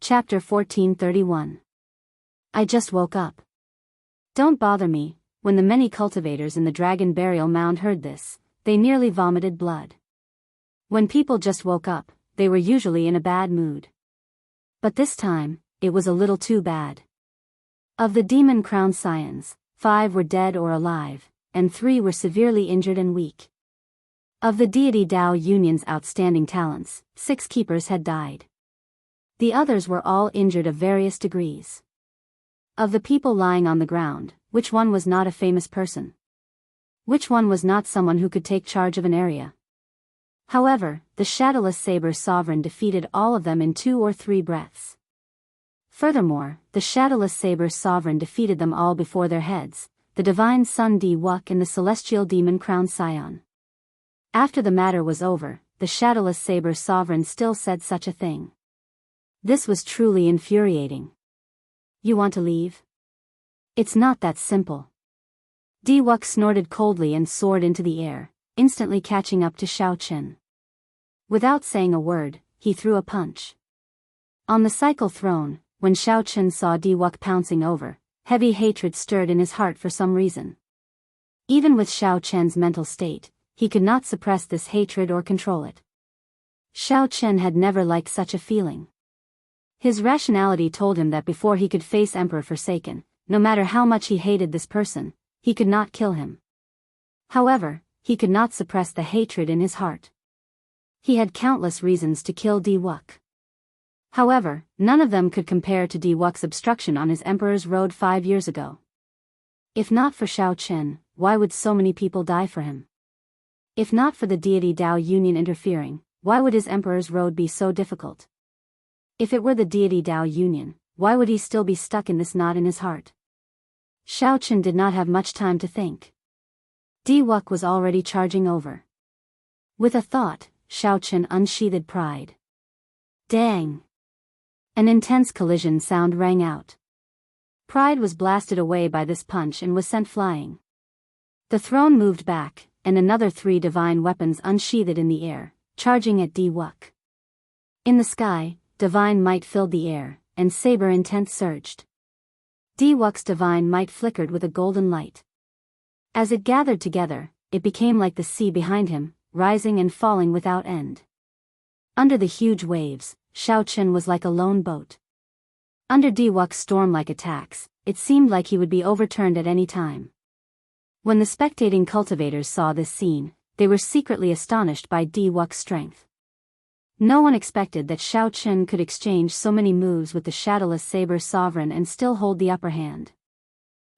Chapter 1431. I just woke up. Don't bother me. When the many cultivators in the dragon burial mound heard this, they nearly vomited blood. When people just woke up, they were usually in a bad mood. But this time, it was a little too bad. Of the demon crown scions, 5 were dead or alive, and 3 were severely injured and weak. Of the deity Dao Union's outstanding talents, 6 keepers had died. The others were all injured of various degrees. Of the people lying on the ground, which one was not a famous person? Which one was not someone who could take charge of an area? However, the shadowless saber sovereign defeated all of them in 2 or 3 breaths. Furthermore, the shadowless saber sovereign defeated them all before their heads, the divine sun Di Wuk and the celestial demon crown scion. After the matter was over, the shadowless saber sovereign still said such a thing. This was truly infuriating. You want to leave? It's not that simple. Di Wuk snorted coldly and soared into the air, instantly catching up to Xiao Chen. Without saying a word, he threw a punch. On the cycle throne, when Xiao Chen saw Di Wuk pouncing over, heavy hatred stirred in his heart for some reason. Even with Xiao Chen's mental state, he could not suppress this hatred or control it. Xiao Chen had never liked such a feeling. His rationality told him that before he could face Emperor Forsaken, no matter how much he hated this person, he could not kill him. However, he could not suppress the hatred in his heart. He had countless reasons to kill Di Wuk. However, none of them could compare to Di Wuk's obstruction on his Emperor's road 5 years ago. If not for Xiao Chen, why would so many people die for him? If not for the deity Dao Union interfering, why would his Emperor's road be so difficult? If it were the deity Dao Union, why would he still be stuck in this knot in his heart? Xiao Chen did not have much time to think. Di Wuk was already charging over. With a thought, Xiao Chen unsheathed pride. Dang! An intense collision sound rang out. Pride was blasted away by this punch and was sent flying. The throne moved back, and another 3 divine weapons unsheathed in the air, charging at Di Wuk. In the sky, divine might filled the air, and saber intent surged. Di Wuk's divine might flickered with a golden light. As it gathered together, it became like the sea behind him, rising and falling without end. Under the huge waves, Xiao Chen was like a lone boat. Under Di Wuk's storm-like attacks, it seemed like he would be overturned at any time. When the spectating cultivators saw this scene, they were secretly astonished by Di Wuk's strength. No one expected that Xiao Chen could exchange so many moves with the shadowless saber sovereign and still hold the upper hand.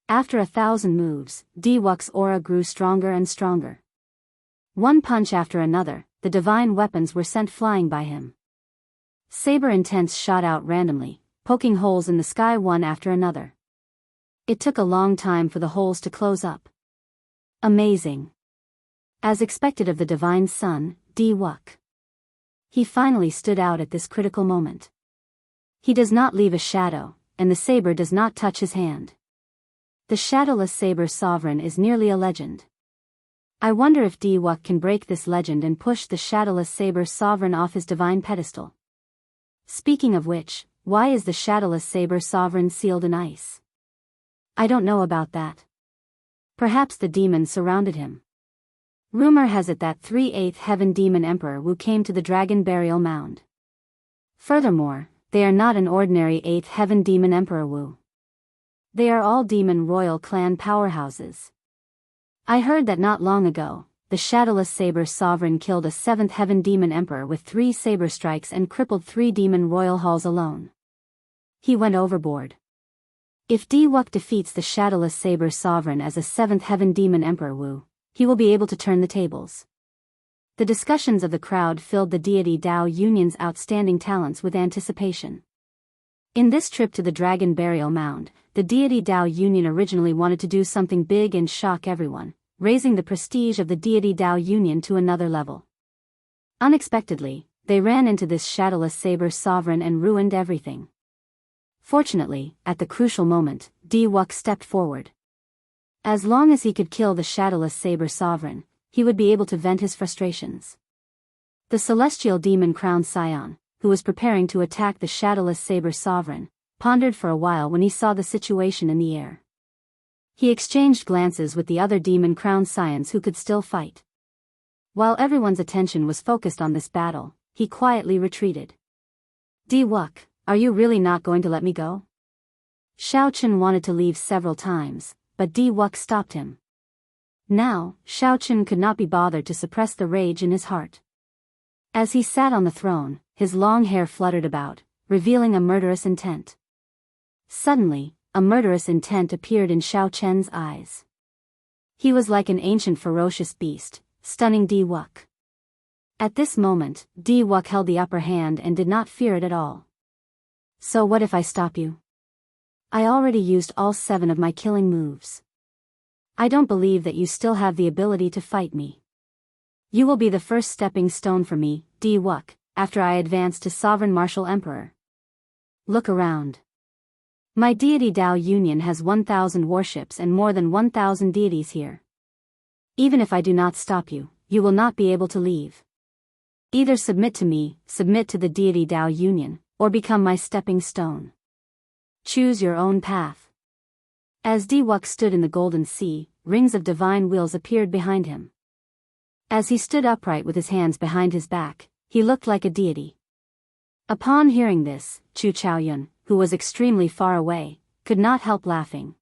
After 1,000 moves, Di Wuk's aura grew stronger and stronger. One punch after another, the divine weapons were sent flying by him. Saber intents shot out randomly, poking holes in the sky one after another. It took a long time for the holes to close up. Amazing. As expected of the divine son, Di Wuk. He finally stood out at this critical moment. He does not leave a shadow, and the saber does not touch his hand. The shadowless saber sovereign is nearly a legend. I wonder if Di Wuk can break this legend and push the shadowless saber sovereign off his divine pedestal. Speaking of which, why is the shadowless saber sovereign sealed in ice? I don't know about that. Perhaps the demons surrounded him. Rumor has it that 3/8 Heaven Demon Emperor Wu came to the dragon burial mound. Furthermore, they are not an ordinary 8th Heaven Demon Emperor Wu. They are all demon royal clan powerhouses. I heard that not long ago, the shadowless saber sovereign killed a 7th Heaven Demon Emperor with 3 saber strikes and crippled 3 demon royal halls alone. He went overboard. If Di Wuk defeats the shadowless saber sovereign as a 7th Heaven Demon Emperor Wu, he will be able to turn the tables. The discussions of the crowd filled the deity Dao Union's outstanding talents with anticipation. In this trip to the dragon burial mound, the deity Dao Union originally wanted to do something big and shock everyone, raising the prestige of the deity Dao Union to another level. Unexpectedly, they ran into this shadowless saber sovereign and ruined everything. Fortunately, at the crucial moment, Di Wuk stepped forward. As long as he could kill the shadowless saber sovereign, he would be able to vent his frustrations. The celestial demon crown scion, who was preparing to attack the shadowless saber sovereign, pondered for a while when he saw the situation in the air. He exchanged glances with the other demon-crowned scions who could still fight. While everyone's attention was focused on this battle, he quietly retreated. Di Wuk, are you really not going to let me go? Xiao Chen wanted to leave several times, but Di Wuk stopped him. Now, Xiao Chen could not be bothered to suppress the rage in his heart. As he sat on the throne, his long hair fluttered about, revealing a murderous intent. Suddenly, a murderous intent appeared in Xiao Chen's eyes. He was like an ancient ferocious beast, stunning Di Wuk. At this moment, Di Wuk held the upper hand and did not fear it at all. So what if I stop you? I already used all 7 of my killing moves. I don't believe that you still have the ability to fight me. You will be the first stepping stone for me, Di Wuk, after I advance to Sovereign Martial Emperor. Look around. My deity Dao Union has 1,000 warships and more than 1,000 deities here. Even if I do not stop you, you will not be able to leave. Either submit to me, submit to the deity Dao Union, or become my stepping stone. Choose your own path. As Di Wuk stood in the Golden Sea, rings of divine wheels appeared behind him. As he stood upright with his hands behind his back, he looked like a deity. Upon hearing this, Chu Chaoyun, who was extremely far away, could not help laughing.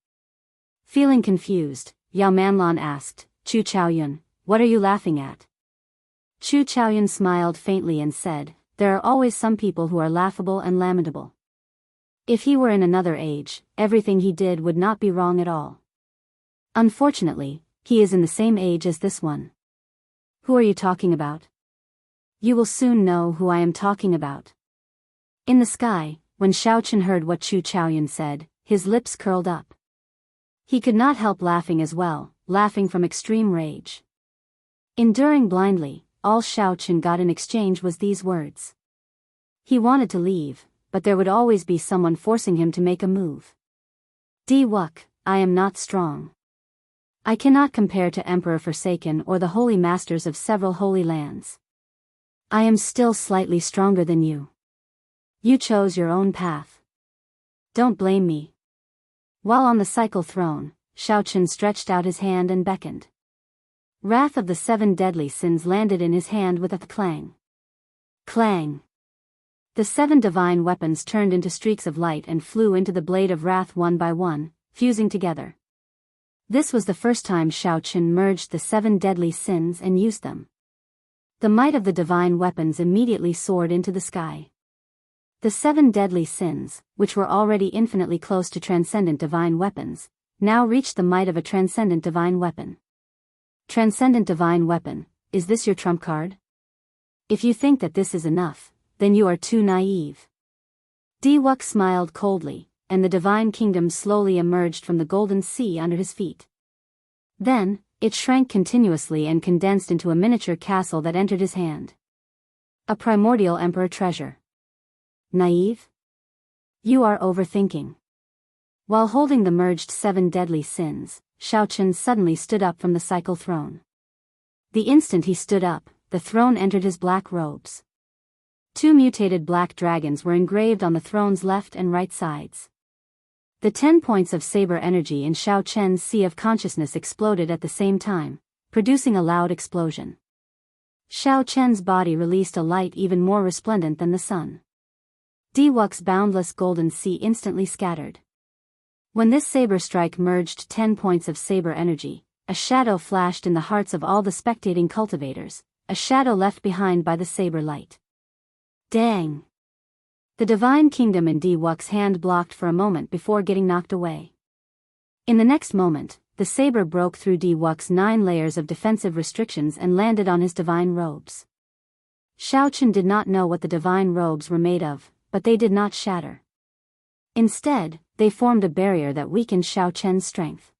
Feeling confused, Yao Manlan asked, Chu Chaoyun, what are you laughing at? Chu Chaoyun smiled faintly and said, there are always some people who are laughable and lamentable. If he were in another age, everything he did would not be wrong at all. Unfortunately, he is in the same age as this one. Who are you talking about? You will soon know who I am talking about. In the sky, when Xiao Chen heard what Chu Chaoyun said, his lips curled up. He could not help laughing as well, laughing from extreme rage. Enduring blindly, all Xiao Chen got in exchange was these words. He wanted to leave, but there would always be someone forcing him to make a move. Di Wuk, I am not strong. I cannot compare to Emperor Forsaken or the holy masters of several holy lands. I am still slightly stronger than you. You chose your own path. Don't blame me. While on the cycle throne, Xiao Chen stretched out his hand and beckoned. Wrath of the 7 deadly sins landed in his hand with a clang. Clang! The 7 divine weapons turned into streaks of light and flew into the blade of wrath one by one, fusing together. This was the first time Xiao Chen merged the 7 deadly sins and used them. The might of the divine weapons immediately soared into the sky. The 7 deadly sins, which were already infinitely close to transcendent divine weapons, now reached the might of a transcendent divine weapon. Transcendent divine weapon, is this your trump card? If you think that this is enough, then you are too naive. Di Wuk smiled coldly, and the divine kingdom slowly emerged from the golden sea under his feet. Then, it shrank continuously and condensed into a miniature castle that entered his hand. A primordial emperor treasure. Naive? You are overthinking. While holding the merged 7 deadly sins, Xiao Chen suddenly stood up from the cycle throne. The instant he stood up, the throne entered his black robes. 2 mutated black dragons were engraved on the throne's left and right sides. The 10 points of saber energy in Xiao Chen's sea of consciousness exploded at the same time, producing a loud explosion. Xiao Chen's body released a light even more resplendent than the sun. Di Wuk's boundless golden sea instantly scattered. When this saber strike merged 10 points of saber energy, a shadow flashed in the hearts of all the spectating cultivators, a shadow left behind by the saber light. Dang! The divine kingdom in Di Wuk's hand blocked for a moment before getting knocked away. In the next moment, the saber broke through Di Wuk's 9 layers of defensive restrictions and landed on his divine robes. Xiao Chen did not know what the divine robes were made of, but they did not shatter. Instead, they formed a barrier that weakened Xiao Chen's strength.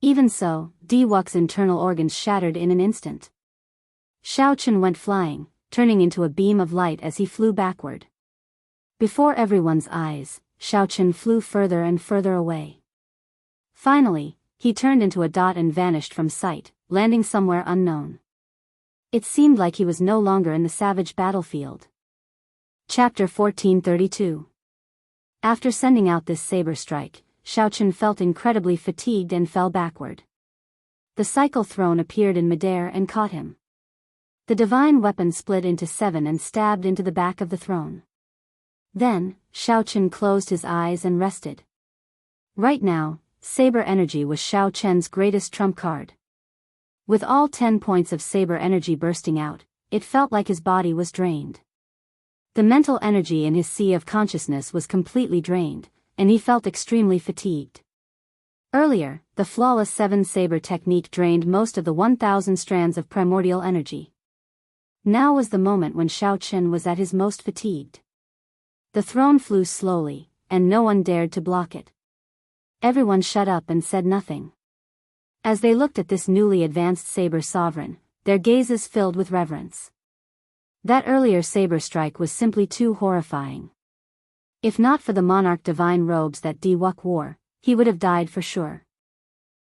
Even so, Di Wuk's internal organs shattered in an instant. Xiao Chen went flying, turning into a beam of light as he flew backward. Before everyone's eyes, Xiao Chen flew further and further away. Finally, he turned into a dot and vanished from sight, landing somewhere unknown. It seemed like he was no longer in the savage battlefield. Chapter 1432. After sending out this saber strike, Xiaochen felt incredibly fatigued and fell backward. The cycle throne appeared in midair and caught him. The divine weapon split into 7 and stabbed into the back of the throne. Then, Xiaochen closed his eyes and rested. Right now, saber energy was Xiaochen's greatest trump card. With all 10 points of saber energy bursting out, it felt like his body was drained. The mental energy in his sea of consciousness was completely drained, and he felt extremely fatigued. Earlier, the flawless 7 saber technique drained most of the 1,000 strands of primordial energy. Now was the moment when Xiaochen was at his most fatigued. The throne flew slowly, and no one dared to block it. Everyone shut up and said nothing. As they looked at this newly advanced saber sovereign, their gazes filled with reverence. That earlier saber strike was simply too horrifying. If not for the monarch divine robes that Diwuk wore, he would have died for sure.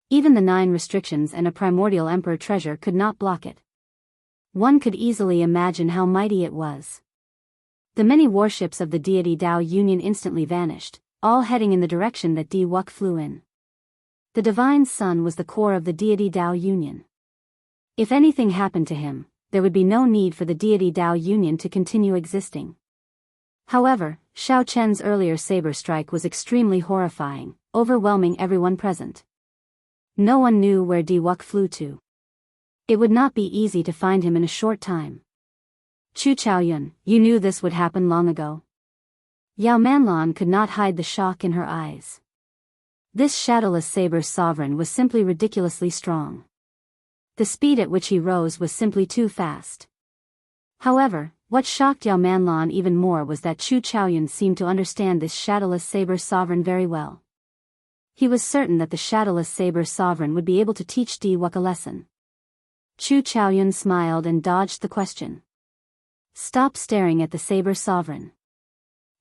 Even the 9 restrictions and a primordial emperor treasure could not block it. One could easily imagine how mighty it was. The many warships of the deity Dao Union instantly vanished, all heading in the direction that Diwuk flew in. The divine sun was the core of the deity Dao Union. If anything happened to him, there would be no need for the deity Dao Union to continue existing. However, Xiaochen's earlier saber strike was extremely horrifying, overwhelming everyone present. No one knew where Diwuk flew to. It would not be easy to find him in a short time. Chu Chaoyun, you knew this would happen long ago. Yao Manlan could not hide the shock in her eyes. This shadowless saber sovereign was simply ridiculously strong. The speed at which he rose was simply too fast. However, what shocked Yao Manlan even more was that Chu Chaoyun seemed to understand this shadowless saber sovereign very well. He was certain that the shadowless saber sovereign would be able to teach Diwuk a lesson. Chu Chaoyun smiled and dodged the question. Stop staring at the saber sovereign.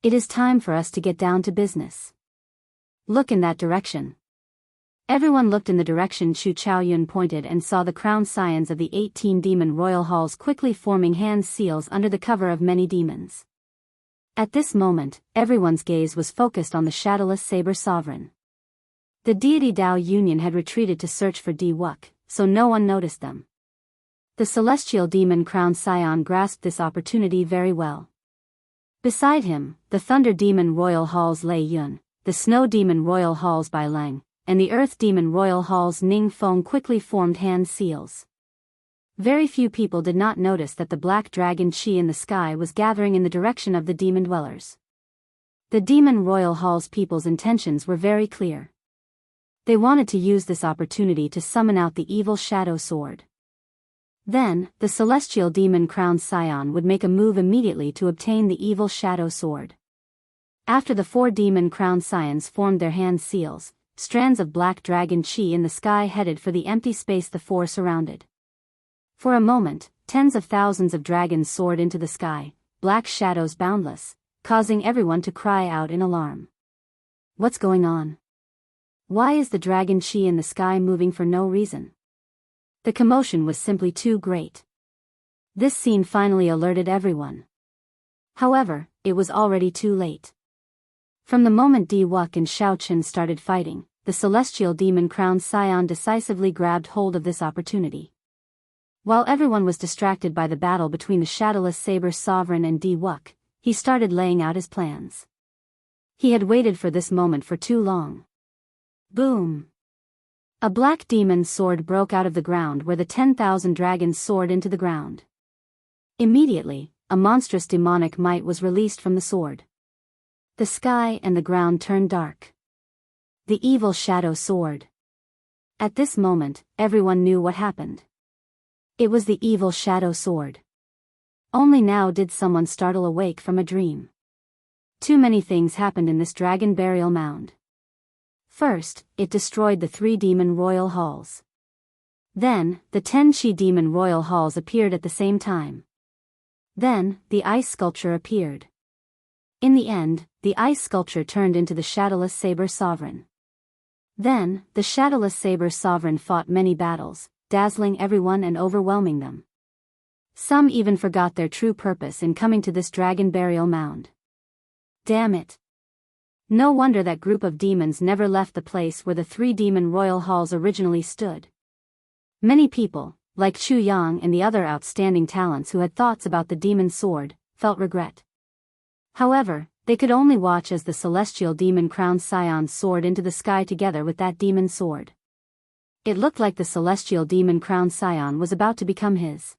It is time for us to get down to business. Look in that direction. Everyone looked in the direction Chu Chaoyun pointed and saw the crowned scions of the 18 demon royal halls quickly forming hand seals under the cover of many demons. At this moment, everyone's gaze was focused on the shadowless saber sovereign. The deity Dao Union had retreated to search for Diwuk, so no one noticed them. The celestial demon crowned scion grasped this opportunity very well. Beside him, the thunder demon royal halls Lei Yun, the snow demon royal halls Bai Lang, and the earth demon royal halls Ning Feng quickly formed hand seals. Very few people did not notice that the black dragon Qi in the sky was gathering in the direction of the demon dwellers. The demon royal halls people's intentions were very clear. They wanted to use this opportunity to summon out the evil shadow sword. Then, the celestial demon crowned scion would make a move immediately to obtain the evil shadow sword. After the 4 demon crowned scions formed their hand seals, strands of black dragon Qi in the sky headed for the empty space the 4 surrounded. For a moment, tens of thousands of dragons soared into the sky, black shadows boundless, causing everyone to cry out in alarm. What's going on? Why is the dragon Qi in the sky moving for no reason? The commotion was simply too great. This scene finally alerted everyone. However, it was already too late. From the moment Diwuk and Xiaochen started fighting, the celestial demon crowned scion decisively grabbed hold of this opportunity. While everyone was distracted by the battle between the shadowless saber sovereign and Diwuk, he started laying out his plans. He had waited for this moment for too long. Boom! A black demon sword broke out of the ground where the 10,000 dragons soared into the ground. Immediately, a monstrous demonic might was released from the sword. The sky and the ground turned dark. The evil shadow sword. At this moment, everyone knew what happened. It was the evil shadow sword. Only now did someone startle awake from a dream. Too many things happened in this dragon burial mound. First, it destroyed the 3 demon royal halls. Then, the 10 Qi demon royal halls appeared at the same time. Then, the ice sculpture appeared. In the end, the ice sculpture turned into the shadowless saber sovereign. Then, the shadowless saber sovereign fought many battles, dazzling everyone and overwhelming them. Some even forgot their true purpose in coming to this dragon burial mound. Damn it. No wonder that group of demons never left the place where the 3 demon royal halls originally stood. Many people, like Chu Yang and the other outstanding talents who had thoughts about the demon sword, felt regret. However, they could only watch as the celestial demon crowned scion soared into the sky together with that demon sword. It looked like the celestial demon crowned scion was about to become his.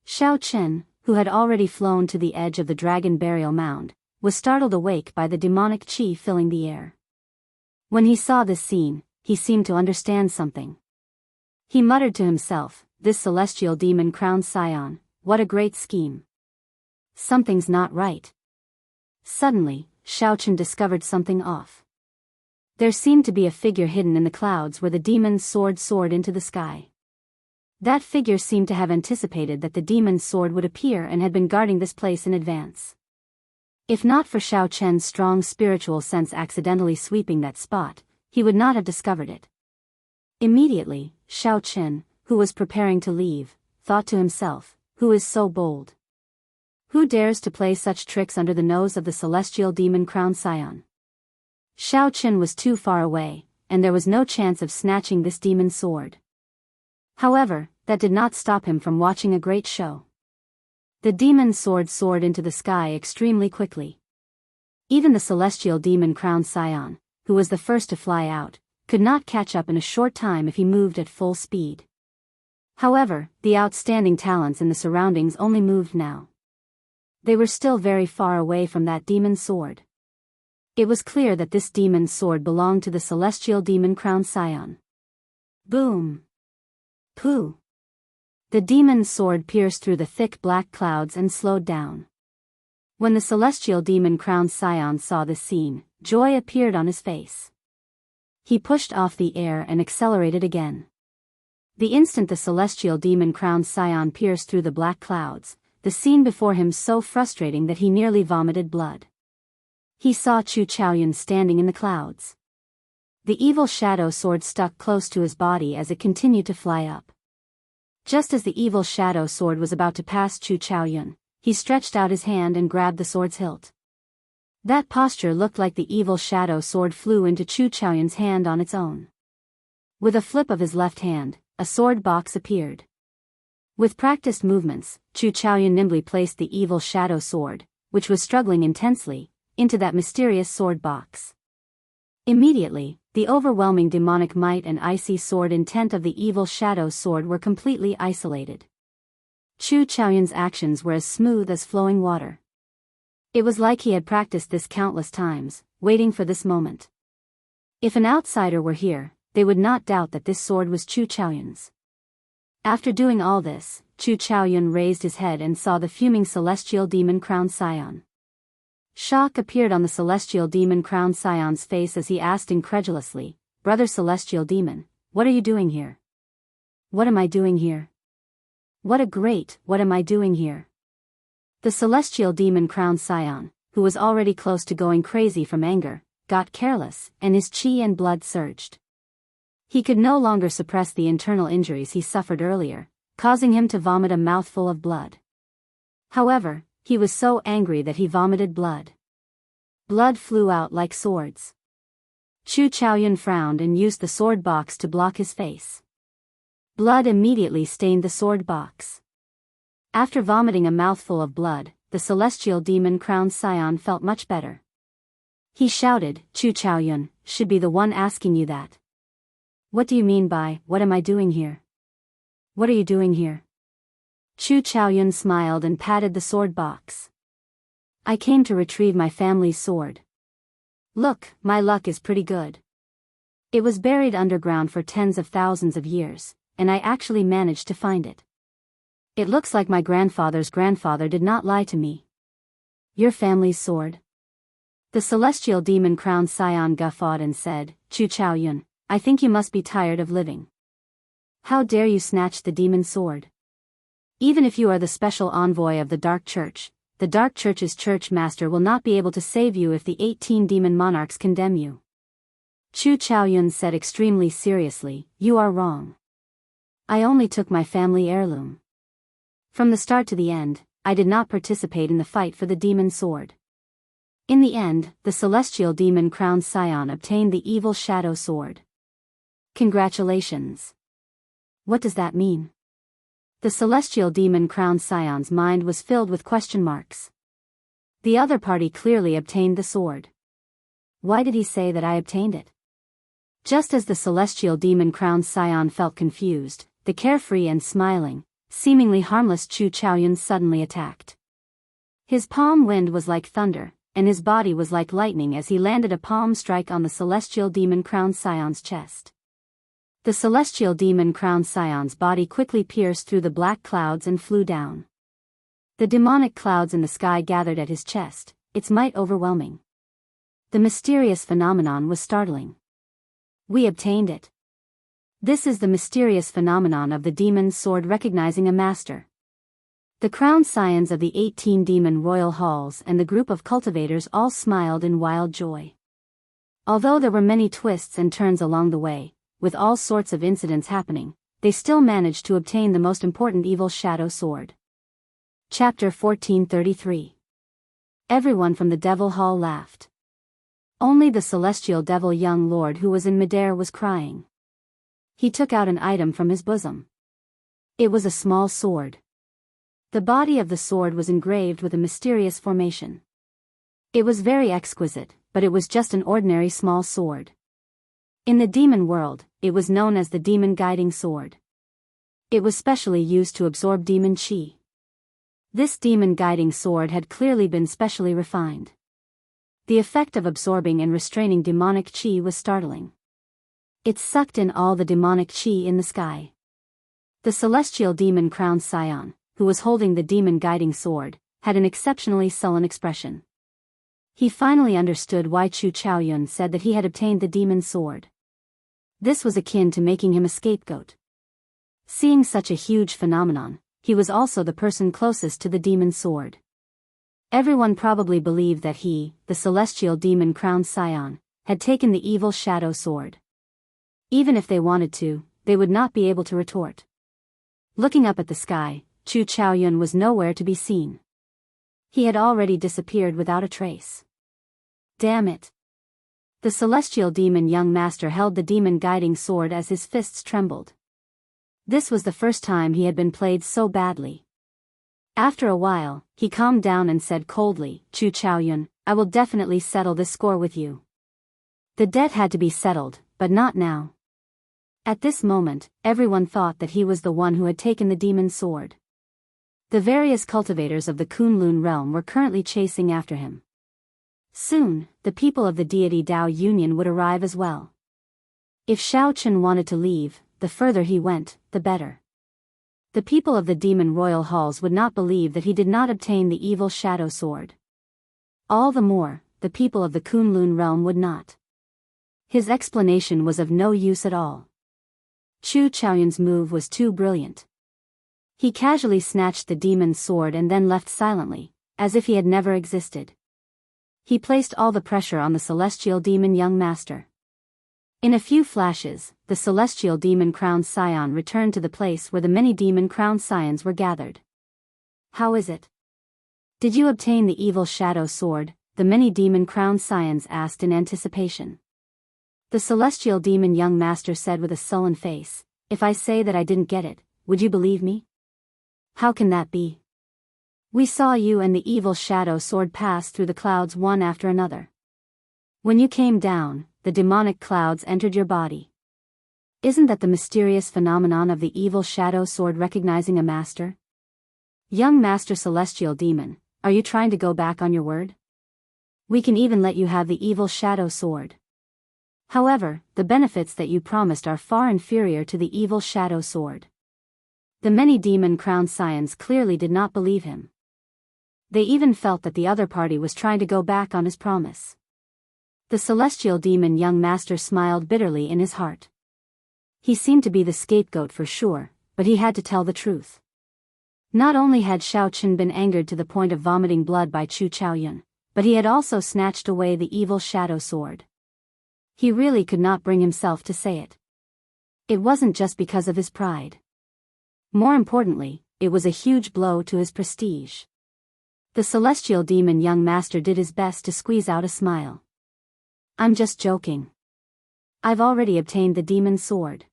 Xiao Chen, who had already flown to the edge of the dragon burial mound, was startled awake by the demonic qi filling the air. When he saw this scene, he seemed to understand something. He muttered to himself, "This celestial demon crowned scion, what a great scheme. Something's not right." Suddenly, Xiao Chen discovered something off. There seemed to be a figure hidden in the clouds where the demon's sword soared into the sky. That figure seemed to have anticipated that the demon's sword would appear and had been guarding this place in advance. If not for Xiao Chen's strong spiritual sense accidentally sweeping that spot, he would not have discovered it. Immediately, Xiao Chen, who was preparing to leave, thought to himself, "Who is so bold? Who dares to play such tricks under the nose of the celestial demon crowned scion?" Xiao Chen was too far away, and there was no chance of snatching this demon's sword. However, that did not stop him from watching a great show. The demon's sword soared into the sky extremely quickly. Even the celestial demon crowned scion, who was the first to fly out, could not catch up in a short time if he moved at full speed. However, the outstanding talents in the surroundings only moved now. They were still very far away from that demon's sword. It was clear that this demon's sword belonged to the celestial demon crowned scion. Boom! Pooh! The demon's sword pierced through the thick black clouds and slowed down. When the celestial demon crowned scion saw this scene, joy appeared on his face. He pushed off the air and accelerated again. The instant the celestial demon crowned scion pierced through the black clouds, the scene before him so frustrating that he nearly vomited blood. He saw Chu Chaoyun standing in the clouds. The evil shadow sword stuck close to his body as it continued to fly up. Just as the evil shadow sword was about to pass Chu Chaoyun, he stretched out his hand and grabbed the sword's hilt. That posture looked like the evil shadow sword flew into Chu Chaoyun's hand on its own. With a flip of his left hand, a sword box appeared. With practiced movements, Chu Chaoyun nimbly placed the evil shadow sword, which was struggling intensely, into that mysterious sword box. Immediately, the overwhelming demonic might and icy sword intent of the evil shadow sword were completely isolated. Chu Chaoyun's actions were as smooth as flowing water. It was like he had practiced this countless times, waiting for this moment. If an outsider were here, they would not doubt that this sword was Chu Chaoyun's. After doing all this, Chu Chaoyun raised his head and saw the fuming celestial demon crowned scion. Shock appeared on the celestial demon crowned scion's face as he asked incredulously, "Brother celestial demon, what are you doing here?" "What am I doing here? What am I doing here?" The celestial demon crowned scion, who was already close to going crazy from anger, got careless, and his chi and blood surged. He could no longer suppress the internal injuries he suffered earlier, causing him to vomit a mouthful of blood. However, he was so angry that he vomited blood. Blood flew out like swords. Chu Chaoyun frowned and used the sword box to block his face. Blood immediately stained the sword box. After vomiting a mouthful of blood, the celestial demon crowned scion felt much better. He shouted, "Chu Chaoyun should be the one asking you that. What do you mean by, what am I doing here? What are you doing here?" Chu Chaoyun smiled and patted the sword box. "I came to retrieve my family's sword. Look, my luck is pretty good. It was buried underground for tens of thousands of years, and I actually managed to find it. It looks like my grandfather's grandfather did not lie to me." "Your family's sword?" The celestial demon crowned scion guffawed and said, "Chu Chaoyun, I think you must be tired of living. How dare you snatch the demon's sword? Even if you are the special envoy of the Dark Church, the Dark Church's church master will not be able to save you if the 18 demon monarchs condemn you." Chu Chaoyun said extremely seriously, "You are wrong. I only took my family heirloom. From the start to the end, I did not participate in the fight for the demon sword. In the end, the celestial demon crowned scion obtained the evil shadow sword. Congratulations. What does that mean? The celestial demon crowned scion's mind was filled with question marks. The other party clearly obtained the sword. Why did he say that I obtained it? Just as the celestial demon crowned scion felt confused, the carefree and smiling, seemingly harmless Chu Chaoyun suddenly attacked. His palm wind was like thunder, and his body was like lightning as he landed a palm strike on the celestial demon crowned scion's chest. The celestial demon crowned scion's body quickly pierced through the black clouds and flew down. The demonic clouds in the sky gathered at his chest, its might overwhelming. The mysterious phenomenon was startling. We obtained it. This is the mysterious phenomenon of the demon's sword recognizing a master. The crowned scions of the 18 demon royal halls and the group of cultivators all smiled in wild joy. Although there were many twists and turns along the way, with all sorts of incidents happening, they still managed to obtain the most important evil shadow sword. Chapter 1433. Everyone from the Devil Hall laughed. Only the celestial devil young lord who was in midair was crying. He took out an item from his bosom. It was a small sword. The body of the sword was engraved with a mysterious formation. It was very exquisite, but it was just an ordinary small sword. In the demon world, it was known as the demon guiding sword. It was specially used to absorb demon qi. This demon guiding sword had clearly been specially refined. The effect of absorbing and restraining demonic qi was startling. It sucked in all the demonic qi in the sky. The celestial demon crowned scion, who was holding the demon guiding sword, had an exceptionally sullen expression. He finally understood why Chu Chaoyun said that he had obtained the demon sword. This was akin to making him a scapegoat. Seeing such a huge phenomenon, he was also the person closest to the demon sword. Everyone probably believed that he, the celestial demon crowned scion, had taken the evil shadow sword. Even if they wanted to, they would not be able to retort. Looking up at the sky, Chu Chaoyun was nowhere to be seen. He had already disappeared without a trace. Damn it. The celestial demon young master held the demon guiding sword as his fists trembled. This was the first time he had been played so badly. After a while, he calmed down and said coldly, Chu Chaoyun, I will definitely settle this score with you. The debt had to be settled, but not now. At this moment, everyone thought that he was the one who had taken the demon sword. The various cultivators of the Kunlun realm were currently chasing after him. Soon, the people of the deity Dao Union would arrive as well. If Shao Chen wanted to leave, the further he went, the better. The people of the demon royal halls would not believe that he did not obtain the evil shadow sword. All the more, the people of the Kunlun realm would not. His explanation was of no use at all. Chu Chaoyun's move was too brilliant. He casually snatched the demon's sword and then left silently, as if he had never existed. He placed all the pressure on the celestial demon young master. In a few flashes, the celestial demon crowned scion returned to the place where the many demon crowned scions were gathered. How is it? Did you obtain the evil shadow sword? The many demon crowned scions asked in anticipation. The celestial demon young master said with a sullen face, if I say that I didn't get it, would you believe me? How can that be? We saw you and the evil shadow sword pass through the clouds one after another. When you came down, the demonic clouds entered your body. Isn't that the mysterious phenomenon of the evil shadow sword recognizing a master? Young Master Celestial Demon, are you trying to go back on your word? We can even let you have the evil shadow sword. However, the benefits that you promised are far inferior to the evil shadow sword. The many demon crowned scions clearly did not believe him. They even felt that the other party was trying to go back on his promise. The celestial demon young master smiled bitterly in his heart. He seemed to be the scapegoat for sure, but he had to tell the truth. Not only had Shao Chen been angered to the point of vomiting blood by Chu Chaoyun, but he had also snatched away the evil shadow sword. He really could not bring himself to say it. It wasn't just because of his pride. More importantly, it was a huge blow to his prestige. The celestial demon young master did his best to squeeze out a smile. I'm just joking. I've already obtained the demon sword.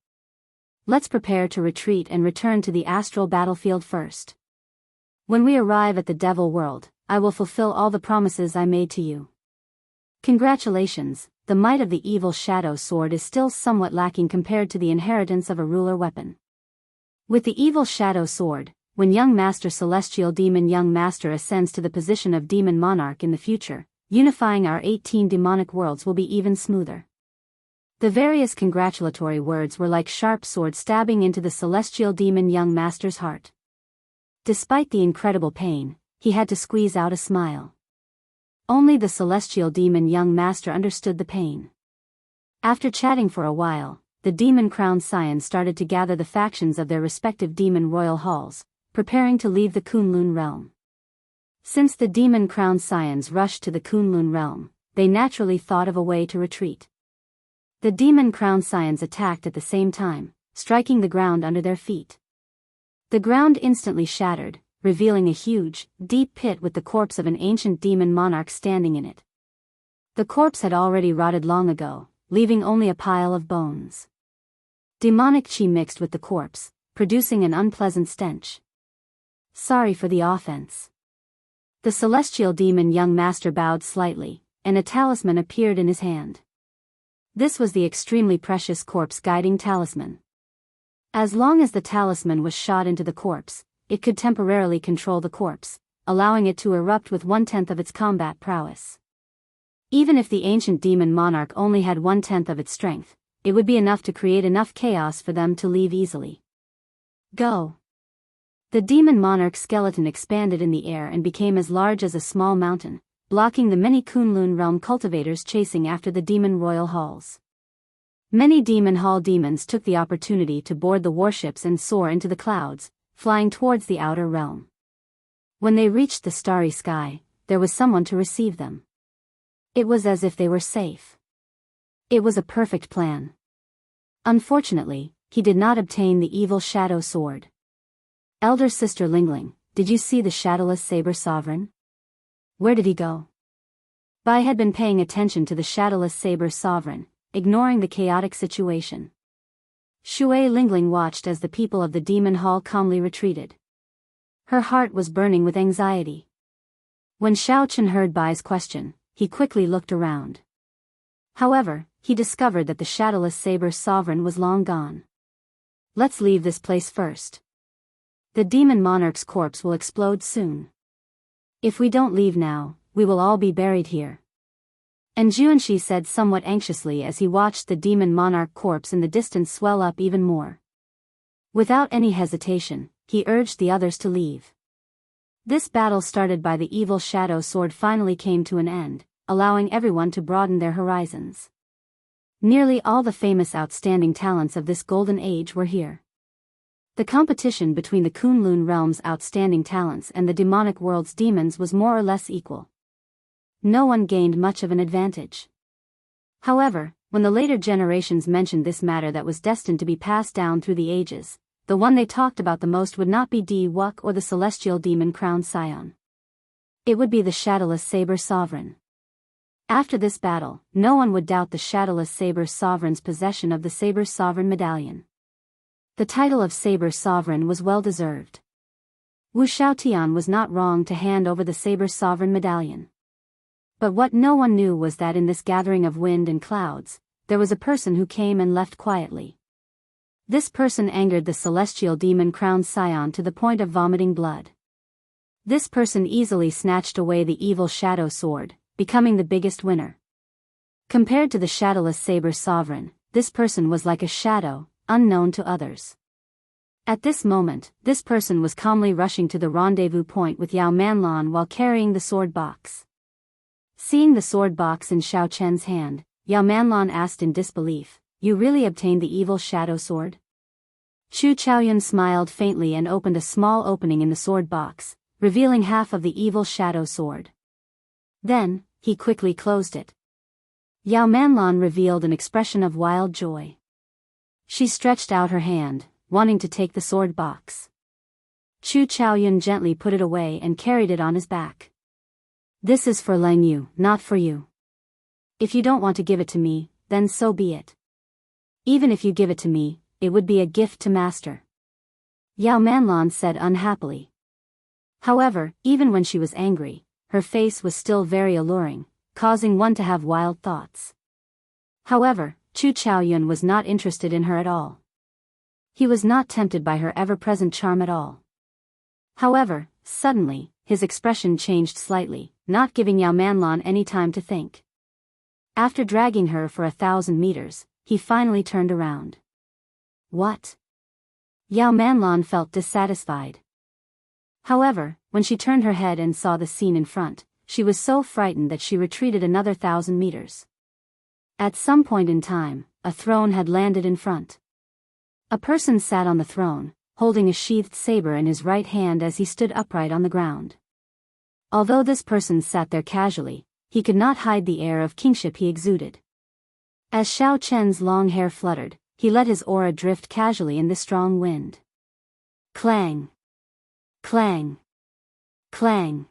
Let's prepare to retreat and return to the astral battlefield first. When we arrive at the devil world, I will fulfill all the promises I made to you. Congratulations, the might of the evil shadow sword is still somewhat lacking compared to the inheritance of a ruler weapon. With the evil shadow sword, when young master celestial demon young master ascends to the position of demon monarch in the future, unifying our 18 demonic worlds will be even smoother. The various congratulatory words were like sharp swords stabbing into the celestial demon young master's heart. Despite the incredible pain, he had to squeeze out a smile. Only the celestial demon young master understood the pain. After chatting for a while, the demon crowned scions started to gather the factions of their respective demon royal halls, preparing to leave the Kunlun realm. Since the demon crowned scions rushed to the Kunlun realm, they naturally thought of a way to retreat. The demon crowned scions attacked at the same time, striking the ground under their feet. The ground instantly shattered, revealing a huge, deep pit with the corpse of an ancient demon monarch standing in it. The corpse had already rotted long ago, leaving only a pile of bones. Demonic chi mixed with the corpse, producing an unpleasant stench. Sorry for the offense. The celestial demon young master bowed slightly, and a talisman appeared in his hand. This was the extremely precious corpse guiding talisman. As long as the talisman was shot into the corpse, it could temporarily control the corpse, allowing it to erupt with 1/10 of its combat prowess. Even if the ancient demon monarch only had 1/10 of its strength, it would be enough to create enough chaos for them to leave easily. Go! The demon monarch's skeleton expanded in the air and became as large as a small mountain, blocking the many Kunlun realm cultivators chasing after the demon royal halls. Many demon hall demons took the opportunity to board the warships and soar into the clouds, flying towards the outer realm. When they reached the starry sky, there was someone to receive them. It was as if they were safe. It was a perfect plan. Unfortunately, he did not obtain the evil shadow sword. Elder sister Lingling, did you see the shadowless saber sovereign? Where did he go? Bai had been paying attention to the shadowless saber sovereign, ignoring the chaotic situation. Shui Lingling watched as the people of the demon hall calmly retreated. Her heart was burning with anxiety. When Xiao Chen heard Bai's question, he quickly looked around. However, he discovered that the shadowless saber sovereign was long gone. Let's leave this place first. The demon monarch's corpse will explode soon. If we don't leave now, we will all be buried here. And Juanshi said somewhat anxiously as he watched the demon monarch corpse in the distance swell up even more. Without any hesitation, he urged the others to leave. This battle started by the evil shadow sword finally came to an end, allowing everyone to broaden their horizons. Nearly all the famous outstanding talents of this golden age were here. The competition between the Kunlun realm's outstanding talents and the demonic world's demons was more or less equal. No one gained much of an advantage. However, when the later generations mentioned this matter that was destined to be passed down through the ages, the one they talked about the most would not be Di Wuk or the celestial demon crowned scion. It would be the shadowless saber sovereign. After this battle, no one would doubt the shadowless saber sovereign's possession of the saber sovereign medallion. The title of saber sovereign was well deserved. Wu Xiaotian was not wrong to hand over the saber sovereign medallion. But what no one knew was that in this gathering of wind and clouds, there was a person who came and left quietly. This person angered the celestial demon crowned scion to the point of vomiting blood. This person easily snatched away the evil shadow sword, becoming the biggest winner. Compared to the shadowless saber sovereign, this person was like a shadow, unknown to others. At this moment, this person was calmly rushing to the rendezvous point with Yao Manlan while carrying the sword box. Seeing the sword box in Xiao Chen's hand, Yao Manlan asked in disbelief, "You really obtained the evil shadow sword?" Chu Chaoyun smiled faintly and opened a small opening in the sword box, revealing half of the evil shadow sword. Then, he quickly closed it. Yao Manlan revealed an expression of wild joy. She stretched out her hand, wanting to take the sword box. Chu Chaoyun gently put it away and carried it on his back. This is for Lang Yu, not for you. If you don't want to give it to me, then so be it. Even if you give it to me, it would be a gift to master. Yao Manlan said unhappily. However, even when she was angry, her face was still very alluring, causing one to have wild thoughts. However, Chu Chaoyun was not interested in her at all. He was not tempted by her ever-present charm at all. However, suddenly, his expression changed slightly, not giving Yao Manlan any time to think. After dragging her for 1,000 meters, he finally turned around. What? Yao Manlan felt dissatisfied. However, when she turned her head and saw the scene in front, she was so frightened that she retreated another 1,000 meters. At some point in time, a throne had landed in front. A person sat on the throne, holding a sheathed saber in his right hand as he stood upright on the ground. Although this person sat there casually, he could not hide the air of kingship he exuded. As Xiao Chen's long hair fluttered, he let his aura drift casually in the strong wind. Clang! Clang! Clang!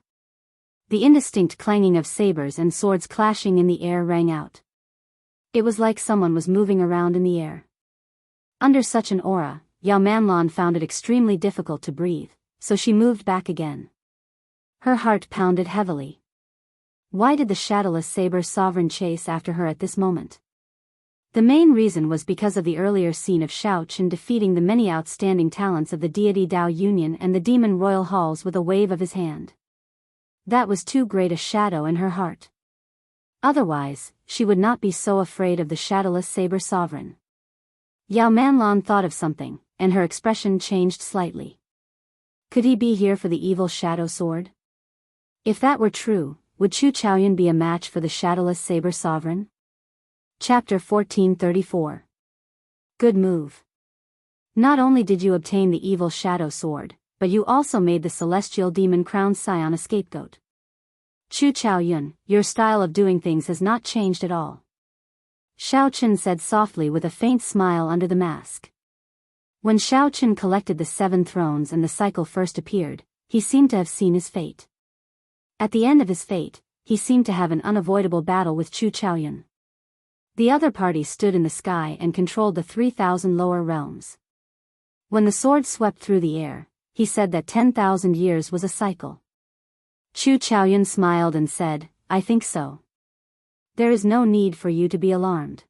The indistinct clanging of sabers and swords clashing in the air rang out. It was like someone was moving around in the air. Under such an aura, Yao Manlan found it extremely difficult to breathe, so she moved back again. Her heart pounded heavily. Why did the shadowless saber sovereign chase after her at this moment? The main reason was because of the earlier scene of Xiao Chen defeating the many outstanding talents of the deity Dao Union and the demon royal halls with a wave of his hand. That was too great a shadow in her heart. Otherwise, she would not be so afraid of the shadowless saber sovereign. Yao Manlan thought of something, and her expression changed slightly. Could he be here for the evil shadow sword? If that were true, would Chu Chaoyun be a match for the shadowless saber sovereign? Chapter 1434. Good move. Not only did you obtain the evil shadow sword, but you also made the celestial demon crowned scion a scapegoat. Chu Chaoyun, your style of doing things has not changed at all. Xiao Chen said softly with a faint smile under the mask. When Xiao Chen collected the 7 thrones and the cycle first appeared, he seemed to have seen his fate. At the end of his fate, he seemed to have an unavoidable battle with Chu Chaoyun. The other party stood in the sky and controlled the 3,000 lower realms. When the sword swept through the air, he said that 10,000 years was a cycle. Chu Chaoyun smiled and said, I think so. There is no need for you to be alarmed.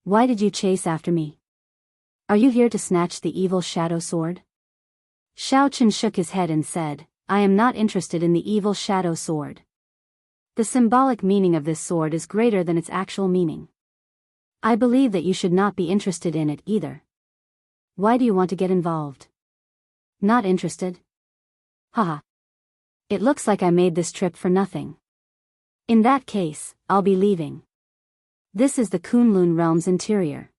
Why did you chase after me? Are you here to snatch the evil shadow sword? Xiao Chen shook his head and said, I am not interested in the evil shadow sword. The symbolic meaning of this sword is greater than its actual meaning. I believe that you should not be interested in it either. Why do you want to get involved? Not interested? Haha. It looks like I made this trip for nothing. In that case, I'll be leaving. This is the Kunlun realm's interior.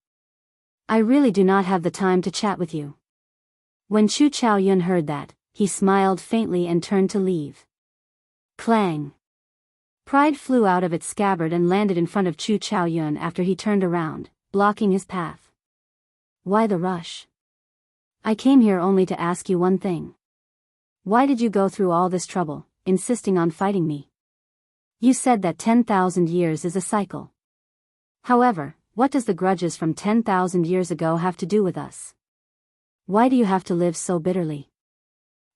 I really do not have the time to chat with you. When Chu Chaoyun heard that, he smiled faintly and turned to leave. Clang! Pride flew out of its scabbard and landed in front of Chu Chaoyun after he turned around, blocking his path. Why the rush? I came here only to ask you one thing. Why did you go through all this trouble, insisting on fighting me? You said that 10,000 years is a cycle. However, what does the grudges from 10,000 years ago have to do with us? Why do you have to live so bitterly?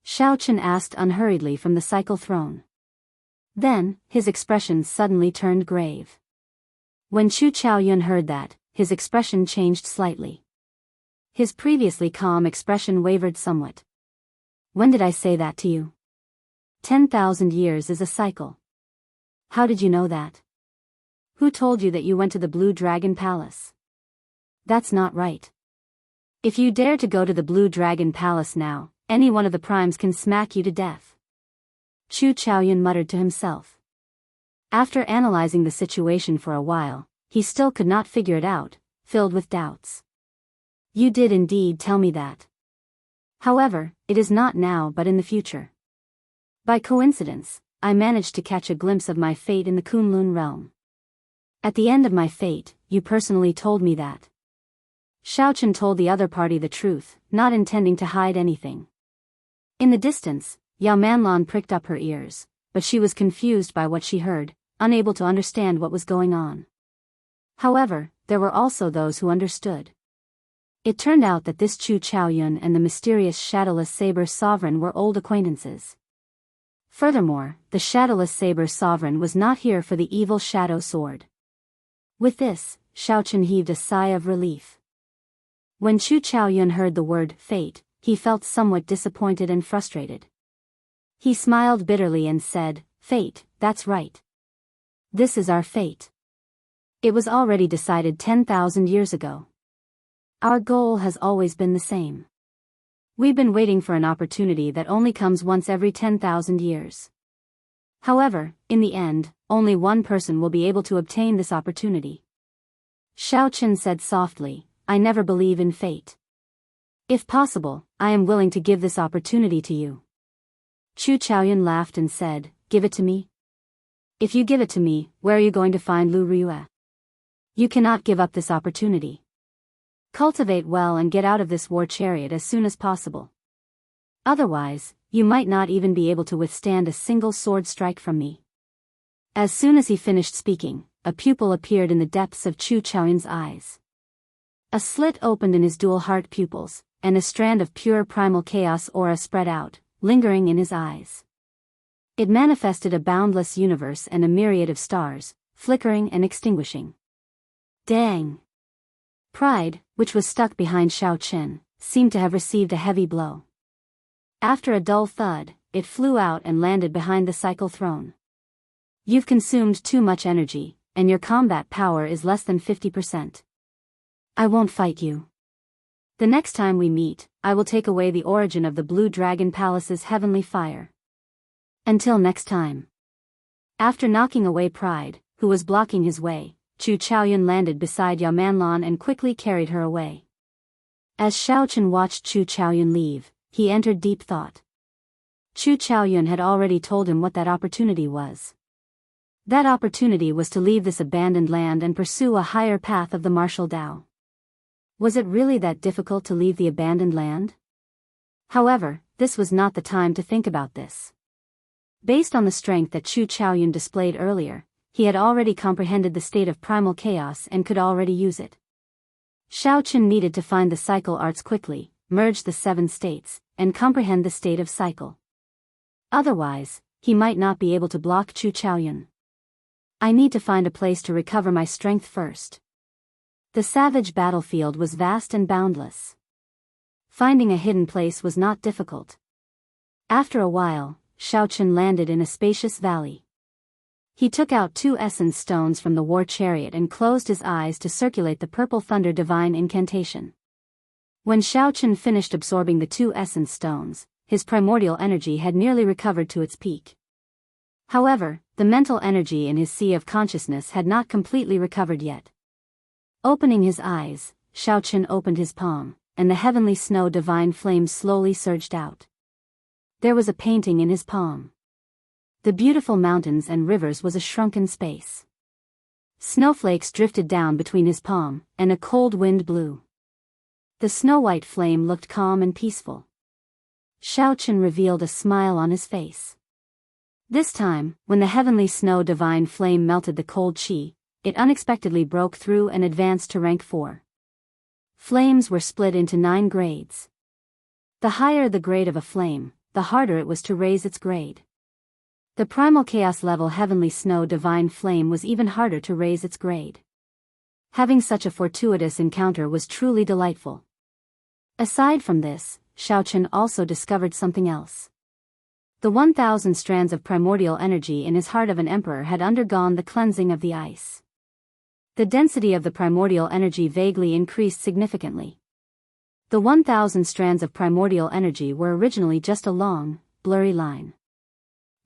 Xiao Chen asked unhurriedly from the cycle throne. Then, his expression suddenly turned grave. When Chu Chaoyun heard that, his expression changed slightly. His previously calm expression wavered somewhat. When did I say that to you? 10,000 years is a cycle. How did you know that? Who told you that you went to the Blue Dragon Palace? That's not right. If you dare to go to the Blue Dragon Palace now, any one of the primes can smack you to death. Chu Chaoyun muttered to himself. After analyzing the situation for a while, he still could not figure it out, filled with doubts. You did indeed tell me that. However, it is not now but in the future. By coincidence, I managed to catch a glimpse of my fate in the Kunlun realm. At the end of my fate, you personally told me that. Xiao Chen told the other party the truth, not intending to hide anything. In the distance, Yao Manlan pricked up her ears, but she was confused by what she heard, unable to understand what was going on. However, there were also those who understood. It turned out that this Chu Chaoyun and the mysterious shadowless saber sovereign were old acquaintances. Furthermore, the shadowless saber sovereign was not here for the evil shadow sword. With this, Shaochen heaved a sigh of relief. When Chu Chaoyun heard the word fate, he felt somewhat disappointed and frustrated. He smiled bitterly and said, "Fate, that's right. This is our fate. It was already decided 10,000 years ago. Our goal has always been the same. We've been waiting for an opportunity that only comes once every 10,000 years. However, in the end, only one person will be able to obtain this opportunity." Xiao Qin said softly, "I never believe in fate. If possible, I am willing to give this opportunity to you." Chu Chaoyun laughed and said, "Give it to me? If you give it to me, where are you going to find Lu Riyue? You cannot give up this opportunity. Cultivate well and get out of this war chariot as soon as possible. Otherwise, you might not even be able to withstand a single sword strike from me." As soon as he finished speaking, a pupil appeared in the depths of Chu Chaoyun's eyes. A slit opened in his dual heart pupils, and a strand of pure primal chaos aura spread out, lingering in his eyes. It manifested a boundless universe and a myriad of stars, flickering and extinguishing. Dang! Pride, which was stuck behind Xiao Qin, seemed to have received a heavy blow. After a dull thud, it flew out and landed behind the cycle throne. "You've consumed too much energy, and your combat power is less than 50%. I won't fight you. The next time we meet, I will take away the origin of the Blue Dragon Palace's heavenly fire. Until next time." After knocking away Pride, who was blocking his way, Chu Chaoyun landed beside Yao Manlan and quickly carried her away. As Shaochen watched Chu Chaoyun leave, he entered deep thought. Chu Chaoyun had already told him what that opportunity was. That opportunity was to leave this abandoned land and pursue a higher path of the martial Tao. Was it really that difficult to leave the abandoned land? However, this was not the time to think about this. Based on the strength that Chu Chaoyun displayed earlier, he had already comprehended the state of primal chaos and could already use it. Xiao Qin needed to find the cycle arts quickly, merge the 7 states, and comprehend the state of cycle. Otherwise, he might not be able to block Chu Chaoyun. "I need to find a place to recover my strength first." The savage battlefield was vast and boundless. Finding a hidden place was not difficult. After a while, Xiao Qin landed in a spacious valley. He took out 2 essence stones from the war chariot and closed his eyes to circulate the purple thunder divine incantation. When Xiao Qin finished absorbing the 2 essence stones, his primordial energy had nearly recovered to its peak. However, the mental energy in his sea of consciousness had not completely recovered yet. Opening his eyes, Xiao Qin opened his palm, and the heavenly snow divine flames slowly surged out. There was a painting in his palm. The beautiful mountains and rivers was a shrunken space. Snowflakes drifted down between his palm, and a cold wind blew. The snow-white flame looked calm and peaceful. Xiao Qin revealed a smile on his face. This time, when the heavenly snow divine flame melted the cold qi, it unexpectedly broke through and advanced to rank 4. Flames were split into 9 grades. The higher the grade of a flame, the harder it was to raise its grade. The primal chaos level heavenly snow divine flame was even harder to raise its grade. Having such a fortuitous encounter was truly delightful. Aside from this, Xiao Qin also discovered something else. The 1,000 strands of primordial energy in his heart of an emperor had undergone the cleansing of the ice. The density of the primordial energy vaguely increased significantly. The 1,000 strands of primordial energy were originally just a long, blurry line.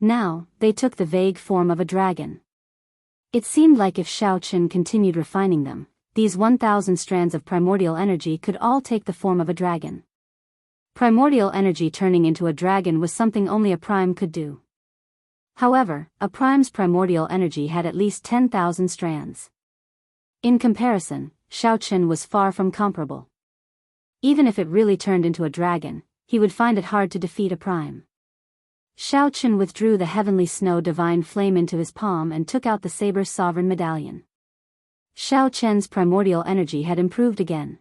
Now, they took the vague form of a dragon. It seemed like if Xiao Qin continued refining them, these 1,000 strands of primordial energy could all take the form of a dragon. Primordial energy turning into a dragon was something only a prime could do. However, a prime's primordial energy had at least 10,000 strands. In comparison, Xiao Qin was far from comparable. Even if it really turned into a dragon, he would find it hard to defeat a prime. Xiaochen withdrew the heavenly snow divine flame into his palm and took out the saber's sovereign medallion. Xiaochen's primordial energy had improved again.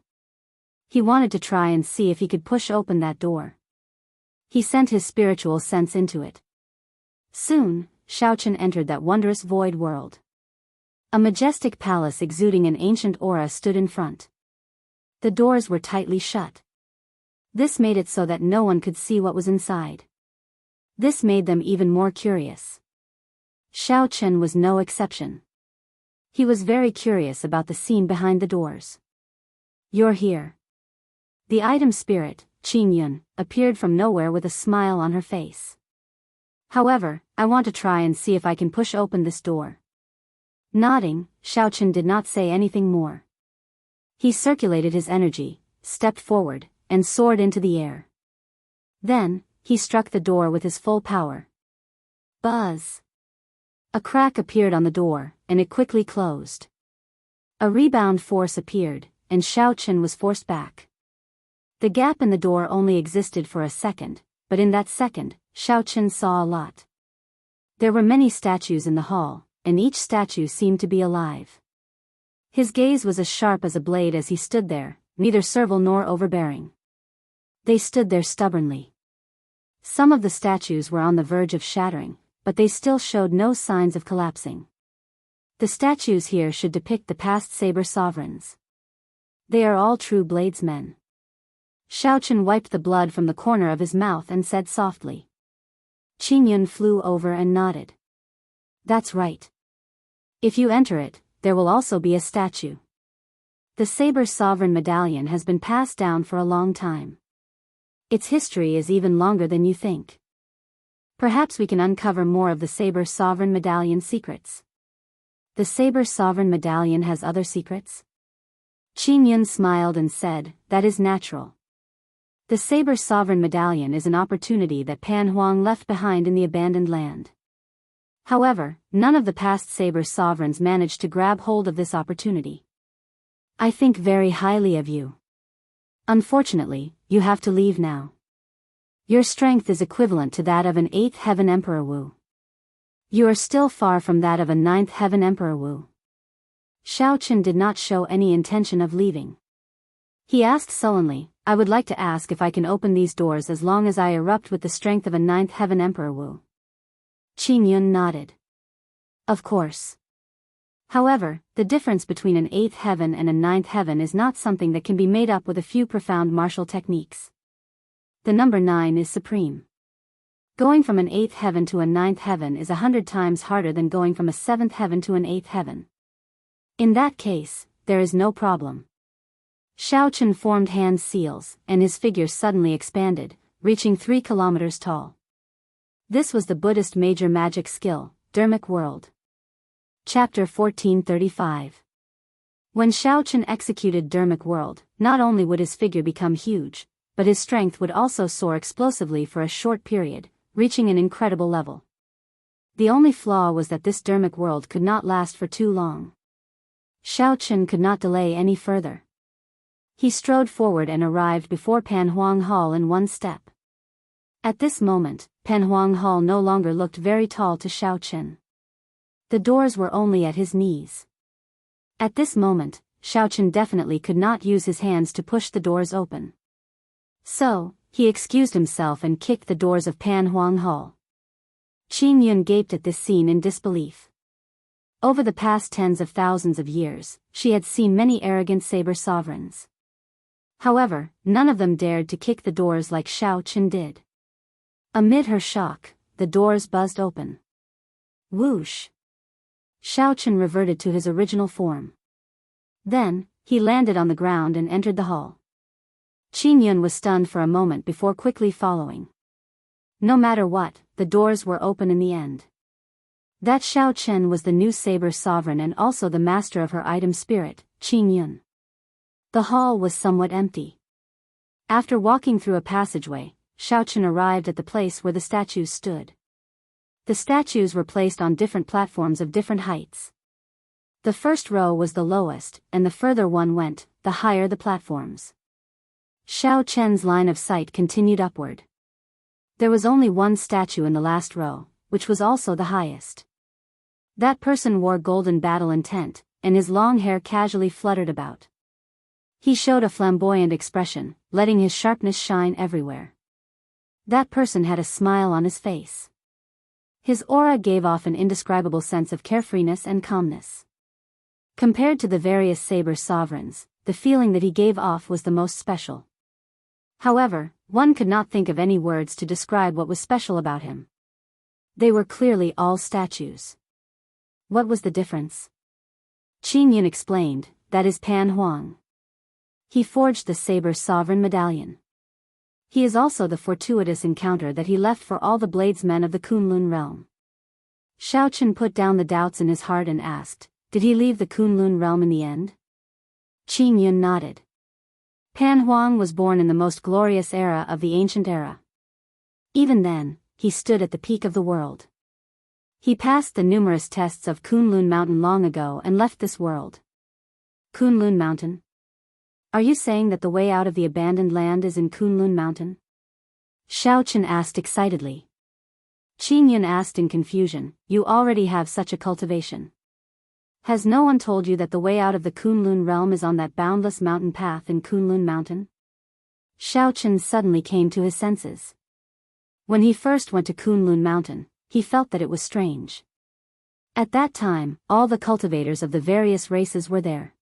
He wanted to try and see if he could push open that door. He sent his spiritual sense into it. Soon, Xiaochen entered that wondrous void world. A majestic palace exuding an ancient aura stood in front. The doors were tightly shut. This made it so that no one could see what was inside. This made them even more curious. Xiaochen was no exception. He was very curious about the scene behind the doors. "You're here." The item spirit, Qingyun, appeared from nowhere with a smile on her face. "However, I want to try and see if I can push open this door." Nodding, Xiaochen did not say anything more. He circulated his energy, stepped forward, and soared into the air. Then, he struck the door with his full power. Buzz! A crack appeared on the door, and it quickly closed. A rebound force appeared, and Xiaochen was forced back. The gap in the door only existed for a second, but in that second, Xiaochen saw a lot. There were many statues in the hall, and each statue seemed to be alive. His gaze was as sharp as a blade as he stood there, neither servile nor overbearing. They stood there stubbornly. Some of the statues were on the verge of shattering, but they still showed no signs of collapsing. The statues here should depict the past saber sovereigns. They are all true bladesmen. Xiaochen wiped the blood from the corner of his mouth and said softly. Qingyun flew over and nodded. "That's right. If you enter it, there will also be a statue. The saber sovereign medallion has been passed down for a long time. Its history is even longer than you think. Perhaps we can uncover more of the saber sovereign medallion secrets." "The saber sovereign medallion has other secrets?" Qingyun smiled and said, "That is natural. The saber sovereign medallion is an opportunity that Pan Huang left behind in the abandoned land. However, none of the past saber sovereigns managed to grab hold of this opportunity. I think very highly of you. Unfortunately, you have to leave now. Your strength is equivalent to that of an 8th Heaven Emperor Wu. You are still far from that of a 9th Heaven Emperor Wu." Xiaochen did not show any intention of leaving. He asked sullenly, "I would like to ask if I can open these doors as long as I erupt with the strength of a 9th Heaven Emperor Wu." Qingyun nodded. "Of course. However, the difference between an 8th heaven and a 9th heaven is not something that can be made up with a few profound martial techniques. The number 9 is supreme. Going from an 8th heaven to a 9th heaven is 100 times harder than going from a 7th heaven to an 8th heaven. In that case, there is no problem." Xiaochen formed hand seals, and his figure suddenly expanded, reaching 3 kilometers tall. This was the Buddhist major magic skill, Dermic World. Chapter 1435. When Xiaochen executed Dermic World, not only would his figure become huge, but his strength would also soar explosively for a short period, reaching an incredible level. The only flaw was that this Dermic World could not last for too long. Xiaochen could not delay any further. He strode forward and arrived before Pan Huang Hall in one step. At this moment, Pan Huang Hall no longer looked very tall to Xiaochen. The doors were only at his knees. At this moment, Xiaochen definitely could not use his hands to push the doors open. So, he excused himself and kicked the doors of Pan Huang Hall. Qingyun gaped at this scene in disbelief. Over the past tens of thousands of years, she had seen many arrogant saber sovereigns. However, none of them dared to kick the doors like Xiaochen did. Amid her shock, the doors buzzed open. Whoosh! Xiaochen reverted to his original form. Then, he landed on the ground and entered the hall. Qingyun was stunned for a moment before quickly following. No matter what, the doors were open in the end. That Xiaochen was the new saber sovereign and also the master of her item spirit, Qingyun. The hall was somewhat empty. After walking through a passageway, Xiaochen arrived at the place where the statues stood. The statues were placed on different platforms of different heights. The first row was the lowest, and the further one went, the higher the platforms. Xiao Chen's line of sight continued upward. There was only one statue in the last row, which was also the highest. That person wore golden battle intent, and his long hair casually fluttered about. He showed a flamboyant expression, letting his sharpness shine everywhere. That person had a smile on his face. His aura gave off an indescribable sense of carefreeness and calmness. Compared to the various saber sovereigns, the feeling that he gave off was the most special. However, one could not think of any words to describe what was special about him. They were clearly all statues. What was the difference? Qin Yun explained, that is Pan Huang. He forged the saber sovereign medallion. He is also the fortuitous encounter that he left for all the bladesmen of the Kunlun realm. Xiao Chen put down the doubts in his heart and asked, did he leave the Kunlun realm in the end? Qin Yun nodded. Pan Huang was born in the most glorious era of the ancient era. Even then, he stood at the peak of the world. He passed the numerous tests of Kunlun Mountain long ago and left this world. Kunlun Mountain? Are you saying that the way out of the abandoned land is in Kunlun Mountain? Xiao Chen asked excitedly. Qin Yun asked in confusion, you already have such a cultivation. Has no one told you that the way out of the Kunlun realm is on that boundless mountain path in Kunlun Mountain? Xiao Chen suddenly came to his senses. When he first went to Kunlun Mountain, he felt that it was strange. At that time, all the cultivators of the various races were there.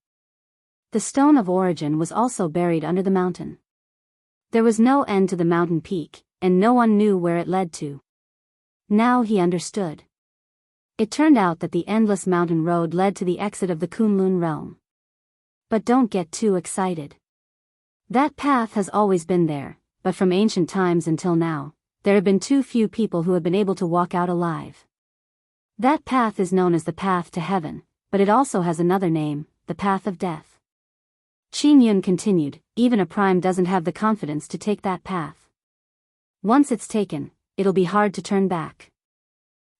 The stone of origin was also buried under the mountain. There was no end to the mountain peak, and no one knew where it led to. Now he understood. It turned out that the endless mountain road led to the exit of the Kunlun realm. But don't get too excited. That path has always been there, but from ancient times until now, there have been too few people who have been able to walk out alive. That path is known as the path to heaven, but it also has another name, the path of death. Qin Yun continued, even a prime doesn't have the confidence to take that path. Once it's taken, it'll be hard to turn back.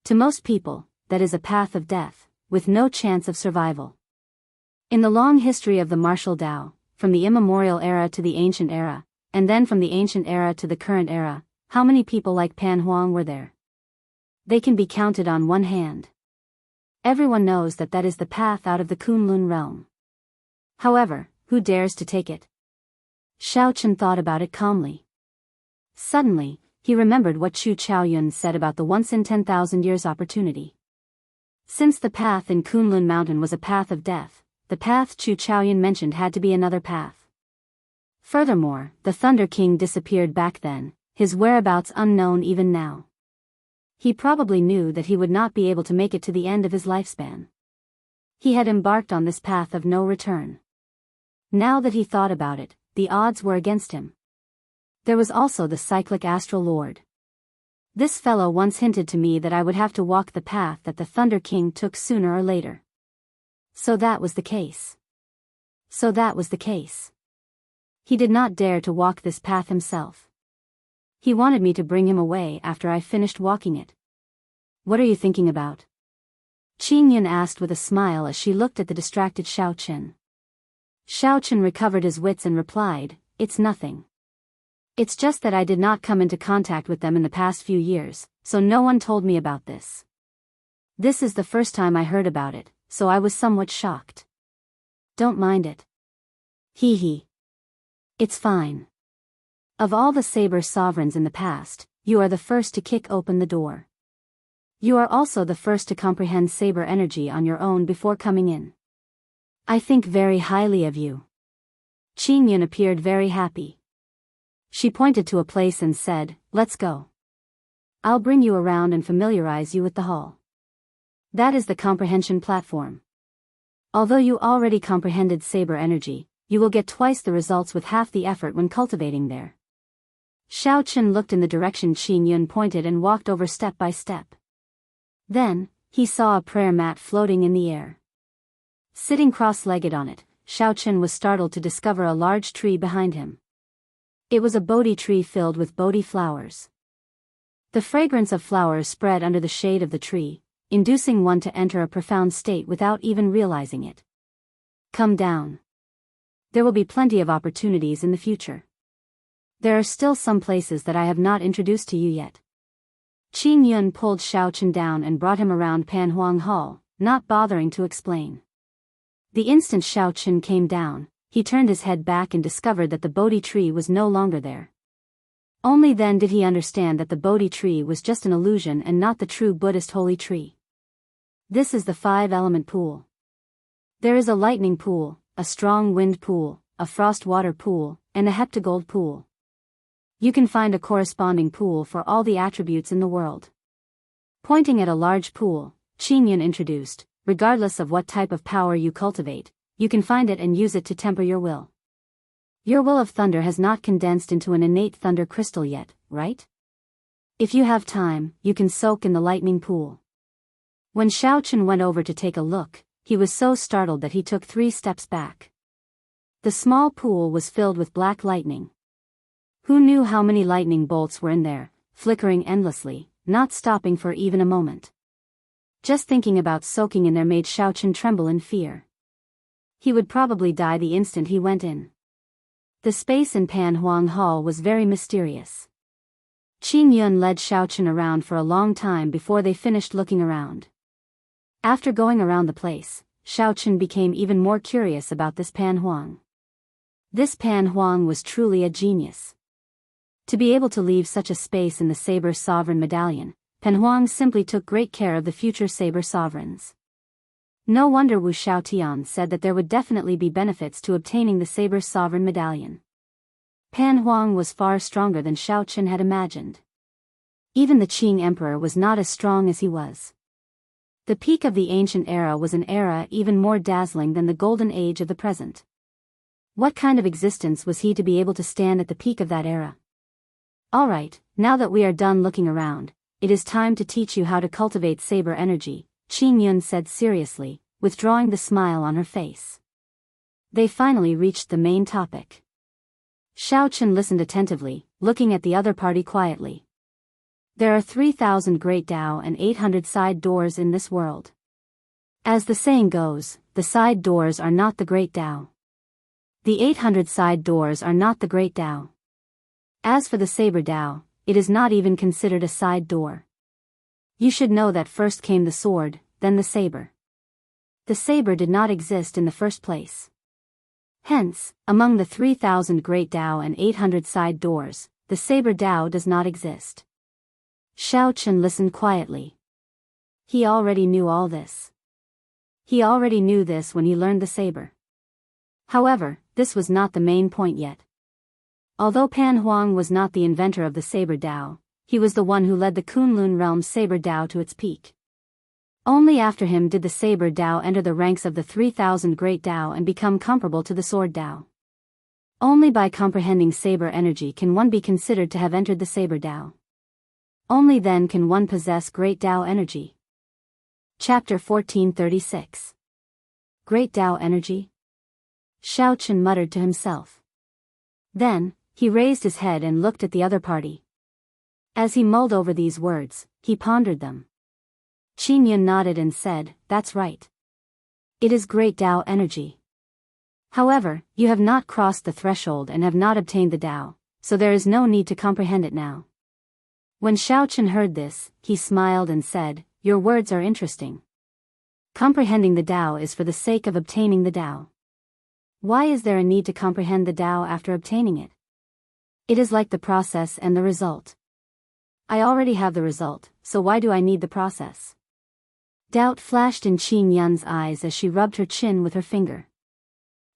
To most people, that is a path of death, with no chance of survival. In the long history of the martial Tao, from the immemorial era to the ancient era, and then from the ancient era to the current era, how many people like Pan Huang were there? They can be counted on one hand. Everyone knows that that is the path out of the Kunlun realm. However, who dares to take it? Xiao Chen thought about it calmly. Suddenly, he remembered what Chu Chaoyun said about the once in 10,000 years opportunity. Since the path in Kunlun Mountain was a path of death, the path Chu Chaoyun mentioned had to be another path. Furthermore, the Thunder King disappeared back then, his whereabouts unknown even now. He probably knew that he would not be able to make it to the end of his lifespan. He had embarked on this path of no return. Now that he thought about it, the odds were against him. There was also the cyclic astral lord. This fellow once hinted to me that I would have to walk the path that the Thunder King took sooner or later. So that was the case. He did not dare to walk this path himself. He wanted me to bring him away after I finished walking it. What are you thinking about? Qin Yun asked with a smile as she looked at the distracted Xiao Chen. Xiao Chen recovered his wits and replied, it's nothing. It's just that I did not come into contact with them in the past few years, so no one told me about this. This is the first time I heard about it, so I was somewhat shocked. Don't mind it. Hee hee. It's fine. Of all the saber sovereigns in the past, you are the first to kick open the door. You are also the first to comprehend saber energy on your own before coming in. I think very highly of you. Qin Yun appeared very happy. She pointed to a place and said, let's go. I'll bring you around and familiarize you with the hall. That is the comprehension platform. Although you already comprehended saber energy, you will get twice the results with half the effort when cultivating there. Xiao Chen looked in the direction Qin Yun pointed and walked over step by step. Then, he saw a prayer mat floating in the air. Sitting cross-legged on it, Xiao Chen was startled to discover a large tree behind him. It was a Bodhi tree filled with Bodhi flowers. The fragrance of flowers spread under the shade of the tree, inducing one to enter a profound state without even realizing it. Come down. There will be plenty of opportunities in the future. There are still some places that I have not introduced to you yet. Qing Yun pulled Xiao Chen down and brought him around Pan Huang Hall, not bothering to explain. The instant Xiao Chen came down, he turned his head back and discovered that the Bodhi tree was no longer there. Only then did he understand that the Bodhi tree was just an illusion and not the true Buddhist holy tree. This is the 5-element pool. There is a lightning pool, a strong wind pool, a frost water pool, and a heptagold pool. You can find a corresponding pool for all the attributes in the world. Pointing at a large pool, Qing Yun introduced, regardless of what type of power you cultivate, you can find it and use it to temper your will. Your will of thunder has not condensed into an innate thunder crystal yet, right? If you have time, you can soak in the lightning pool. When Xiao Chen went over to take a look, he was so startled that he took 3 steps back. The small pool was filled with black lightning. Who knew how many lightning bolts were in there, flickering endlessly, not stopping for even a moment? Just thinking about soaking in there made Xiao Chen tremble in fear. He would probably die the instant he went in. The space in Pan Huang Hall was very mysterious. Qing Yun led Xiao Chen around for a long time before they finished looking around. After going around the place, Xiao Chen became even more curious about this Pan Huang. This Pan Huang was truly a genius. To be able to leave such a space in the Saber Sovereign Medallion, Pan Huang simply took great care of the future Saber Sovereigns. No wonder Wu Xiaotian said that there would definitely be benefits to obtaining the Saber Sovereign Medallion. Pan Huang was far stronger than Xiao Chen had imagined. Even the Qing Emperor was not as strong as he was. The peak of the ancient era was an era even more dazzling than the golden age of the present. What kind of existence was he to be able to stand at the peak of that era? Alright, now that we are done looking around, it is time to teach you how to cultivate saber energy, Qing Yun said seriously, withdrawing the smile on her face. They finally reached the main topic. Xiao Chen listened attentively, looking at the other party quietly. There are 3,000 great Tao and 800 side doors in this world. As the saying goes, the side doors are not the great Tao. The 800 side doors are not the great Tao. As for the saber Tao, it is not even considered a side door. You should know that first came the sword, then the saber. The saber did not exist in the first place. Hence, among the 3,000 great Tao and 800 side doors, the saber Tao does not exist. Xiao Chen listened quietly. He already knew all this. He already knew this when he learned the saber. However, this was not the main point yet. Although Pan Huang was not the inventor of the saber Tao, he was the one who led the Kunlun realm's saber Tao to its peak. Only after him did the saber Tao enter the ranks of the 3,000 great Tao and become comparable to the sword Tao. Only by comprehending saber energy can one be considered to have entered the saber Tao. Only then can one possess great Tao energy. Chapter 1436. Great Tao energy? Xiao Chen muttered to himself. Then, he raised his head and looked at the other party. As he mulled over these words, he pondered them. Qing Yun nodded and said, "That's right. It is great Tao energy. However, you have not crossed the threshold and have not obtained the Tao, so there is no need to comprehend it now." When Xiao Chen heard this, he smiled and said, "Your words are interesting. Comprehending the Tao is for the sake of obtaining the Tao. Why is there a need to comprehend the Tao after obtaining it? It is like the process and the result. I already have the result, so why do I need the process?" Doubt flashed in Qing Yun's eyes as she rubbed her chin with her finger.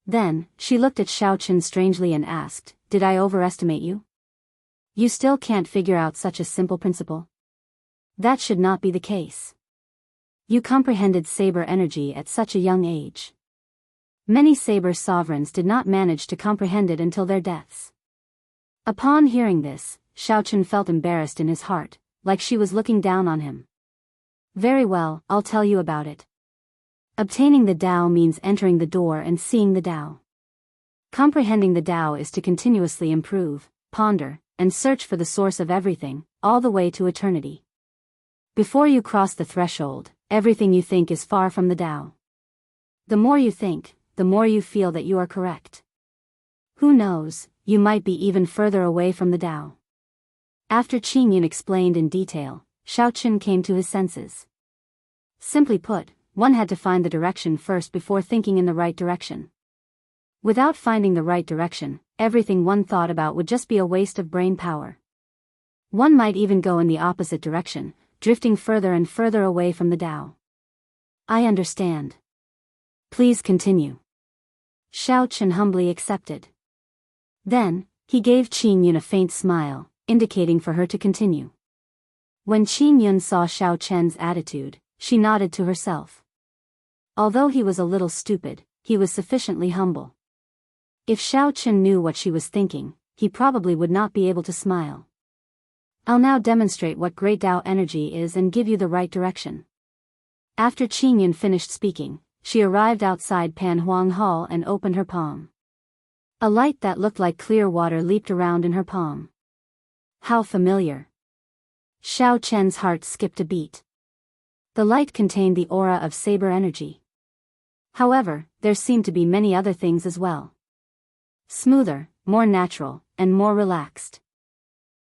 Then, she looked at Xiao Chen strangely and asked, "Did I overestimate you? You still can't figure out such a simple principle? That should not be the case. You comprehended saber energy at such a young age. Many saber sovereigns did not manage to comprehend it until their deaths." Upon hearing this, Xiao Chen felt embarrassed in his heart, like she was looking down on him. "Very well, I'll tell you about it. Obtaining the Tao means entering the door and seeing the Tao. Comprehending the Tao is to continuously improve, ponder, and search for the source of everything, all the way to eternity. Before you cross the threshold, everything you think is far from the Tao. The more you think, the more you feel that you are correct. Who knows, you might be even further away from the Tao. After Qin Yun explained in detail, Xiao Chen came to his senses. Simply put, one had to find the direction first before thinking in the right direction. Without finding the right direction, everything one thought about would just be a waste of brain power. One might even go in the opposite direction, drifting further and further away from the Tao. I understand. Please continue. Xiao Chen humbly accepted. Then, he gave Qin Yun a faint smile, indicating for her to continue. When Qin Yun saw Xiao Chen's attitude, she nodded to herself. Although he was a little stupid, he was sufficiently humble. If Xiao Chen knew what she was thinking, he probably would not be able to smile. I'll now demonstrate what great Tao energy is and give you the right direction. After Qin Yun finished speaking, she arrived outside Pan Huang Hall and opened her palm. A light that looked like clear water leaped around in her palm. How familiar. Xiao Chen's heart skipped a beat. The light contained the aura of saber energy. However, there seemed to be many other things as well. Smoother, more natural, and more relaxed.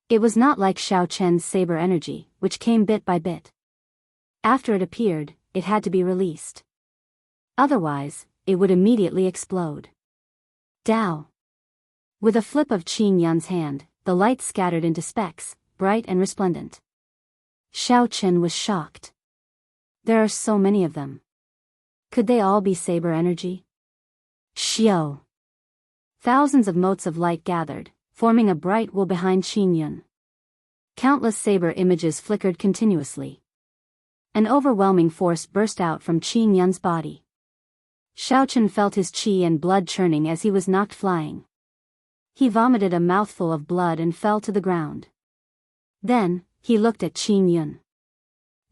It was not like Xiao Chen's saber energy, which came bit by bit. After it appeared, it had to be released. Otherwise, it would immediately explode. Tao. With a flip of Qin Yun's hand, the light scattered into specks, bright and resplendent. Xiao Chen was shocked. There are so many of them. Could they all be saber energy? Xiao. Thousands of motes of light gathered, forming a bright wall behind Qin Yun. Countless saber images flickered continuously. An overwhelming force burst out from Qin Yun's body. Xiao Chen felt his qi and blood churning as he was knocked flying. He vomited a mouthful of blood and fell to the ground. Then, he looked at Qin Yun.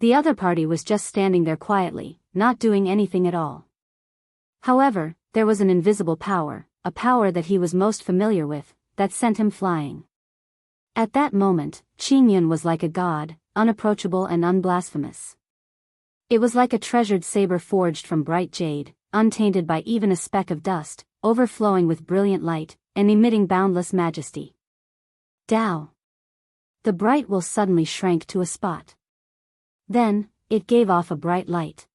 The other party was just standing there quietly, not doing anything at all. However, there was an invisible power, a power that he was most familiar with, that sent him flying. At that moment, Qin Yun was like a god, unapproachable and unblasphemous. It was like a treasured saber forged from bright jade, untainted by even a speck of dust, overflowing with brilliant light, and emitting boundless majesty. Tao. The bright will suddenly shrank to a spot. Then, it gave off a bright light.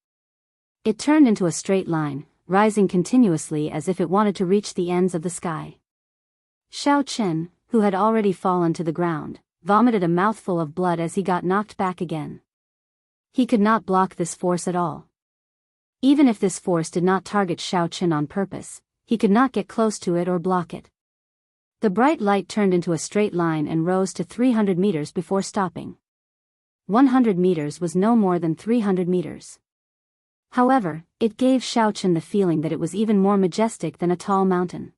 It turned into a straight line, rising continuously as if it wanted to reach the ends of the sky. Xiao Chen, who had already fallen to the ground, vomited a mouthful of blood as he got knocked back again. He could not block this force at all. Even if this force did not target Xiao Chen on purpose, he could not get close to it or block it. The bright light turned into a straight line and rose to 300 meters before stopping. 100 meters was no more than 300 meters. However, it gave Xiao Chen the feeling that it was even more majestic than a tall mountain.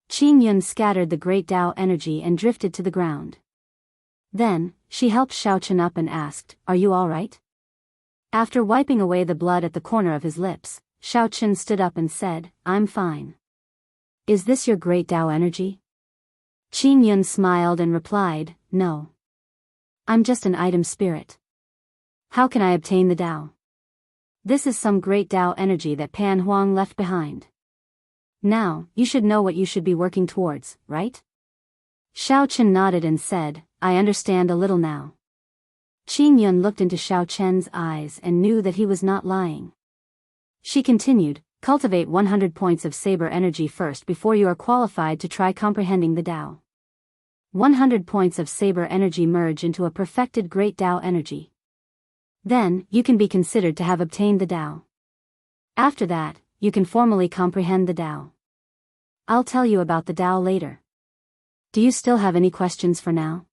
Qin Yun scattered the great Tao energy and drifted to the ground. Then, she helped Xiao Chen up and asked, "Are you all right?" After wiping away the blood at the corner of his lips, Xiao Chen stood up and said, "I'm fine." "Is this your great Tao energy?" Qin Yun smiled and replied, "No. I'm just an item spirit. How can I obtain the Tao? This is some great Tao energy that Pan Huang left behind. Now, you should know what you should be working towards, right?" Xiao Chen nodded and said, "I understand a little now." Qin Yun looked into Xiao Chen's eyes and knew that he was not lying. She continued, "Cultivate 100 points of saber energy first before you are qualified to try comprehending the Tao. 100 points of saber energy merge into a perfected great Tao energy. Then, you can be considered to have obtained the Tao. After that, you can formally comprehend the Tao. I'll tell you about the Tao later. Do you still have any questions for now?"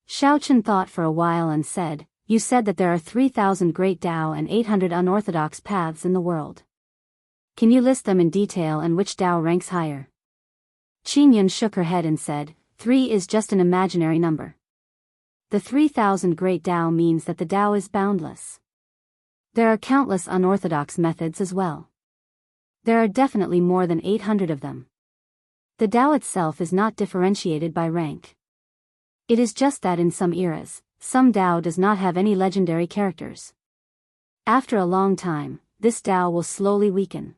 Xiao Chen thought for a while and said, "You said that there are 3,000 great Tao and 800 unorthodox paths in the world. Can you list them in detail and which Tao ranks higher?" Qin Yun shook her head and said, 3 is just an imaginary number. The 3,000 great Tao means that the Tao is boundless. There are countless unorthodox methods as well. There are definitely more than 800 of them. The Tao itself is not differentiated by rank. It is just that in some eras, some Tao does not have any legendary characters. After a long time, this Tao will slowly weaken.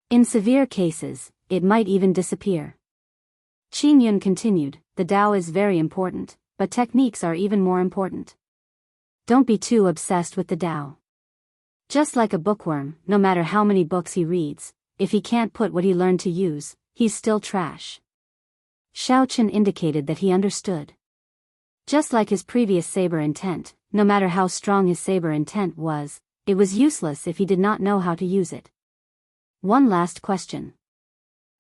In severe cases, it might even disappear. Qin Yun continued, the Tao is very important, but techniques are even more important. Don't be too obsessed with the Tao. Just like a bookworm, no matter how many books he reads, if he can't put what he learned to use, he's still trash. Xiao Chen indicated that he understood. Just like his previous saber intent, no matter how strong his saber intent was, it was useless if he did not know how to use it. One last question.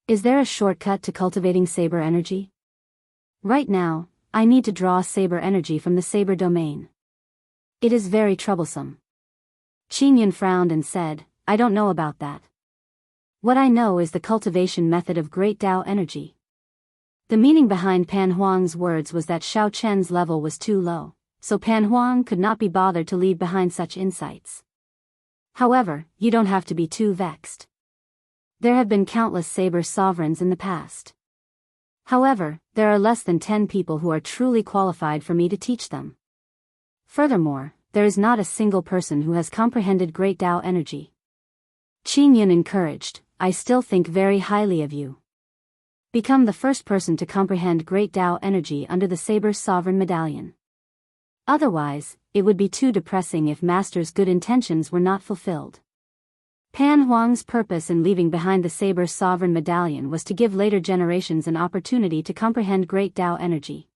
Is there a shortcut to cultivating saber energy? Right now, I need to draw saber energy from the saber domain. It is very troublesome. Qin Yun frowned and said, I don't know about that. What I know is the cultivation method of great Tao energy. The meaning behind Pan Huang's words was that Xiao Chen's level was too low, so Pan Huang could not be bothered to leave behind such insights. However, you don't have to be too vexed. There have been countless saber sovereigns in the past. However, there are less than 10 people who are truly qualified for me to teach them. Furthermore, there is not a single person who has comprehended great Tao energy. Qin Yun encouraged, I still think very highly of you. Become the first person to comprehend great Tao energy under the Saber Sovereign Medallion. Otherwise, it would be too depressing if Master's good intentions were not fulfilled. Pan Huang's purpose in leaving behind the Saber Sovereign Medallion was to give later generations an opportunity to comprehend great Tao energy.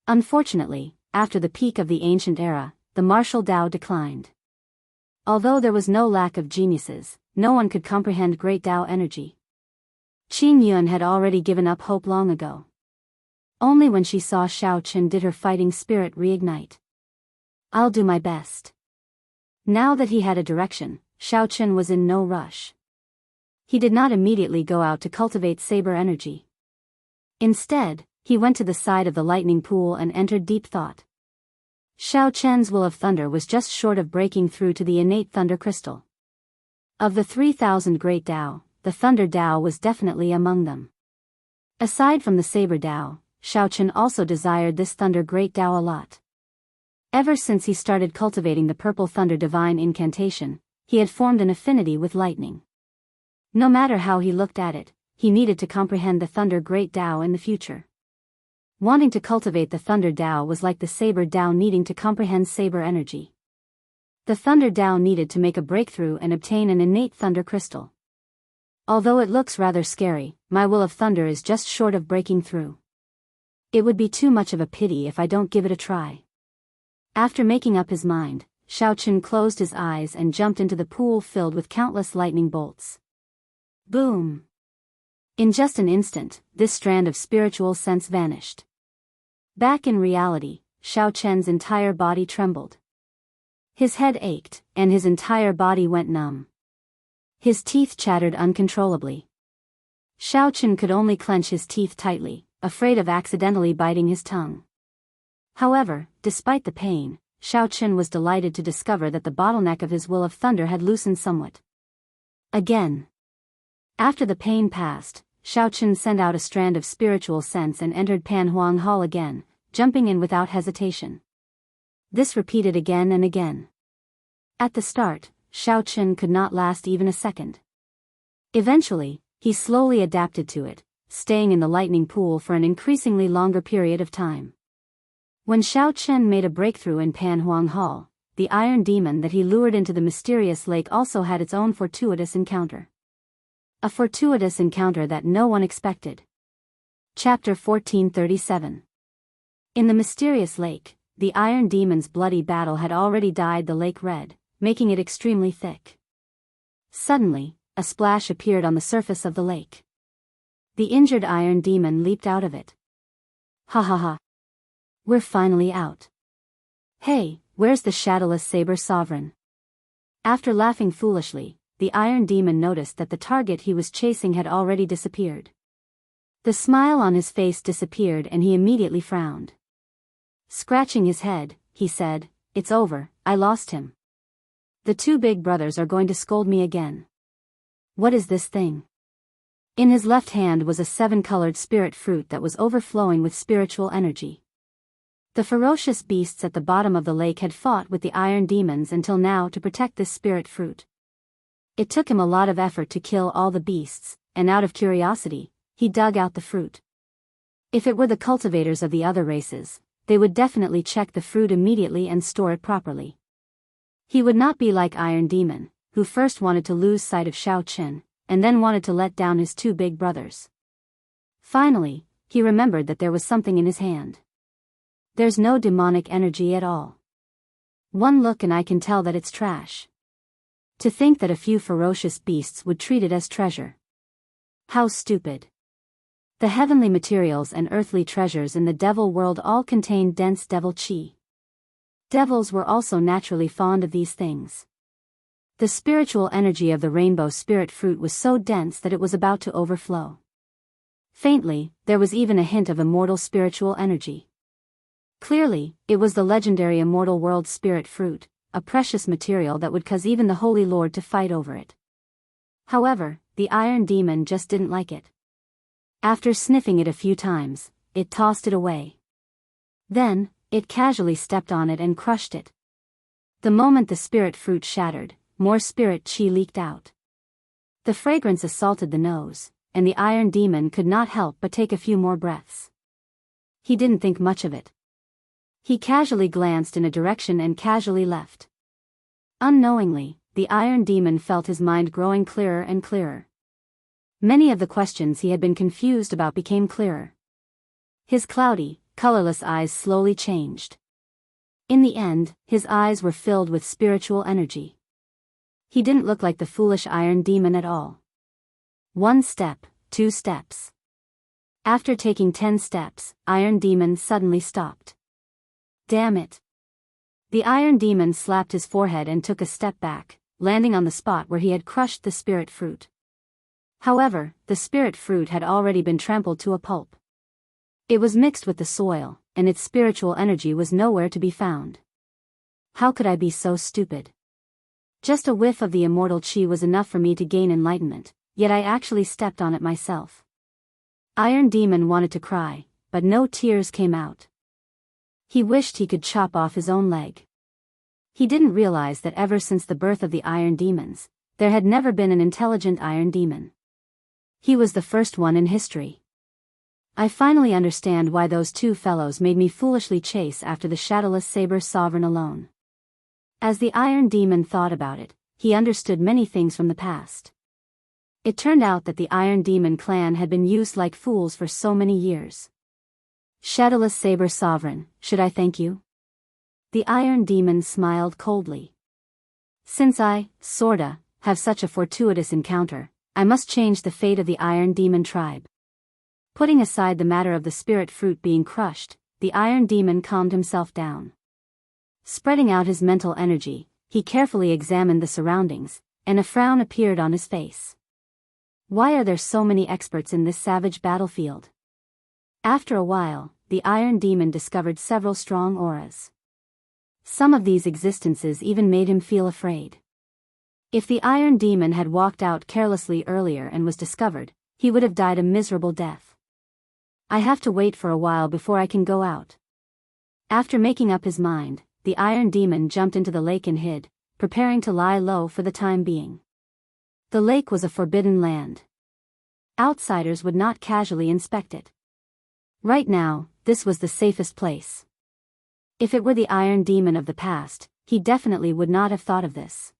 Unfortunately, after the peak of the ancient era, the martial Tao declined. Although there was no lack of geniuses, no one could comprehend great Tao energy. Qin Yun had already given up hope long ago. Only when she saw Xiao Chen did her fighting spirit reignite. I'll do my best. Now that he had a direction, Xiao Chen was in no rush. He did not immediately go out to cultivate saber energy. Instead, he went to the side of the lightning pool and entered deep thought. Xiao Chen's will of thunder was just short of breaking through to the innate thunder crystal. Of the 3,000 great Tao, the thunder Tao was definitely among them. Aside from the saber Tao, Xiao Chen also desired this thunder great Tao a lot. Ever since he started cultivating the purple thunder divine incantation, he had formed an affinity with lightning. No matter how he looked at it, he needed to comprehend the thunder great Tao in the future. Wanting to cultivate the thunder Tao was like the saber Tao needing to comprehend saber energy. The thunder Tao needed to make a breakthrough and obtain an innate thunder crystal. Although it looks rather scary, my will of thunder is just short of breaking through. It would be too much of a pity if I don't give it a try. After making up his mind, Xiao Chen closed his eyes and jumped into the pool filled with countless lightning bolts. Boom! In just an instant, this strand of spiritual sense vanished. Back in reality, Xiao Chen's entire body trembled. His head ached, and his entire body went numb. His teeth chattered uncontrollably. Xiao Chen could only clench his teeth tightly, afraid of accidentally biting his tongue. However, despite the pain, Xiao Chen was delighted to discover that the bottleneck of his will of thunder had loosened somewhat. Again. After the pain passed, Xiao Chen sent out a strand of spiritual sense and entered Pan Huang Hall again, jumping in without hesitation. This repeated again and again. At the start, Xiao Chen could not last even a second. Eventually, he slowly adapted to it, staying in the lightning pool for an increasingly longer period of time. When Xiao Chen made a breakthrough in Pan Huang Hall, the iron demon that he lured into the mysterious lake also had its own fortuitous encounter. A fortuitous encounter that no one expected. Chapter 1437. In the mysterious lake, the iron demon's bloody battle had already dyed the lake red, making it extremely thick. Suddenly, a splash appeared on the surface of the lake. The injured iron demon leaped out of it. Ha ha ha. We're finally out. Hey, where's the shadowless saber sovereign? After laughing foolishly, the iron demon noticed that the target he was chasing had already disappeared. The smile on his face disappeared and he immediately frowned. Scratching his head, he said, It's over, I lost him. The two big brothers are going to scold me again. What is this thing? In his left hand was a 7-colored spirit fruit that was overflowing with spiritual energy. The ferocious beasts at the bottom of the lake had fought with the iron demons until now to protect this spirit fruit. It took him a lot of effort to kill all the beasts, and out of curiosity, he dug out the fruit. If it were the cultivators of the other races, they would definitely check the fruit immediately and store it properly. He would not be like Iron Demon, who first wanted to lose sight of Xiao Qin, and then wanted to let down his two big brothers. Finally, he remembered that there was something in his hand. There's no demonic energy at all. One look and I can tell that it's trash. To think that a few ferocious beasts would treat it as treasure. How stupid. The heavenly materials and earthly treasures in the devil world all contained dense devil chi. Devils were also naturally fond of these things. The spiritual energy of the rainbow spirit fruit was so dense that it was about to overflow. Faintly, there was even a hint of immortal spiritual energy. Clearly, it was the legendary immortal world spirit fruit, a precious material that would cause even the Holy Lord to fight over it. However, the Iron Demon just didn't like it. After sniffing it a few times, it tossed it away. Then, it casually stepped on it and crushed it. The moment the spirit fruit shattered, more spirit chi leaked out. The fragrance assaulted the nose, and the Iron Demon could not help but take a few more breaths. He didn't think much of it. He casually glanced in a direction and casually left. Unknowingly, the Iron Demon felt his mind growing clearer and clearer. Many of the questions he had been confused about became clearer. His cloudy, colorless eyes slowly changed. In the end, his eyes were filled with spiritual energy. He didn't look like the foolish Iron Demon at all. 1 step, 2 steps. After taking 10 steps, Iron Demon suddenly stopped. Damn it. The Iron Demon slapped his forehead and took a step back, landing on the spot where he had crushed the spirit fruit. However, the spirit fruit had already been trampled to a pulp. It was mixed with the soil, and its spiritual energy was nowhere to be found. How could I be so stupid? Just a whiff of the immortal chi was enough for me to gain enlightenment, yet I actually stepped on it myself. Iron Demon wanted to cry, but no tears came out. He wished he could chop off his own leg. He didn't realize that ever since the birth of the Iron Demons, there had never been an intelligent Iron Demon. He was the first one in history. I finally understand why those two fellows made me foolishly chase after the shadowless saber sovereign alone. As the Iron Demon thought about it, he understood many things from the past. It turned out that the Iron Demon clan had been used like fools for so many years. Shadowless Saber Sovereign, should I thank you? The Iron Demon smiled coldly. Since I, sorta, have such a fortuitous encounter, I must change the fate of the Iron Demon tribe. Putting aside the matter of the spirit fruit being crushed, the Iron Demon calmed himself down. Spreading out his mental energy, he carefully examined the surroundings, and a frown appeared on his face. Why are there so many experts in this savage battlefield? After a while, the Iron Demon discovered several strong auras. Some of these existences even made him feel afraid. If the Iron Demon had walked out carelessly earlier and was discovered, he would have died a miserable death. I have to wait for a while before I can go out. After making up his mind, the Iron Demon jumped into the lake and hid, preparing to lie low for the time being. The lake was a forbidden land. Outsiders would not casually inspect it. Right now, this was the safest place. If it were the Iron Demon of the past, he definitely would not have thought of this.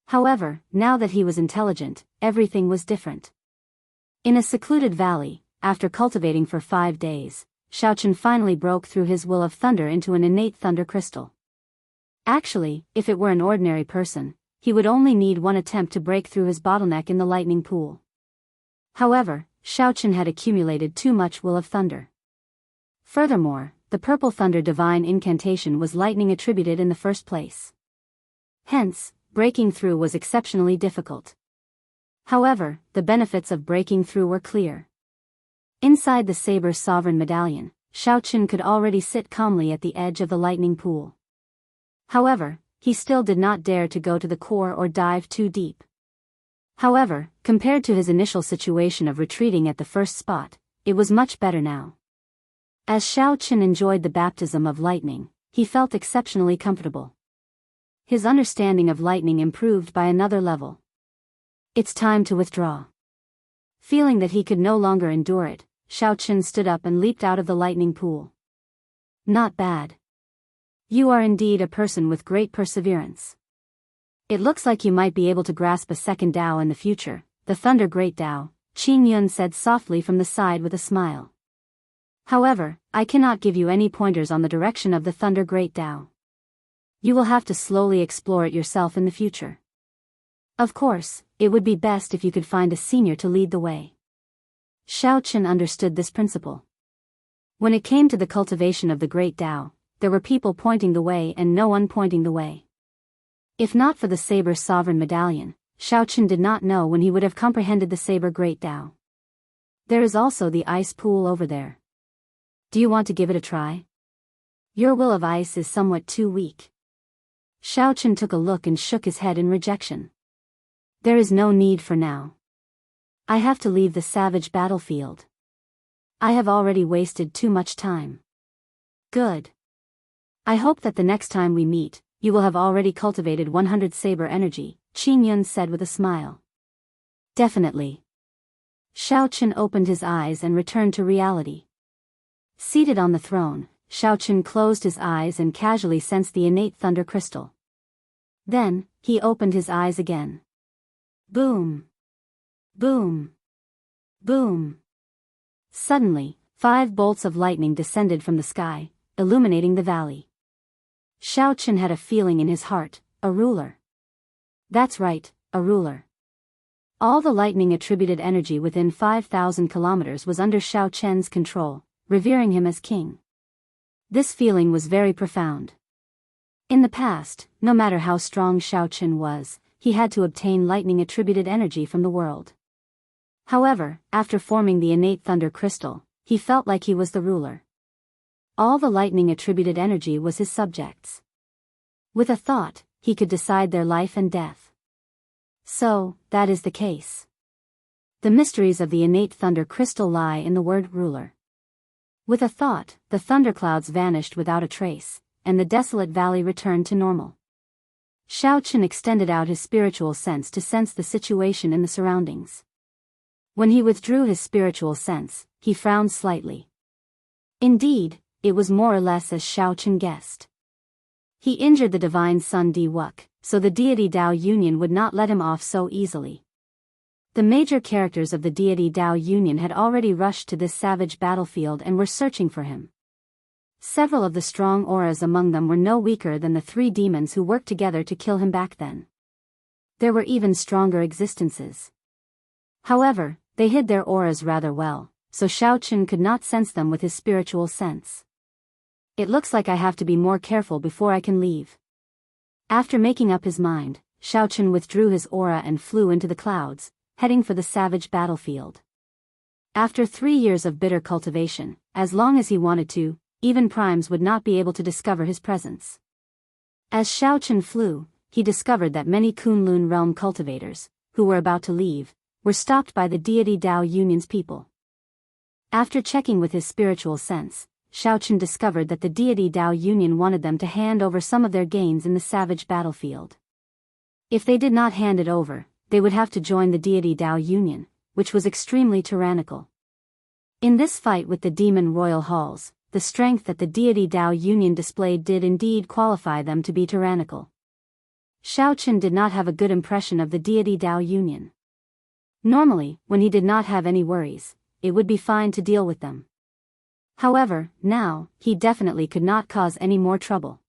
However, now that he was intelligent, everything was different. In a secluded valley, after cultivating for 5 days, Xiaochen finally broke through his will of thunder into an innate thunder crystal. Actually, if it were an ordinary person, he would only need one attempt to break through his bottleneck in the lightning pool. However, Xiaochen had accumulated too much will of thunder. Furthermore, the purple thunder divine incantation was lightning attributed in the first place. Hence, breaking through was exceptionally difficult. However, the benefits of breaking through were clear. Inside the Saber Sovereign Medallion, Xiaochen could already sit calmly at the edge of the lightning pool. However, he still did not dare to go to the core or dive too deep. However, compared to his initial situation of retreating at the first spot, it was much better now. As Xiaochen enjoyed the baptism of lightning, he felt exceptionally comfortable. His understanding of lightning improved by another level. It's time to withdraw. Feeling that he could no longer endure it, Xiao Chen stood up and leaped out of the lightning pool. Not bad. You are indeed a person with great perseverance. It looks like you might be able to grasp a second Dao in the future, the Thunder Great Dao, Qing Yun said softly from the side with a smile. However, I cannot give you any pointers on the direction of the Thunder Great Dao. You will have to slowly explore it yourself in the future. Of course, it would be best if you could find a senior to lead the way. Xiao Chen understood this principle. When it came to the cultivation of the Great Dao, there were people pointing the way and no one pointing the way. If not for the Saber Sovereign Medallion, Xiao Chen did not know when he would have comprehended the Saber Great Dao. There is also the ice pool over there. Do you want to give it a try? Your will of ice is somewhat too weak. Xiao Chen took a look and shook his head in rejection. There is no need for now. I have to leave the savage battlefield. I have already wasted too much time. Good. I hope that the next time we meet, you will have already cultivated 100 saber energy, Qing Yun said with a smile. Definitely. Xiao Chen opened his eyes and returned to reality. Seated on the throne, Xiao Chen closed his eyes and casually sensed the innate thunder crystal. Then, he opened his eyes again. Boom! Boom! Boom! Suddenly, 5 bolts of lightning descended from the sky, illuminating the valley. Xiao Chen had a feeling in his heart, a ruler. That's right, a ruler. All the lightning-attributed energy within 5,000 kilometers was under Xiao Chen's control, revering him as king. This feeling was very profound. In the past, no matter how strong Xiao Chen was, he had to obtain lightning-attributed energy from the world. However, after forming the innate thunder crystal, he felt like he was the ruler. All the lightning-attributed energy was his subjects. With a thought, he could decide their life and death. So, that is the case. The mysteries of the innate thunder crystal lie in the word ruler. With a thought, the thunderclouds vanished without a trace, and the desolate valley returned to normal. Xiao Chen extended out his spiritual sense to sense the situation in the surroundings. When he withdrew his spiritual sense, he frowned slightly. Indeed, it was more or less as Xiao Chen guessed. He injured the divine son Di Wuk, so the deity Dao Union would not let him off so easily. The major characters of the deity Dao Union had already rushed to this savage battlefield and were searching for him. Several of the strong auras among them were no weaker than the 3 demons who worked together to kill him back then. There were even stronger existences. However, they hid their auras rather well, so Xiao Chen could not sense them with his spiritual sense. It looks like I have to be more careful before I can leave. After making up his mind, Xiao Chen withdrew his aura and flew into the clouds, heading for the savage battlefield. After 3 years of bitter cultivation, as long as he wanted to, even primes would not be able to discover his presence. As Xiao Chen flew, he discovered that many Kunlun realm cultivators, who were about to leave, were stopped by the deity Dao Union's people. After checking with his spiritual sense, Xiao Chen discovered that the deity Dao Union wanted them to hand over some of their gains in the savage battlefield. If they did not hand it over, they would have to join the deity Dao Union, which was extremely tyrannical. In this fight with the demon royal halls, the strength that the deity Dao Union displayed did indeed qualify them to be tyrannical. Xiao Chen did not have a good impression of the deity Dao Union. Normally, when he did not have any worries, it would be fine to deal with them. However, now, he definitely could not cause any more trouble.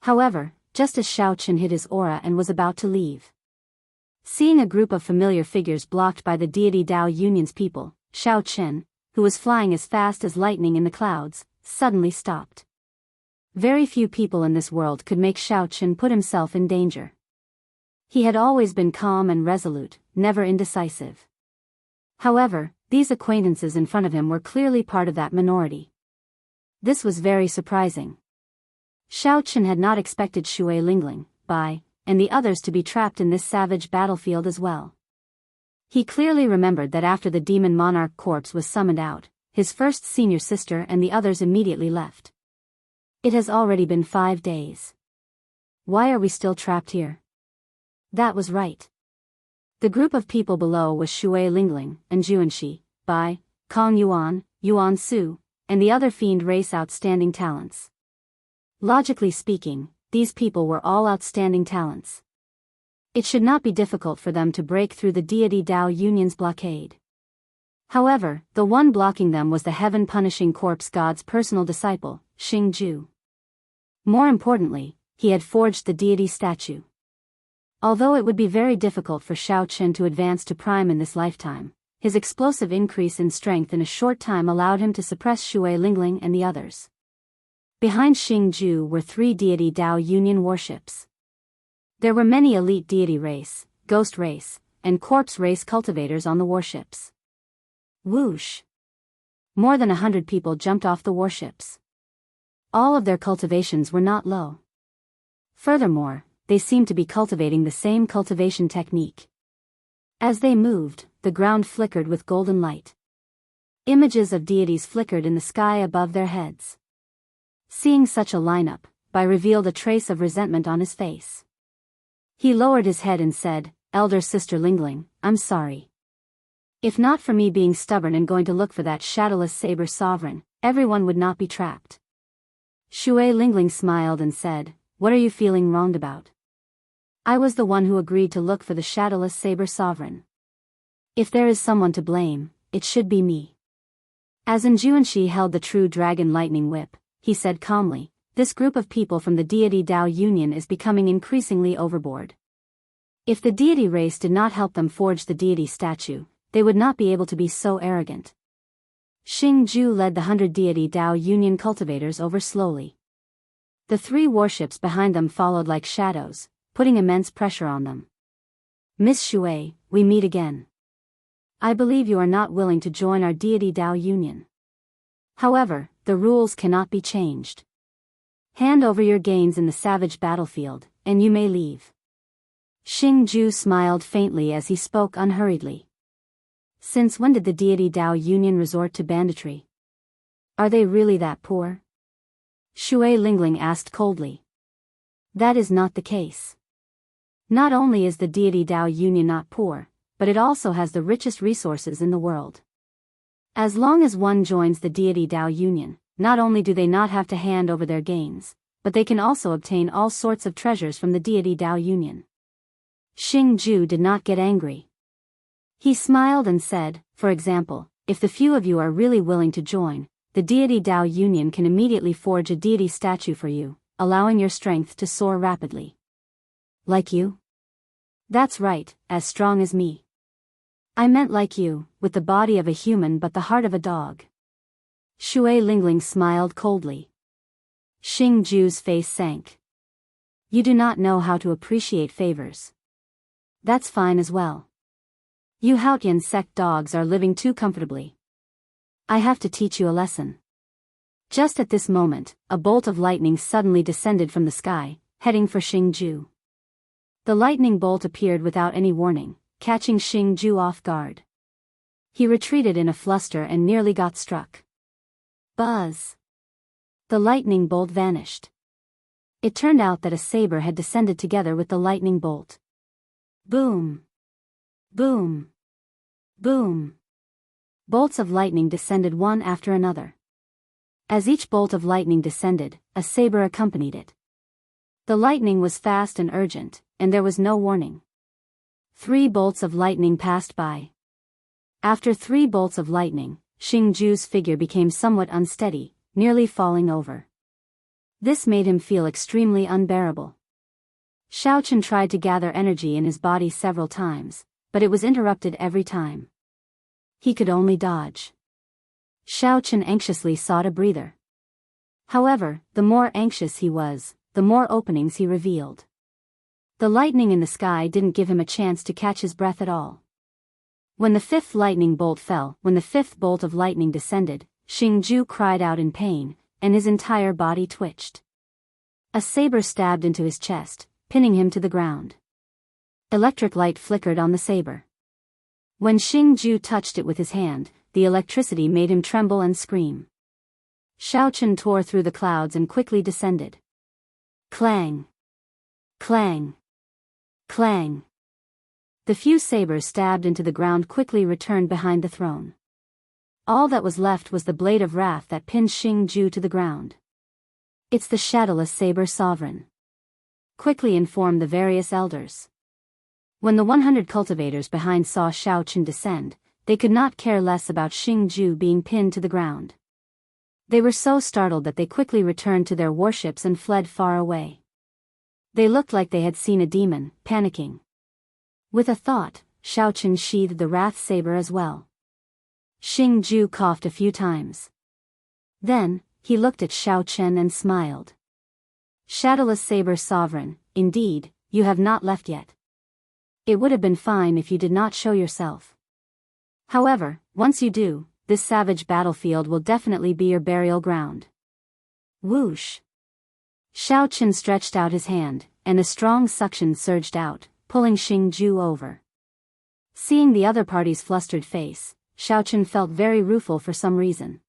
However, just as Xiao Chen hid his aura and was about to leave, seeing a group of familiar figures blocked by the deity Dao Union's people, Xiao Chen, who was flying as fast as lightning in the clouds, suddenly stopped. Very few people in this world could make Xiao Chen put himself in danger. He had always been calm and resolute, never indecisive. However, these acquaintances in front of him were clearly part of that minority. This was very surprising. Xiao Chen had not expected Shui Lingling, Bai, and the others to be trapped in this savage battlefield as well. He clearly remembered that after the demon monarch corpse was summoned out, his first senior sister and the others immediately left. It has already been 5 days. Why are we still trapped here? That was right. The group of people below was Shui Lingling, and Juanxi, Bai, Kong Yuan, Yuan Su, and the other fiend race outstanding talents. Logically speaking, these people were all outstanding talents. It should not be difficult for them to break through the deity Dao Union's blockade. However, the one blocking them was the heaven-punishing corpse god's personal disciple, Xingju. More importantly, he had forged the deity statue. Although it would be very difficult for Shao Chen to advance to prime in this lifetime, his explosive increase in strength in a short time allowed him to suppress Shui Lingling and the others. Behind Xingju were 3 deity Dao Union warships. There were many elite deity race, ghost race, and corpse race cultivators on the warships. Whoosh! More than 100 people jumped off the warships. All of their cultivations were not low. Furthermore, they seemed to be cultivating the same cultivation technique. As they moved, the ground flickered with golden light. Images of deities flickered in the sky above their heads. Seeing such a lineup, Bai revealed a trace of resentment on his face. He lowered his head and said, "Elder Sister Lingling, I'm sorry. If not for me being stubborn and going to look for that shadowless saber sovereign, everyone would not be trapped." Shui Lingling smiled and said, "What are you feeling wronged about? I was the one who agreed to look for the shadowless saber sovereign. If there is someone to blame, it should be me." As Njuanshi held the true dragon lightning whip, he said calmly, "This group of people from the deity Dao Union is becoming increasingly overboard. If the deity race did not help them forge the deity statue, they would not be able to be so arrogant." Xingju led the 100 deity Dao Union cultivators over slowly. The 3 warships behind them followed like shadows, putting immense pressure on them. "Miss Shui, we meet again. I believe you are not willing to join our deity Dao Union. However, the rules cannot be changed. Hand over your gains in the savage battlefield, and you may leave." Xingju smiled faintly as he spoke unhurriedly. "Since when did the deity Dao Union resort to banditry? Are they really that poor?" Shui Lingling asked coldly. "That is not the case. Not only is the deity Dao Union not poor, but it also has the richest resources in the world. As long as one joins the deity Dao Union, not only do they not have to hand over their gains, but they can also obtain all sorts of treasures from the deity Dao Union." Xingju did not get angry. He smiled and said, "For example, if the few of you are really willing to join, the deity Dao Union can immediately forge a deity statue for you, allowing your strength to soar rapidly." "Like you?" "That's right, as strong as me." "I meant like you, with the body of a human but the heart of a dog." Shui Lingling smiled coldly. Xingju's face sank. "You do not know how to appreciate favors. That's fine as well. You Haotian sect dogs are living too comfortably. I have to teach you a lesson." Just at this moment, a bolt of lightning suddenly descended from the sky, heading for Xingju. The lightning bolt appeared without any warning, catching Xingju off guard. He retreated in a fluster and nearly got struck. Buzz! The lightning bolt vanished. It turned out that a saber had descended together with the lightning bolt. Boom! Boom! Boom! Bolts of lightning descended one after another. As each bolt of lightning descended, a saber accompanied it. The lightning was fast and urgent, and there was no warning. 3 bolts of lightning passed by. After 3 bolts of lightning, Xingju's figure became somewhat unsteady, nearly falling over. This made him feel extremely unbearable. Shao Chen tried to gather energy in his body several times, but it was interrupted every time. He could only dodge. Shao Chen anxiously sought a breather. However, the more anxious he was, the more openings he revealed. The lightning in the sky didn't give him a chance to catch his breath at all. When the 5th lightning bolt fell, when the 5th bolt of lightning descended, Xingju cried out in pain, and his entire body twitched. A saber stabbed into his chest, pinning him to the ground. Electric light flickered on the saber. When Xingju touched it with his hand, the electricity made him tremble and scream. Shao Chen tore through the clouds and quickly descended. Clang! Clang! Clang! The few sabers stabbed into the ground quickly returned behind the throne. All that was left was the blade of wrath that pinned Xing Ju to the ground. "It's the shadowless saber sovereign," quickly informed the various elders. When the 100 cultivators behind saw Shao Chen descend, they could not care less about Xing Ju being pinned to the ground. They were so startled that they quickly returned to their warships and fled far away. They looked like they had seen a demon, panicking. With a thought, Shao Chen sheathed the wrath saber as well. Xing Ju coughed a few times. Then, he looked at Shao Chen and smiled. "Shadowless saber sovereign, indeed, you have not left yet. It would have been fine if you did not show yourself. However, once you do, this savage battlefield will definitely be your burial ground." Whoosh! Shao Chen stretched out his hand, and a strong suction surged out, pulling Xing Ju over. Seeing the other party's flustered face, Shao Chen felt very rueful for some reason.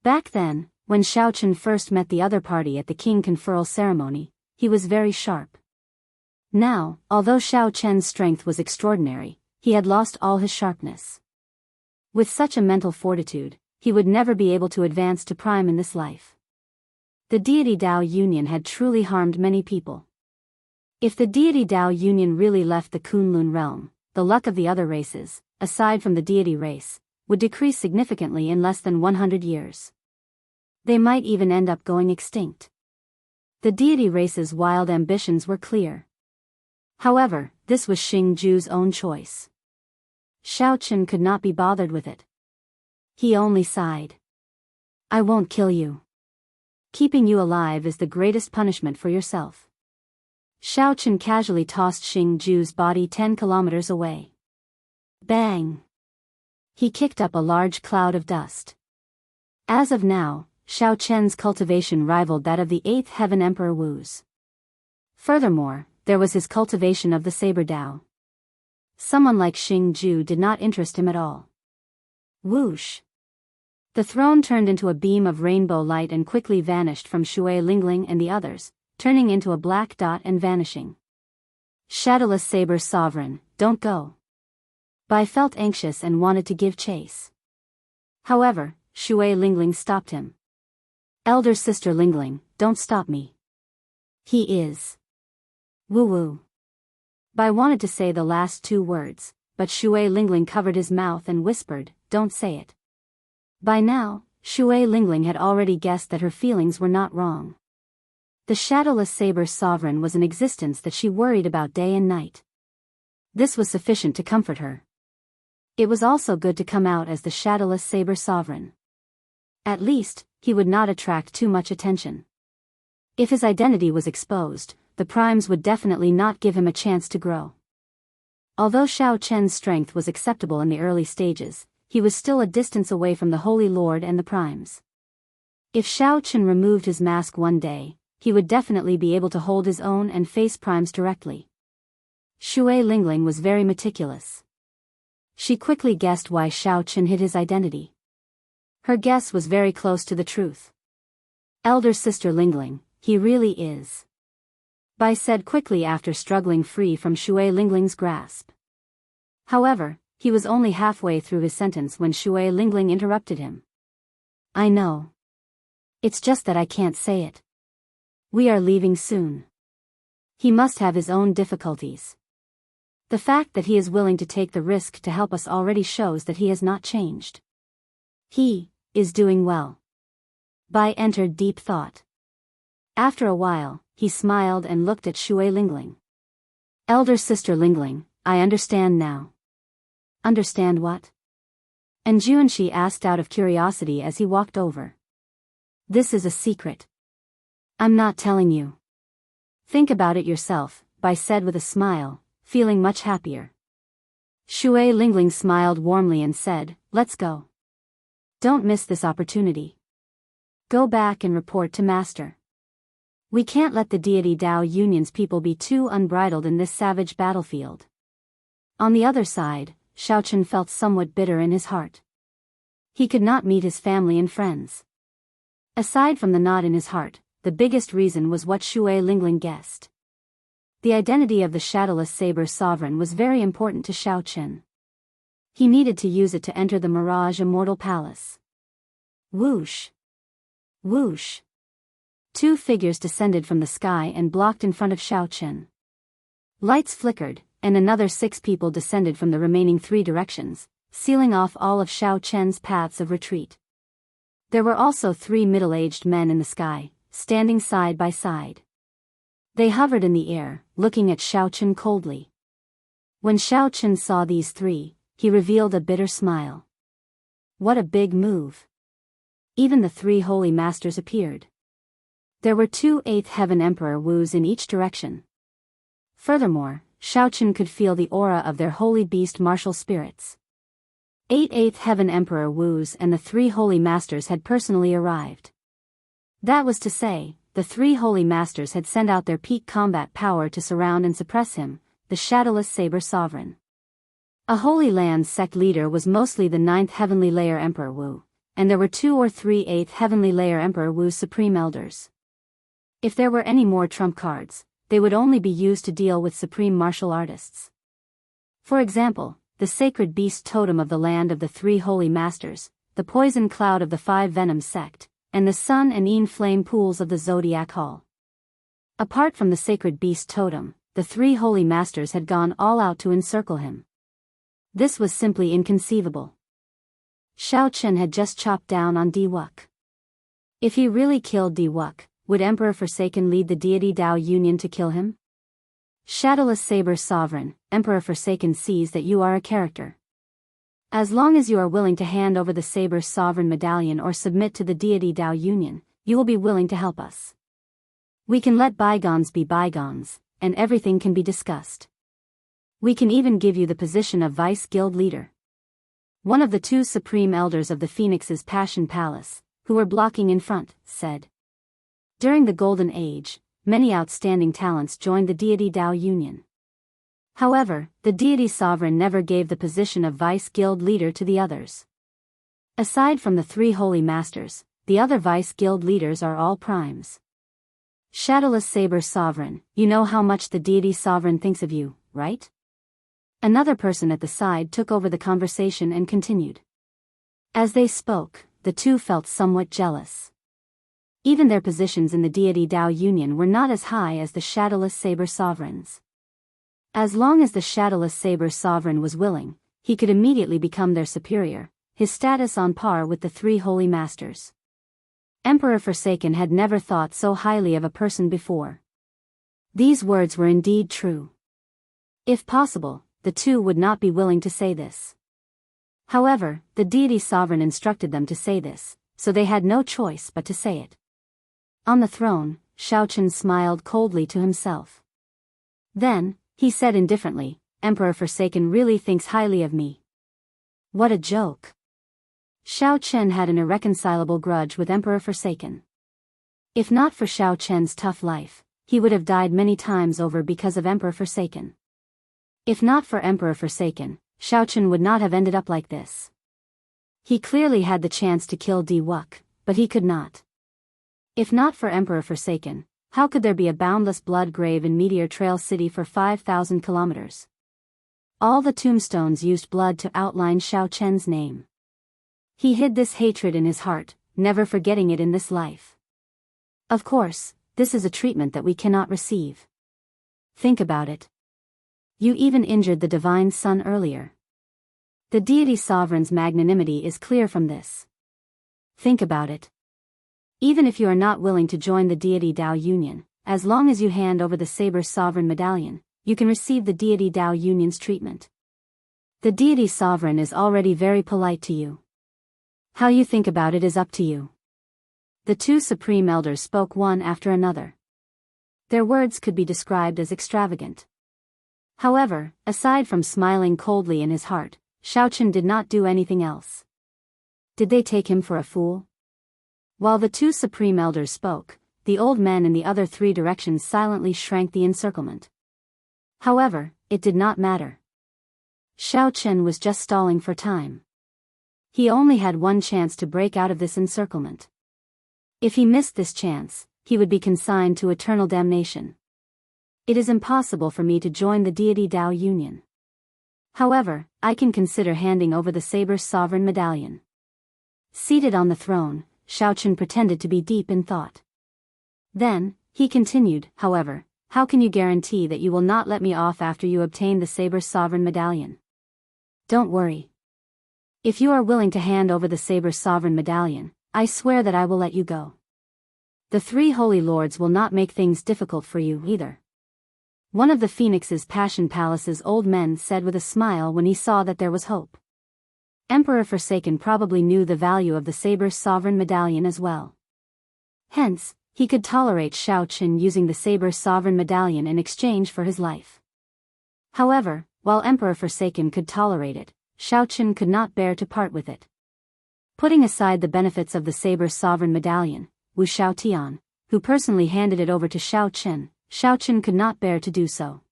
Back then, when Shao Chen first met the other party at the king conferral ceremony, he was very sharp. Now, although Shao Chen's strength was extraordinary, he had lost all his sharpness. With such a mental fortitude, he would never be able to advance to prime in this life. The deity Dao Union had truly harmed many people. If the deity Dao Union really left the Kunlun realm, the luck of the other races, aside from the deity race, would decrease significantly in less than 100 years. They might even end up going extinct. The deity race's wild ambitions were clear. However, this was Xing Ju's own choice. Shao Chen could not be bothered with it. He only sighed. "I won't kill you. Keeping you alive is the greatest punishment for yourself." Shao Chen casually tossed Xing Ju's body 10 kilometers away. Bang! He kicked up a large cloud of dust. As of now, Shao Chen's cultivation rivaled that of the 8th Heaven Emperor Wu's. Furthermore, there was his cultivation of the Saber Dao. Someone like Xing Ju did not interest him at all. Whoosh! The throne turned into a beam of rainbow light and quickly vanished from Shui Lingling and the others, turning into a black dot and vanishing. "Shadowless Saber Sovereign, don't go." Bai felt anxious and wanted to give chase. However, Shui Lingling stopped him. "Elder Sister Lingling, don't stop me. He is woo-woo." Bai wanted to say the last 2 words, but Shui Lingling covered his mouth and whispered, "Don't say it." By now, Shui Lingling had already guessed that her feelings were not wrong. The shadowless saber sovereign was an existence that she worried about day and night. This was sufficient to comfort her. It was also good to come out as the shadowless saber sovereign. At least, he would not attract too much attention. If his identity was exposed, the primes would definitely not give him a chance to grow. Although Shao Chen's strength was acceptable in the early stages, he was still a distance away from the Holy Lord and the primes. If Shao Chen removed his mask one day, he would definitely be able to hold his own and face primes directly. Shui Lingling was very meticulous. She quickly guessed why Shao Chen hid his identity. Her guess was very close to the truth. "Elder Sister Lingling, he really is," Bai said quickly after struggling free from Shui Lingling's grasp. However, he was only halfway through his sentence when Shui Lingling interrupted him. "I know. It's just that I can't say it. We are leaving soon. He must have his own difficulties. The fact that he is willing to take the risk to help us already shows that he has not changed. He is doing well." Bai entered deep thought. After a while, he smiled and looked at Shui Lingling. "Elder Sister Lingling, I understand now." "Understand what?" And Juanshi asked out of curiosity as he walked over. "This is a secret. I'm not telling you. Think about it yourself," Bai said with a smile, feeling much happier. Shui Lingling smiled warmly and said, "Let's go. Don't miss this opportunity. Go back and report to Master. We can't let the deity Dao Union's people be too unbridled in this savage battlefield." On the other side, Shao Chen felt somewhat bitter in his heart. He could not meet his family and friends. Aside from the knot in his heart, the biggest reason was what Shui Lingling guessed. The identity of the shadowless saber sovereign was very important to Shao Chen. He needed to use it to enter the Mirage Immortal Palace. Whoosh! Whoosh! Two figures descended from the sky and blocked in front of Xiaochen. Lights flickered, and another 6 people descended from the remaining 3 directions, sealing off all of Xiaochen's paths of retreat. There were also 3 middle-aged men in the sky, standing side by side. They hovered in the air, looking at Xiaochen coldly. When Xiaochen saw these 3, he revealed a bitter smile. What a big move! Even the 3 holy masters appeared. There were 2 8th Heaven Emperor Wus in each direction. Furthermore, Xiaochen could feel the aura of their holy beast martial spirits. 8th Heaven Emperor Wus and the 3 holy masters had personally arrived. That was to say, the 3 holy masters had sent out their peak combat power to surround and suppress him, the shadowless saber sovereign. A Holy Land sect leader was mostly the 9th Heavenly Layer Emperor Wu, and there were 2 or 3 8th Heavenly Layer Emperor Wu's supreme elders. If there were any more trump cards, they would only be used to deal with supreme martial artists. For example, the sacred beast totem of the land of the 3 holy masters, the poison cloud of the 5 venom sect, and the sun and yin flame pools of the zodiac hall. Apart from the sacred beast totem, the 3 holy masters had gone all out to encircle him. This was simply inconceivable. Xiaochen had just chopped down on Diwuk. If he really killed Diwuk, would Emperor Forsaken lead the deity Dao Union to kill him? Shadowless Saber Sovereign, Emperor Forsaken sees that you are a character. As long as you are willing to hand over the Saber Sovereign medallion or submit to the deity Dao Union, you will be willing to help us. We can let bygones be bygones, and everything can be discussed. We can even give you the position of Vice Guild Leader. One of the 2 supreme elders of the Phoenix's Passion Palace, who were blocking in front, said. During the Golden Age, many outstanding talents joined the deity Dao Union. However, the deity sovereign never gave the position of Vice Guild Leader to the others. Aside from the 3 holy masters, the other Vice Guild leaders are all primes. Shadowless Saber Sovereign, you know how much the deity sovereign thinks of you, right? Another person at the side took over the conversation and continued. As they spoke, the 2 felt somewhat jealous. Even their positions in the deity Dao Union were not as high as the Shadowless Saber Sovereign's. As long as the Shadowless Saber Sovereign was willing, he could immediately become their superior, his status on par with the 3 holy masters. Emperor Forsaken had never thought so highly of a person before. These words were indeed true. If possible, the 2 would not be willing to say this. However, the deity sovereign instructed them to say this, so they had no choice but to say it. On the throne, Xiaochen smiled coldly to himself. Then, he said indifferently, Emperor Forsaken really thinks highly of me. What a joke. Xiaochen had an irreconcilable grudge with Emperor Forsaken. If not for Xiaochen's tough life, he would have died many times over because of Emperor Forsaken. If not for Emperor Forsaken, Xiaochen would not have ended up like this. He clearly had the chance to kill Diwuk, but he could not. If not for Emperor Forsaken, how could there be a boundless blood grave in Meteor Trail City for 5,000 kilometers? All the tombstones used blood to outline Xiaochen's name. He hid this hatred in his heart, never forgetting it in this life. Of course, this is a treatment that we cannot receive. Think about it. You even injured the Divine Sun earlier. The deity sovereign's magnanimity is clear from this. Think about it. Even if you are not willing to join the deity Dao Union, as long as you hand over the Saber Sovereign medallion, you can receive the deity Dao Union's treatment. The deity sovereign is already very polite to you. How you think about it is up to you. The 2 supreme elders spoke one after another. Their words could be described as extravagant. However, aside from smiling coldly in his heart, Xiaochen did not do anything else. Did they take him for a fool? While the 2 supreme elders spoke, the old men in the other 3 directions silently shrank the encirclement. However, it did not matter. Xiaochen was just stalling for time. He only had one chance to break out of this encirclement. If he missed this chance, he would be consigned to eternal damnation. It is impossible for me to join the deity Dao Union. However, I can consider handing over the saber's sovereign medallion. Seated on the throne, Xiaochen pretended to be deep in thought. Then, he continued, however, how can you guarantee that you will not let me off after you obtain the saber's sovereign medallion? Don't worry. If you are willing to hand over the saber's sovereign medallion, I swear that I will let you go. The 3 holy lords will not make things difficult for you either. One of the Phoenix's Passion Palace's old men said with a smile when he saw that there was hope. Emperor Forsaken probably knew the value of the saber's sovereign medallion as well. Hence, he could tolerate Xiaochen using the saber's sovereign medallion in exchange for his life. However, while Emperor Forsaken could tolerate it, Xiaochen could not bear to part with it. Putting aside the benefits of the saber's sovereign medallion, Wuxia Tian, who personally handed it over to Xiaochen could not bear to do so.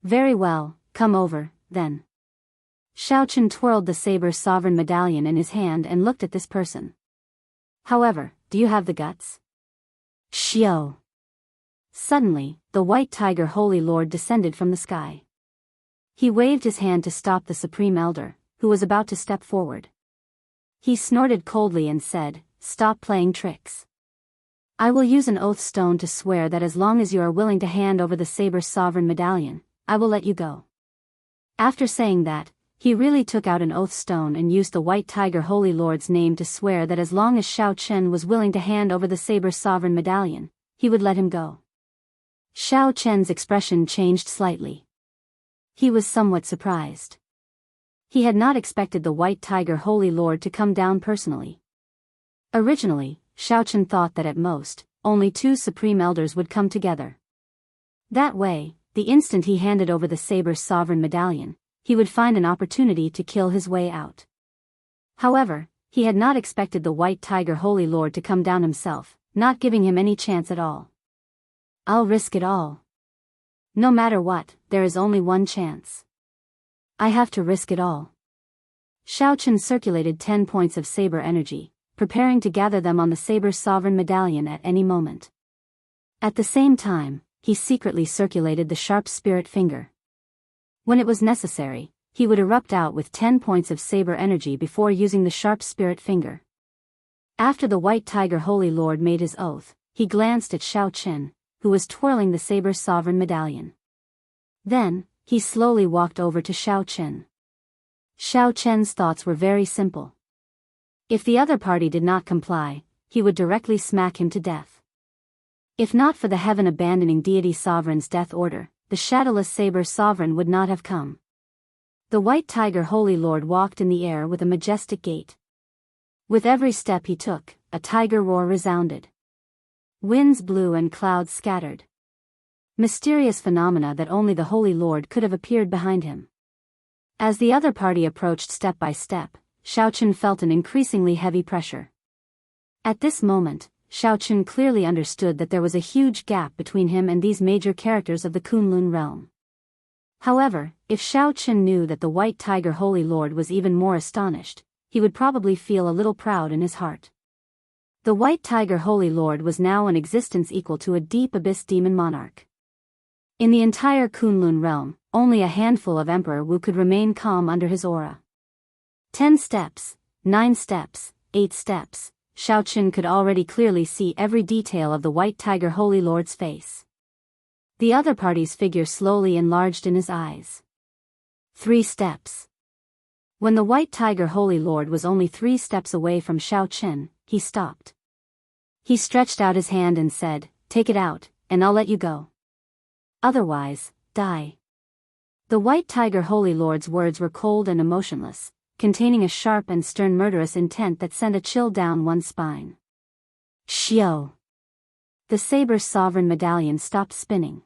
Very well, come over, then. Xiaochen twirled the saber's sovereign medallion in his hand and looked at this person. However, do you have the guts? Xiao. Suddenly, the white tiger holy lord descended from the sky. He waved his hand to stop the supreme elder, who was about to step forward. He snorted coldly and said, stop playing tricks. I will use an oath stone to swear that as long as you are willing to hand over the saber's sovereign medallion, I will let you go. After saying that, he really took out an oath stone and used the white tiger holy lord's name to swear that as long as Xiaochen was willing to hand over the saber's sovereign medallion, he would let him go. Xiaochen's expression changed slightly. He was somewhat surprised. He had not expected the white tiger holy lord to come down personally. Originally, Xiaochen thought that at most, only 2 supreme elders would come together. That way, the instant he handed over the saber's sovereign medallion, he would find an opportunity to kill his way out. However, he had not expected the white tiger holy lord to come down himself, not giving him any chance at all. I'll risk it all. No matter what, there is only one chance. I have to risk it all. Xiaochen circulated 10 points of saber energy, preparing to gather them on the saber's sovereign medallion at any moment. At the same time, he secretly circulated the sharp spirit finger. When it was necessary, he would erupt out with 10 points of saber energy before using the sharp spirit finger. After the white tiger holy lord made his oath, he glanced at Xiaochen, who was twirling the saber's sovereign medallion. Then, he slowly walked over to Xiaochen. Xiaochen's thoughts were very simple. If the other party did not comply, he would directly smack him to death. If not for the heaven-abandoning deity sovereign's death order, the shadowless saber sovereign would not have come. The white tiger holy lord walked in the air with a majestic gait. With every step he took, a tiger roar resounded. Winds blew and clouds scattered. Mysterious phenomena that only the holy lord could have appeared behind him. As the other party approached step by step, Xiaochen felt an increasingly heavy pressure. At this moment, Xiaochen clearly understood that there was a huge gap between him and these major characters of the Kunlun realm. However, if Xiaochen knew that the white tiger holy lord was even more astonished, he would probably feel a little proud in his heart. The white tiger holy lord was now an existence equal to a deep abyss demon monarch. In the entire Kunlun realm, only a handful of Emperor Wu could remain calm under his aura. 10 steps, 9 steps, 8 steps, Xiaochen could already clearly see every detail of the white tiger holy lord's face. The other party's figure slowly enlarged in his eyes. 3 steps. When the white tiger holy lord was only 3 steps away from Xiaochen, he stopped. He stretched out his hand and said, "Take it out, and I'll let you go. Otherwise, die." The white tiger holy lord's words were cold and emotionless, containing a sharp and stern murderous intent that sent a chill down one's spine. Xiao. The saber's sovereign medallion stopped spinning.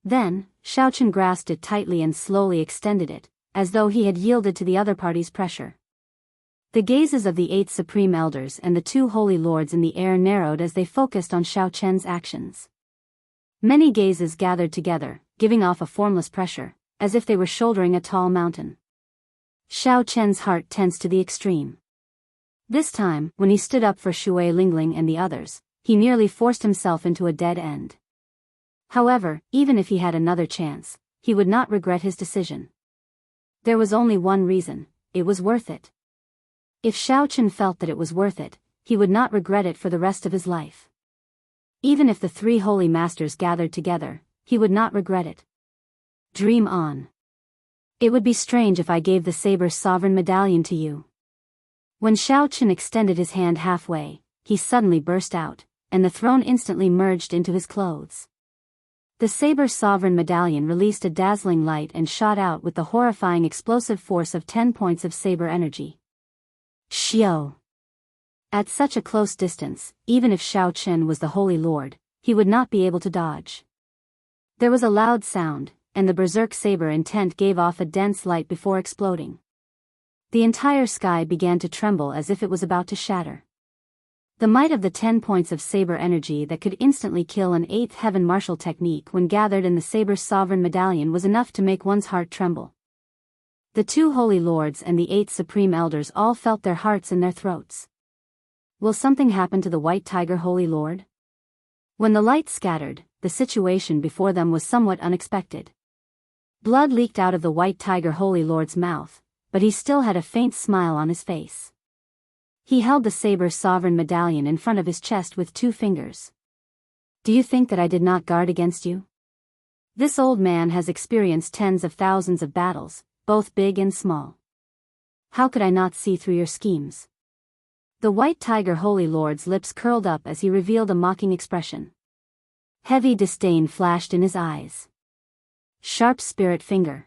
Then, Xiaochen grasped it tightly and slowly extended it, as though he had yielded to the other party's pressure. The gazes of the 8 supreme elders and the 2 holy lords in the air narrowed as they focused on Xiaochen's actions. Many gazes gathered together, giving off a formless pressure, as if they were shouldering a tall mountain. Xiaochen's heart tensed to the extreme. This time, when he stood up for Shui Lingling and the others, he nearly forced himself into a dead end. However, even if he had another chance, he would not regret his decision. There was only one reason: it was worth it. If Xiao Chen felt that it was worth it, he would not regret it for the rest of his life. Even if the three holy masters gathered together, he would not regret it. Dream on. It would be strange if I gave the Saber Sovereign Medallion to you. When Xiao Chen extended his hand halfway, he suddenly burst out, and the throne instantly merged into his clothes. The Saber Sovereign Medallion released a dazzling light and shot out with the horrifying explosive force of 10 points of saber energy. Xiao. At such a close distance, even if Xiao Chen was the Holy Lord, he would not be able to dodge. There was a loud sound, and the berserk saber intent gave off a dense light before exploding. The entire sky began to tremble as if it was about to shatter. The might of the 10 points of saber energy that could instantly kill an 8th heaven martial technique when gathered in the Saber Sovereign Medallion was enough to make one's heart tremble. The two holy lords and the 8 supreme elders all felt their hearts in their throats. Will something happen to the White Tiger Holy Lord? When the light scattered, the situation before them was somewhat unexpected. Blood leaked out of the White Tiger Holy Lord's mouth, but he still had a faint smile on his face. He held the Saber Sovereign Medallion in front of his chest with 2 fingers. Do you think that I did not guard against you? This old man has experienced tens of thousands of battles, both big and small. How could I not see through your schemes? The White Tiger Holy Lord's lips curled up as he revealed a mocking expression. Heavy disdain flashed in his eyes. Sharp spirit finger.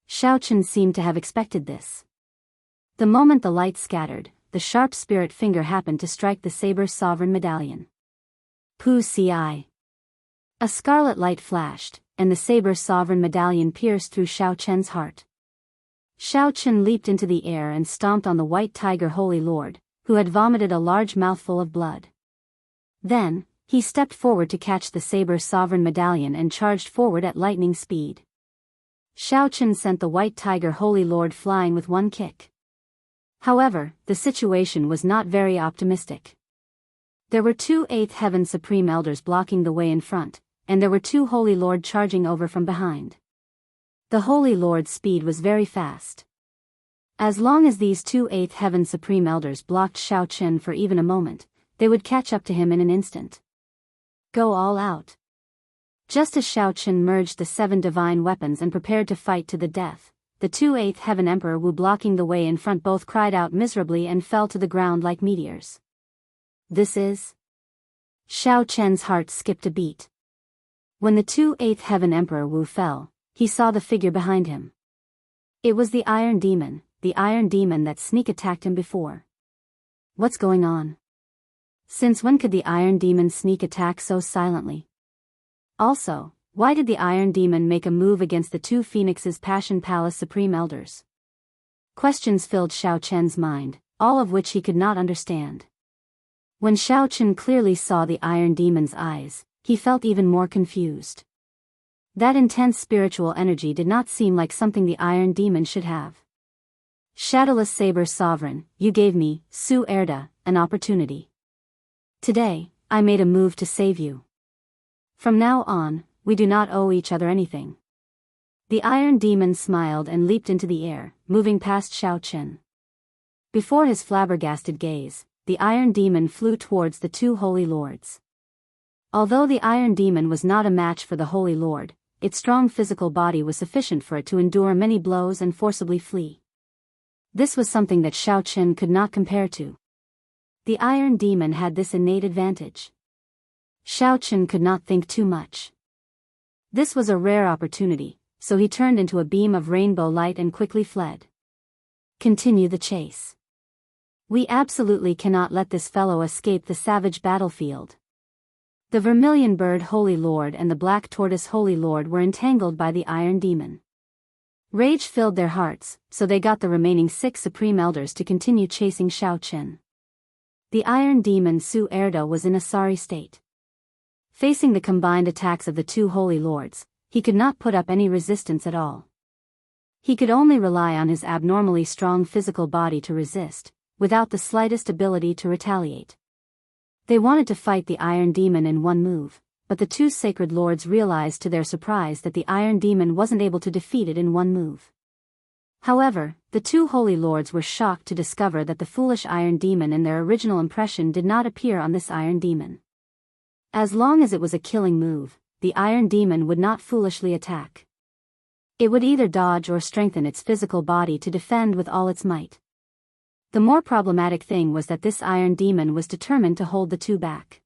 Xiao Chen seemed to have expected this. The moment the light scattered, the sharp spirit finger happened to strike the Saber Sovereign Medallion. Pu ci. A scarlet light flashed, and the Saber Sovereign Medallion pierced through Xiao Chen's heart. Xiao Chen leaped into the air and stomped on the White Tiger Holy Lord, who had vomited a large mouthful of blood. Then, he stepped forward to catch the Saber Sovereign Medallion and charged forward at lightning speed. Xiao Chen sent the White Tiger Holy Lord flying with one kick. However, the situation was not very optimistic. There were 2 8th Heaven Supreme Elders blocking the way in front, and there were 2 Holy Lord charging over from behind. The Holy Lord's speed was very fast. As long as these 2 8th Heaven Supreme Elders blocked Xiao Chen for even a moment, they would catch up to him in an instant. Go all out. Just as Xiao Chen merged the 7 divine weapons and prepared to fight to the death, the 2 8th Heaven Emperor Wu blocking the way in front both cried out miserably and fell to the ground like meteors. This is... Xiao Chen's heart skipped a beat. When the 2 8th Heaven Emperor Wu fell, he saw the figure behind him. It was the Iron Demon that sneak attacked him before. What's going on? Since when could the Iron Demon sneak attack so silently? Also, why did the Iron Demon make a move against the 2 Phoenix's Passion Palace Supreme Elders? Questions filled Xiao Chen's mind, all of which he could not understand. When Xiao Chen clearly saw the Iron Demon's eyes, he felt even more confused. That intense spiritual energy did not seem like something the Iron Demon should have. Shadowless Saber Sovereign, you gave me, Su Erda, an opportunity. Today, I made a move to save you. From now on, we do not owe each other anything. The Iron Demon smiled and leaped into the air, moving past Xiao Chen. Before his flabbergasted gaze, the Iron Demon flew towards the 2 Holy Lords. Although the Iron Demon was not a match for the Holy Lord, its strong physical body was sufficient for it to endure many blows and forcibly flee. This was something that Xiao Chen could not compare to. The Iron Demon had this innate advantage. Xiao Chen could not think too much. This was a rare opportunity, so he turned into a beam of rainbow light and quickly fled. Continue the chase. We absolutely cannot let this fellow escape the savage battlefield. The Vermilion Bird Holy Lord and the Black Tortoise Holy Lord were entangled by the Iron Demon. Rage filled their hearts, so they got the remaining 6 Supreme Elders to continue chasing Xiao Chen. The Iron Demon Su Erda was in a sorry state. Facing the combined attacks of the 2 Holy Lords, he could not put up any resistance at all. He could only rely on his abnormally strong physical body to resist, without the slightest ability to retaliate. They wanted to fight the Iron Demon in one move, but the 2 Sacred Lords realized to their surprise that the Iron Demon wasn't able to defeat it in one move. However, the two holy lords were shocked to discover that the foolish iron demon in their original impression did not appear on this iron demon. As long as it was a killing move, the iron demon would not foolishly attack. It would either dodge or strengthen its physical body to defend with all its might. The more problematic thing was that this iron demon was determined to hold the two back.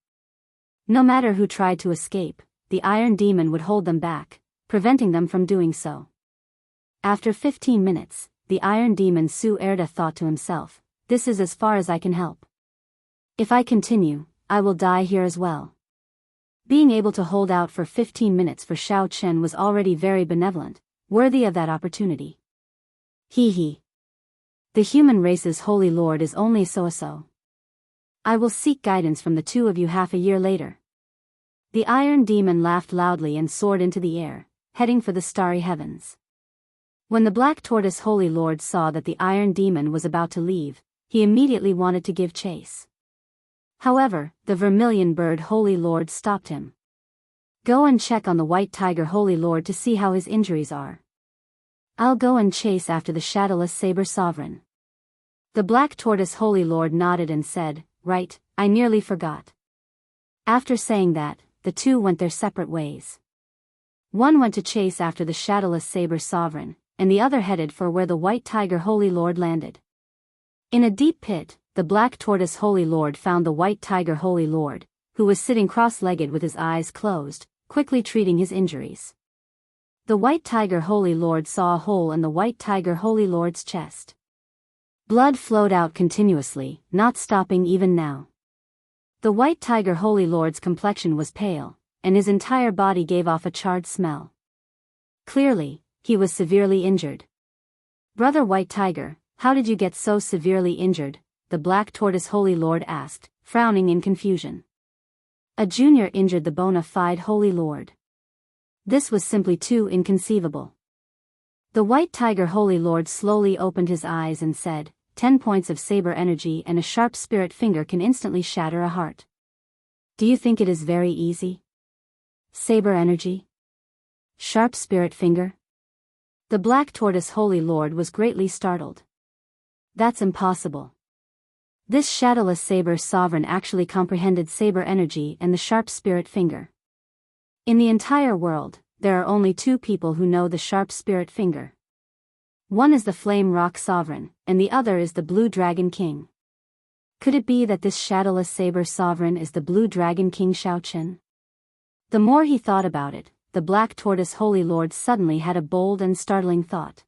No matter who tried to escape, the iron demon would hold them back, preventing them from doing so. After 15 minutes, the iron demon Su Erda thought to himself, "This is as far as I can help. If I continue, I will die here as well." Being able to hold out for 15 minutes for Xiao Chen was already very benevolent, worthy of that opportunity. Hee. The human race's holy lord is only so-so. I will seek guidance from the two of you half a year later. The iron demon laughed loudly and soared into the air, heading for the starry heavens. When the black tortoise holy lord saw that the iron demon was about to leave, he immediately wanted to give chase. However, the vermilion bird holy lord stopped him. "Go and check on the white tiger holy lord to see how his injuries are. I'll go and chase after the shadowless saber sovereign." The black tortoise holy lord nodded and said, "Right, I nearly forgot." After saying that, the two went their separate ways. One went to chase after the shadowless saber sovereign, and the other headed for where the white tiger holy lord landed. In a deep pit, the black tortoise holy lord found the white tiger holy lord, who was sitting cross-legged with his eyes closed, quickly treating his injuries. The white tiger holy lord saw a hole in the white tiger holy lord's chest. Blood flowed out continuously, not stopping even now. The white tiger holy lord's complexion was pale, and his entire body gave off a charred smell. Clearly, he was severely injured. "Brother White Tiger, how did you get so severely injured?" the black tortoise holy lord asked, frowning in confusion. "A junior injured the bona fide holy lord." This was simply too inconceivable. The white tiger holy lord slowly opened his eyes and said, 10 points of saber energy and a sharp spirit finger can instantly shatter a heart. Do you think it is very easy? Saber energy? Sharp spirit finger? The black tortoise holy lord was greatly startled. That's impossible. This shadowless saber sovereign actually comprehended saber energy and the sharp spirit finger. In the entire world, there are only two people who know the sharp spirit finger. One is the Flame Rock Sovereign, and the other is the Blue Dragon King. Could it be that this shadowless saber sovereign is the Blue Dragon King Xiao Chen? The more he thought about it, the black tortoise holy lord suddenly had a bold and startling thought.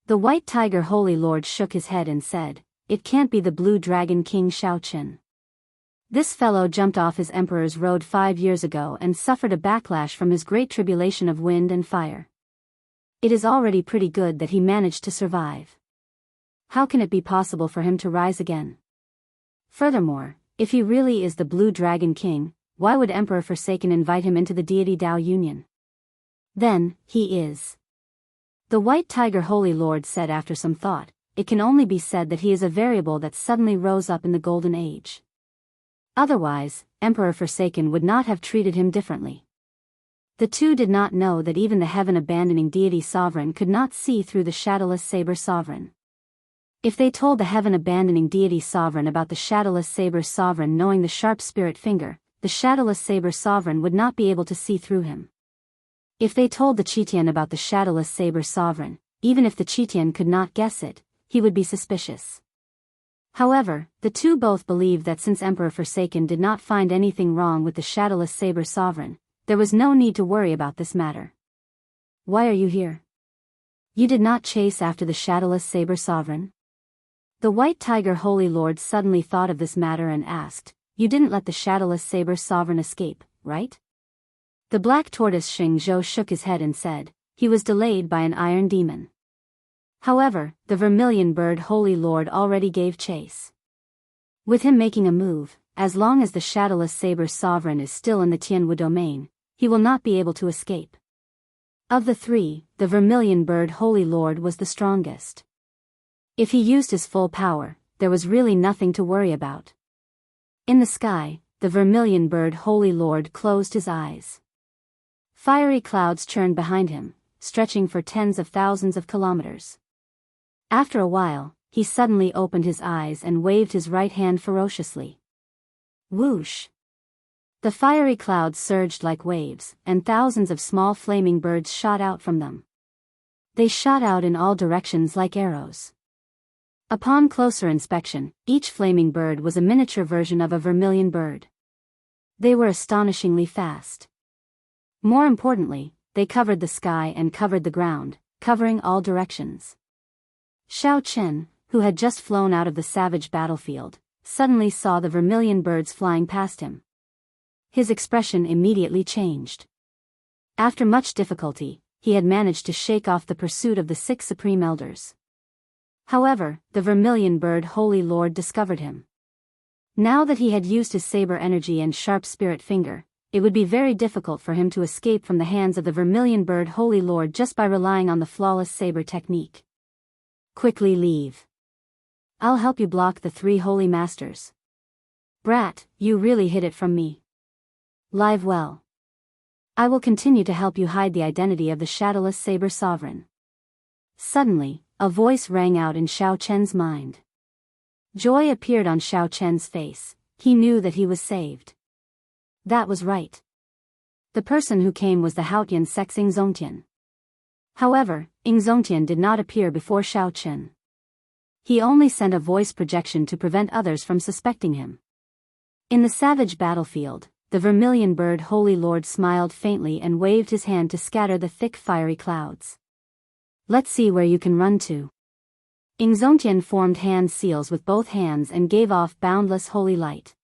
The white tiger holy lord shook his head and said, "It can't be the Blue Dragon King Xiao Chen. This fellow jumped off his emperor's road 5 years ago and suffered a backlash from his great tribulation of wind and fire. It is already pretty good that he managed to survive. How can it be possible for him to rise again? Furthermore, if he really is the Blue Dragon King, why would Emperor Forsaken invite him into the deity Dao Union? Then, he is." The white tiger holy lord said after some thought, "It can only be said that he is a variable that suddenly rose up in the Golden Age. Otherwise, Emperor Forsaken would not have treated him differently." The two did not know that even the heaven-abandoning deity sovereign could not see through the shadowless saber sovereign. If they told the heaven-abandoning deity sovereign about the shadowless saber sovereign knowing the sharp spirit finger, the shadowless saber sovereign would not be able to see through him. If they told the Chitian about the shadowless saber sovereign, even if the Chitian could not guess it, he would be suspicious. However, the two both believed that since Emperor Forsaken did not find anything wrong with the shadowless saber sovereign, there was no need to worry about this matter. "Why are you here? You did not chase after the shadowless saber sovereign?" The white tiger holy lord suddenly thought of this matter and asked, "You didn't let the shadowless saber sovereign escape, right?" The black tortoise Xing Zhou shook his head and said, "He was delayed by an iron demon." However, the vermilion bird holy lord already gave chase. With him making a move, as long as the shadowless saber sovereign is still in the Tianwu domain, he will not be able to escape. Of the three, the vermilion bird holy lord was the strongest. If he used his full power, there was really nothing to worry about. In the sky, the vermilion bird holy lord closed his eyes. Fiery clouds churned behind him, stretching for tens of thousands of kilometers. After a while, he suddenly opened his eyes and waved his right hand ferociously. Whoosh! The fiery clouds surged like waves, and thousands of small flaming birds shot out from them. They shot out in all directions like arrows. Upon closer inspection, each flaming bird was a miniature version of a vermilion bird. They were astonishingly fast. More importantly, they covered the sky and covered the ground, covering all directions. Xiao Chen, who had just flown out of the savage battlefield, suddenly saw the vermilion birds flying past him. His expression immediately changed. After much difficulty, he had managed to shake off the pursuit of the 6 supreme elders. However, the vermilion bird Holy Lord discovered him. Now that he had used his saber energy and sharp spirit finger, it would be very difficult for him to escape from the hands of the vermilion bird Holy Lord just by relying on the flawless saber technique. Quickly leave. I'll help you block the 3 holy masters. Brat, you really hid it from me. Live well. I will continue to help you hide the identity of the shadowless saber sovereign. Suddenly, a voice rang out in Xiao Chen's mind. Joy appeared on Xiao Chen's face. He knew that he was saved. That was right. The person who came was the Haotian sex Ing Zongtian. However, Ing Zongtian did not appear before Xiao Chen. He only sent a voice projection to prevent others from suspecting him. In the savage battlefield, the vermilion bird Holy Lord smiled faintly and waved his hand to scatter the thick fiery clouds. Let's see where you can run to. Ing Zongtian formed hand seals with both hands and gave off boundless holy light.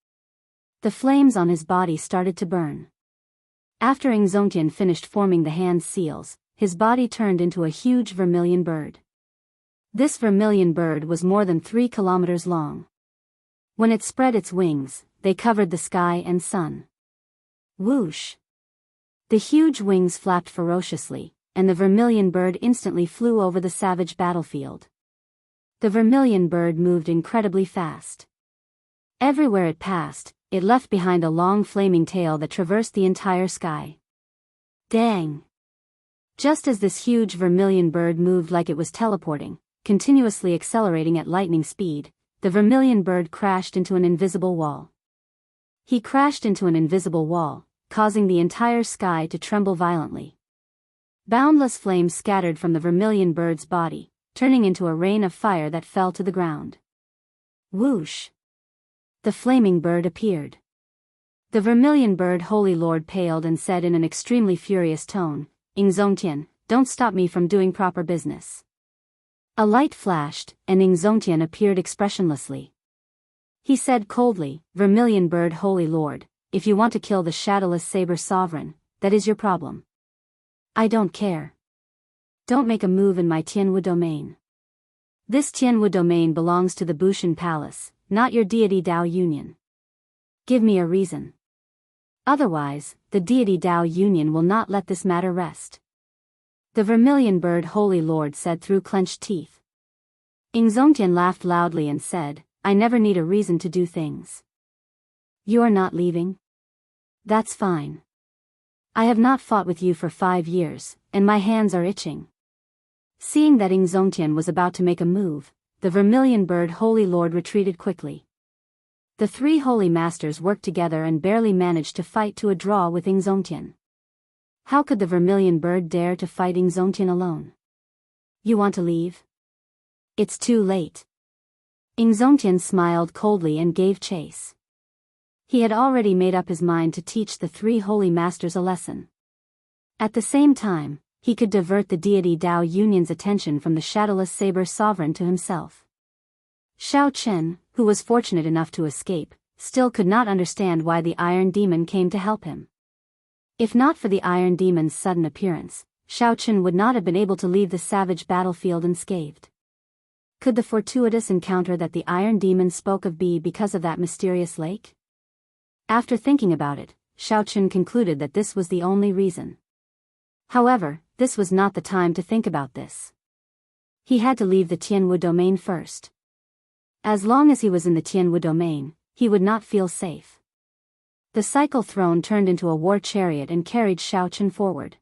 The flames on his body started to burn. After Ing Zongtian finished forming the hand seals, his body turned into a huge vermilion bird. This vermilion bird was more than 3 kilometers long. When it spread its wings, they covered the sky and sun. Whoosh! The huge wings flapped ferociously, and the vermilion bird instantly flew over the savage battlefield. The vermilion bird moved incredibly fast. Everywhere it passed, it left behind a long flaming tail that traversed the entire sky. Dang! Just as this huge vermilion bird moved like it was teleporting, continuously accelerating at lightning speed, the vermilion bird crashed into an invisible wall. He crashed into an invisible wall, causing the entire sky to tremble violently. Boundless flames scattered from the vermilion bird's body, turning into a rain of fire that fell to the ground. Whoosh! The flaming bird appeared. The vermilion bird Holy Lord paled and said in an extremely furious tone, Ing Zongtian, don't stop me from doing proper business. A light flashed, and Ing Zongtian appeared expressionlessly. He said coldly, Vermilion bird Holy Lord, if you want to kill the shadowless saber sovereign, that is your problem. I don't care. Don't make a move in my Tianwu domain. This Tianwu domain belongs to the Bushan Palace, not your deity Dao Union. Give me a reason. Otherwise, the deity Dao Union will not let this matter rest. The vermilion bird Holy Lord said through clenched teeth. Ing Zongtian laughed loudly and said, I never need a reason to do things. You are not leaving? That's fine. I have not fought with you for 5 years, and my hands are itching. Seeing that Ing Zongtian was about to make a move, the vermilion bird Holy Lord retreated quickly. The 3 holy masters worked together and barely managed to fight to a draw with Ing Zongtian. How could the vermilion bird dare to fight Ing Zongtian alone? You want to leave? It's too late. Ing Zongtian smiled coldly and gave chase. He had already made up his mind to teach the 3 holy masters a lesson. At the same time, he could divert the deity Dao Union's attention from the shadowless saber sovereign to himself. Xiao Chen, who was fortunate enough to escape, still could not understand why the Iron Demon came to help him. If not for the Iron Demon's sudden appearance, Xiao Chen would not have been able to leave the savage battlefield unscathed. Could the fortuitous encounter that the Iron Demon spoke of be because of that mysterious lake? After thinking about it, Xiao Chen concluded that this was the only reason. However, this was not the time to think about this. He had to leave the Tianwu domain first. As long as he was in the Tianwu domain, he would not feel safe. The cycle throne turned into a war chariot and carried Xiao Chen forward.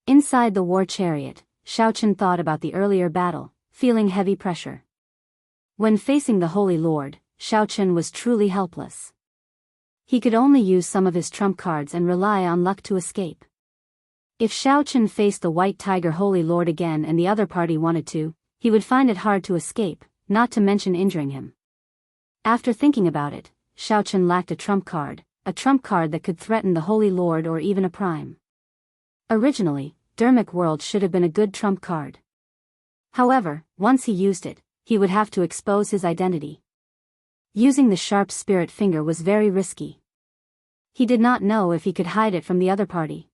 Inside the war chariot, Xiao Chen thought about the earlier battle, feeling heavy pressure. When facing the Holy Lord, Xiaochen was truly helpless. He could only use some of his trump cards and rely on luck to escape. If Xiaochen faced the White Tiger Holy Lord again and the other party wanted to, he would find it hard to escape, not to mention injuring him. After thinking about it, Xiaochen lacked a trump card that could threaten the Holy Lord or even a prime. Originally, Dermic World should have been a good trump card. However, once he used it, he would have to expose his identity. Using the sharp spirit finger was very risky. He did not know if he could hide it from the other party.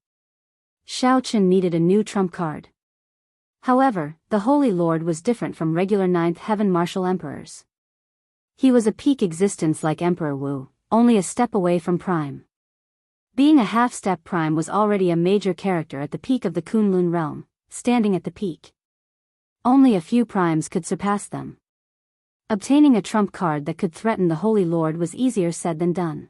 Xiaochen needed a new trump card. However, the Holy Lord was different from regular Ninth Heaven Martial Emperors. He was a peak existence like Emperor Wu, only a step away from Prime. Being a half-step Prime was already a major character at the peak of the Kunlun realm, standing at the peak. Only a few Primes could surpass them. Obtaining a trump card that could threaten the Holy Lord was easier said than done.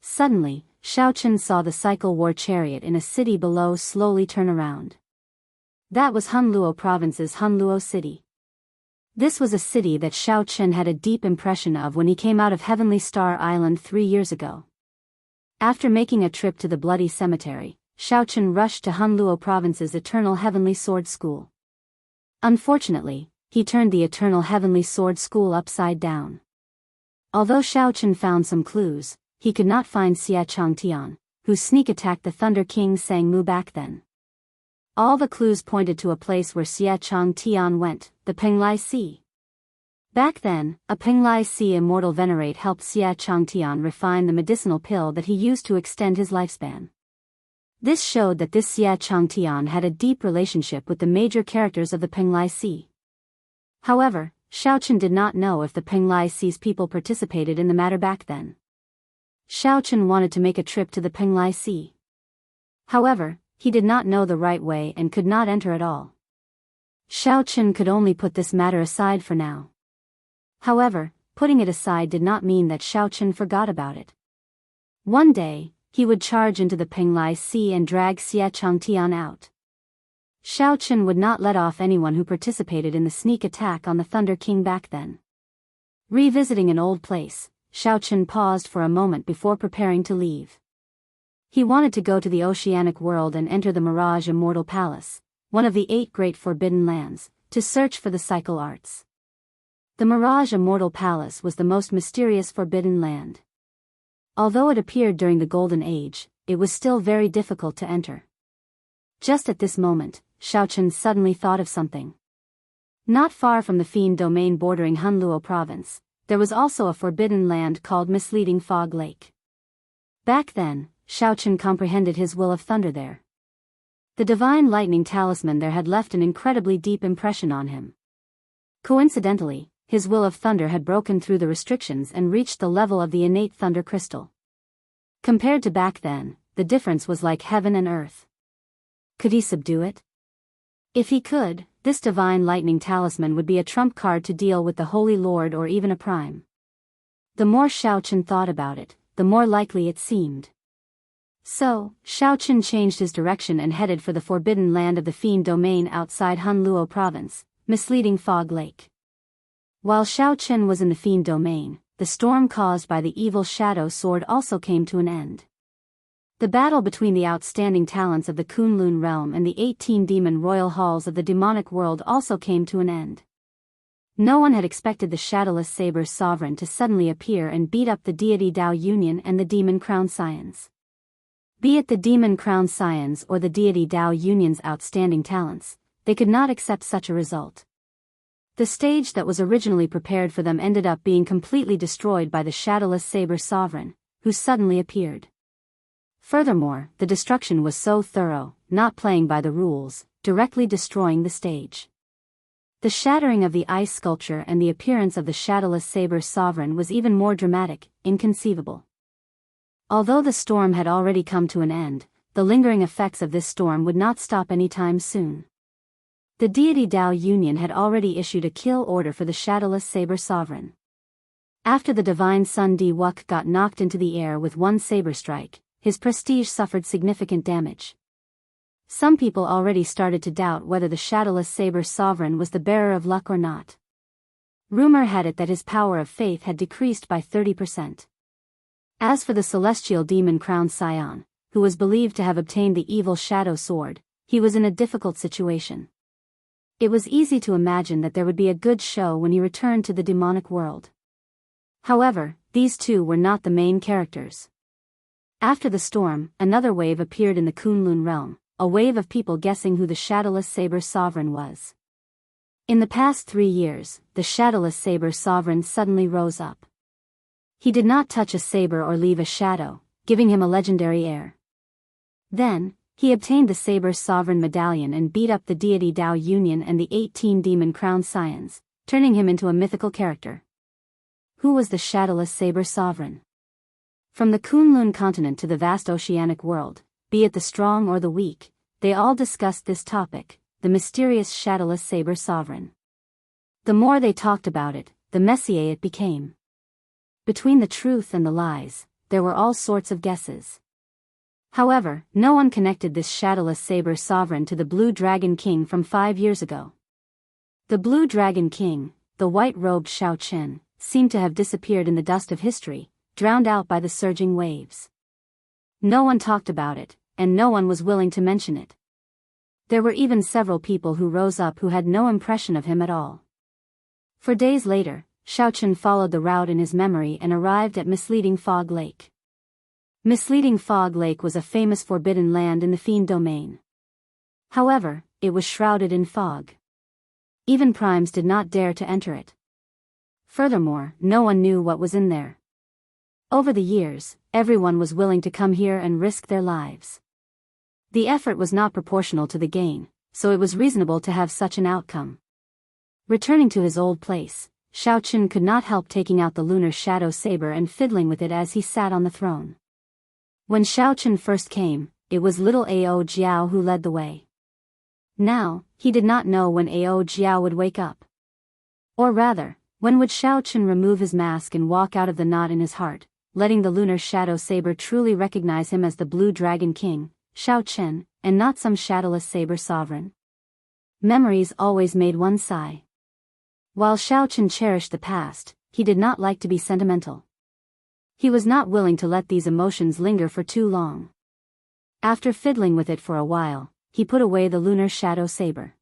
Suddenly, Xiaochen saw the cycle war chariot in a city below slowly turn around. That was Hunluo Province's Hunluo City. This was a city that Xiaochen had a deep impression of when he came out of Heavenly Star Island 3 years ago. After making a trip to the Bloody Cemetery, Xiaochen rushed to Hunluo Province's Eternal Heavenly Sword School. Unfortunately, he turned the Eternal Heavenly Sword School upside down. Although Xiaochen found some clues, he could not find Xia Changtian, who sneak attacked the Thunder King Sang-mu back then. All the clues pointed to a place where Xia Changtian went, the Penglai Sea. Back then, a Penglai Sea immortal venerate helped Xia Changtian refine the medicinal pill that he used to extend his lifespan. This showed that this Xia Changtian had a deep relationship with the major characters of the Penglai Sea. However, Xiaochen did not know if the Penglai Sea's people participated in the matter back then. Xiaochen wanted to make a trip to the Penglai Sea. However, he did not know the right way and could not enter at all. Xiaochen could only put this matter aside for now. However, putting it aside did not mean that Xiaochen forgot about it. One day, he would charge into the Penglai Sea and drag Xia Changtian out. Xiaochen would not let off anyone who participated in the sneak attack on the Thunder King back then. Revisiting an old place, Xiaochen paused for a moment before preparing to leave. He wanted to go to the oceanic world and enter the Mirage Immortal Palace, one of the 8 great forbidden lands, to search for the cycle arts. The Mirage Immortal Palace was the most mysterious forbidden land. Although it appeared during the Golden Age, it was still very difficult to enter. Just at this moment, Xiaochen suddenly thought of something. Not far from the Fiend domain bordering Hunluo province, there was also a forbidden land called Misleading Fog Lake. Back then, Xiaochen comprehended his will of thunder there. The divine lightning talisman there had left an incredibly deep impression on him. Coincidentally, his will of thunder had broken through the restrictions and reached the level of the innate thunder crystal. Compared to back then, the difference was like heaven and earth. Could he subdue it? If he could, this divine lightning talisman would be a trump card to deal with the Holy Lord or even a prime. The more Xiaochen thought about it, the more likely it seemed. So, Xiaochen changed his direction and headed for the forbidden land of the Fiend domain outside Hunluo province, Misleading Fog Lake. While Xiaochen was in the Fiend domain, the storm caused by the evil Shadow Sword also came to an end. The battle between the outstanding talents of the Kunlun realm and the 18 demon royal halls of the demonic world also came to an end. No one had expected the Shadowless Saber's sovereign to suddenly appear and beat up the deity Dao Union and the demon Crown Scions. Be it the demon Crown Scions or the deity Dao Union's outstanding talents, they could not accept such a result. The stage that was originally prepared for them ended up being completely destroyed by the Shadowless Saber sovereign, who suddenly appeared. Furthermore, the destruction was so thorough, not playing by the rules, directly destroying the stage. The shattering of the ice sculpture and the appearance of the Shadowless Saber sovereign was even more dramatic, inconceivable. Although the storm had already come to an end, the lingering effects of this storm would not stop anytime soon. The deity Dao Union had already issued a kill order for the Shadowless Saber sovereign. After the divine Sun Di Wuk got knocked into the air with one saber strike, his prestige suffered significant damage. Some people already started to doubt whether the shadowless saber sovereign was the bearer of luck or not. Rumor had it that his power of faith had decreased by 30%. As for the celestial demon crowned scion, who was believed to have obtained the evil shadow sword, he was in a difficult situation. It was easy to imagine that there would be a good show when he returned to the demonic world. However, these two were not the main characters. After the storm, another wave appeared in the Kunlun realm, a wave of people guessing who the shadowless saber sovereign was. In the past 3 years, the shadowless saber sovereign suddenly rose up. He did not touch a saber or leave a shadow, giving him a legendary air. Then, he obtained the saber sovereign medallion and beat up the deity Dao Union and the 18 demon crowned scions, turning him into a mythical character. Who was the shadowless saber sovereign? From the Kunlun continent to the vast oceanic world, be it the strong or the weak, they all discussed this topic, the mysterious shadowless saber sovereign. The more they talked about it, the messier it became. Between the truth and the lies, there were all sorts of guesses. However, no one connected this shadowless saber sovereign to the Blue Dragon King from 5 years ago. The Blue Dragon King, the white-robed Shao Chen, seemed to have disappeared in the dust of history, drowned out by the surging waves. No one talked about it, and no one was willing to mention it. There were even several people who rose up who had no impression of him at all. For days later, Shao Chen followed the route in his memory and arrived at Misleading Fog Lake. Misleading Fog Lake was a famous forbidden land in the Fiend domain. However, it was shrouded in fog. Even primes did not dare to enter it. Furthermore, no one knew what was in there. Over the years, everyone was willing to come here and risk their lives. The effort was not proportional to the gain, so it was reasonable to have such an outcome. Returning to his old place, Shao Chen could not help taking out the lunar shadow saber and fiddling with it as he sat on the throne. When Shao Chen first came, it was little Ao Jiao who led the way. Now, he did not know when Ao Jiao would wake up. Or rather, when would Shao Chen remove his mask and walk out of the knot in his heart, letting the lunar shadow saber truly recognize him as the Blue Dragon King, Shao Chen, and not some shadowless saber sovereign. Memories always made one sigh. While Shao Chen cherished the past, he did not like to be sentimental. He was not willing to let these emotions linger for too long. After fiddling with it for a while, he put away the lunar shadow saber.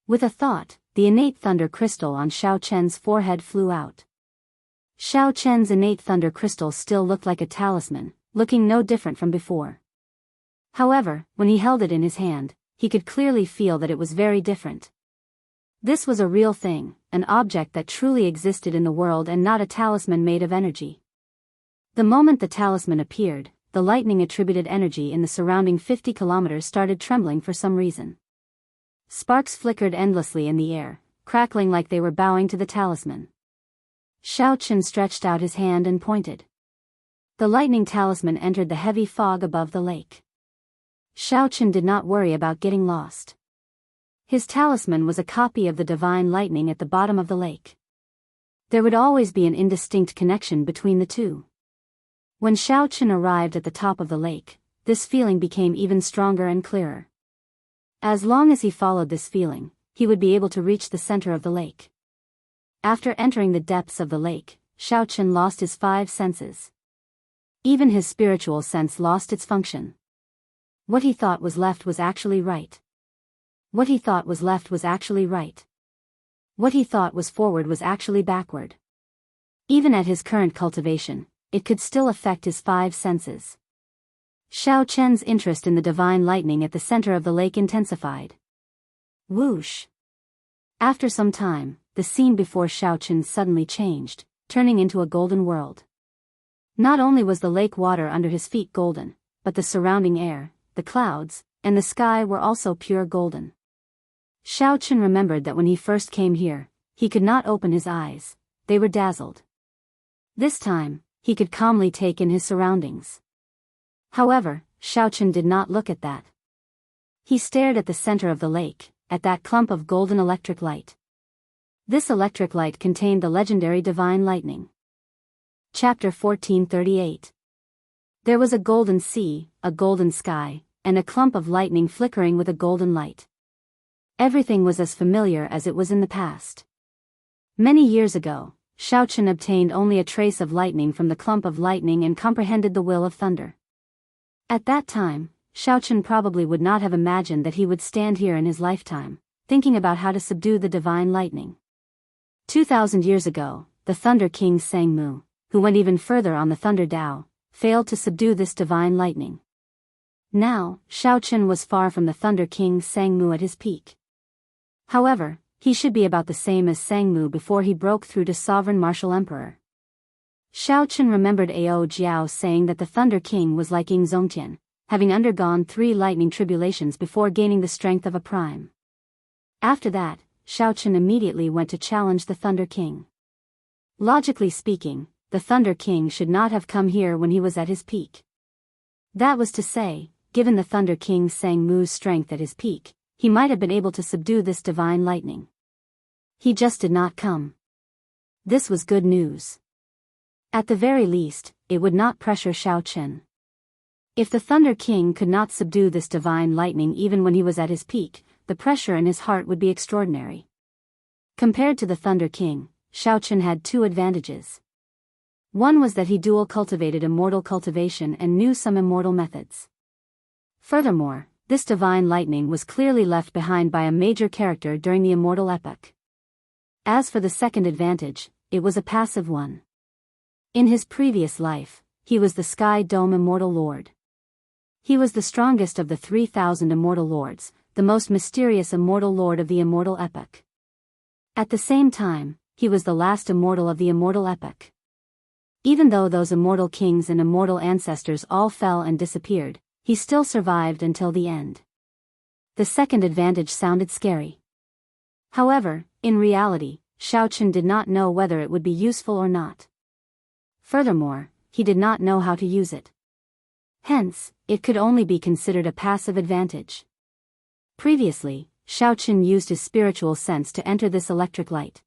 With a thought, the innate thunder crystal on Shao Chen's forehead flew out. Shao Chen's innate thunder crystal still looked like a talisman, looking no different from before. However, when he held it in his hand, he could clearly feel that it was very different. This was a real thing, an object that truly existed in the world and not a talisman made of energy. The moment the talisman appeared, the lightning attributed energy in the surrounding 50 kilometers started trembling for some reason. Sparks flickered endlessly in the air, crackling like they were bowing to the talisman. Shao Chen stretched out his hand and pointed. The lightning talisman entered the heavy fog above the lake. Shao Chen did not worry about getting lost. His talisman was a copy of the divine lightning at the bottom of the lake. There would always be an indistinct connection between the two. When Shao Chen arrived at the top of the lake, this feeling became even stronger and clearer. As long as he followed this feeling, he would be able to reach the center of the lake. After entering the depths of the lake, Shao Chen lost his 5 senses. Even his spiritual sense lost its function. What he thought was left was actually right. What he thought was left was actually right. What he thought was forward was actually backward. Even at his current cultivation, it could still affect his 5 senses. Shao Chen's interest in the divine lightning at the center of the lake intensified. Whoosh! After some time, the scene before Shao Chen suddenly changed, turning into a golden world. Not only was the lake water under his feet golden, but the surrounding air, the clouds, and the sky were also pure golden. Shao Chen remembered that when he first came here, he could not open his eyes, they were dazzled. This time, he could calmly take in his surroundings. However, Shao Chen did not look at that. He stared at the center of the lake, at that clump of golden electric light. This electric light contained the legendary divine lightning. Chapter 1438. There was a golden sea, a golden sky, and a clump of lightning flickering with a golden light. Everything was as familiar as it was in the past. Many years ago, Xiaochen obtained only a trace of lightning from the clump of lightning and comprehended the will of thunder. At that time, Xiaochen probably would not have imagined that he would stand here in his lifetime, thinking about how to subdue the divine lightning. 2,000 years ago, the Thunder King Sangmu, who went even further on the Thunder Dao, failed to subdue this divine lightning. Now, Xiaochen was far from the Thunder King Sangmu at his peak. However, he should be about the same as Sangmu before he broke through to Sovereign Martial Emperor. Xiaochen remembered Ao Jiao saying that the Thunder King was like Ying Zongtian, having undergone 3 lightning tribulations before gaining the strength of a prime. After that, Xiaochen immediately went to challenge the Thunder King. Logically speaking, the Thunder King should not have come here when he was at his peak. That was to say, given the Thunder King Sangmu's strength at his peak, he might have been able to subdue this divine lightning. He just did not come. This was good news. At the very least, it would not pressure Xiaochen. If the Thunder King could not subdue this divine lightning even when he was at his peak, the pressure in his heart would be extraordinary. Compared to the Thunder King, Xiaochen had 2 advantages. One was that he dual cultivated immortal cultivation and knew some immortal methods. Furthermore, this divine lightning was clearly left behind by a major character during the immortal epoch. As for the second advantage, it was a passive one. In his previous life, he was the Sky Dome Immortal Lord. He was the strongest of the 3,000 immortal lords, the most mysterious immortal lord of the immortal epoch. At the same time, he was the last immortal of the immortal epoch. Even though those immortal kings and immortal ancestors all fell and disappeared, he still survived until the end. The second advantage sounded scary. However, in reality, Xiaochen did not know whether it would be useful or not. Furthermore, he did not know how to use it. Hence, it could only be considered a passive advantage. Previously, Xiaochen used his spiritual sense to enter this electric light.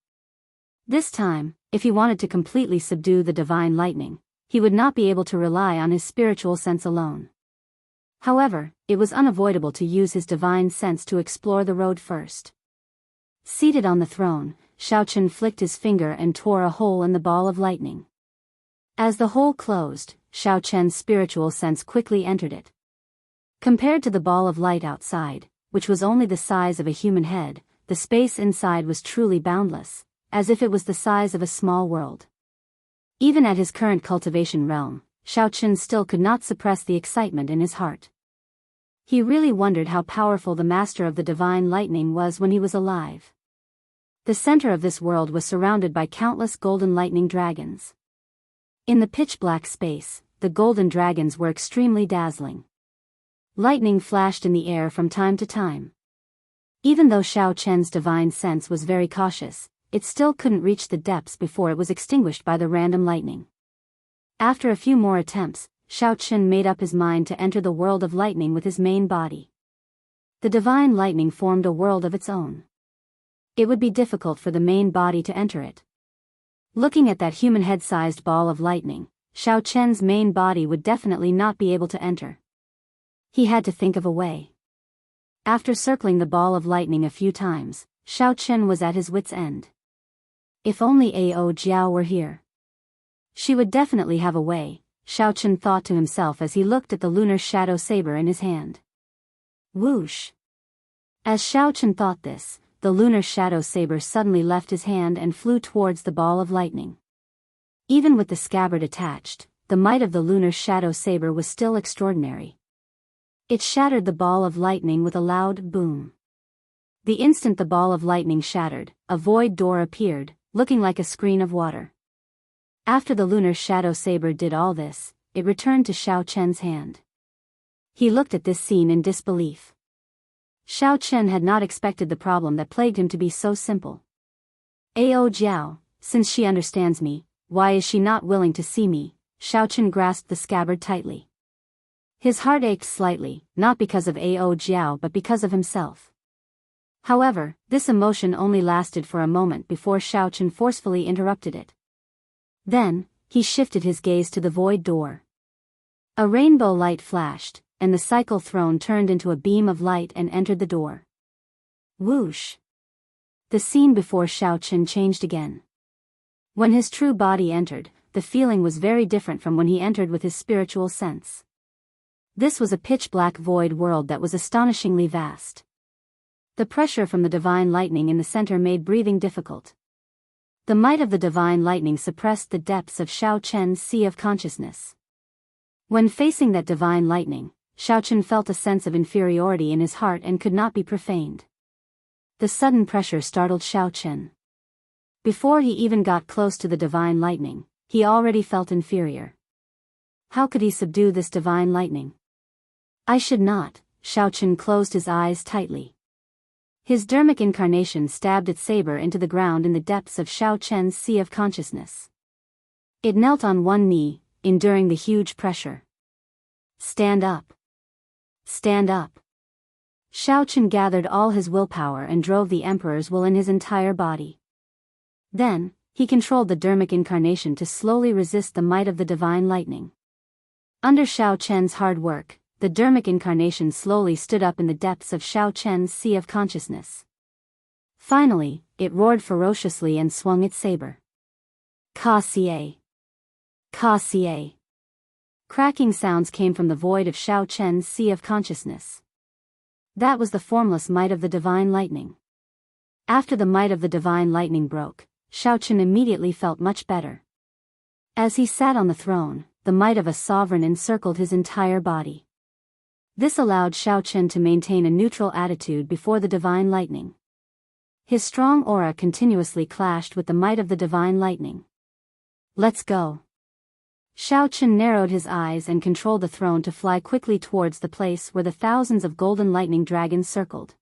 This time, if he wanted to completely subdue the divine lightning, he would not be able to rely on his spiritual sense alone. However, it was unavoidable to use his divine sense to explore the road first. Seated on the throne, Xiaochen flicked his finger and tore a hole in the ball of lightning. As the hole closed, Xiaochen's spiritual sense quickly entered it. Compared to the ball of light outside, which was only the size of a human head, the space inside was truly boundless, as if it was the size of a small world. Even at his current cultivation realm, Xiaochen still could not suppress the excitement in his heart. He really wondered how powerful the master of the divine lightning was when he was alive. The center of this world was surrounded by countless golden lightning dragons. In the pitch-black space, the golden dragons were extremely dazzling. Lightning flashed in the air from time to time. Even though Xiaochen's divine sense was very cautious, it still couldn't reach the depths before it was extinguished by the random lightning. After a few more attempts, Xiaochen made up his mind to enter the world of lightning with his main body. The divine lightning formed a world of its own. It would be difficult for the main body to enter it. Looking at that human head-sized ball of lightning, Xiaochen's main body would definitely not be able to enter. He had to think of a way. After circling the ball of lightning a few times, Xiaochen was at his wit's end. If only Ao Jiao were here. She would definitely have a way, Xiaochen thought to himself as he looked at the lunar shadow saber in his hand. Whoosh! As Xiaochen thought this, the lunar shadow saber suddenly left his hand and flew towards the ball of lightning. Even with the scabbard attached, the might of the lunar shadow saber was still extraordinary. It shattered the ball of lightning with a loud boom. The instant the ball of lightning shattered, a void door appeared, looking like a screen of water. After the lunar shadow saber did all this, it returned to Xiaochen's hand. He looked at this scene in disbelief. Xiaochen had not expected the problem that plagued him to be so simple. Ao Jiao, since she understands me, why is she not willing to see me? Xiaochen grasped the scabbard tightly. His heart ached slightly, not because of Ao Jiao but because of himself. However, this emotion only lasted for a moment before Xiaochen forcefully interrupted it. Then, he shifted his gaze to the void door. A rainbow light flashed, and the cycle throne turned into a beam of light and entered the door. Whoosh! The scene before Xiao Chen changed again. When his true body entered, the feeling was very different from when he entered with his spiritual sense. This was a pitch-black void world that was astonishingly vast. The pressure from the divine lightning in the center made breathing difficult. The might of the divine lightning suppressed the depths of Xiao Chen's sea of consciousness. When facing that divine lightning, Xiao Chen felt a sense of inferiority in his heart and could not be profaned. The sudden pressure startled Xiao Chen. Before he even got close to the divine lightning, he already felt inferior. How could he subdue this divine lightning? I should not. Xiao Chen closed his eyes tightly. His dermic incarnation stabbed its saber into the ground in the depths of Xiao Chen's sea of consciousness. It knelt on one knee, enduring the huge pressure. Stand up. Stand up. Xiao Chen gathered all his willpower and drove the Emperor's will in his entire body. Then, he controlled the dermic incarnation to slowly resist the might of the divine lightning. Under Xiao Chen's hard work, the dermic incarnation slowly stood up in the depths of Xiao Chen's sea of consciousness. Finally, it roared ferociously and swung its saber. Ka-xie. Ka-xie. Cracking sounds came from the void of Xiao Chen's sea of consciousness. That was the formless might of the divine lightning. After the might of the divine lightning broke, Xiao Chen immediately felt much better. As he sat on the throne, the might of a sovereign encircled his entire body. This allowed Xiao Chen to maintain a neutral attitude before the divine lightning. His strong aura continuously clashed with the might of the divine lightning. Let's go. Xiao Chen narrowed his eyes and controlled the throne to fly quickly towards the place where the thousands of golden lightning dragons circled.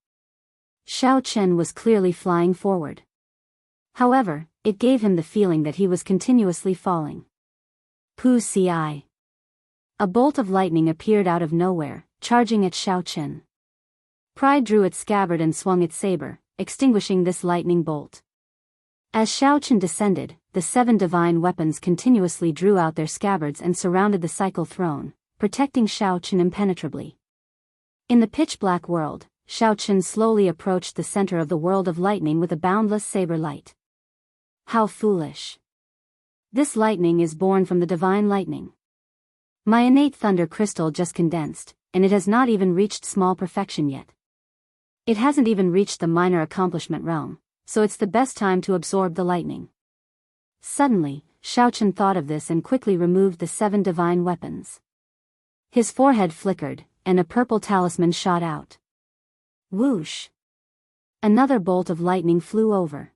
Xiao Chen was clearly flying forward. However, it gave him the feeling that he was continuously falling. Pu-ci. A bolt of lightning appeared out of nowhere, charging at Xiao Chen. Pride drew its scabbard and swung its saber, extinguishing this lightning bolt. As Xiao Chen descended, the 7 divine weapons continuously drew out their scabbards and surrounded the cycle throne, protecting Xiao Chen impenetrably. In the pitch-black world, Xiao Chen slowly approached the center of the world of lightning with a boundless saber light. How foolish. This lightning is born from the divine lightning. My innate thunder crystal just condensed, and it has not even reached small perfection yet. It hasn't even reached the minor accomplishment realm, so it's the best time to absorb the lightning. Suddenly, Xiao Chen thought of this and quickly removed the 7 divine weapons. His forehead flickered, and a purple talisman shot out. Whoosh! Another bolt of lightning flew over.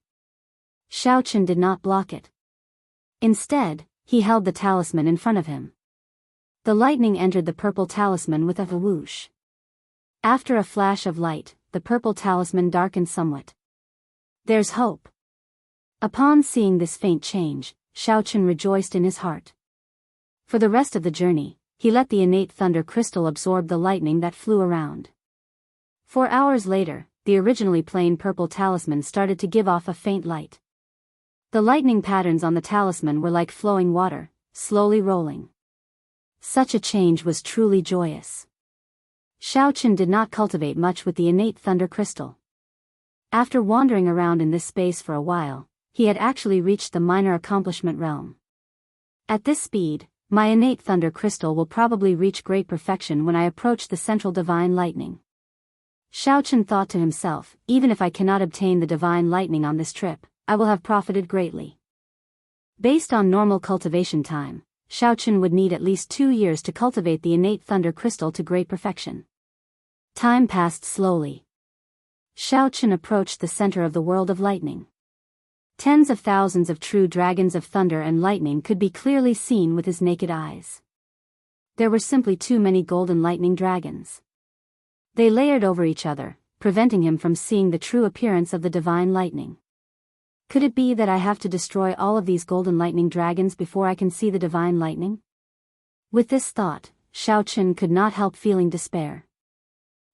Xiao Chen did not block it. Instead, he held the talisman in front of him. The lightning entered the purple talisman with a whoosh. After a flash of light, the purple talisman darkened somewhat. There's hope. Upon seeing this faint change, Xiao Chen rejoiced in his heart. For the rest of the journey, he let the innate thunder crystal absorb the lightning that flew around. 4 hours later, the originally plain purple talisman started to give off a faint light. The lightning patterns on the talisman were like flowing water, slowly rolling. Such a change was truly joyous. Xiao Chen did not cultivate much with the innate thunder crystal. After wandering around in this space for a while, he had actually reached the minor accomplishment realm. At this speed, my innate thunder crystal will probably reach great perfection when I approach the central divine lightning. Xiao Chen thought to himself, even if I cannot obtain the divine lightning on this trip, I will have profited greatly. Based on normal cultivation time, Xiao Chen would need at least 2 years to cultivate the innate thunder crystal to great perfection. Time passed slowly. Xiao Chen approached the center of the world of lightning. Tens of thousands of true dragons of thunder and lightning could be clearly seen with his naked eyes. There were simply too many golden lightning dragons. They layered over each other, preventing him from seeing the true appearance of the divine lightning. Could it be that I have to destroy all of these golden lightning dragons before I can see the divine lightning? With this thought, Xiao Chen could not help feeling despair.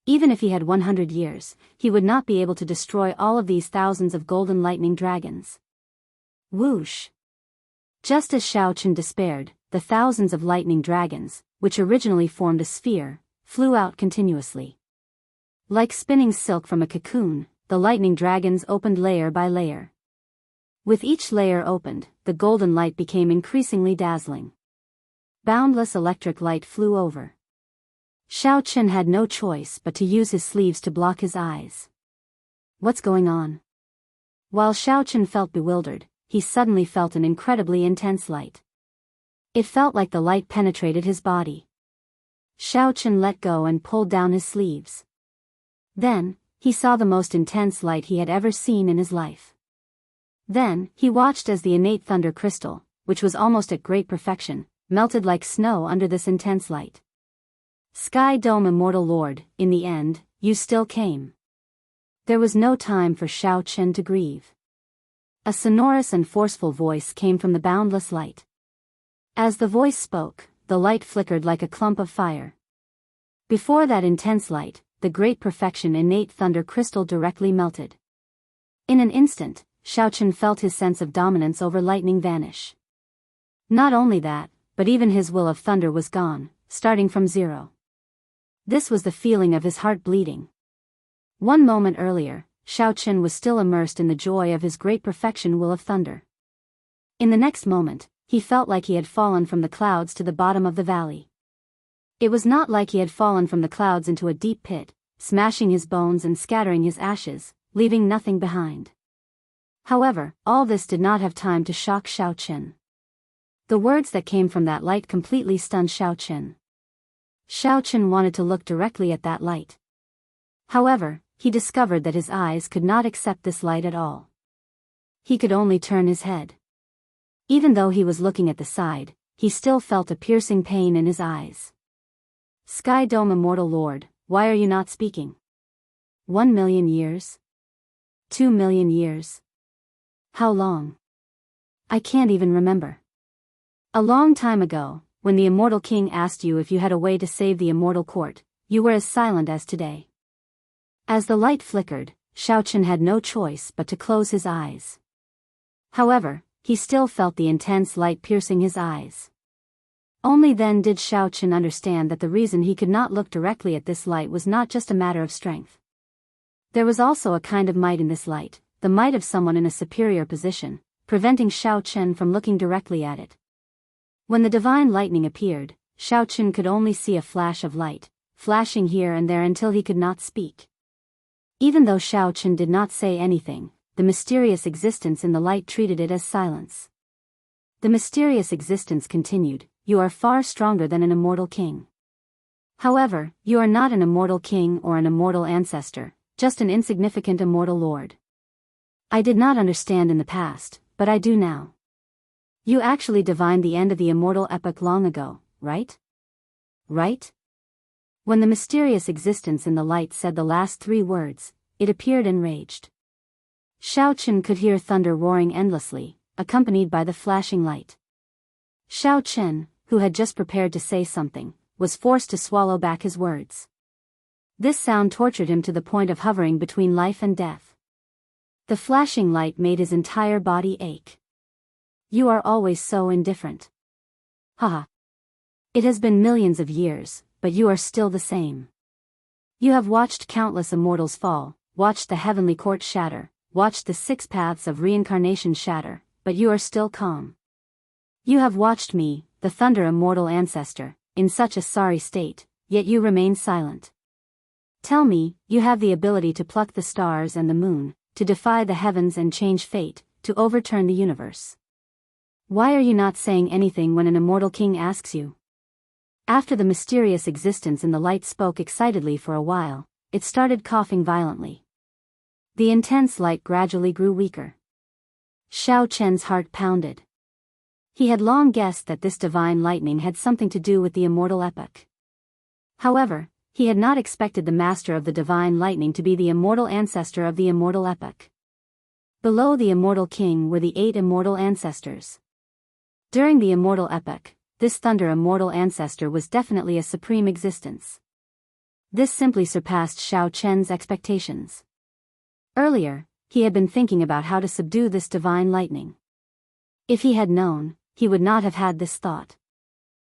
Even if he had 100 years, he would not be able to destroy all of these thousands of golden lightning dragons. Whoosh! Just as Xiao Chen despaired, the thousands of lightning dragons, which originally formed a sphere, flew out continuously. Like spinning silk from a cocoon, the lightning dragons opened layer by layer. With each layer opened, the golden light became increasingly dazzling. Boundless electric light flew over. Xiao Chen had no choice but to use his sleeves to block his eyes. What's going on? While Xiao Chen felt bewildered, he suddenly felt an incredibly intense light. It felt like the light penetrated his body. Xiao Chen let go and pulled down his sleeves. Then, he saw the most intense light he had ever seen in his life. Then, he watched as the innate thunder crystal, which was almost at great perfection, melted like snow under this intense light. Sky Dome Immortal Lord, in the end, you still came. There was no time for Xiao Chen to grieve. A sonorous and forceful voice came from the boundless light. As the voice spoke, the light flickered like a clump of fire. Before that intense light, the great perfection innate thunder crystal directly melted. In an instant, Xiao Chen felt his sense of dominance over lightning vanish. Not only that, but even his will of thunder was gone, starting from zero. This was the feeling of his heart bleeding. One moment earlier, Xiao Chen was still immersed in the joy of his great perfection will of thunder. In the next moment, he felt like he had fallen from the clouds to the bottom of the valley. It was not like he had fallen from the clouds into a deep pit, smashing his bones and scattering his ashes, leaving nothing behind. However, all this did not have time to shock Xiao Chen. The words that came from that light completely stunned Xiao Chen. Xiao Chen wanted to look directly at that light. However, he discovered that his eyes could not accept this light at all. He could only turn his head. Even though he was looking at the side, he still felt a piercing pain in his eyes. Sky Dome Immortal Lord, why are you not speaking? 1 million years? 2 million years? How long? I can't even remember. A long time ago, when the Immortal King asked you if you had a way to save the Immortal Court, you were as silent as today. As the light flickered, Xiao Chen had no choice but to close his eyes. However, he still felt the intense light piercing his eyes. Only then did Xiao Chen understand that the reason he could not look directly at this light was not just a matter of strength. There was also a kind of might in this light, the might of someone in a superior position, preventing Xiao Chen from looking directly at it. When the divine lightning appeared, Xiao Chen could only see a flash of light, flashing here and there until he could not speak. Even though Xiao Chen did not say anything, the mysterious existence in the light treated it as silence. The mysterious existence continued, you are far stronger than an immortal king. However, you are not an immortal king or an immortal ancestor, just an insignificant immortal lord. I did not understand in the past, but I do now. You actually divined the end of the immortal epoch long ago, right? Right? When the mysterious existence in the light said the last 3 words, it appeared enraged. Xiao Chen could hear thunder roaring endlessly, accompanied by the flashing light. Xiao Chen, who had just prepared to say something, was forced to swallow back his words. This sound tortured him to the point of hovering between life and death. The flashing light made his entire body ache. You are always so indifferent. Haha. It has been millions of years, but you are still the same. You have watched countless immortals fall, watched the heavenly court shatter, watched the 6 paths of reincarnation shatter, but you are still calm. You have watched me, the thunder immortal ancestor, in such a sorry state, yet you remain silent. Tell me, you have the ability to pluck the stars and the moon, to defy the heavens and change fate, to overturn the universe. Why are you not saying anything when an immortal king asks you? After the mysterious existence in the light spoke excitedly for a while, it started coughing violently. The intense light gradually grew weaker. Xiao Chen's heart pounded. He had long guessed that this divine lightning had something to do with the immortal epoch. However, he had not expected the master of the divine lightning to be the immortal ancestor of the immortal epoch. Below the immortal king were the 8 immortal ancestors. During the immortal epoch, this thunder immortal ancestor was definitely a supreme existence. This simply surpassed Xiao Chen's expectations. Earlier, he had been thinking about how to subdue this divine lightning. If he had known, he would not have had this thought.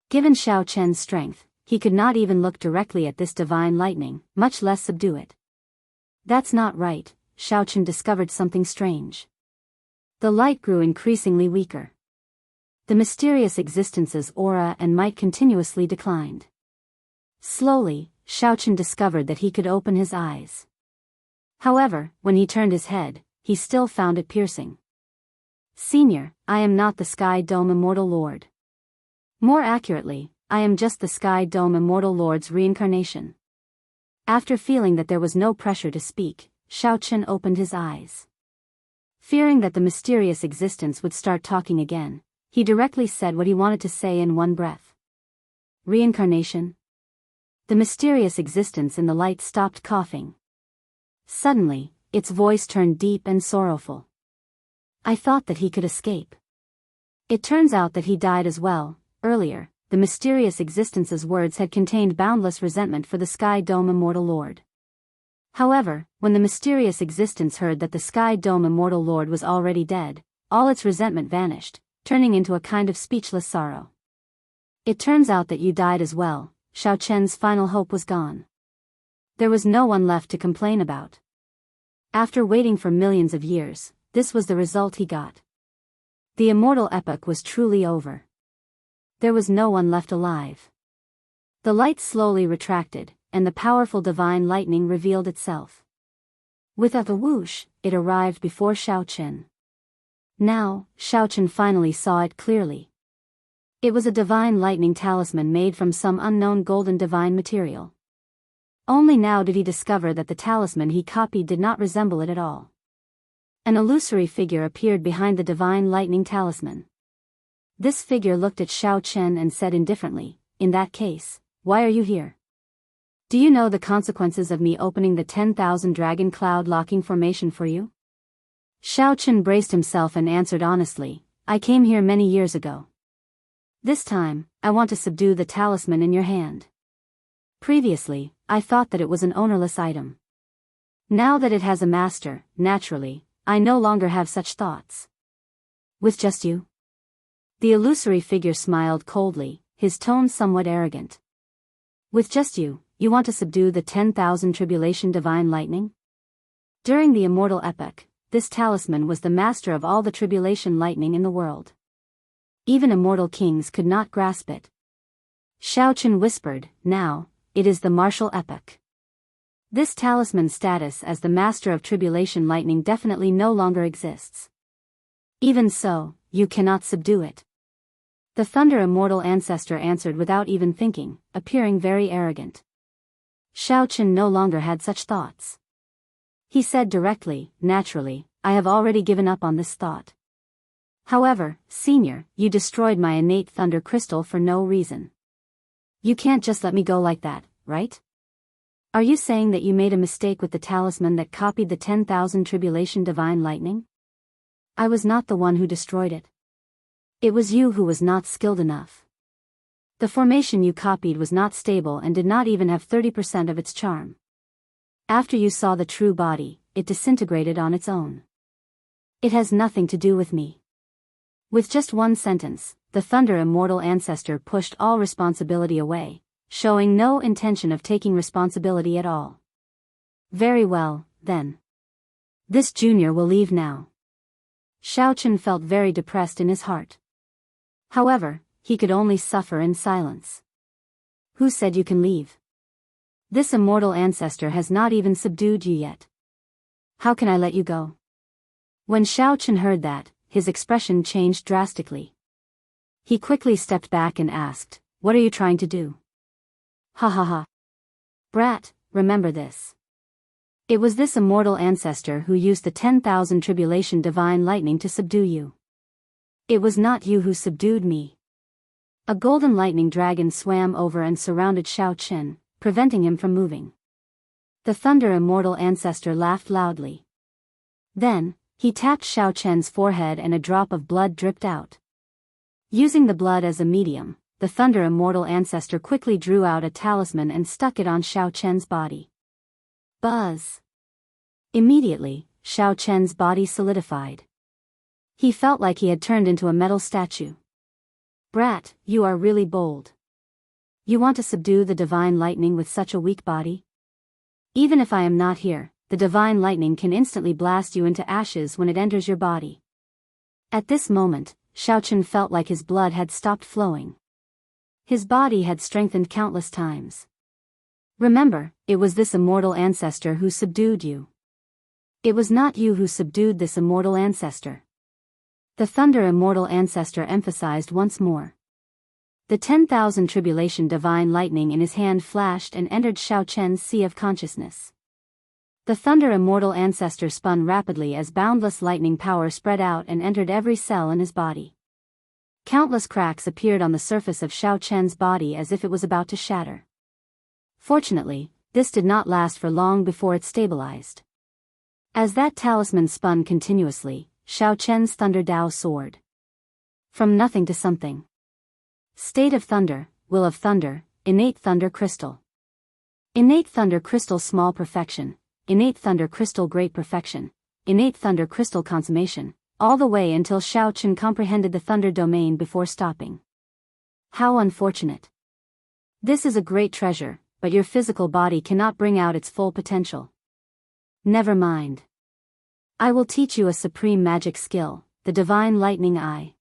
Given Xiao Chen's strength, he could not even look directly at this divine lightning, much less subdue it. That's not right, Xiaochen discovered something strange. The light grew increasingly weaker. The mysterious existence's aura and might continuously declined. Slowly, Xiaochen discovered that he could open his eyes. However, when he turned his head, he still found it piercing. Senior, I am not the Sky Dome Immortal Lord. More accurately, I am just the Sky Dome Immortal Lord's reincarnation. After feeling that there was no pressure to speak, Xiaochen opened his eyes. Fearing that the mysterious existence would start talking again, he directly said what he wanted to say in one breath. Reincarnation? The mysterious existence in the light stopped coughing. Suddenly, its voice turned deep and sorrowful. I thought that he could escape. It turns out that he died as well. Earlier, the mysterious existence's words had contained boundless resentment for the Sky Dome Immortal Lord. However, when the mysterious existence heard that the Sky Dome Immortal Lord was already dead, all its resentment vanished, turning into a kind of speechless sorrow. It turns out that you died as well. Xiaochen's final hope was gone. There was no one left to complain about. After waiting for millions of years, this was the result he got. The immortal epoch was truly over. There was no one left alive. The light slowly retracted, and the powerful divine lightning revealed itself. With a whoosh, it arrived before Xiaochen. Now, Xiaochen finally saw it clearly. It was a divine lightning talisman made from some unknown golden divine material. Only now did he discover that the talisman he copied did not resemble it at all. An illusory figure appeared behind the divine lightning talisman. This figure looked at Xiaochen and said indifferently, "In that case, why are you here? Do you know the consequences of me opening the 10,000 dragon cloud locking formation for you?" Xiaochen braced himself and answered honestly, "I came here many years ago. This time, I want to subdue the talisman in your hand. Previously, I thought that it was an ownerless item. Now that it has a master, naturally, I no longer have such thoughts." "With just you?" The illusory figure smiled coldly, his tone somewhat arrogant. "With just you, you want to subdue the 10,000 tribulation divine lightning?" During the immortal epoch, this talisman was the master of all the tribulation lightning in the world. Even immortal kings could not grasp it. Xiaochen whispered, "Now, it is the martial epoch. This talisman's status as the master of tribulation lightning definitely no longer exists. Even so, you cannot subdue it." The Thunder Immortal Ancestor answered without even thinking, appearing very arrogant. Xiaochen no longer had such thoughts. He said directly, "Naturally, I have already given up on this thought. However, Senior, you destroyed my innate thunder crystal for no reason. You can't just let me go like that, right? Are you saying that you made a mistake with the talisman that copied the 10,000 tribulation divine lightning? I was not the one who destroyed it. It was you who was not skilled enough. The formation you copied was not stable and did not even have 30% of its charm. After you saw the true body, it disintegrated on its own. It has nothing to do with me." With just one sentence, the Thunder Immortal Ancestor pushed all responsibility away, showing no intention of taking responsibility at all. "Very well, then. This junior will leave now." Xiaochen felt very depressed in his heart. However, he could only suffer in silence. "Who said you can leave? This immortal ancestor has not even subdued you yet. How can I let you go?" When Xiaochen heard that, his expression changed drastically. He quickly stepped back and asked, "What are you trying to do?" "Ha ha ha. Brat, remember this. It was this immortal ancestor who used the 10,000 tribulation divine lightning to subdue you. It was not you who subdued me." A golden lightning dragon swam over and surrounded Xiaochen, preventing him from moving. The Thunder Immortal Ancestor laughed loudly. Then, he tapped Xiaochen's forehead and a drop of blood dripped out. Using the blood as a medium, the Thunder Immortal Ancestor quickly drew out a talisman and stuck it on Xiaochen's body. Buzz! Immediately, Xiaochen's body solidified. He felt like he had turned into a metal statue. "Brat, you are really bold. You want to subdue the divine lightning with such a weak body? Even if I am not here, the divine lightning can instantly blast you into ashes when it enters your body. At this moment, Xiaochen felt like his blood had stopped flowing. His body had strengthened countless times. Remember, it was this immortal ancestor who subdued you. It was not you who subdued this immortal ancestor. The Thunder Immortal Ancestor emphasized once more. The 10,000 tribulation divine lightning in his hand flashed and entered Xiaochen's sea of consciousness. The Thunder Immortal Ancestor spun rapidly as boundless lightning power spread out and entered every cell in his body. Countless cracks appeared on the surface of Xiaochen's body as if it was about to shatter. Fortunately, this did not last for long before it stabilized. As that talisman spun continuously, Xiaochen's Thunder Dao soared. From nothing to something. State of Thunder, Will of Thunder, Innate Thunder Crystal. Innate Thunder Crystal Small Perfection, Innate Thunder Crystal Great Perfection, Innate Thunder Crystal Consummation, all the way until Xiaochen comprehended the Thunder Domain before stopping. How unfortunate. This is a great treasure, but your physical body cannot bring out its full potential. Never mind. I will teach you a supreme magic skill, the Divine Lightning Eye.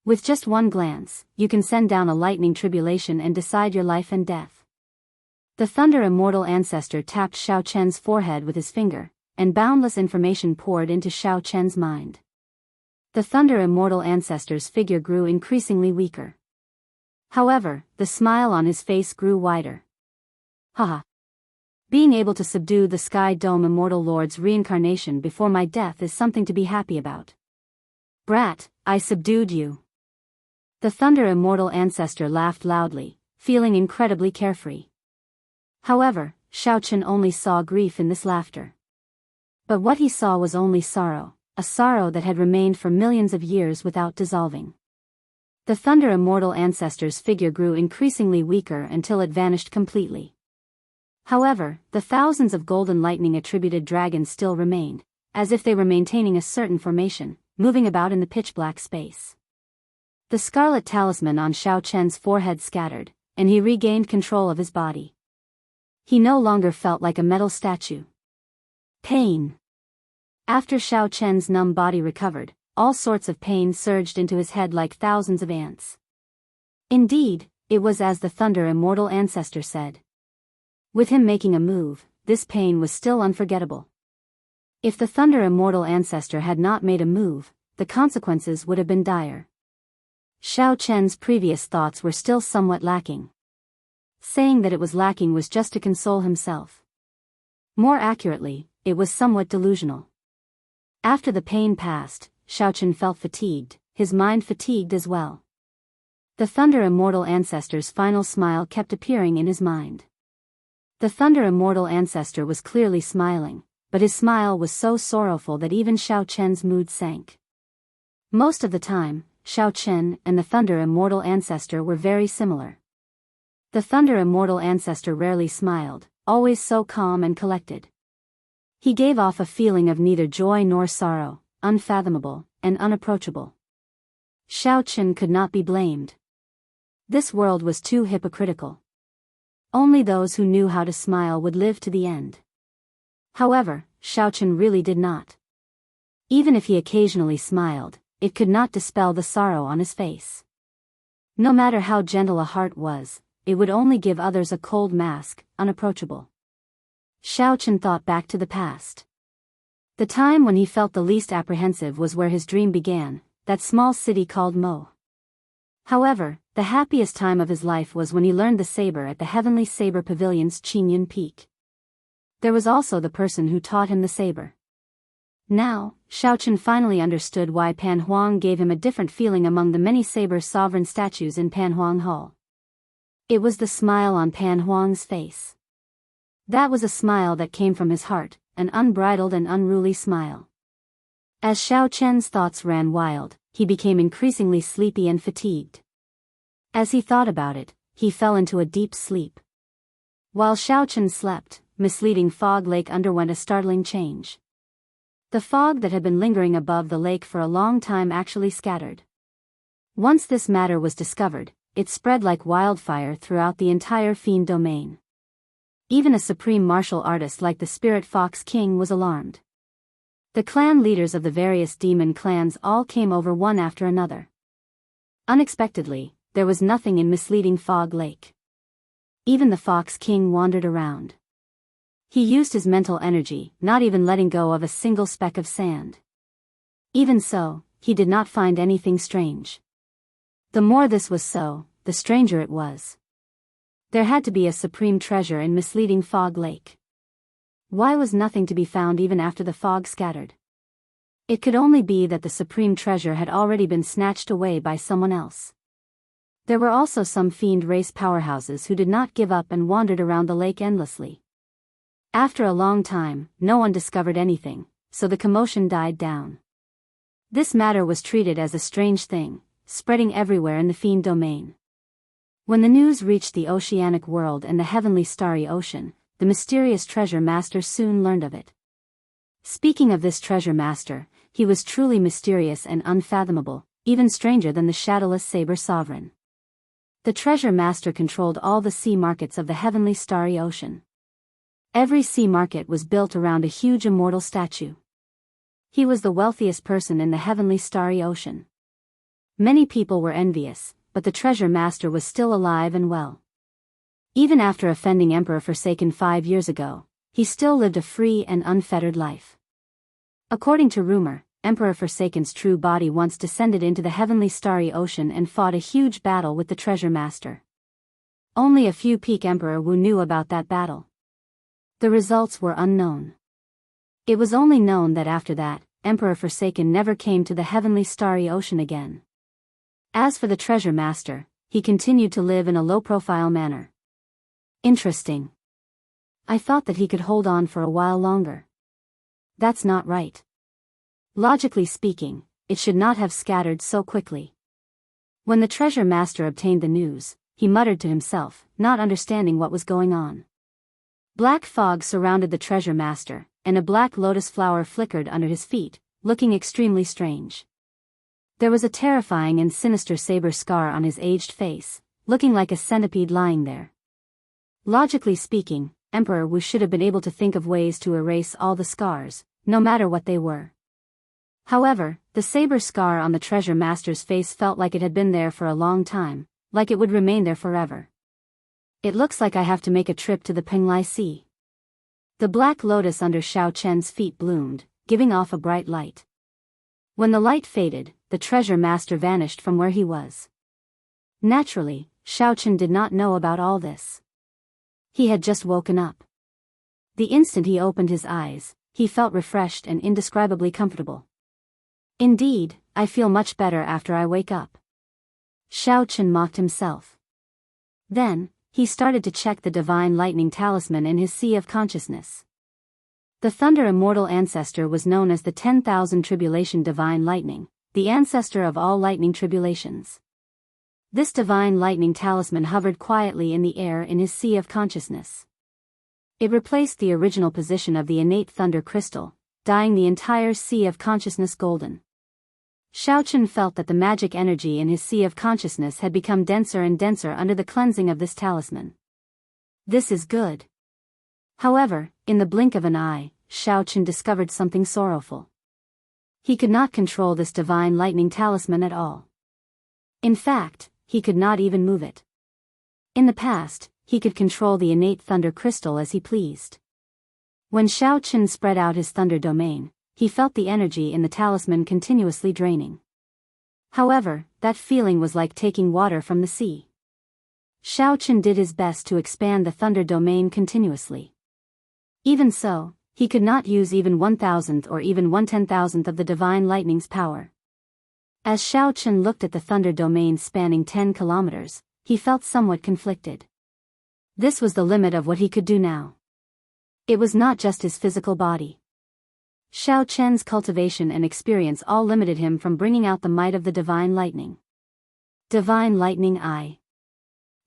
With just one glance, you can send down a lightning tribulation and decide your life and death. The Thunder Immortal Ancestor tapped Xiaochen's forehead with his finger, and boundless information poured into Xiaochen's mind. The Thunder Immortal Ancestor's figure grew increasingly weaker. However, the smile on his face grew wider. Haha. Being able to subdue the Sky Dome Immortal Lord's reincarnation before my death is something to be happy about. Brat, I subdued you. The Thunder Immortal Ancestor laughed loudly, feeling incredibly carefree. However, Xiaochen only saw grief in this laughter. But what he saw was only sorrow, a sorrow that had remained for millions of years without dissolving. The Thunder Immortal Ancestor's figure grew increasingly weaker until it vanished completely. However, the thousands of golden lightning-attributed dragons still remained, as if they were maintaining a certain formation, moving about in the pitch-black space. The scarlet talisman on Xiaochen's forehead scattered, and he regained control of his body. He no longer felt like a metal statue. Pain. After Xiaochen's numb body recovered, all sorts of pain surged into his head like thousands of ants. Indeed, it was as the Thunder Immortal Ancestor said. With him making a move, this pain was still unforgettable. If the Thunder Immortal Ancestor had not made a move, the consequences would have been dire. Xiaochen's previous thoughts were still somewhat lacking. Saying that it was lacking was just to console himself. More accurately, it was somewhat delusional. After the pain passed, Xiaochen felt fatigued, his mind fatigued as well. The Thunder Immortal Ancestor's final smile kept appearing in his mind. The Thunder Immortal Ancestor was clearly smiling, but his smile was so sorrowful that even Xiaochen's mood sank. Most of the time, Xiaochen and the Thunder Immortal Ancestor were very similar. The Thunder Immortal Ancestor rarely smiled, always so calm and collected. He gave off a feeling of neither joy nor sorrow, unfathomable and unapproachable. Xiaochen could not be blamed. This world was too hypocritical. Only those who knew how to smile would live to the end. However, Xiaochen really did not. Even if he occasionally smiled, it could not dispel the sorrow on his face. No matter how gentle a heart was, it would only give others a cold mask, unapproachable. Xiaochen thought back to the past. The time when he felt the least apprehensive was where his dream began, that small city called Mo. However, the happiest time of his life was when he learned the saber at the Heavenly Saber Pavilion's Qingyun Peak. There was also the person who taught him the saber. Now, Xiaochen finally understood why Pan Huang gave him a different feeling among the many saber sovereign statues in Pan Huang Hall. It was the smile on Pan Huang's face. That was a smile that came from his heart, an unbridled and unruly smile. As Xiaochen's thoughts ran wild, he became increasingly sleepy and fatigued. As he thought about it, he fell into a deep sleep. While Xiaochen slept, misleading Fog Lake underwent a startling change. The fog that had been lingering above the lake for a long time actually scattered. Once this matter was discovered, it spread like wildfire throughout the entire fiend domain. Even a supreme martial artist like the Spirit Fox King was alarmed. The clan leaders of the various demon clans all came over one after another. Unexpectedly, there was nothing in misleading Fog Lake. Even the Fox King wandered around. He used his mental energy, not even letting go of a single speck of sand. Even so, he did not find anything strange. The more this was so, the stranger it was. There had to be a supreme treasure in misleading Fog Lake. Why was nothing to be found even after the fog scattered? It could only be that the supreme treasure had already been snatched away by someone else. There were also some fiend race powerhouses who did not give up and wandered around the lake endlessly. After a long time, no one discovered anything, so the commotion died down. This matter was treated as a strange thing, spreading everywhere in the fiend domain. When the news reached the oceanic world and the heavenly starry ocean, the mysterious treasure master soon learned of it. Speaking of this treasure master, he was truly mysterious and unfathomable, even stranger than the shadowless saber sovereign. The treasure master controlled all the sea markets of the heavenly starry ocean. Every sea market was built around a huge immortal statue. He was the wealthiest person in the heavenly starry ocean. Many people were envious, but the treasure master was still alive and well. Even after offending Emperor Forsaken 5 years ago, he still lived a free and unfettered life. According to rumor, Emperor Forsaken's true body once descended into the heavenly starry ocean and fought a huge battle with the treasure master. Only a few peak Emperor Wu knew about that battle. The results were unknown. It was only known that after that, Emperor Forsaken never came to the heavenly starry ocean again. As for the treasure master, he continued to live in a low-profile manner. Interesting. I thought that he could hold on for a while longer. That's not right. Logically speaking, it should not have scattered so quickly. When the treasure master obtained the news, he muttered to himself, not understanding what was going on. Black fog surrounded the treasure master, and a black lotus flower flickered under his feet, looking extremely strange. There was a terrifying and sinister saber scar on his aged face, looking like a centipede lying there. Logically speaking, Emperor Wu should have been able to think of ways to erase all the scars, no matter what they were. However, the saber scar on the treasure master's face felt like it had been there for a long time, like it would remain there forever. It looks like I have to make a trip to the Penglai Sea. The black lotus under Xiao Chen's feet bloomed, giving off a bright light. When the light faded, the treasure master vanished from where he was. Naturally, Xiao Chen did not know about all this. He had just woken up. The instant he opened his eyes, he felt refreshed and indescribably comfortable. Indeed, I feel much better after I wake up. Xiao Chen mocked himself. Then, he started to check the divine lightning talisman in his sea of consciousness. The Thunder Immortal Ancestor was known as the 10,000 Tribulation Divine Lightning, the ancestor of all lightning tribulations. This divine lightning talisman hovered quietly in the air in his sea of consciousness. It replaced the original position of the innate thunder crystal, dyeing the entire sea of consciousness golden. Xiao Chen felt that the magic energy in his sea of consciousness had become denser and denser under the cleansing of this talisman. This is good. However, in the blink of an eye, Xiao Chen discovered something sorrowful. He could not control this divine lightning talisman at all. In fact, he could not even move it. In the past, he could control the innate thunder crystal as he pleased. When Xiao Chen spread out his thunder domain, he felt the energy in the talisman continuously draining. However, that feeling was like taking water from the sea. Xiao Chen did his best to expand the thunder domain continuously. Even so, he could not use even 1,000th or even 1/10,000th of the divine lightning's power. As Xiao Chen looked at the thunder domain spanning 10 kilometers, he felt somewhat conflicted. This was the limit of what he could do now. It was not just his physical body. Xiao Chen's cultivation and experience all limited him from bringing out the might of the divine lightning. Divine lightning eye.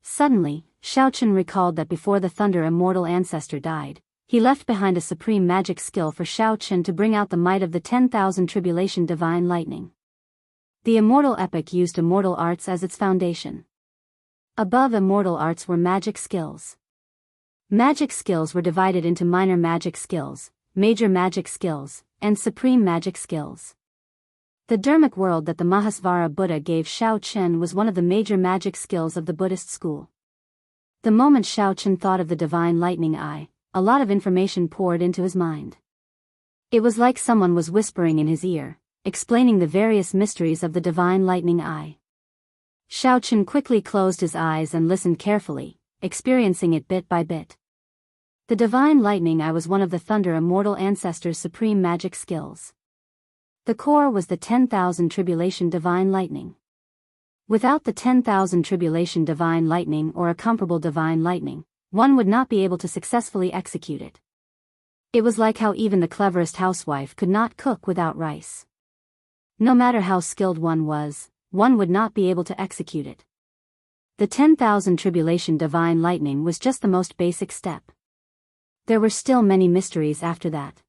Suddenly, Xiao Chen recalled that before the Thunder Immortal Ancestor died, he left behind a supreme magic skill for Xiao Chen to bring out the might of the 10,000 Tribulation Divine Lightning. The immortal epic used immortal arts as its foundation. Above immortal arts were magic skills. Magic skills were divided into minor magic skills, major magic skills, and supreme magic skills. The Dharmic world that the Mahasvara Buddha gave Shao Chen was one of the major magic skills of the Buddhist school. The moment Shao Chen thought of the divine lightning eye, a lot of information poured into his mind. It was like someone was whispering in his ear, explaining the various mysteries of the divine lightning eye. Shao Chen quickly closed his eyes and listened carefully, experiencing it bit by bit. The divine lightning eye was one of the Thunder Immortal Ancestors' supreme magic skills. The core was the 10,000 Tribulation Divine Lightning. Without the 10,000 Tribulation Divine Lightning or a comparable divine lightning, one would not be able to successfully execute it. It was like how even the cleverest housewife could not cook without rice. No matter how skilled one would not be able to execute it. The 10,000 Tribulation Divine Lightning was just the most basic step. There were still many mysteries after that.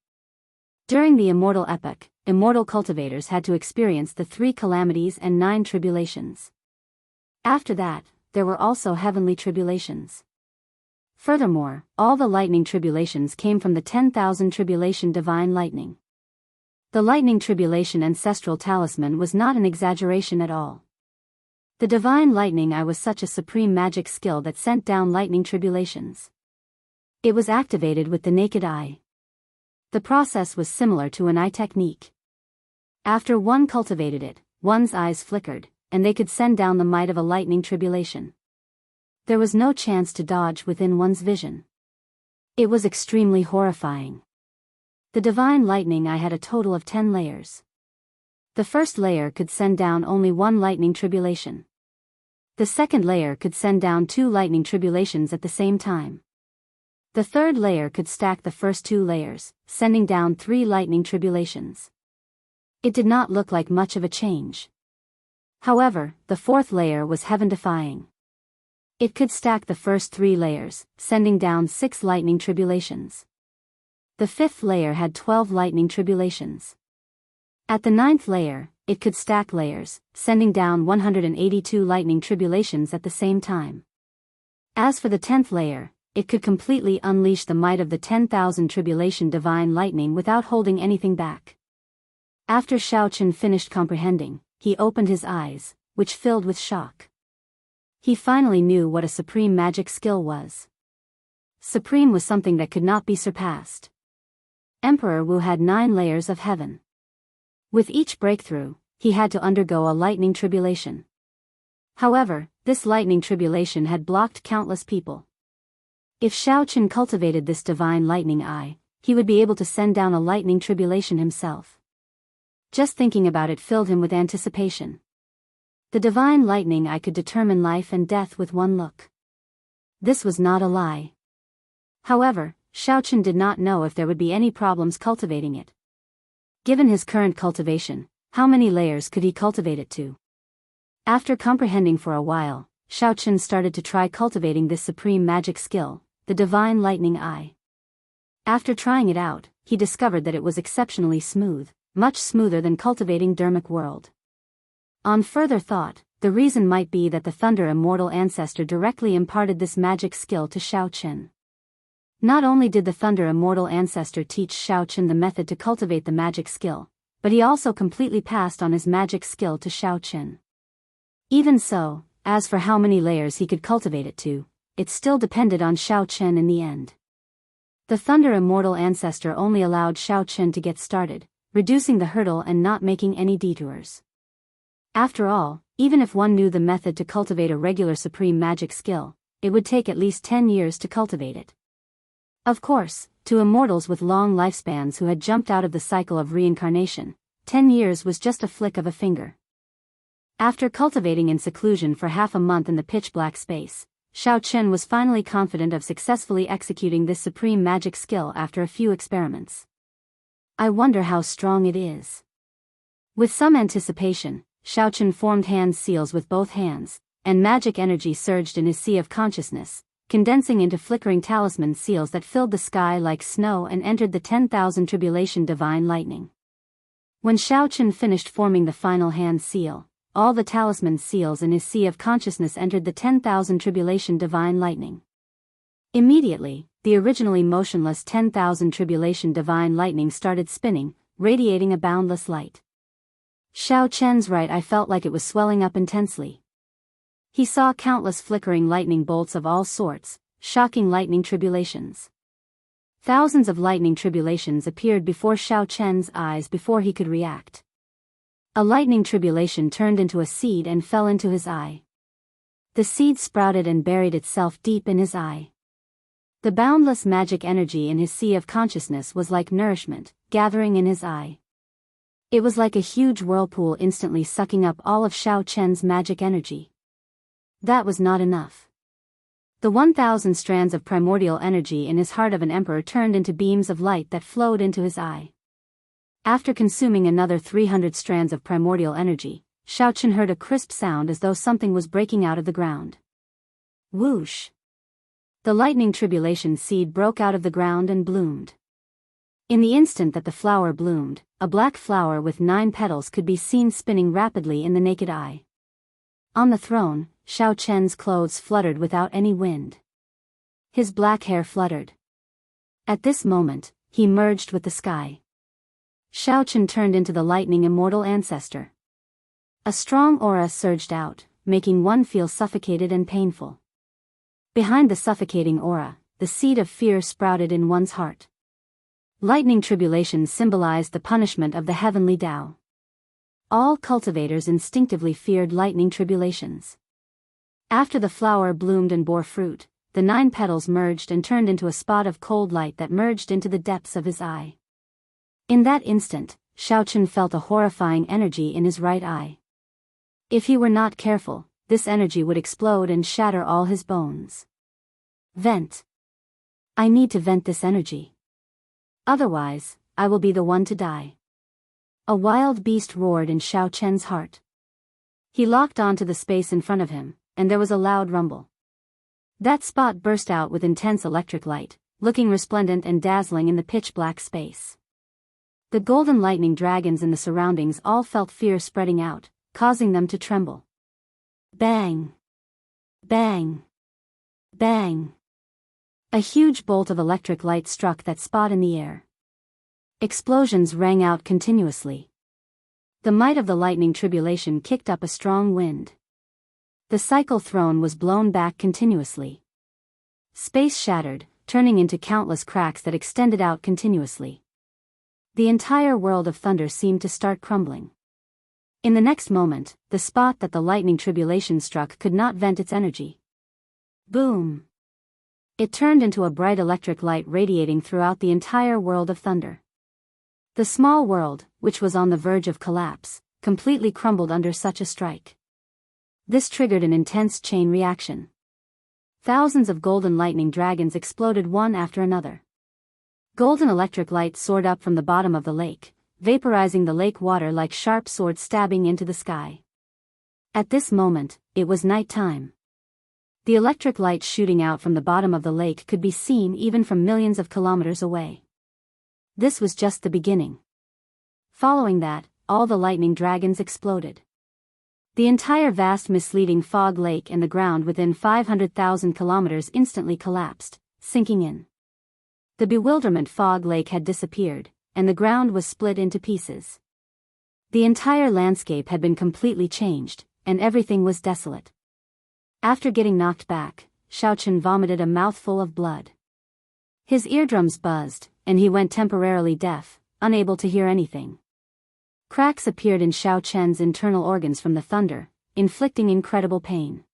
During the immortal epoch, immortal cultivators had to experience the 3 calamities and 9 tribulations. After that, there were also heavenly tribulations. Furthermore, all the lightning tribulations came from the 10,000 Tribulation Divine Lightning. The lightning tribulation ancestral talisman was not an exaggeration at all. The divine lightning eye was such a supreme magic skill that sent down lightning tribulations. It was activated with the naked eye. The process was similar to an eye technique. After one cultivated it, one's eyes flickered, and they could send down the might of a lightning tribulation. There was no chance to dodge within one's vision. It was extremely horrifying. The divine lightning eye had a total of 10 layers. The first layer could send down only one lightning tribulation. The second layer could send down 2 lightning tribulations at the same time. The third layer could stack the first 2 layers, sending down 3 lightning tribulations. It did not look like much of a change. However, the fourth layer was heaven-defying. It could stack the first 3 layers, sending down 6 lightning tribulations. The fifth layer had 12 lightning tribulations. At the 9th layer, it could stack layers, sending down 182 lightning tribulations at the same time. As for the 10th layer, it could completely unleash the might of the 10,000 Tribulation Divine Lightning without holding anything back. After Shao Chen finished comprehending, he opened his eyes, which filled with shock. He finally knew what a supreme magic skill was. Supreme was something that could not be surpassed. Emperor Wu had 9 layers of heaven. With each breakthrough, he had to undergo a lightning tribulation. However, this lightning tribulation had blocked countless people. If Shao Chen cultivated this divine lightning eye, he would be able to send down a lightning tribulation himself. Just thinking about it filled him with anticipation. The divine lightning eye could determine life and death with one look. This was not a lie. However, Shao Chen did not know if there would be any problems cultivating it. Given his current cultivation, how many layers could he cultivate it to? After comprehending for a while, Shao Chen started to try cultivating this supreme magic skill, the divine lightning eye. After trying it out, he discovered that it was exceptionally smooth, much smoother than cultivating Dharmic world. On further thought, the reason might be that the Thunder Immortal Ancestor directly imparted this magic skill to Shao Chen. Not only did the Thunder Immortal Ancestor teach Shao Chen the method to cultivate the magic skill, but he also completely passed on his magic skill to Shao Chen. Even so, as for how many layers he could cultivate it to, it still depended on Shao Chen in the end. The Thunder Immortal Ancestor only allowed Shao Chen to get started, reducing the hurdle and not making any detours. After all, even if one knew the method to cultivate a regular supreme magic skill, it would take at least 10 years to cultivate it. Of course, to immortals with long lifespans who had jumped out of the cycle of reincarnation, 10 years was just a flick of a finger. After cultivating in seclusion for half a month in the pitch-black space, Shao Chen was finally confident of successfully executing this supreme magic skill after a few experiments. I wonder how strong it is. With some anticipation, Shao Chen formed hand seals with both hands, and magic energy surged in his sea of consciousness, condensing into flickering talisman seals that filled the sky like snow and entered the 10,000 Tribulation Divine Lightning. When Xiao Chen finished forming the final hand seal, all the talisman seals in his sea of consciousness entered the 10,000 tribulation divine lightning. Immediately, the originally motionless 10,000 tribulation divine lightning started spinning, radiating a boundless light. Xiao Chen's right eye felt like it was swelling up intensely. He saw countless flickering lightning bolts of all sorts, shocking lightning tribulations. Thousands of lightning tribulations appeared before Xiao Chen's eyes before he could react. A lightning tribulation turned into a seed and fell into his eye. The seed sprouted and buried itself deep in his eye. The boundless magic energy in his sea of consciousness was like nourishment, gathering in his eye. It was like a huge whirlpool instantly sucking up all of Xiao Chen's magic energy. That was not enough. The 1,000 strands of primordial energy in his heart of an emperor turned into beams of light that flowed into his eye. After consuming another 300 strands of primordial energy, Xiao Chen heard a crisp sound as though something was breaking out of the ground. Whoosh! The lightning tribulation seed broke out of the ground and bloomed. In the instant that the flower bloomed, a black flower with 9 petals could be seen spinning rapidly in the naked eye. On the throne, Xiao Chen's clothes fluttered without any wind. His black hair fluttered. At this moment, he merged with the sky. Xiao Chen turned into the lightning immortal ancestor. A strong aura surged out, making one feel suffocated and painful. Behind the suffocating aura, the seed of fear sprouted in one's heart. Lightning tribulations symbolized the punishment of the heavenly Tao. All cultivators instinctively feared lightning tribulations. After the flower bloomed and bore fruit, the 9 petals merged and turned into a spot of cold light that merged into the depths of his eye. In that instant, Xiao Chen felt a horrifying energy in his right eye. If he were not careful, this energy would explode and shatter all his bones. Vent. I need to vent this energy. Otherwise, I will be the one to die. A wild beast roared in Xiao Chen's heart. He locked onto the space in front of him, and there was a loud rumble. That spot burst out with intense electric light, looking resplendent and dazzling in the pitch-black space. The golden lightning dragons in the surroundings all felt fear spreading out, causing them to tremble. Bang! Bang! Bang! A huge bolt of electric light struck that spot in the air. Explosions rang out continuously. The might of the lightning tribulation kicked up a strong wind. The cycle throne was blown back continuously. Space shattered, turning into countless cracks that extended out continuously. The entire world of thunder seemed to start crumbling. In the next moment, the spot that the lightning tribulation struck could not vent its energy. Boom! It turned into a bright electric light radiating throughout the entire world of thunder. The small world, which was on the verge of collapse, completely crumbled under such a strike. This triggered an intense chain reaction. Thousands of golden lightning dragons exploded one after another. Golden electric light soared up from the bottom of the lake, vaporizing the lake water like sharp swords stabbing into the sky. At this moment, it was night time. The electric light shooting out from the bottom of the lake could be seen even from millions of kilometers away. This was just the beginning. Following that, all the lightning dragons exploded. The entire vast misleading fog lake and the ground within 500,000 kilometers instantly collapsed, sinking in. The bewilderment fog lake had disappeared, and the ground was split into pieces. The entire landscape had been completely changed, and everything was desolate. After getting knocked back, Xiao Chen vomited a mouthful of blood. His eardrums buzzed, and he went temporarily deaf, unable to hear anything. Cracks appeared in Xiao Chen's internal organs from the thunder, inflicting incredible pain.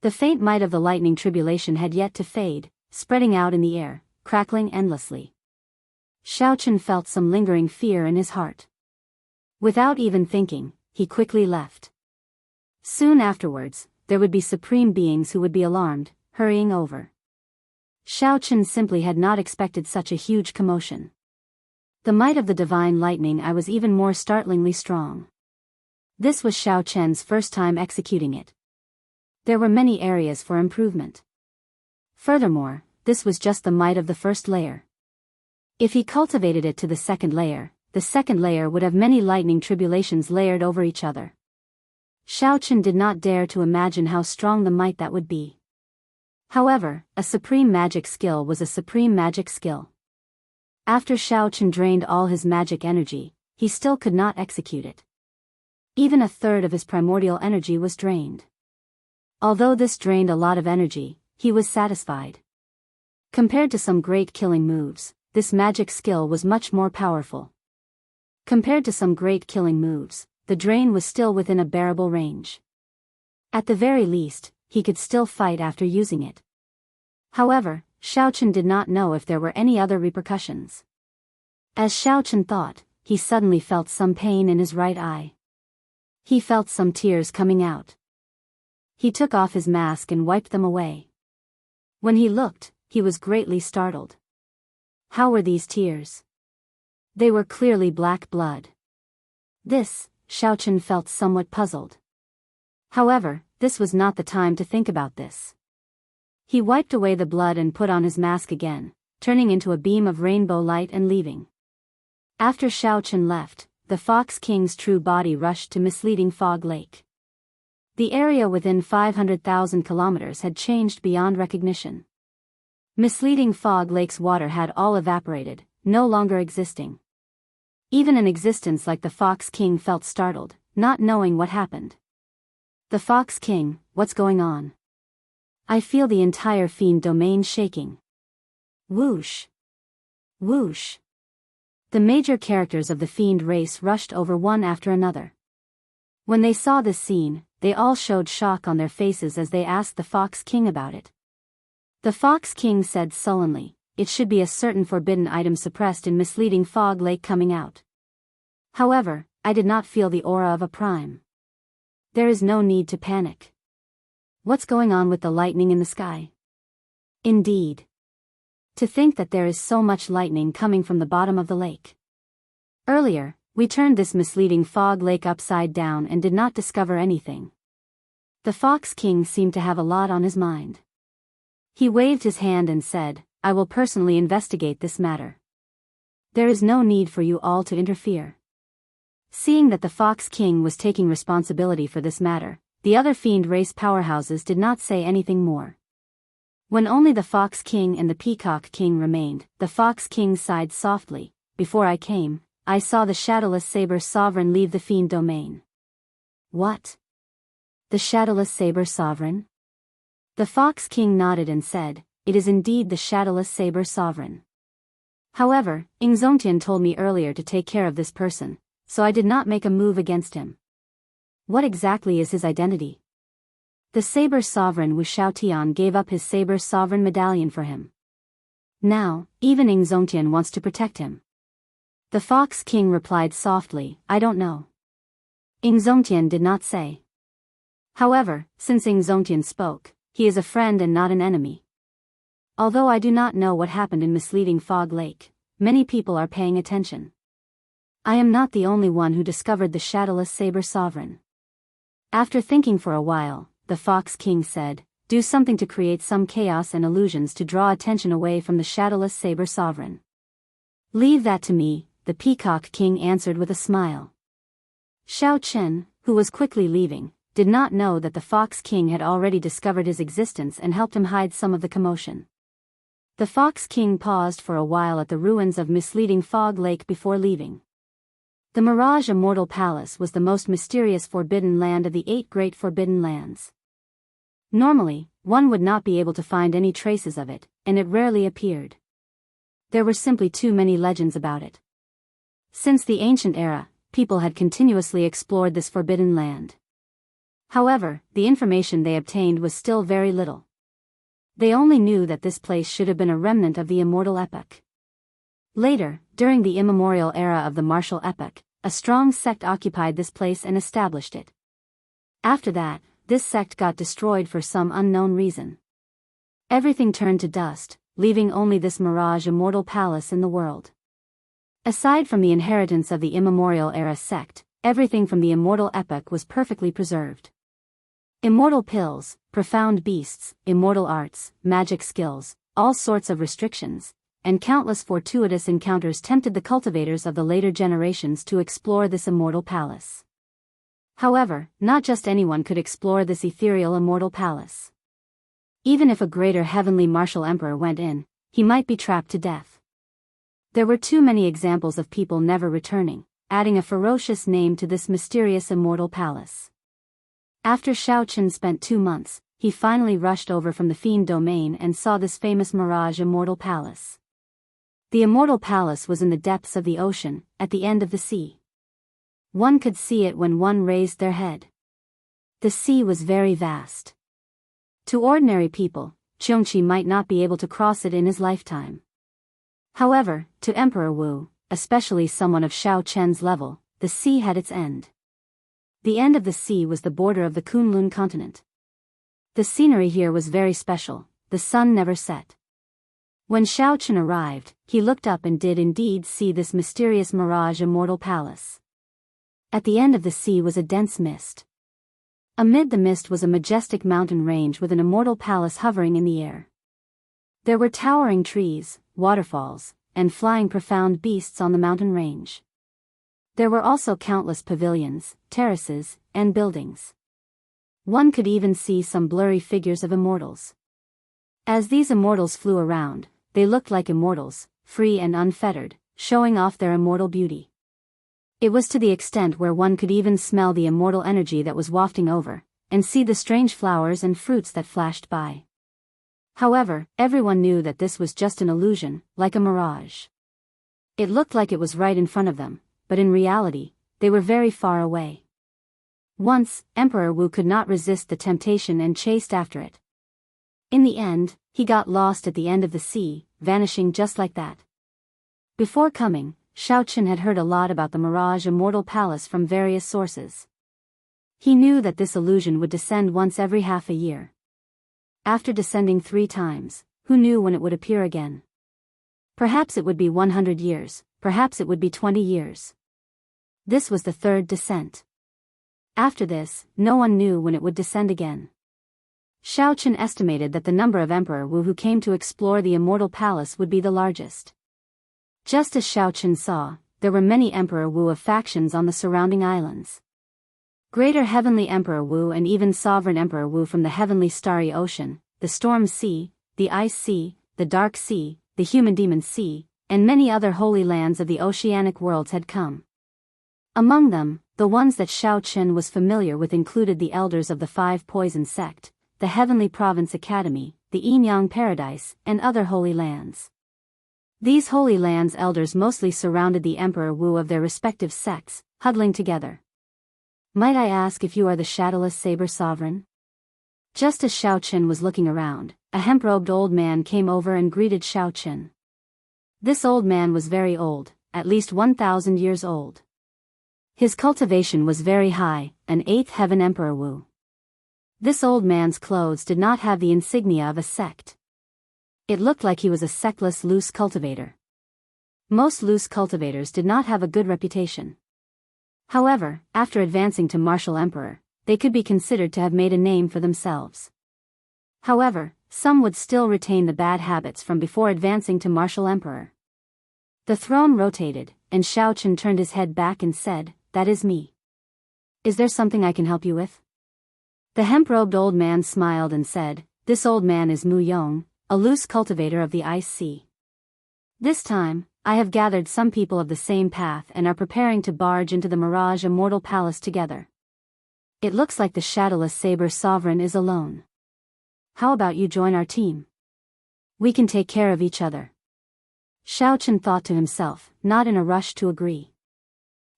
The faint might of the lightning tribulation had yet to fade, spreading out in the air, crackling endlessly. Xiao Chen felt some lingering fear in his heart. Without even thinking, he quickly left. Soon afterwards, there would be supreme beings who would be alarmed, hurrying over. Xiao Chen simply had not expected such a huge commotion. The might of the divine lightning eye was even more startlingly strong. This was Xiao Chen's first time executing it. There were many areas for improvement. Furthermore, this was just the might of the first layer. If he cultivated it to the second layer, the second layer would have many lightning tribulations layered over each other. Xiaochen did not dare to imagine how strong the might that would be. However, a supreme magic skill was a supreme magic skill. After Xiaochen drained all his magic energy, he still could not execute it. Even a third of his primordial energy was drained. Although this drained a lot of energy, he was satisfied. Compared to some great killing moves, this magic skill was much more powerful. Compared to some great killing moves, the drain was still within a bearable range. At the very least, he could still fight after using it. However, Xiaochen did not know if there were any other repercussions. As Xiaochen thought, he suddenly felt some pain in his right eye. He felt some tears coming out. He took off his mask and wiped them away. When he looked, he was greatly startled. How were these tears? They were clearly black blood. This, Xiaochen felt somewhat puzzled. However, this was not the time to think about this. He wiped away the blood and put on his mask again, turning into a beam of rainbow light and leaving. After Xiaochen left, the Fox King's true body rushed to Misleading Fog Lake. The area within 500,000 kilometers had changed beyond recognition. Misleading Fog Lake's water had all evaporated, no longer existing. Even an existence like the Fox King felt startled, not knowing what happened. The Fox King, what's going on? I feel the entire fiend domain shaking. Whoosh! Whoosh! The major characters of the fiend race rushed over one after another. When they saw this scene, they all showed shock on their faces as they asked the Fox King about it. The Fox King said sullenly, "It should be a certain forbidden item suppressed in Misleading Fog Lake coming out. However, I did not feel the aura of a prime. There is no need to panic. What's going on with the lightning in the sky? Indeed. To think that there is so much lightning coming from the bottom of the lake. Earlier, we turned this Misleading Fog Lake upside down and did not discover anything." The Fox King seemed to have a lot on his mind. He waved his hand and said, "I will personally investigate this matter. There is no need for you all to interfere." Seeing that the Fox King was taking responsibility for this matter, the other fiend race powerhouses did not say anything more. When only the Fox King and the Peacock King remained, the Fox King sighed softly. "Before I came, I saw the Shadowless Saber Sovereign leave the fiend domain." "What? The Shadowless Saber Sovereign?" The Fox King nodded and said, "It is indeed the Shadowless Saber Sovereign. However, Ingzongtian told me earlier to take care of this person, so I did not make a move against him." "What exactly is his identity?" "The Saber Sovereign Wu Xiaotian gave up his Saber Sovereign medallion for him. Now, even Ingzongtian wants to protect him." The Fox King replied softly, "I don't know." Ingzongtian did not say. However, since Ingzongtian spoke, he is a friend and not an enemy. Although I do not know what happened in Misleading Fog Lake, many people are paying attention. I am not the only one who discovered the Shadowless Saber Sovereign. After thinking for a while, the Fox King said, "Do something to create some chaos and illusions to draw attention away from the Shadowless Saber Sovereign." "Leave that to me," the Peacock King answered with a smile. Xiao Chen, who was quickly leaving, did not know that the Fox King had already discovered his existence and helped him hide some of the commotion. The Fox King paused for a while at the ruins of Misleading Fog Lake before leaving. The Mirage Immortal Palace was the most mysterious forbidden land of the 8 great forbidden lands. Normally, one would not be able to find any traces of it, and it rarely appeared. There were simply too many legends about it. Since the ancient era, people had continuously explored this forbidden land. However, the information they obtained was still very little. They only knew that this place should have been a remnant of the immortal epoch. Later, during the immemorial era of the martial epoch, a strong sect occupied this place and established it. After that, this sect got destroyed for some unknown reason. Everything turned to dust, leaving only this Mirage Immortal Palace in the world. Aside from the inheritance of the immemorial era sect, everything from the immortal epoch was perfectly preserved. Immortal pills, profound beasts, immortal arts, magic skills, all sorts of restrictions, and countless fortuitous encounters tempted the cultivators of the later generations to explore this immortal palace. However, not just anyone could explore this ethereal immortal palace. Even if a greater heavenly martial emperor went in, he might be trapped to death. There were too many examples of people never returning, adding a ferocious name to this mysterious immortal palace. After Xiaochen spent 2 months, he finally rushed over from the Fiend domain and saw this famous mirage immortal palace. The immortal palace was in the depths of the ocean, at the end of the sea. One could see it when one raised their head. The sea was very vast. To ordinary people, Qiongqi might not be able to cross it in his lifetime. However, to Emperor Wu, especially someone of Xiao Chen's level, the sea had its end. The end of the sea was the border of the Kunlun continent. The scenery here was very special, the sun never set. When Xiao Chen arrived, he looked up and did indeed see this mysterious mirage immortal palace. At the end of the sea was a dense mist. Amid the mist was a majestic mountain range with an immortal palace hovering in the air. There were towering trees, waterfalls, and flying profound beasts on the mountain range. There were also countless pavilions, terraces, and buildings. One could even see some blurry figures of immortals. As these immortals flew around, they looked like immortals, free and unfettered, showing off their immortal beauty. It was to the extent where one could even smell the immortal energy that was wafting over, and see the strange flowers and fruits that flashed by. However, everyone knew that this was just an illusion, like a mirage. It looked like it was right in front of them, but in reality, they were very far away. Once, Emperor Wu could not resist the temptation and chased after it. In the end, he got lost at the end of the sea, vanishing just like that. Before coming, Xiaochen had heard a lot about the Mirage Immortal Palace from various sources. He knew that this illusion would descend once every half a year. After descending 3 times, who knew when it would appear again? Perhaps it would be 100 years, perhaps it would be 20 years. This was the 3rd descent. After this, no one knew when it would descend again. Xiaochen estimated that the number of Emperor Wu who came to explore the Immortal Palace would be the largest. Just as Xiaochen saw, there were many Emperor Wu of factions on the surrounding islands. Greater Heavenly Emperor Wu and even Sovereign Emperor Wu from the Heavenly Starry Ocean, the Storm Sea, the Ice Sea, the Dark Sea, the Human Demon Sea, and many other holy lands of the oceanic worlds had come. Among them, the ones that Xiao Chen was familiar with included the elders of the 5 Poison Sect, the Heavenly Province Academy, the Yin-Yang Paradise, and other holy lands. These holy lands' elders mostly surrounded the Emperor Wu of their respective sects, huddling together. Might I ask if you are the shadowless saber sovereign? Just as Xiao Chen was looking around, a hemp-robed old man came over and greeted Xiao Chen. This old man was very old, at least 1,000 years old. His cultivation was very high, an 8th heaven Emperor Wu. This old man's clothes did not have the insignia of a sect. It looked like he was a sectless loose cultivator. Most loose cultivators did not have a good reputation. However, after advancing to Martial Emperor, they could be considered to have made a name for themselves. However, some would still retain the bad habits from before advancing to Martial Emperor. The throne rotated, and Xiao Chen turned his head back and said, "That is me. Is there something I can help you with?" The hemp-robed old man smiled and said, "This old man is Mu Yong, a loose cultivator of the Ice Sea. This time, I have gathered some people of the same path and are preparing to barge into the Mirage Immortal Palace together. It looks like the shadowless saber sovereign is alone. How about you join our team? We can take care of each other." Xiao Chen thought to himself, not in a rush to agree.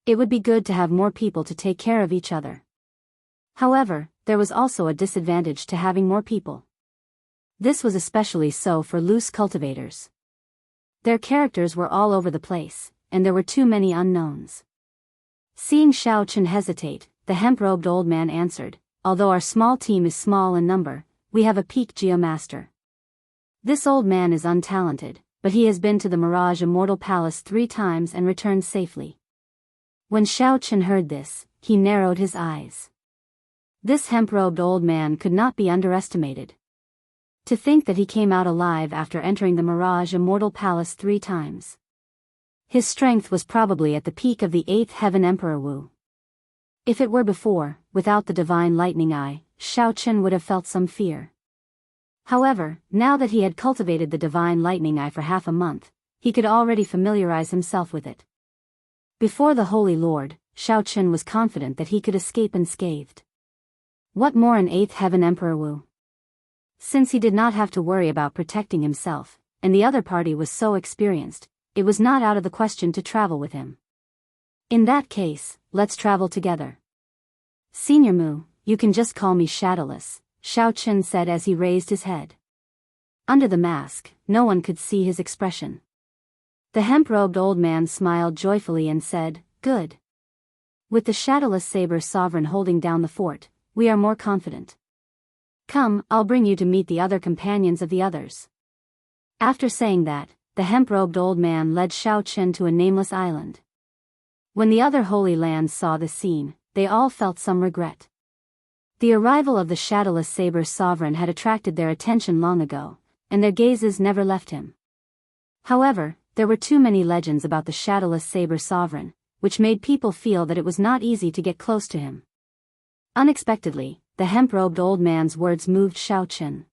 It would be good to have more people to take care of each other. However, there was also a disadvantage to having more people. This was especially so for loose cultivators. Their characters were all over the place, and there were too many unknowns. Seeing Xiao Chen hesitate, the hemp-robed old man answered, "Although our small team is small in number, we have a peak geomaster. This old man is untalented, but he has been to the Mirage Immortal Palace 3 times and returned safely." When Xiao Chen heard this, he narrowed his eyes. This hemp-robed old man could not be underestimated. To think that he came out alive after entering the Mirage Immortal Palace 3 times. His strength was probably at the peak of the 8th Heaven Emperor Wu. If it were before, without the divine lightning eye, Xiao Chen would have felt some fear. However, now that he had cultivated the divine lightning eye for half a month, he could already familiarize himself with it. Before the Holy Lord, Xiao Chen was confident that he could escape unscathed. What more an 8th Heaven Emperor Wu? Since he did not have to worry about protecting himself, and the other party was so experienced, it was not out of the question to travel with him. In that case, let's travel together. Senior Mu, you can just call me Shadowless, Xiao Chen said as he raised his head. Under the mask, no one could see his expression. The hemp-robed old man smiled joyfully and said, "Good. With the Shadowless Saber Sovereign holding down the fort, we are more confident. Come, I'll bring you to meet the other companions of the others." After saying that, the hemp-robed old man led Xiao Chen to a nameless island. When the other Holy Lands saw the scene, they all felt some regret. The arrival of the Shadowless Saber Sovereign had attracted their attention long ago, and their gazes never left him. However, there were too many legends about the Shadowless Saber Sovereign, which made people feel that it was not easy to get close to him. Unexpectedly, the hemp-robed old man's words moved Xiao Chen.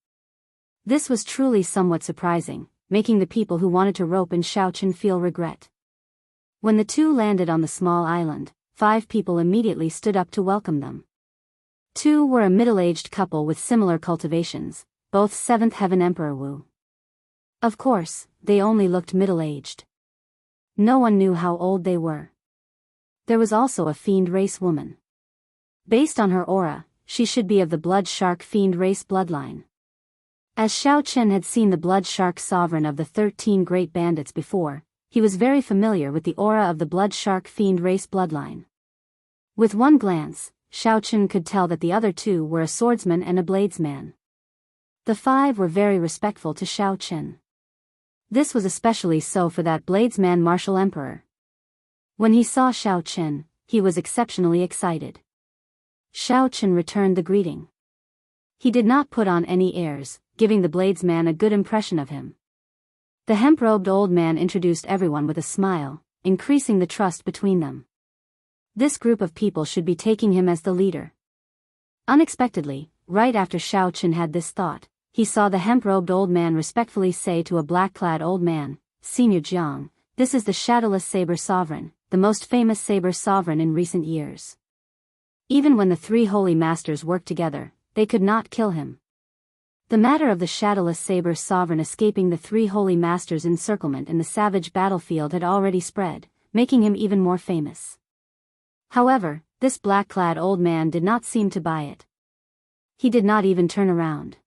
This was truly somewhat surprising, making the people who wanted to rope in Xiao Chen feel regret. When the two landed on the small island, 5 people immediately stood up to welcome them. 2 were a middle-aged couple with similar cultivations, both 7th Heaven Emperor Wu. Of course, they only looked middle-aged. No one knew how old they were. There was also a fiend race woman. Based on her aura, she should be of the blood shark fiend race bloodline. As Xiao Chen had seen the blood shark sovereign of the 13 great bandits before, he was very familiar with the aura of the blood shark fiend race bloodline. With one glance, Xiao Chen could tell that the other 2 were a swordsman and a bladesman. The 5 were very respectful to Xiao Chen. This was especially so for that bladesman martial emperor. When he saw Xiao Chen, he was exceptionally excited. Xiao Chen returned the greeting. He did not put on any airs, giving the bladesman a good impression of him. The hemp-robed old man introduced everyone with a smile, increasing the trust between them. This group of people should be taking him as the leader. Unexpectedly, right after Xiao Chen had this thought, he saw the hemp-robed old man respectfully say to a black-clad old man, "Senior Jiang, this is the Shadowless Saber Sovereign, the most famous Saber Sovereign in recent years. Even when the 3 holy masters worked together, they could not kill him." The matter of the Shadowless Saber Sovereign escaping the 3 holy masters' encirclement in the savage battlefield had already spread, making him even more famous. However, this black-clad old man did not seem to buy it. He did not even turn around.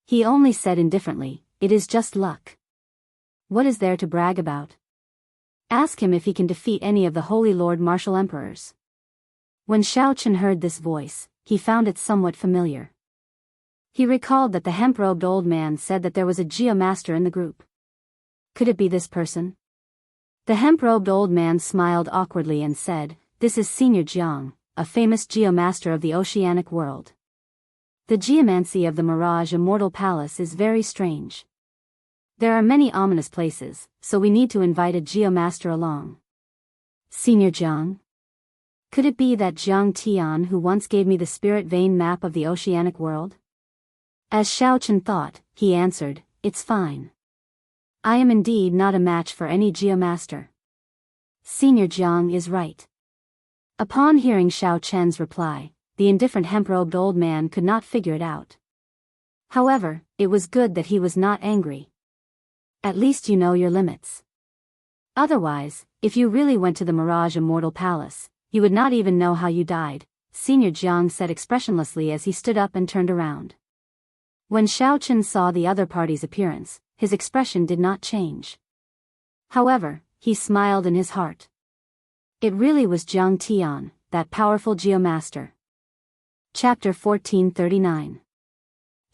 He only said indifferently, "It is just luck. What is there to brag about? Ask him if he can defeat any of the Holy Lord Martial Emperors." When Xiao Chen heard this voice, he found it somewhat familiar. He recalled that the hemp-robed old man said that there was a geomaster in the group. Could it be this person? The hemp-robed old man smiled awkwardly and said, "This is Senior Jiang, a famous geomaster of the oceanic world. The geomancy of the Mirage Immortal Palace is very strange. There are many ominous places, so we need to invite a geomaster along." Senior Jiang? Could it be that Jiang Tian who once gave me the spirit vein map of the oceanic world? As Xiao Chen thought, he answered, "It's fine. I am indeed not a match for any geomaster. Senior Jiang is right." Upon hearing Xiao Chen's reply, the indifferent hemp-robed old man could not figure it out. However, it was good that he was not angry. At least you know your limits. Otherwise, if you really went to the Mirage Immortal Palace, you would not even know how you died, Senior Jiang said expressionlessly as he stood up and turned around. When Xiao Chen saw the other party's appearance, his expression did not change. However, he smiled in his heart. It really was Jiang Tian, that powerful geomaster. Chapter 1439.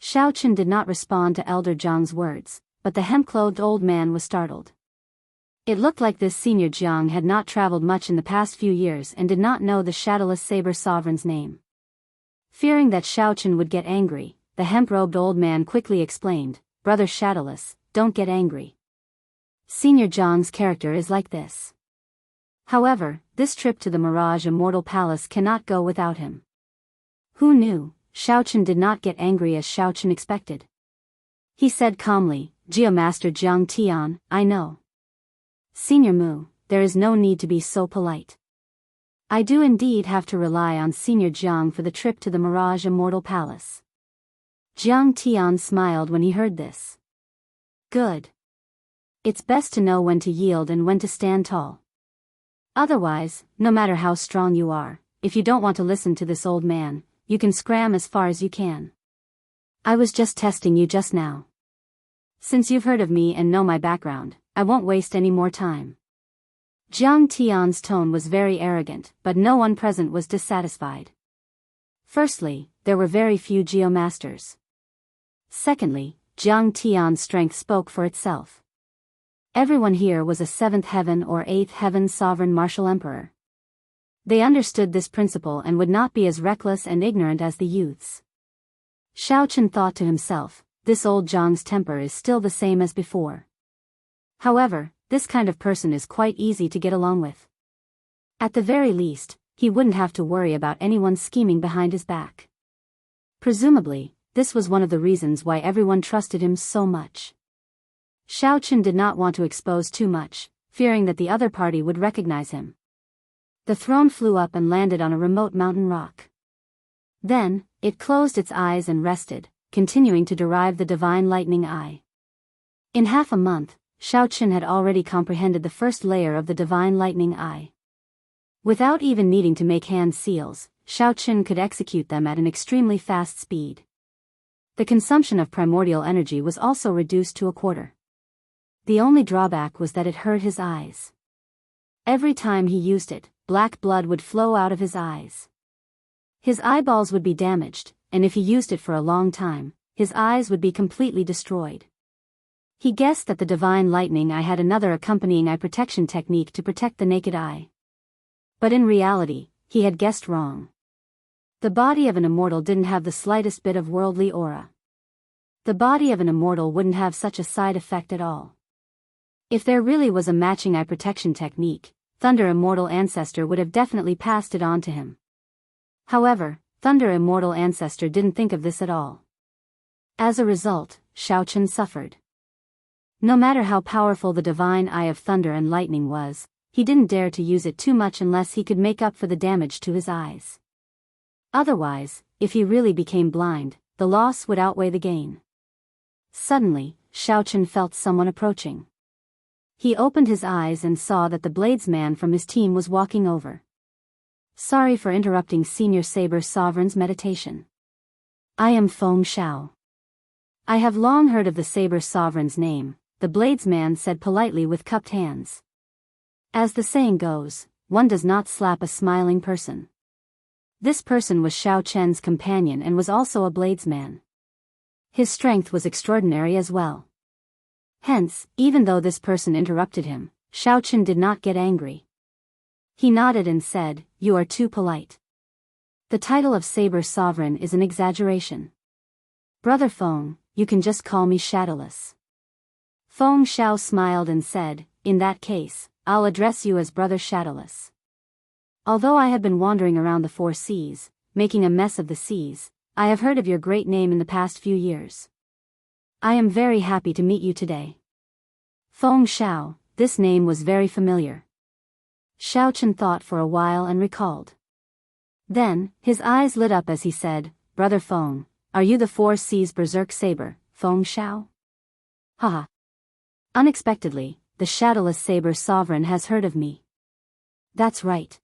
Xiao Chen did not respond to Elder Jiang's words, but the hemp-clothed old man was startled. It looked like this Senior Jiang had not traveled much in the past few years and did not know the Shadowless Saber Sovereign's name. Fearing that Xiao Chen would get angry, the hemp-robed old man quickly explained, "Brother Shadowless, don't get angry. Senior Jiang's character is like this. However, this trip to the Mirage Immortal Palace cannot go without him." Who knew? Xiaochen did not get angry as Xiaochen expected. He said calmly, "Geomaster Jiang Tian, I know. Senior Mu, there is no need to be so polite. I do indeed have to rely on Senior Jiang for the trip to the Mirage Immortal Palace." Jiang Tian smiled when he heard this. Good. It's best to know when to yield and when to stand tall. Otherwise, no matter how strong you are, if you don't want to listen to this old man, you can scram as far as you can. I was just testing you just now. Since you've heard of me and know my background, I won't waste any more time. Jiang Tian's tone was very arrogant, but no one present was dissatisfied. Firstly, there were very few geomasters. Secondly, Jiang Tian's strength spoke for itself. Everyone here was a 7th heaven or 8th heaven sovereign martial emperor. They understood this principle and would not be as reckless and ignorant as the youths. Xiaochen thought to himself, this old Jiang's temper is still the same as before. However, this kind of person is quite easy to get along with. At the very least, he wouldn't have to worry about anyone scheming behind his back. Presumably, this was one of the reasons why everyone trusted him so much. Xiaochen did not want to expose too much, fearing that the other party would recognize him. The throne flew up and landed on a remote mountain rock. Then, it closed its eyes and rested, continuing to derive the divine lightning eye. In half a month, Xiaochen had already comprehended the first layer of the divine lightning eye. Without even needing to make hand seals, Xiaochen could execute them at an extremely fast speed. The consumption of primordial energy was also reduced to a quarter. The only drawback was that it hurt his eyes. Every time he used it, black blood would flow out of his eyes. His eyeballs would be damaged, and if he used it for a long time, his eyes would be completely destroyed. He guessed that the divine lightning eye had another accompanying eye protection technique to protect the naked eye. But in reality, he had guessed wrong. The body of an immortal didn't have the slightest bit of worldly aura. The body of an immortal wouldn't have such a side effect at all. If there really was a matching eye protection technique, Thunder Immortal Ancestor would have definitely passed it on to him. However, Thunder Immortal Ancestor didn't think of this at all. As a result, Xiaochen suffered. No matter how powerful the divine eye of thunder and lightning was, he didn't dare to use it too much unless he could make up for the damage to his eyes. Otherwise, if he really became blind, the loss would outweigh the gain. Suddenly, Xiaochen felt someone approaching. He opened his eyes and saw that the bladesman from his team was walking over. Sorry for interrupting Senior Saber Sovereign's meditation. I am Feng Xiao. I have long heard of the Saber Sovereign's name, the bladesman said politely with cupped hands. As the saying goes, one does not slap a smiling person. This person was Xiaochen's companion and was also a bladesman. His strength was extraordinary as well. Hence, even though this person interrupted him, Xiaochen did not get angry. He nodded and said, "You are too polite. The title of Saber Sovereign is an exaggeration. Brother Feng, you can just call me Shadowless." Feng Xiao smiled and said, "In that case, I'll address you as Brother Shadowless. Although I have been wandering around the 4 seas, making a mess of the seas, I have heard of your great name in the past few years. I am very happy to meet you today." Feng Xiao, this name was very familiar. Xiaochen thought for a while and recalled. Then, his eyes lit up as he said, "Brother Feng, are you the 4 Seas Berserk Saber, Feng Xiao?" Haha. Unexpectedly, the Shadowless Saber Sovereign has heard of me. That's right.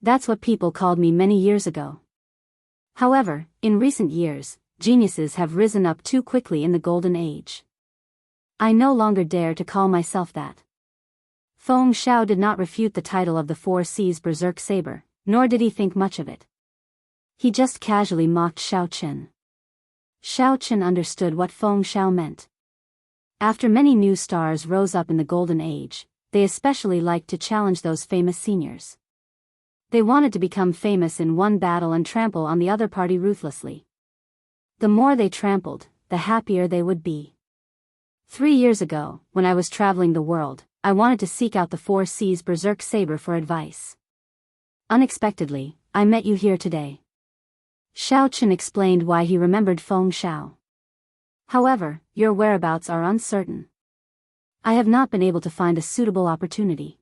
That's what people called me many years ago. However, in recent years, geniuses have risen up too quickly in the Golden Age. I no longer dare to call myself that. Feng Xiao did not refute the title of the 4 Seas Berserk Saber, nor did he think much of it. He just casually mocked Xiaochen. Xiaochen understood what Feng Xiao meant. After many new stars rose up in the Golden Age, they especially liked to challenge those famous seniors. They wanted to become famous in one battle and trample on the other party ruthlessly. The more they trampled, the happier they would be. 3 years ago, when I was traveling the world, I wanted to seek out the 4C's berserk saber for advice. Unexpectedly, I met you here today. Xiao Chen explained why he remembered Feng Xiao. However, your whereabouts are uncertain. I have not been able to find a suitable opportunity.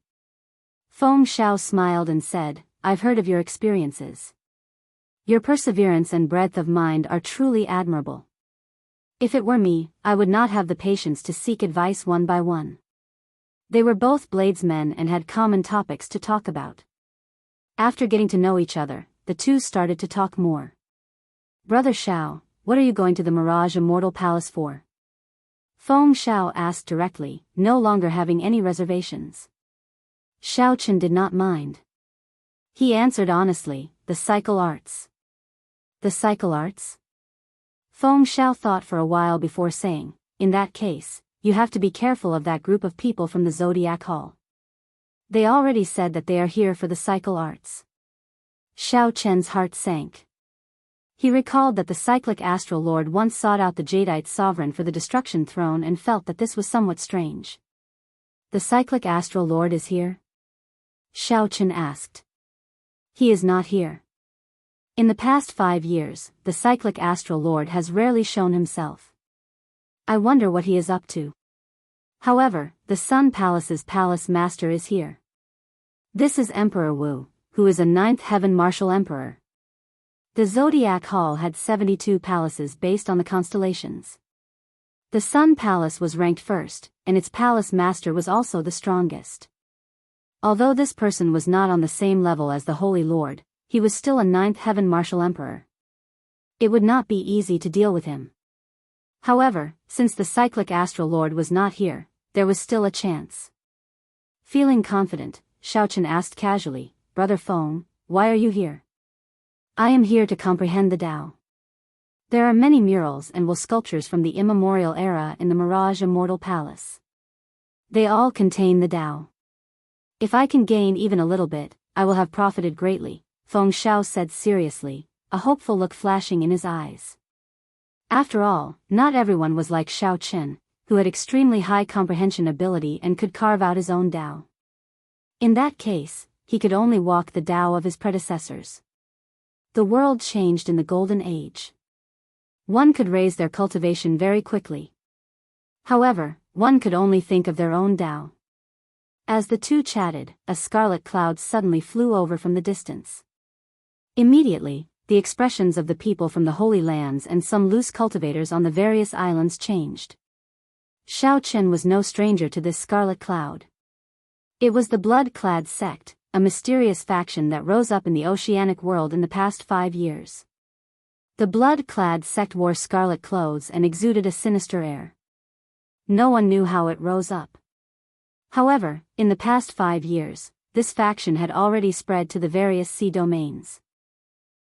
Feng Xiao smiled and said, I've heard of your experiences. Your perseverance and breadth of mind are truly admirable. If it were me, I would not have the patience to seek advice one by one. They were both bladesmen and had common topics to talk about. After getting to know each other, the two started to talk more. Brother Xiao, what are you going to the Mirage Immortal Palace for? Feng Xiao asked directly, no longer having any reservations. Xiao Chen did not mind. He answered honestly, the cycle arts. The cycle arts? Feng Xiao thought for a while before saying, in that case, you have to be careful of that group of people from the Zodiac Hall. They already said that they are here for the cycle arts. Xiao Chen's heart sank. He recalled that the cyclic astral lord once sought out the Jadeite sovereign for the destruction throne and felt that this was somewhat strange. The cyclic astral lord is here? Xiao Chen asked. He is not here. In the past 5 years, the cyclic astral lord has rarely shown himself. I wonder what he is up to. However, the Sun Palace's palace master is here. This is Emperor Wu, who is a 9th heaven martial emperor. The Zodiac Hall had 72 palaces based on the constellations. The Sun Palace was ranked first, and its palace master was also the strongest. Although this person was not on the same level as the Holy Lord, he was still a 9th heaven martial emperor. It would not be easy to deal with him. However, since the cyclic astral lord was not here, there was still a chance. Feeling confident, Xiao Chen asked casually, Brother Feng, why are you here? I am here to comprehend the Tao. There are many murals and sculptures from the immemorial era in the Mirage Immortal Palace. They all contain the Tao. If I can gain even a little bit, I will have profited greatly, Feng Xiao said seriously, a hopeful look flashing in his eyes. After all, not everyone was like Xiao Chen, who had extremely high comprehension ability and could carve out his own Tao. In that case, he could only walk the Tao of his predecessors. The world changed in the Golden Age. One could raise their cultivation very quickly. However, one could only think of their own Tao. As the two chatted, a scarlet cloud suddenly flew over from the distance. Immediately, the expressions of the people from the Holy Lands and some loose cultivators on the various islands changed. Xiao Chen was no stranger to this scarlet cloud. It was the blood-clad sect, a mysterious faction that rose up in the oceanic world in the past 5 years. The blood-clad sect wore scarlet clothes and exuded a sinister air. No one knew how it rose up. However, in the past 5 years, this faction had already spread to the various sea domains.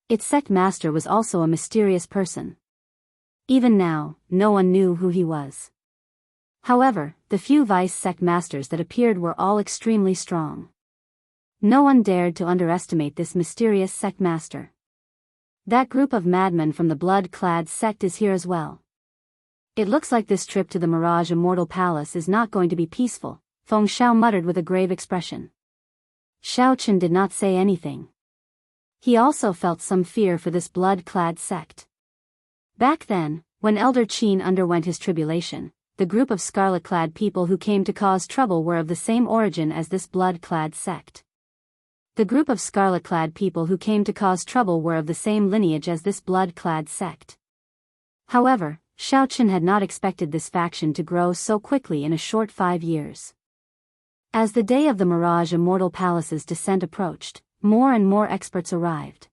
Its sect master was also a mysterious person. Even now, no one knew who he was. However, the few vice sect masters that appeared were all extremely strong. No one dared to underestimate this mysterious sect master. That group of madmen from the blood-clad sect is here as well. It looks like this trip to the Mirage Immortal Palace is not going to be peaceful, Feng Xiao muttered with a grave expression. Xiao Chen did not say anything. He also felt some fear for this blood-clad sect. Back then, when Elder Qin underwent his tribulation, the group of scarlet-clad people who came to cause trouble were of the same origin as this blood-clad sect. The group of scarlet-clad people who came to cause trouble were of the same lineage as this blood-clad sect. However, Xiao Chen had not expected this faction to grow so quickly in a short 5 years. As the day of the Mirage Immortal Palace's descent approached, more and more experts arrived.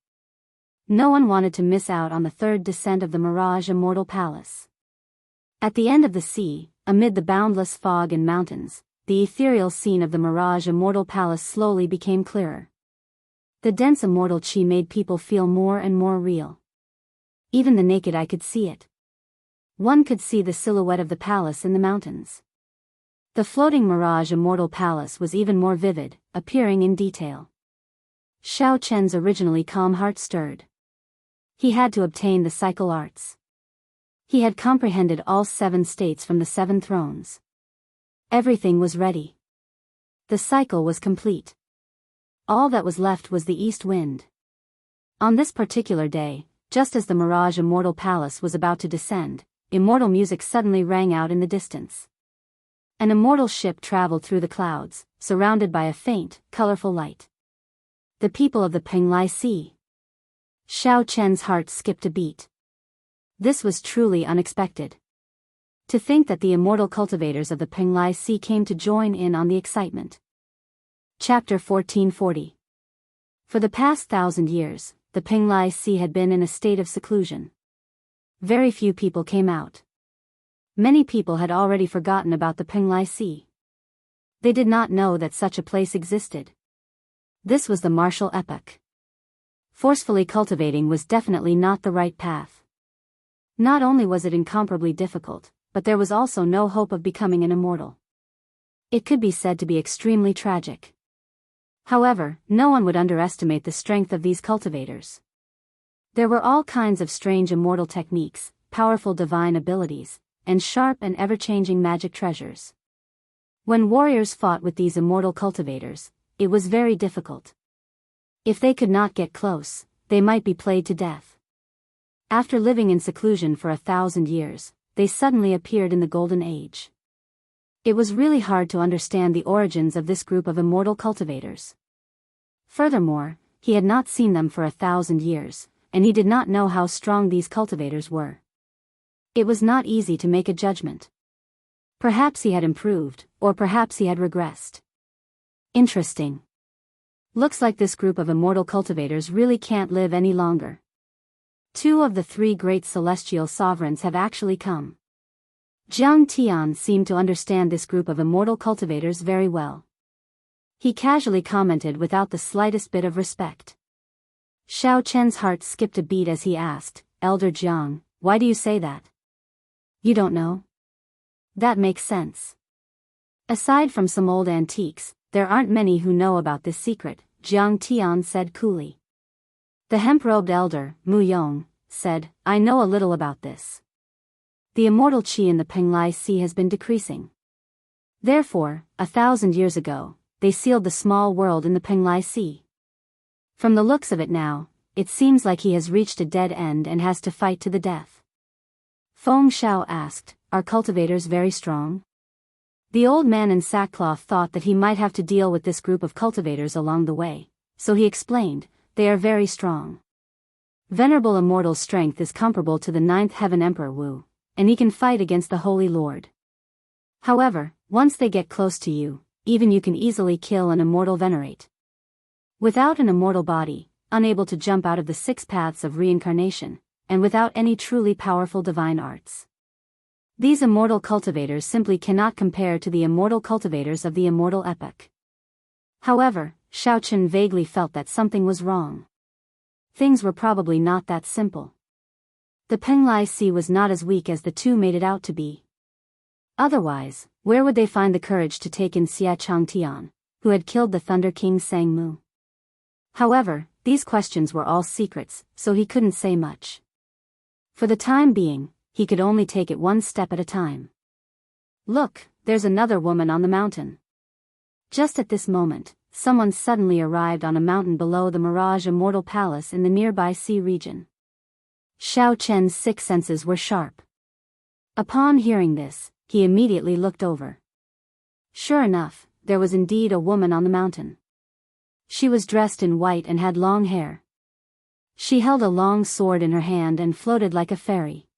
No one wanted to miss out on the third descent of the Mirage Immortal Palace. At the end of the sea, amid the boundless fog and mountains, the ethereal scene of the Mirage Immortal Palace slowly became clearer. The dense immortal chi made people feel more and more real. Even the naked eye could see it. One could see the silhouette of the palace in the mountains. The floating Mirage Immortal Palace was even more vivid, appearing in detail. Xiao Chen's originally calm heart stirred. He had to obtain the cycle arts. He had comprehended all 7 states from the 7 thrones. Everything was ready. The cycle was complete. All that was left was the east wind. On this particular day, just as the Mirage Immortal Palace was about to descend, immortal music suddenly rang out in the distance. An immortal ship traveled through the clouds, surrounded by a faint, colorful light. The people of the Penglai Sea. Xiao Chen's heart skipped a beat. This was truly unexpected. To think that the immortal cultivators of the Penglai Sea came to join in on the excitement. Chapter 1440. For the past 1,000 years, the Penglai Sea had been in a state of seclusion. Very few people came out. Many people had already forgotten about the Penglai Sea. They did not know that such a place existed. This was the martial epoch. Forcefully cultivating was definitely not the right path. Not only was it incomparably difficult, but there was also no hope of becoming an immortal. It could be said to be extremely tragic. However, no one would underestimate the strength of these cultivators. There were all kinds of strange immortal techniques, powerful divine abilities, and sharp and ever-changing magic treasures. When warriors fought with these immortal cultivators, it was very difficult. If they could not get close, they might be played to death. After living in seclusion for 1,000 years, they suddenly appeared in the Golden Age. It was really hard to understand the origins of this group of immortal cultivators. Furthermore, he had not seen them for 1,000 years, and he did not know how strong these cultivators were. It was not easy to make a judgment. Perhaps he had improved, or perhaps he had regressed. Interesting. Looks like this group of immortal cultivators really can't live any longer. 2 of the 3 great celestial sovereigns have actually come. Jiang Tian seemed to understand this group of immortal cultivators very well. He casually commented without the slightest bit of respect. Xiao Chen's heart skipped a beat as he asked, "Elder Jiang, why do you say that?" "You don't know?" "That makes sense. Aside from some old antiques, there aren't many who know about this secret," Jiang Tian said coolly. The hemp-robed elder, Mu Yong, said, "I know a little about this. The immortal qi in the Penglai Sea has been decreasing. Therefore, 1,000 years ago, they sealed the small world in the Penglai Sea. From the looks of it now, it seems like he has reached a dead end and has to fight to the death." Feng Xiao asked, "Are cultivators very strong?" The old man in sackcloth thought that he might have to deal with this group of cultivators along the way, so he explained, "They are very strong. Venerable Immortal's strength is comparable to the 9th Heaven Emperor Wu, and he can fight against the Holy Lord. However, once they get close to you, even you can easily kill an immortal venerate. Without an immortal body, unable to jump out of the 6 paths of reincarnation, and without any truly powerful divine arts. These immortal cultivators simply cannot compare to the immortal cultivators of the immortal epoch." However, Xiao Chen vaguely felt that something was wrong. Things were probably not that simple. The Penglai Sea was not as weak as the 2 made it out to be. Otherwise, where would they find the courage to take in Xia Changtian, who had killed the Thunder King Sang Mu? However, these questions were all secrets, so he couldn't say much. For the time being, he could only take it one step at a time. "Look, there's another woman on the mountain." Just at this moment, someone suddenly arrived on a mountain below the Mirage Immortal Palace in the nearby sea region. Xiao Chen's 6 senses were sharp. Upon hearing this, he immediately looked over. Sure enough, there was indeed a woman on the mountain. She was dressed in white and had long hair. She held a long sword in her hand and floated like a fairy.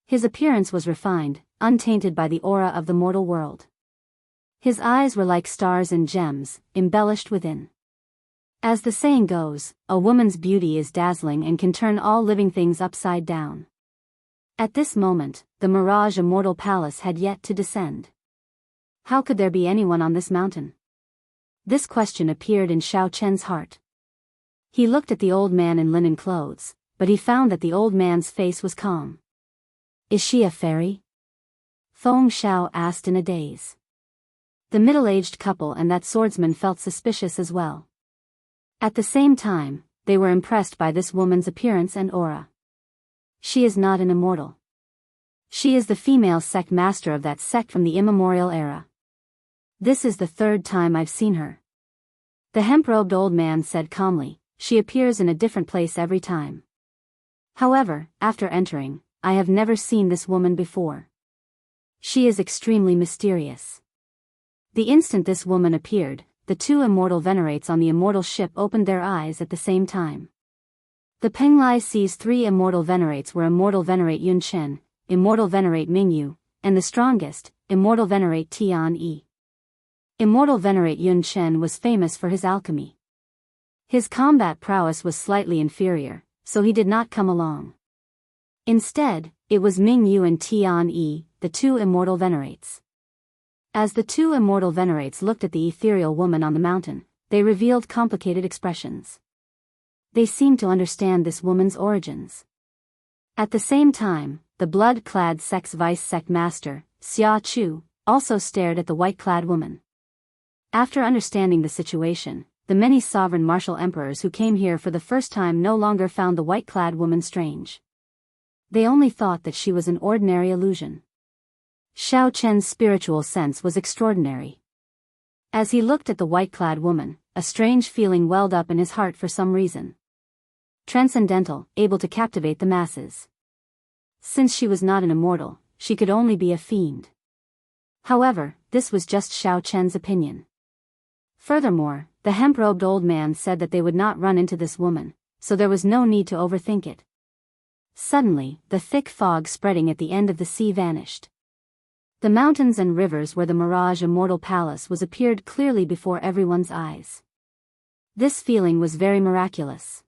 His appearance was refined, untainted by the aura of the mortal world. His eyes were like stars and gems, embellished within. As the saying goes, a woman's beauty is dazzling and can turn all living things upside down. At this moment, the Mirage Immortal Palace had yet to descend. How could there be anyone on this mountain? This question appeared in Xiao Chen's heart. He looked at the old man in linen clothes, but he found that the old man's face was calm. "Is she a fairy?" Feng Xiao asked in a daze. The middle-aged couple and that swordsman felt suspicious as well. At the same time, they were impressed by this woman's appearance and aura. "She is not an immortal." She is the female sect master of that sect from the immemorial era. This is the third time I've seen her. The hemp-robed old man said calmly. She appears in a different place every time. However, after entering, I have never seen this woman before. She is extremely mysterious. The instant this woman appeared, the two immortal venerates on the immortal ship opened their eyes at the same time. The Penglai Sea's three immortal venerates were Immortal Venerate Yun Chen, Immortal Venerate Mingyu, and the strongest, Immortal Venerate Tian Yi. Immortal Venerate Yun Chen was famous for his alchemy. His combat prowess was slightly inferior, so he did not come along. Instead, it was Mingyu and Tian Yi, the two immortal venerates. As the two immortal venerates looked at the ethereal woman on the mountain, they revealed complicated expressions. They seemed to understand this woman's origins. At the same time, the blood-clad sect's vice-sect master, Xia Chu, also stared at the white-clad woman. After understanding the situation, the many sovereign martial emperors who came here for the first time no longer found the white-clad woman strange. They only thought that she was an ordinary illusion. Xiao Chen's spiritual sense was extraordinary. As he looked at the white-clad woman, a strange feeling welled up in his heart for some reason. Transcendental, able to captivate the masses. Since she was not an immortal, she could only be a fiend. However, this was just Xiao Chen's opinion. Furthermore, the hemp-robed old man said that they would not run into this woman, so there was no need to overthink it. Suddenly, the thick fog spreading at the end of the sea vanished. The mountains and rivers where the Mirage Immortal Palace was appeared clearly before everyone's eyes. This feeling was very miraculous.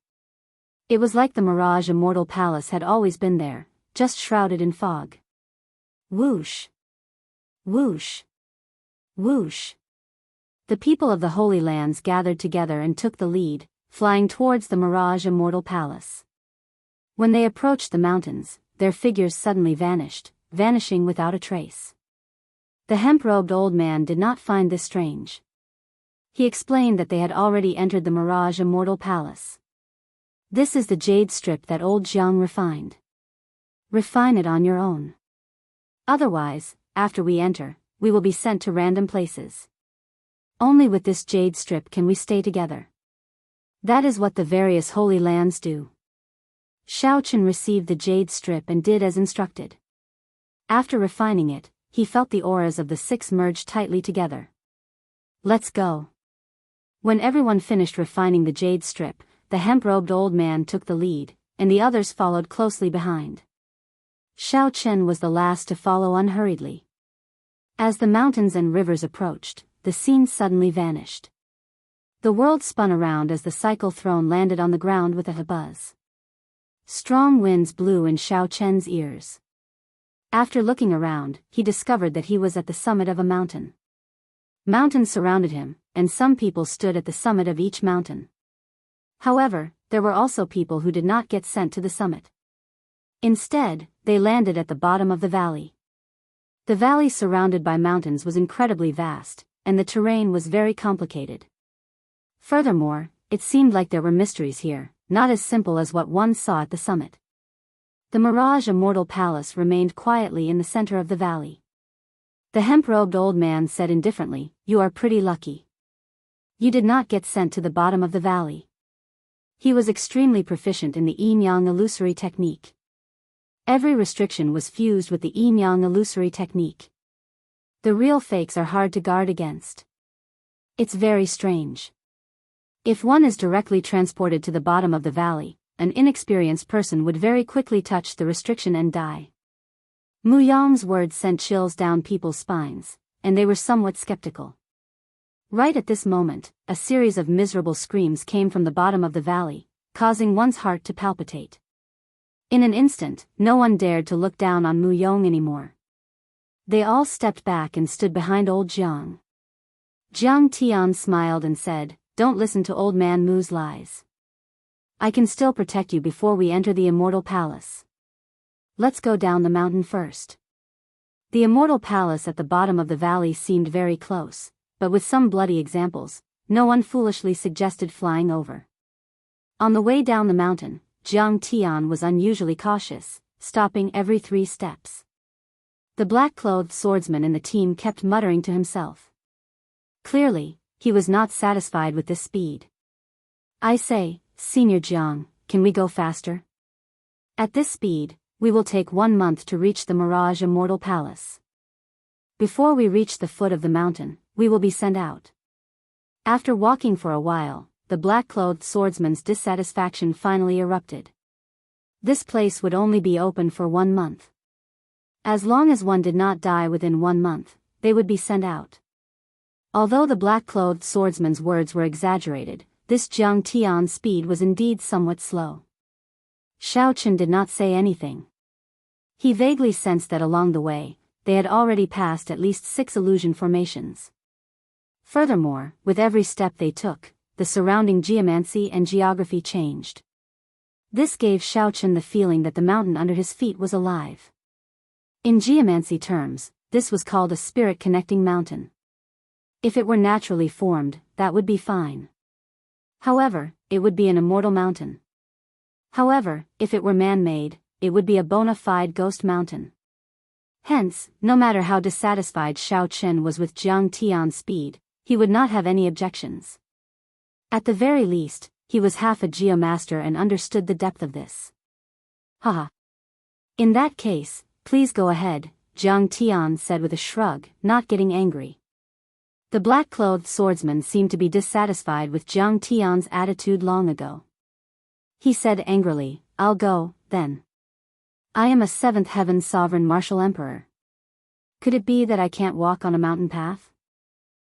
It was like the Mirage Immortal Palace had always been there, just shrouded in fog. Whoosh! Whoosh! Whoosh! The people of the Holy Lands gathered together and took the lead, flying towards the Mirage Immortal Palace. When they approached the mountains, their figures suddenly vanished, vanishing without a trace. The hemp-robed old man did not find this strange. He explained that they had already entered the Mirage Immortal Palace. This is the jade strip that old Jianghu refined. Refine it on your own. Otherwise, after we enter, we will be sent to random places. Only with this jade strip can we stay together. That is what the various holy lands do. Xiao Chen received the jade strip and did as instructed. After refining it, he felt the auras of the six merge tightly together. Let's go. When everyone finished refining the jade strip, the hemp-robed old man took the lead, and the others followed closely behind. Xiao Chen was the last to follow unhurriedly. As the mountains and rivers approached, the scene suddenly vanished. The world spun around as the cycle throne landed on the ground with a buzz. Strong winds blew in Xiao Chen's ears. After looking around, he discovered that he was at the summit of a mountain. Mountains surrounded him, and some people stood at the summit of each mountain. However, there were also people who did not get sent to the summit. Instead, they landed at the bottom of the valley. The valley surrounded by mountains was incredibly vast, and the terrain was very complicated. Furthermore, it seemed like there were mysteries here, not as simple as what one saw at the summit. The Mirage Immortal Palace remained quietly in the center of the valley. The hemp-robed old man said indifferently, "You are pretty lucky. You did not get sent to the bottom of the valley." He was extremely proficient in the yin-yang illusory technique. Every restriction was fused with the yin-yang illusory technique. The real fakes are hard to guard against. It's very strange. If one is directly transported to the bottom of the valley, an inexperienced person would very quickly touch the restriction and die. Mu Yang's words sent chills down people's spines, and they were somewhat skeptical. Right at this moment, a series of miserable screams came from the bottom of the valley, causing one's heart to palpitate. In an instant, no one dared to look down on Mu Yong anymore. They all stepped back and stood behind old Jiang. Jiang Tian smiled and said, "Don't listen to old man Mu's lies. I can still protect you before we enter the Immortal Palace. Let's go down the mountain first." The Immortal Palace at the bottom of the valley seemed very close, but with some bloody examples, no one foolishly suggested flying over. On the way down the mountain, Jiang Tian was unusually cautious, stopping every 3 steps. The black-clothed swordsman in the team kept muttering to himself. Clearly, he was not satisfied with this speed. I say, Senior Jiang, can we go faster? At this speed, we will take 1 month to reach the Mirage Immortal Palace. Before we reach the foot of the mountain, we will be sent out. After walking for a while, the black-clothed swordsman's dissatisfaction finally erupted. This place would only be open for 1 month. As long as one did not die within 1 month, they would be sent out. Although the black-clothed swordsman's words were exaggerated, this Jiang Tian's speed was indeed somewhat slow. Xiao Chen did not say anything. He vaguely sensed that along the way, they had already passed at least 6 illusion formations. Furthermore, with every step they took, the surrounding geomancy and geography changed. This gave Xiao Chen the feeling that the mountain under his feet was alive. In geomancy terms, this was called a spirit-connecting mountain. If it were naturally formed, that would be fine. However, it would be an immortal mountain. However, if it were man-made, it would be a bona fide ghost mountain. Hence, no matter how dissatisfied Xiao Chen was with Jiang Tian's speed, he would not have any objections. At the very least, he was half a geomaster and understood the depth of this. Haha. In that case, please go ahead, Jiang Tian said with a shrug, not getting angry. The black-clothed swordsman seemed to be dissatisfied with Jiang Tian's attitude long ago. He said angrily, I'll go, then. I am a 7th heaven sovereign martial emperor. Could it be that I can't walk on a mountain path?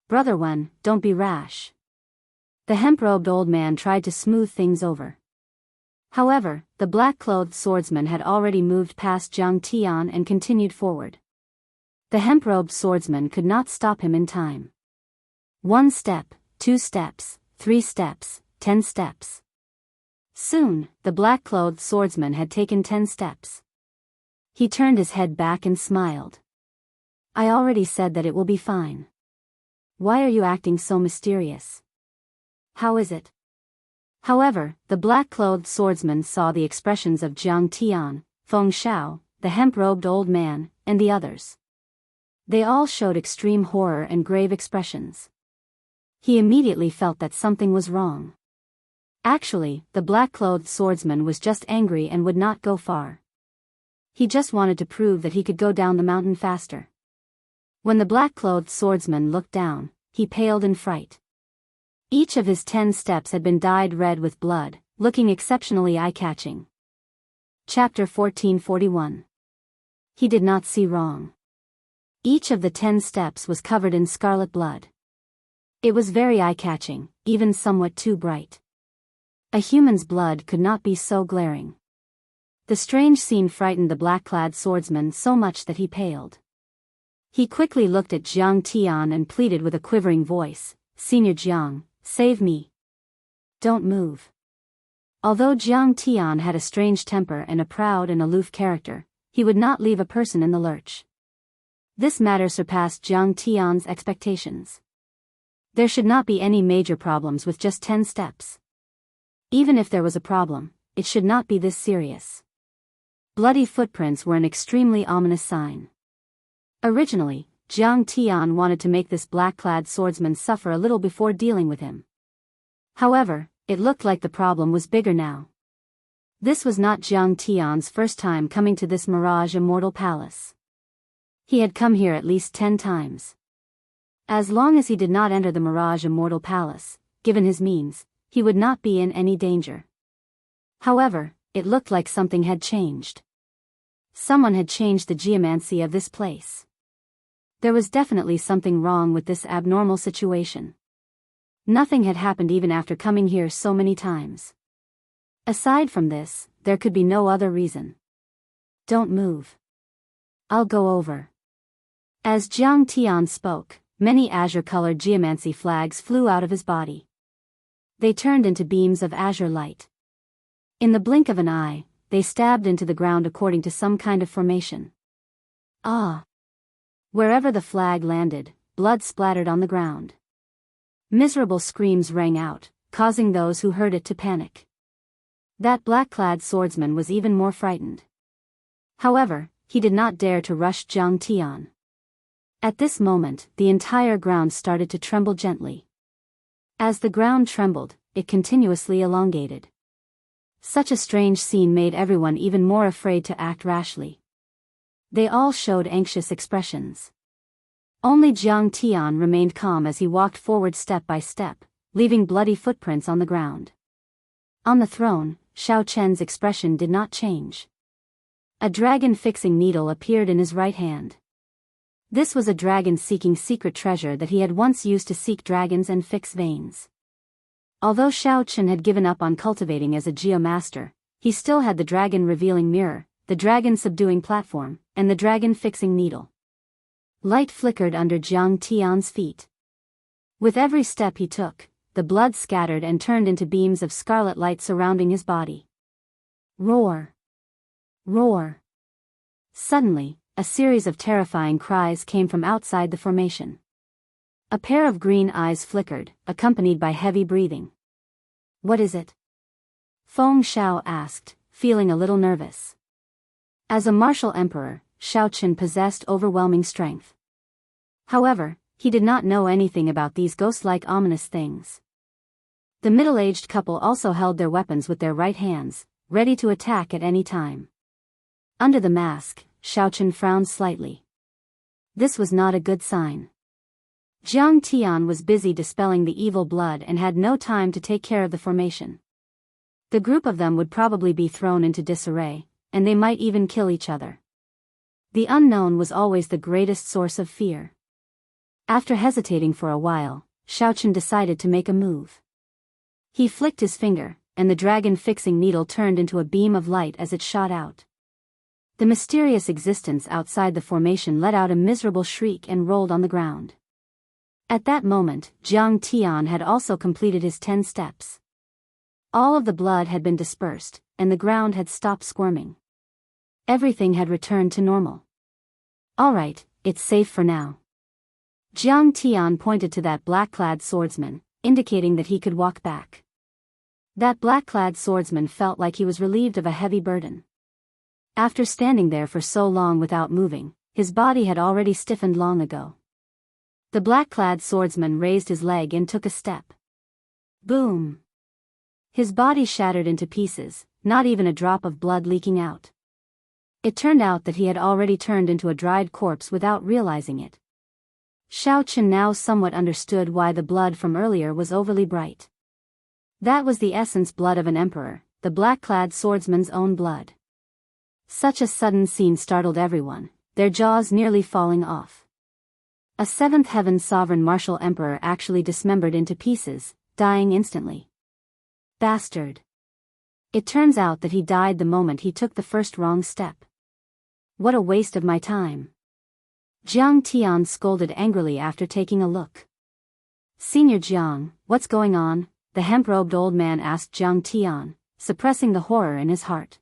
Brother Wen, don't be rash. The hemp-robed old man tried to smooth things over. However, the black-clothed swordsman had already moved past Jiang Tian and continued forward. The hemp-robed swordsman could not stop him in time. 1 step, 2 steps, 3 steps, 10 steps. Soon, the black-clothed swordsman had taken 10 steps. He turned his head back and smiled. I already said that it will be fine. Why are you acting so mysterious? How is it? However, the black-clothed swordsman saw the expressions of Jiang Tian, Feng Shao, the hemp-robed old man, and the others. They all showed extreme horror and grave expressions. He immediately felt that something was wrong. Actually, the black-clothed swordsman was just angry and would not go far. He just wanted to prove that he could go down the mountain faster. When the black-clothed swordsman looked down, he paled in fright. Each of his 10 steps had been dyed red with blood, looking exceptionally eye-catching. Chapter 1441. He did not see wrong. Each of the 10 steps was covered in scarlet blood. It was very eye-catching, even somewhat too bright. A human's blood could not be so glaring. The strange scene frightened the black-clad swordsman so much that he paled. He quickly looked at Jiang Tian and pleaded with a quivering voice, Senior Jiang, save me. Don't move. Although Jiang Tian had a strange temper and a proud and aloof character, he would not leave a person in the lurch. This matter surpassed Jiang Tian's expectations. There should not be any major problems with just 10 steps. Even if there was a problem, it should not be this serious. Bloody footprints were an extremely ominous sign. Originally, Jiang Tian wanted to make this black-clad swordsman suffer a little before dealing with him. However, it looked like the problem was bigger now. This was not Jiang Tian's first time coming to this Mirage Immortal Palace. He had come here at least 10 times. As long as he did not enter the Mirage Immortal Palace, given his means, he would not be in any danger. However, it looked like something had changed. Someone had changed the geomancy of this place. There was definitely something wrong with this abnormal situation. Nothing had happened even after coming here so many times. Aside from this, there could be no other reason. Don't move. I'll go over. As Jiang Tian spoke, many azure-colored geomancy flags flew out of his body. They turned into beams of azure light. In the blink of an eye, they stabbed into the ground according to some kind of formation. Ah! Wherever the flag landed, blood splattered on the ground. Miserable screams rang out, causing those who heard it to panic. That black-clad swordsman was even more frightened. However, he did not dare to rush Jiang Tian. At this moment, the entire ground started to tremble gently. As the ground trembled, it continuously elongated. Such a strange scene made everyone even more afraid to act rashly. They all showed anxious expressions. Only Jiang Tian remained calm as he walked forward step by step, leaving bloody footprints on the ground. On the throne, Xiao Chen's expression did not change. A dragon-fixing needle appeared in his right hand. This was a dragon-seeking secret treasure that he had once used to seek dragons and fix veins. Although Xiao Chen had given up on cultivating as a geomaster, he still had the dragon-revealing mirror, the dragon-subduing platform, and the dragon-fixing needle. Light flickered under Jiang Tian's feet. With every step he took, the blood scattered and turned into beams of scarlet light surrounding his body. Roar! Roar! Suddenly, a series of terrifying cries came from outside the formation. A pair of green eyes flickered, accompanied by heavy breathing. What is it? Feng Xiao asked, feeling a little nervous. As a martial emperor, Xiao Chen possessed overwhelming strength. However, he did not know anything about these ghost-like ominous things. The middle-aged couple also held their weapons with their right hands, ready to attack at any time. Under the mask, Xiao Chen frowned slightly. This was not a good sign. Jiang Tian was busy dispelling the evil blood and had no time to take care of the formation. The group of them would probably be thrown into disarray, and they might even kill each other. The unknown was always the greatest source of fear. After hesitating for a while, Xiao Chen decided to make a move. He flicked his finger, and the dragon-fixing needle turned into a beam of light as it shot out. The mysterious existence outside the formation let out a miserable shriek and rolled on the ground. At that moment, Jiang Tian had also completed his 10 steps. All of the blood had been dispersed, and the ground had stopped squirming. Everything had returned to normal. All right, it's safe for now. Jiang Tian pointed to that black-clad swordsman, indicating that he could walk back. That black-clad swordsman felt like he was relieved of a heavy burden. After standing there for so long without moving, his body had already stiffened long ago. The black-clad swordsman raised his leg and took a step. Boom! His body shattered into pieces, not even a drop of blood leaking out. It turned out that he had already turned into a dried corpse without realizing it. Xiao Chen now somewhat understood why the blood from earlier was overly bright. That was the essence blood of an emperor, the black-clad swordsman's own blood. Such a sudden scene startled everyone, their jaws nearly falling off. A seventh heaven sovereign martial emperor actually dismembered into pieces, dying instantly. Bastard. It turns out that he died the moment he took the first wrong step. What a waste of my time. Jiang Tian scolded angrily after taking a look. Senior Jiang, what's going on? The hemp-robed old man asked Jiang Tian, suppressing the horror in his heart.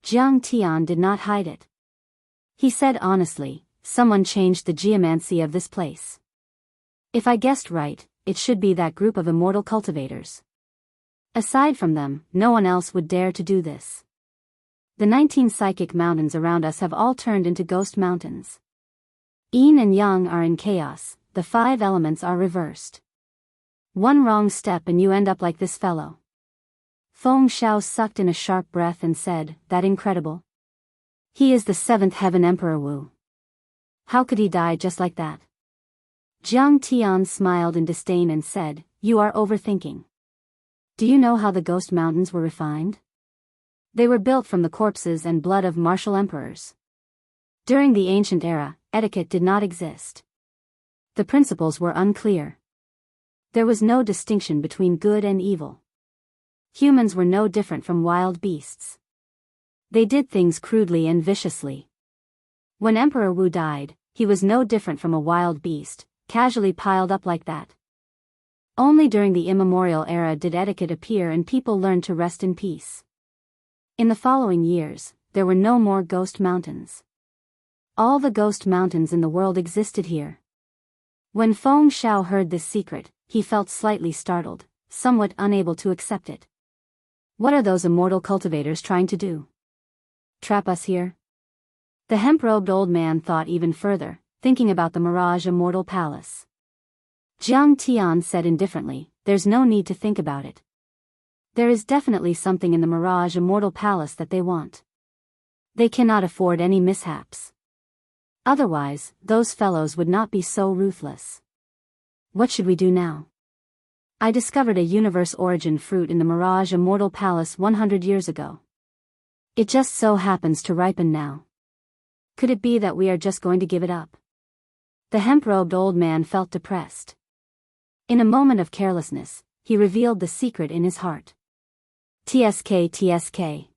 Jiang Tian did not hide it. He said honestly, someone changed the geomancy of this place. If I guessed right, it should be that group of immortal cultivators. Aside from them, no one else would dare to do this. The 19 psychic mountains around us have all turned into ghost mountains. Yin and Yang are in chaos, the 5 elements are reversed. One wrong step and you end up like this fellow. Feng Xiao sucked in a sharp breath and said, that incredible? He is the 7th heaven emperor Wu. How could he die just like that? Jiang Tian smiled in disdain and said, you are overthinking. Do you know how the ghost mountains were refined? They were built from the corpses and blood of martial emperors. During the ancient era, etiquette did not exist. The principles were unclear. There was no distinction between good and evil. Humans were no different from wild beasts. They did things crudely and viciously. When Emperor Wu died, he was no different from a wild beast, casually piled up like that. Only during the immemorial era did etiquette appear and people learned to rest in peace. In the following years, there were no more ghost mountains. All the ghost mountains in the world existed here. When Feng Xiao heard this secret, he felt slightly startled, somewhat unable to accept it. What are those immortal cultivators trying to do? Trap us here? The hemp-robed old man thought even further, thinking about the Mirage Immortal Palace. Jiang Tian said indifferently, "There's no need to think about it. There is definitely something in the Mirage Immortal Palace that they want. They cannot afford any mishaps. Otherwise, those fellows would not be so ruthless. What should we do now? I discovered a universe origin fruit in the Mirage Immortal Palace 100 years ago. It just so happens to ripen now. Could it be that we are just going to give it up?" The hemp-robed old man felt depressed. In a moment of carelessness, he revealed the secret in his heart. TSK.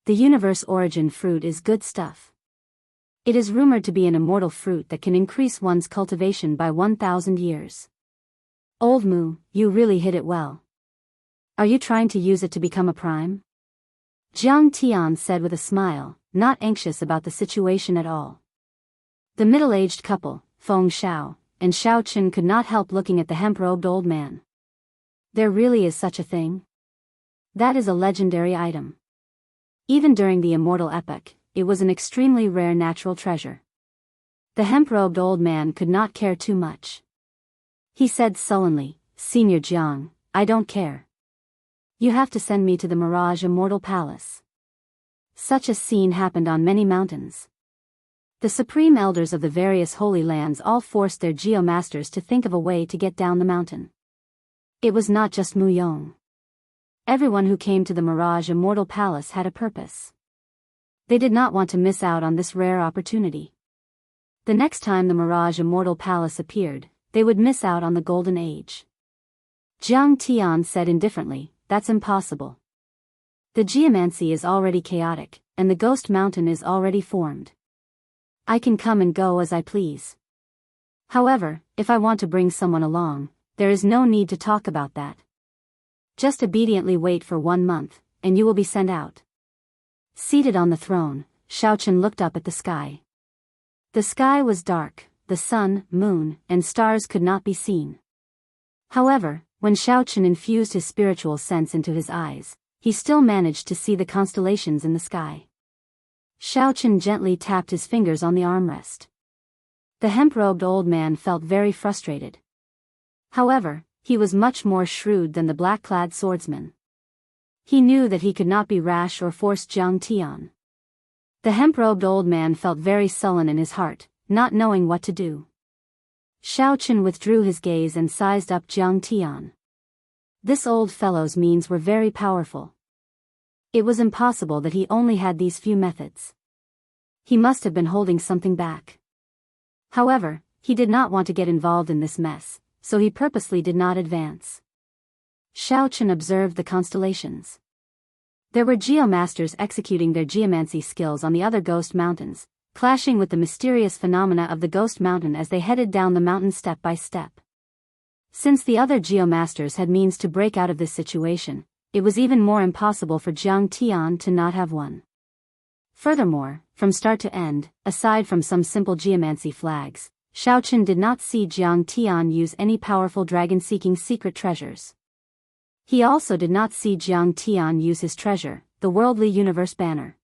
The universe origin fruit is good stuff. It is rumored to be an immortal fruit that can increase one's cultivation by 1,000 years. Old Mu, you really hit it well. Are you trying to use it to become a prime? Jiang Tian said with a smile, not anxious about the situation at all. The middle-aged couple, Feng Xiao and Xiao Chen, could not help looking at the hemp-robed old man. There really is such a thing? That is a legendary item. Even during the immortal epoch, it was an extremely rare natural treasure. The hemp-robed old man could not care too much. He said sullenly, "Senior Jiang, I don't care. You have to send me to the Mirage Immortal Palace." Such a scene happened on many mountains. The supreme elders of the various holy lands all forced their geomasters to think of a way to get down the mountain. It was not just Mu Yong. Everyone who came to the Mirage Immortal Palace had a purpose. They did not want to miss out on this rare opportunity. The next time the Mirage Immortal Palace appeared, they would miss out on the Golden Age. Jiang Tian said indifferently, "That's impossible. The geomancy is already chaotic, and the Ghost Mountain is already formed. I can come and go as I please. However, if I want to bring someone along, there is no need to talk about that. Just obediently wait for 1 month, and you will be sent out." Seated on the throne, Xiao Chen looked up at the sky. The sky was dark. The sun, moon, and stars could not be seen. However, when Xiao Chen infused his spiritual sense into his eyes, he still managed to see the constellations in the sky. Xiao Chen gently tapped his fingers on the armrest. The hemp-robed old man felt very frustrated. However, he was much more shrewd than the black-clad swordsman. He knew that he could not be rash or force Jiang Tian. The hemp-robed old man felt very sullen in his heart, not knowing what to do. Xiao Chen withdrew his gaze and sized up Jiang Tian. This old fellow's means were very powerful. It was impossible that he only had these few methods. He must have been holding something back. However, he did not want to get involved in this mess, so he purposely did not advance. Xiao Chen observed the constellations. There were geomasters executing their geomancy skills on the other ghost mountains, clashing with the mysterious phenomena of the Ghost Mountain as they headed down the mountain step by step. Since the other geomasters had means to break out of this situation, it was even more impossible for Jiang Tian to not have one. Furthermore, from start to end, aside from some simple geomancy flags, Xiao Chen did not see Jiang Tian use any powerful dragon-seeking secret treasures. He also did not see Jiang Tian use his treasure, the worldly universe banner.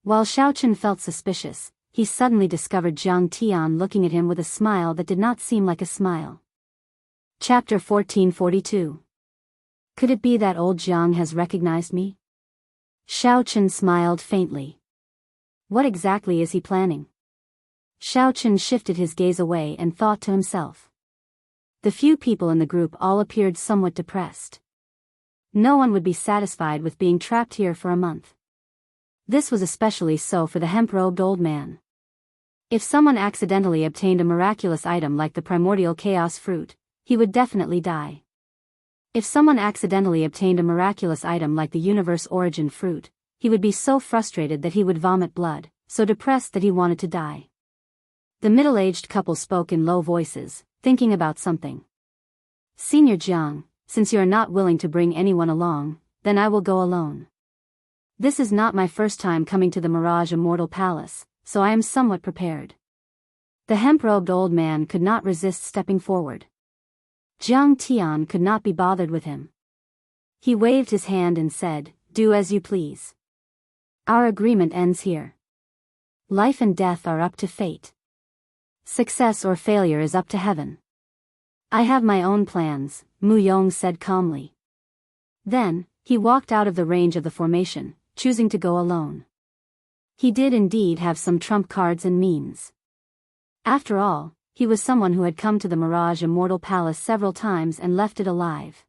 While Xiao Chen felt suspicious, he suddenly discovered Jiang Tian looking at him with a smile that did not seem like a smile. Chapter 1442. Could it be that old Jiang has recognized me? Xiao Chen smiled faintly. What exactly is he planning? Xiao Chen shifted his gaze away and thought to himself. The few people in the group all appeared somewhat depressed. No one would be satisfied with being trapped here for a month. This was especially so for the hemp-robed old man. If someone accidentally obtained a miraculous item like the primordial chaos fruit, he would definitely die. If someone accidentally obtained a miraculous item like the universe origin fruit, he would be so frustrated that he would vomit blood, so depressed that he wanted to die. The middle-aged couple spoke in low voices, thinking about something. Senior Jiang, since you are not willing to bring anyone along, then I will go alone. This is not my first time coming to the Mirage Immortal Palace, so I am somewhat prepared. The hemp-robed old man could not resist stepping forward. Jiang Tian could not be bothered with him. He waved his hand and said, "Do as you please. Our agreement ends here. Life and death are up to fate. Success or failure is up to heaven. I have my own plans, Mu Yong said calmly. Then, he walked out of the range of the formation, choosing to go alone. He did indeed have some trump cards and means. After all, he was someone who had come to the Mirage Immortal Palace several times and left it alive.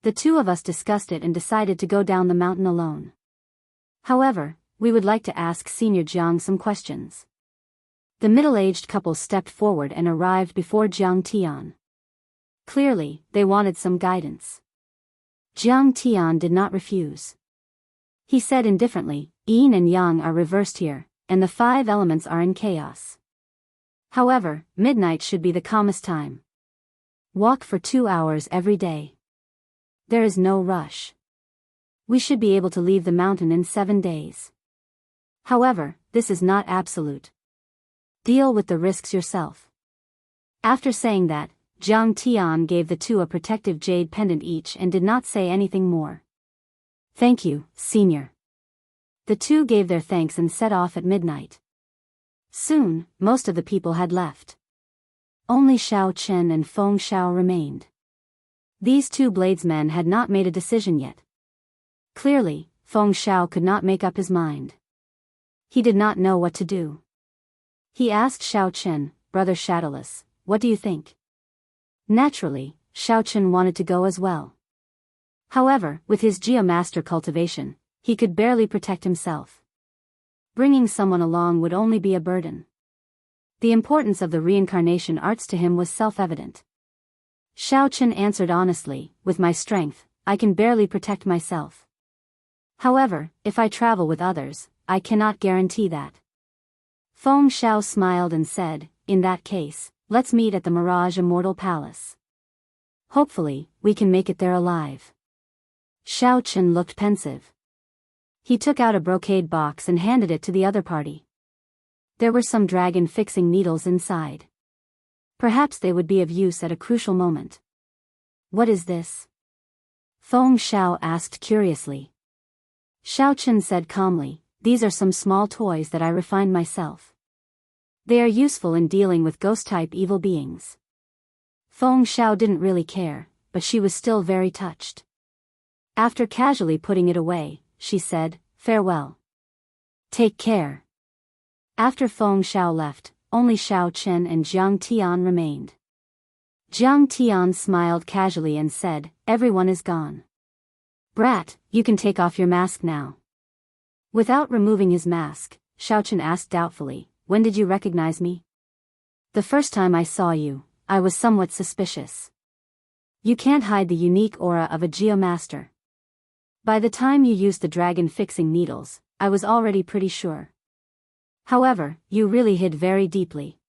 The two of us discussed it and decided to go down the mountain alone. However, we would like to ask Senior Jiang some questions. The middle-aged couple stepped forward and arrived before Jiang Tian. Clearly, they wanted some guidance. Jiang Tian did not refuse. He said indifferently, Yin and Yang are reversed here, and the 5 elements are in chaos. However, midnight should be the calmest time. Walk for 2 hours every day. There is no rush. We should be able to leave the mountain in 7 days. However, this is not absolute. Deal with the risks yourself. After saying that, Jiang Tian gave the two a protective jade pendant each and did not say anything more. Thank you, Senior. The two gave their thanks and set off at midnight. Soon, most of the people had left. Only Xiao Chen and Feng Xiao remained. These 2 bladesmen had not made a decision yet. Clearly, Feng Xiao could not make up his mind. He did not know what to do. He asked Xiao Chen, Brother Shadowless, what do you think? Naturally, Xiao Chen wanted to go as well. However, with his Geomaster cultivation, he could barely protect himself. Bringing someone along would only be a burden. The importance of the reincarnation arts to him was self-evident. Xiao Chen answered honestly, with my strength, I can barely protect myself. However, if I travel with others, I cannot guarantee that. Feng Xiao smiled and said, in that case, let's meet at the Mirage Immortal Palace. Hopefully, we can make it there alive. Xiao Chen looked pensive. He took out a brocade box and handed it to the other party. There were some dragon fixing needles inside. Perhaps they would be of use at a crucial moment. What is this? Feng Xiao asked curiously. Xiao Chen said calmly, these are some small toys that I refined myself. They are useful in dealing with ghost-type evil beings. Feng Xiao didn't really care, but she was still very touched. After casually putting it away, she said, farewell. Take care. After Feng Xiao left, only Xiao Chen and Jiang Tian remained. Jiang Tian smiled casually and said, everyone is gone. Brat, you can take off your mask now. Without removing his mask, Xiao Chen asked doubtfully, when did you recognize me? The first time I saw you, I was somewhat suspicious. You can't hide the unique aura of a Geomaster. By the time you used the dragon fixing needles, I was already pretty sure. However, you really hid very deeply.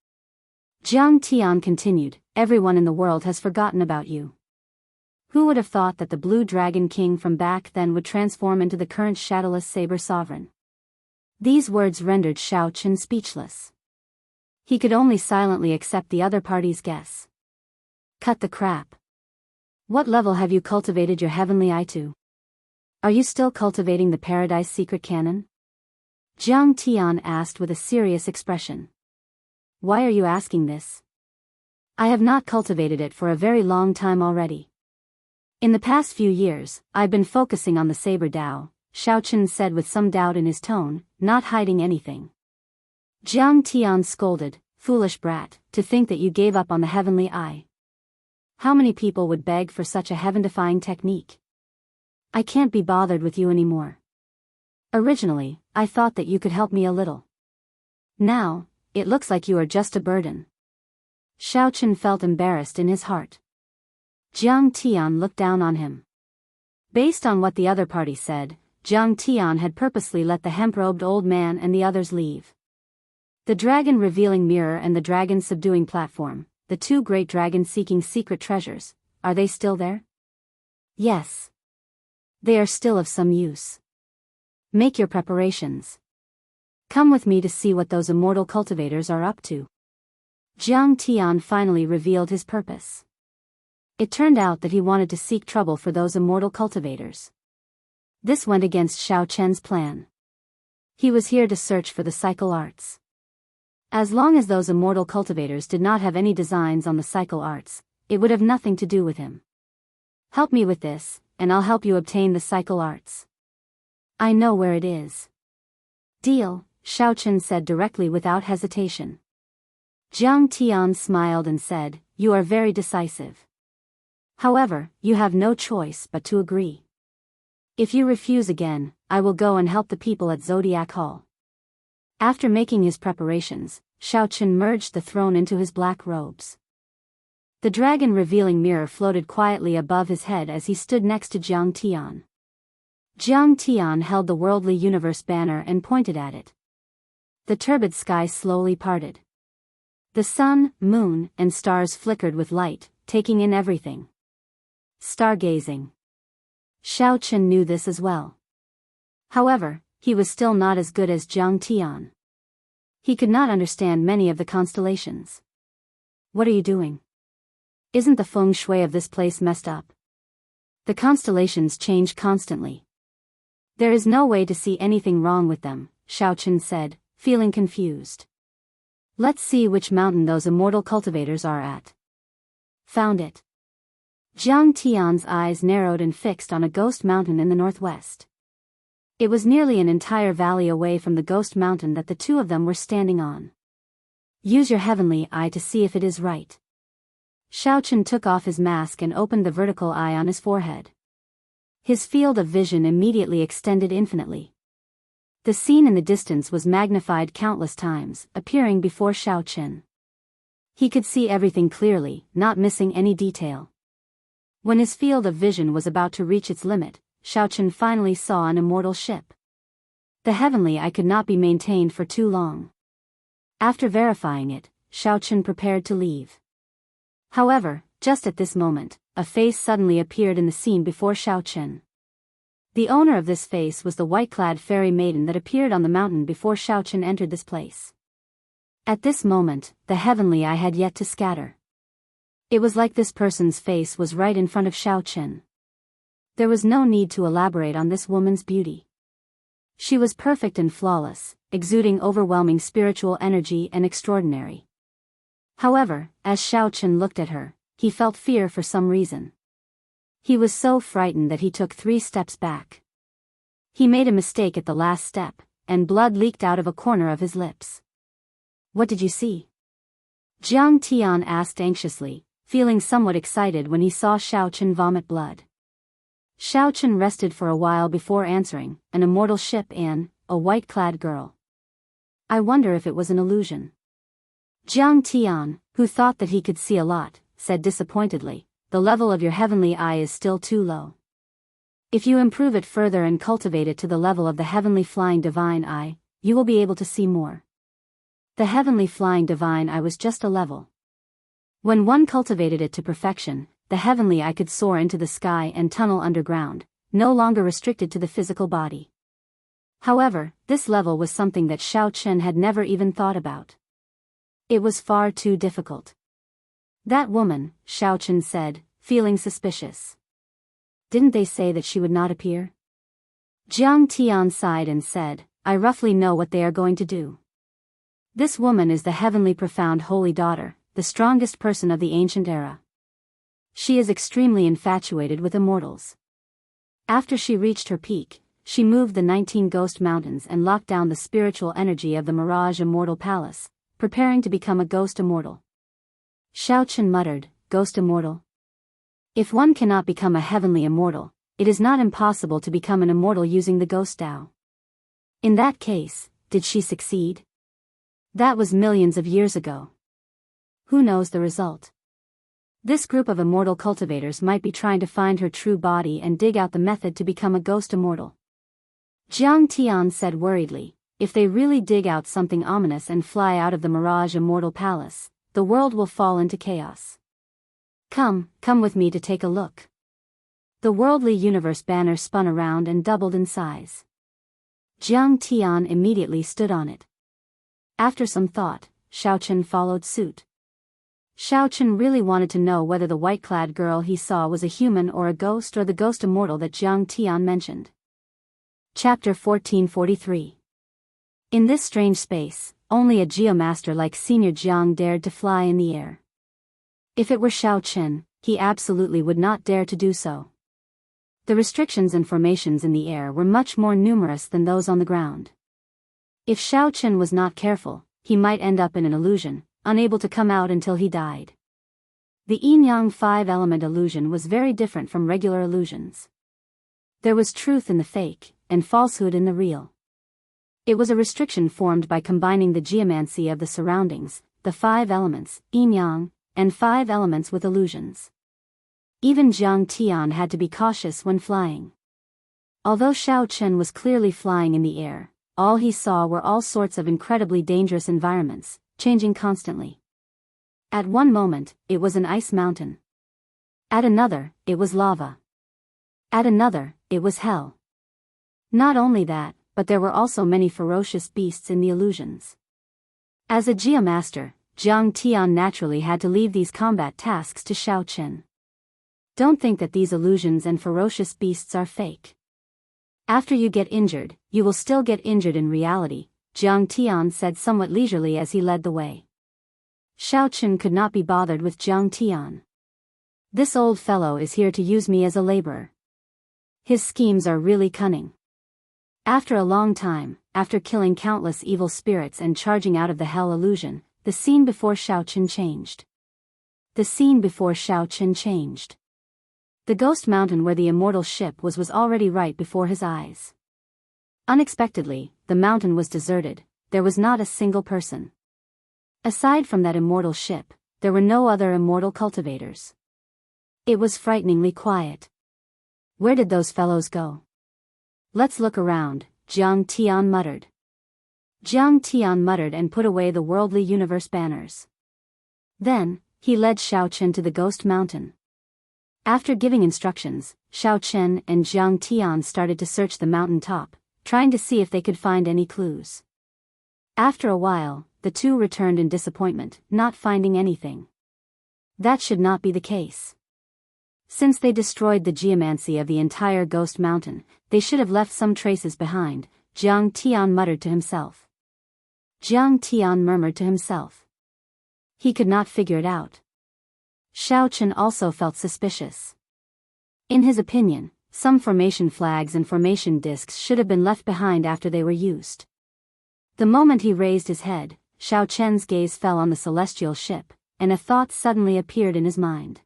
Jiang Tian continued, everyone in the world has forgotten about you. Who would have thought that the Blue Dragon King from back then would transform into the current Shadowless Saber Sovereign? These words rendered Xiao Chen speechless. He could only silently accept the other party's guess. Cut the crap. What level have you cultivated your heavenly eye to? Are you still cultivating the Paradise Secret Canon? Jiang Tian asked with a serious expression. Why are you asking this? I have not cultivated it for a very long time already. In the past few years, I've been focusing on the Saber Dao, Xiao Chen said with some doubt in his tone, not hiding anything. Jiang Tian scolded, foolish brat, to think that you gave up on the heavenly eye. How many people would beg for such a heaven-defying technique? I can't be bothered with you anymore. Originally, I thought that you could help me a little. Now, it looks like you are just a burden. Xiao Chen felt embarrassed in his heart. Jiang Tian looked down on him. Based on what the other party said, Jiang Tian had purposely let the hemp-robed old man and the others leave. The dragon revealing mirror and the dragon subduing platform, the 2 great dragons seeking secret treasures, are they still there? Yes. They are still of some use. Make your preparations. Come with me to see what those immortal cultivators are up to. Jiang Tian finally revealed his purpose. It turned out that he wanted to seek trouble for those immortal cultivators. This went against Xiao Chen's plan. He was here to search for the cycle arts. As long as those immortal cultivators did not have any designs on the cycle arts, it would have nothing to do with him. Help me with this, and I'll help you obtain the cycle arts. I know where it is. Deal, Xiaochen said directly without hesitation. Jiang Tian smiled and said, you are very decisive. However, you have no choice but to agree. If you refuse again, I will go and help the people at Zodiac Hall. After making his preparations, Xiaochen merged the throne into his black robes. The dragon-revealing mirror floated quietly above his head as he stood next to Jiang Tian. Jiang Tian held the worldly universe banner and pointed at it. The turbid sky slowly parted. The sun, moon, and stars flickered with light, taking in everything. Stargazing. Xiaochen knew this as well. However, he was still not as good as Jiang Tian. He could not understand many of the constellations. What are you doing? Isn't the feng shui of this place messed up? The constellations change constantly. There is no way to see anything wrong with them, Xiaochen said, feeling confused. Let's see which mountain those immortal cultivators are at. Found it. Jiang Tian's eyes narrowed and fixed on a ghost mountain in the northwest. It was nearly an entire valley away from the ghost mountain that the two of them were standing on. Use your heavenly eye to see if it is right. Xiaochen took off his mask and opened the vertical eye on his forehead. His field of vision immediately extended infinitely. The scene in the distance was magnified countless times, appearing before Xiaochen. He could see everything clearly, not missing any detail. When his field of vision was about to reach its limit, Xiaochen finally saw an immortal ship. The heavenly eye could not be maintained for too long. After verifying it, Xiaochen prepared to leave. However, just at this moment, a face suddenly appeared in the scene before Xiaochen. The owner of this face was the white-clad fairy maiden that appeared on the mountain before Xiaochen entered this place. At this moment, the heavenly eye had yet to scatter. It was like this person's face was right in front of Xiaochen. There was no need to elaborate on this woman's beauty. She was perfect and flawless, exuding overwhelming spiritual energy and extraordinary. However, as Xiaochen looked at her, he felt fear for some reason. He was so frightened that he took 3 steps back. He made a mistake at the last step, and blood leaked out of a corner of his lips. What did you see? Jiang Tian asked anxiously, feeling somewhat excited when he saw Xiaochen vomit blood. Xiaochen rested for a while before answering, an immortal ship and a white-clad girl. I wonder if it was an illusion. Jiang Tian, who thought that he could see a lot, said disappointedly, the level of your heavenly eye is still too low. If you improve it further and cultivate it to the level of the heavenly flying divine eye, you will be able to see more. The heavenly flying divine eye was just a level. When one cultivated it to perfection, the heavenly eye could soar into the sky and tunnel underground, no longer restricted to the physical body. However, this level was something that Xiaochen had never even thought about. It was far too difficult. That woman, Xiaochen said, feeling suspicious. Didn't they say that she would not appear? Jiang Tian sighed and said, I roughly know what they are going to do. This woman is the heavenly profound holy daughter, the strongest person of the ancient era. She is extremely infatuated with immortals. After she reached her peak, she moved the 19 ghost mountains and locked down the spiritual energy of the Mirage Immortal Palace, preparing to become a ghost immortal. Xiaochen muttered, Ghost immortal? If one cannot become a heavenly immortal, it is not impossible to become an immortal using the ghost Tao. In that case, did she succeed? That was millions of years ago. Who knows the result? This group of immortal cultivators might be trying to find her true body and dig out the method to become a ghost immortal. Jiang Tian said worriedly, if they really dig out something ominous and fly out of the Mirage Immortal Palace, the world will fall into chaos. Come with me to take a look. The worldly universe banner spun around and doubled in size. Jiang Tian immediately stood on it. After some thought, Xiaochen followed suit. Xiaochen really wanted to know whether the white-clad girl he saw was a human or a ghost or the ghost immortal that Jiang Tian mentioned. Chapter 1443. In this strange space, only a geomaster like Senior Jiang dared to fly in the air. If it were Xiao Chen, he absolutely would not dare to do so. The restrictions and formations in the air were much more numerous than those on the ground. If Xiao Chen was not careful, he might end up in an illusion, unable to come out until he died. The yin-yang five-element illusion was very different from regular illusions. There was truth in the fake, and falsehood in the real. It was a restriction formed by combining the geomancy of the surroundings, the five elements, yin-yang, and five elements with illusions. Even Jiang Tian had to be cautious when flying. Although Xiao Chen was clearly flying in the air, all he saw were all sorts of incredibly dangerous environments, changing constantly. At one moment, it was an ice mountain. At another, it was lava. At another, it was hell. Not only that, but there were also many ferocious beasts in the illusions. As a geomaster, Jiang Tian naturally had to leave these combat tasks to Xiao Chen. Don't think that these illusions and ferocious beasts are fake. After you get injured, you will still get injured in reality, Jiang Tian said somewhat leisurely as he led the way. Xiao Chen could not be bothered with Jiang Tian. This old fellow is here to use me as a laborer. His schemes are really cunning. After a long time, after killing countless evil spirits and charging out of the hell illusion, the scene before Xiao Chen changed. The scene before Xiao Chen changed. The ghost mountain where the immortal ship was already right before his eyes. Unexpectedly, the mountain was deserted, there was not a single person. Aside from that immortal ship, there were no other immortal cultivators. It was frighteningly quiet. Where did those fellows go? Let's look around, Jiang Tian muttered. Jiang Tian muttered and put away the worldly universe banners. Then, he led Xiao Chen to the ghost mountain. After giving instructions, Xiao Chen and Jiang Tian started to search the mountain top, trying to see if they could find any clues. After a while, the two returned in disappointment, not finding anything. That should not be the case. Since they destroyed the geomancy of the entire ghost mountain, they should have left some traces behind, Jiang Tian muttered to himself. Jiang Tian murmured to himself. He could not figure it out. Xiao Chen also felt suspicious. In his opinion, some formation flags and formation discs should have been left behind after they were used. The moment he raised his head, Xiao Chen's gaze fell on the celestial ship, and a thought suddenly appeared in his mind.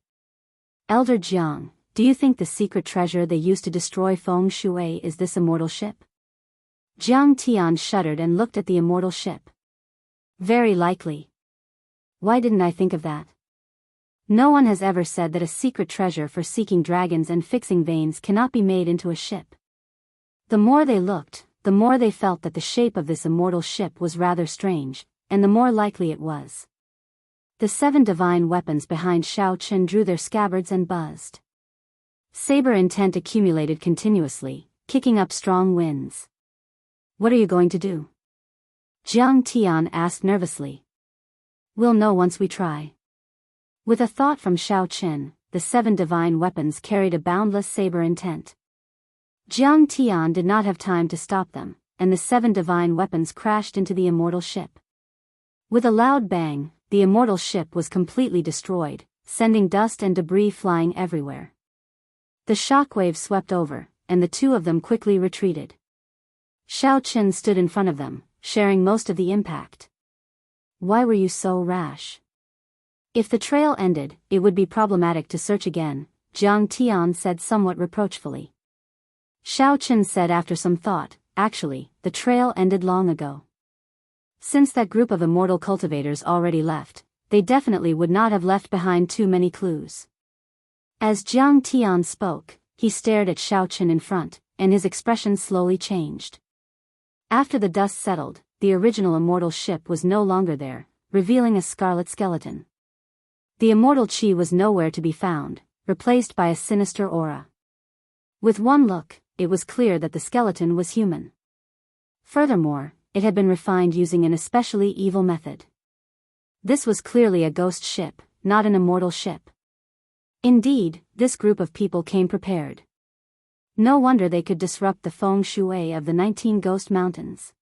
Elder Jiang, do you think the secret treasure they used to destroy Feng Shui is this immortal ship? Jiang Tian shuddered and looked at the immortal ship. Very likely. Why didn't I think of that? No one has ever said that a secret treasure for seeking dragons and fixing veins cannot be made into a ship. The more they looked, the more they felt that the shape of this immortal ship was rather strange, and the more likely it was. The 7 divine weapons behind Xiao Chen drew their scabbards and buzzed. Saber intent accumulated continuously, kicking up strong winds. What are you going to do? Jiang Tian asked nervously. We'll know once we try. With a thought from Xiao Chen, the 7 divine weapons carried a boundless saber intent. Jiang Tian did not have time to stop them, and the 7 divine weapons crashed into the immortal ship. With a loud bang, the immortal ship was completely destroyed, sending dust and debris flying everywhere. The shockwave swept over, and the two of them quickly retreated. Xiao Chen stood in front of them, sharing most of the impact. Why were you so rash? If the trail ended, it would be problematic to search again, Jiang Tian said somewhat reproachfully. Xiao Chen said after some thought, actually, the trail ended long ago. Since that group of immortal cultivators already left, they definitely would not have left behind too many clues. As Jiang Tian spoke, he stared at Xiao Chen in front, and his expression slowly changed. After the dust settled, the original immortal ship was no longer there, revealing a scarlet skeleton. The immortal chi was nowhere to be found, replaced by a sinister aura. With one look, it was clear that the skeleton was human. Furthermore, it had been refined using an especially evil method. This was clearly a ghost ship, not an immortal ship. Indeed, this group of people came prepared. No wonder they could disrupt the feng shui of the 19 ghost mountains.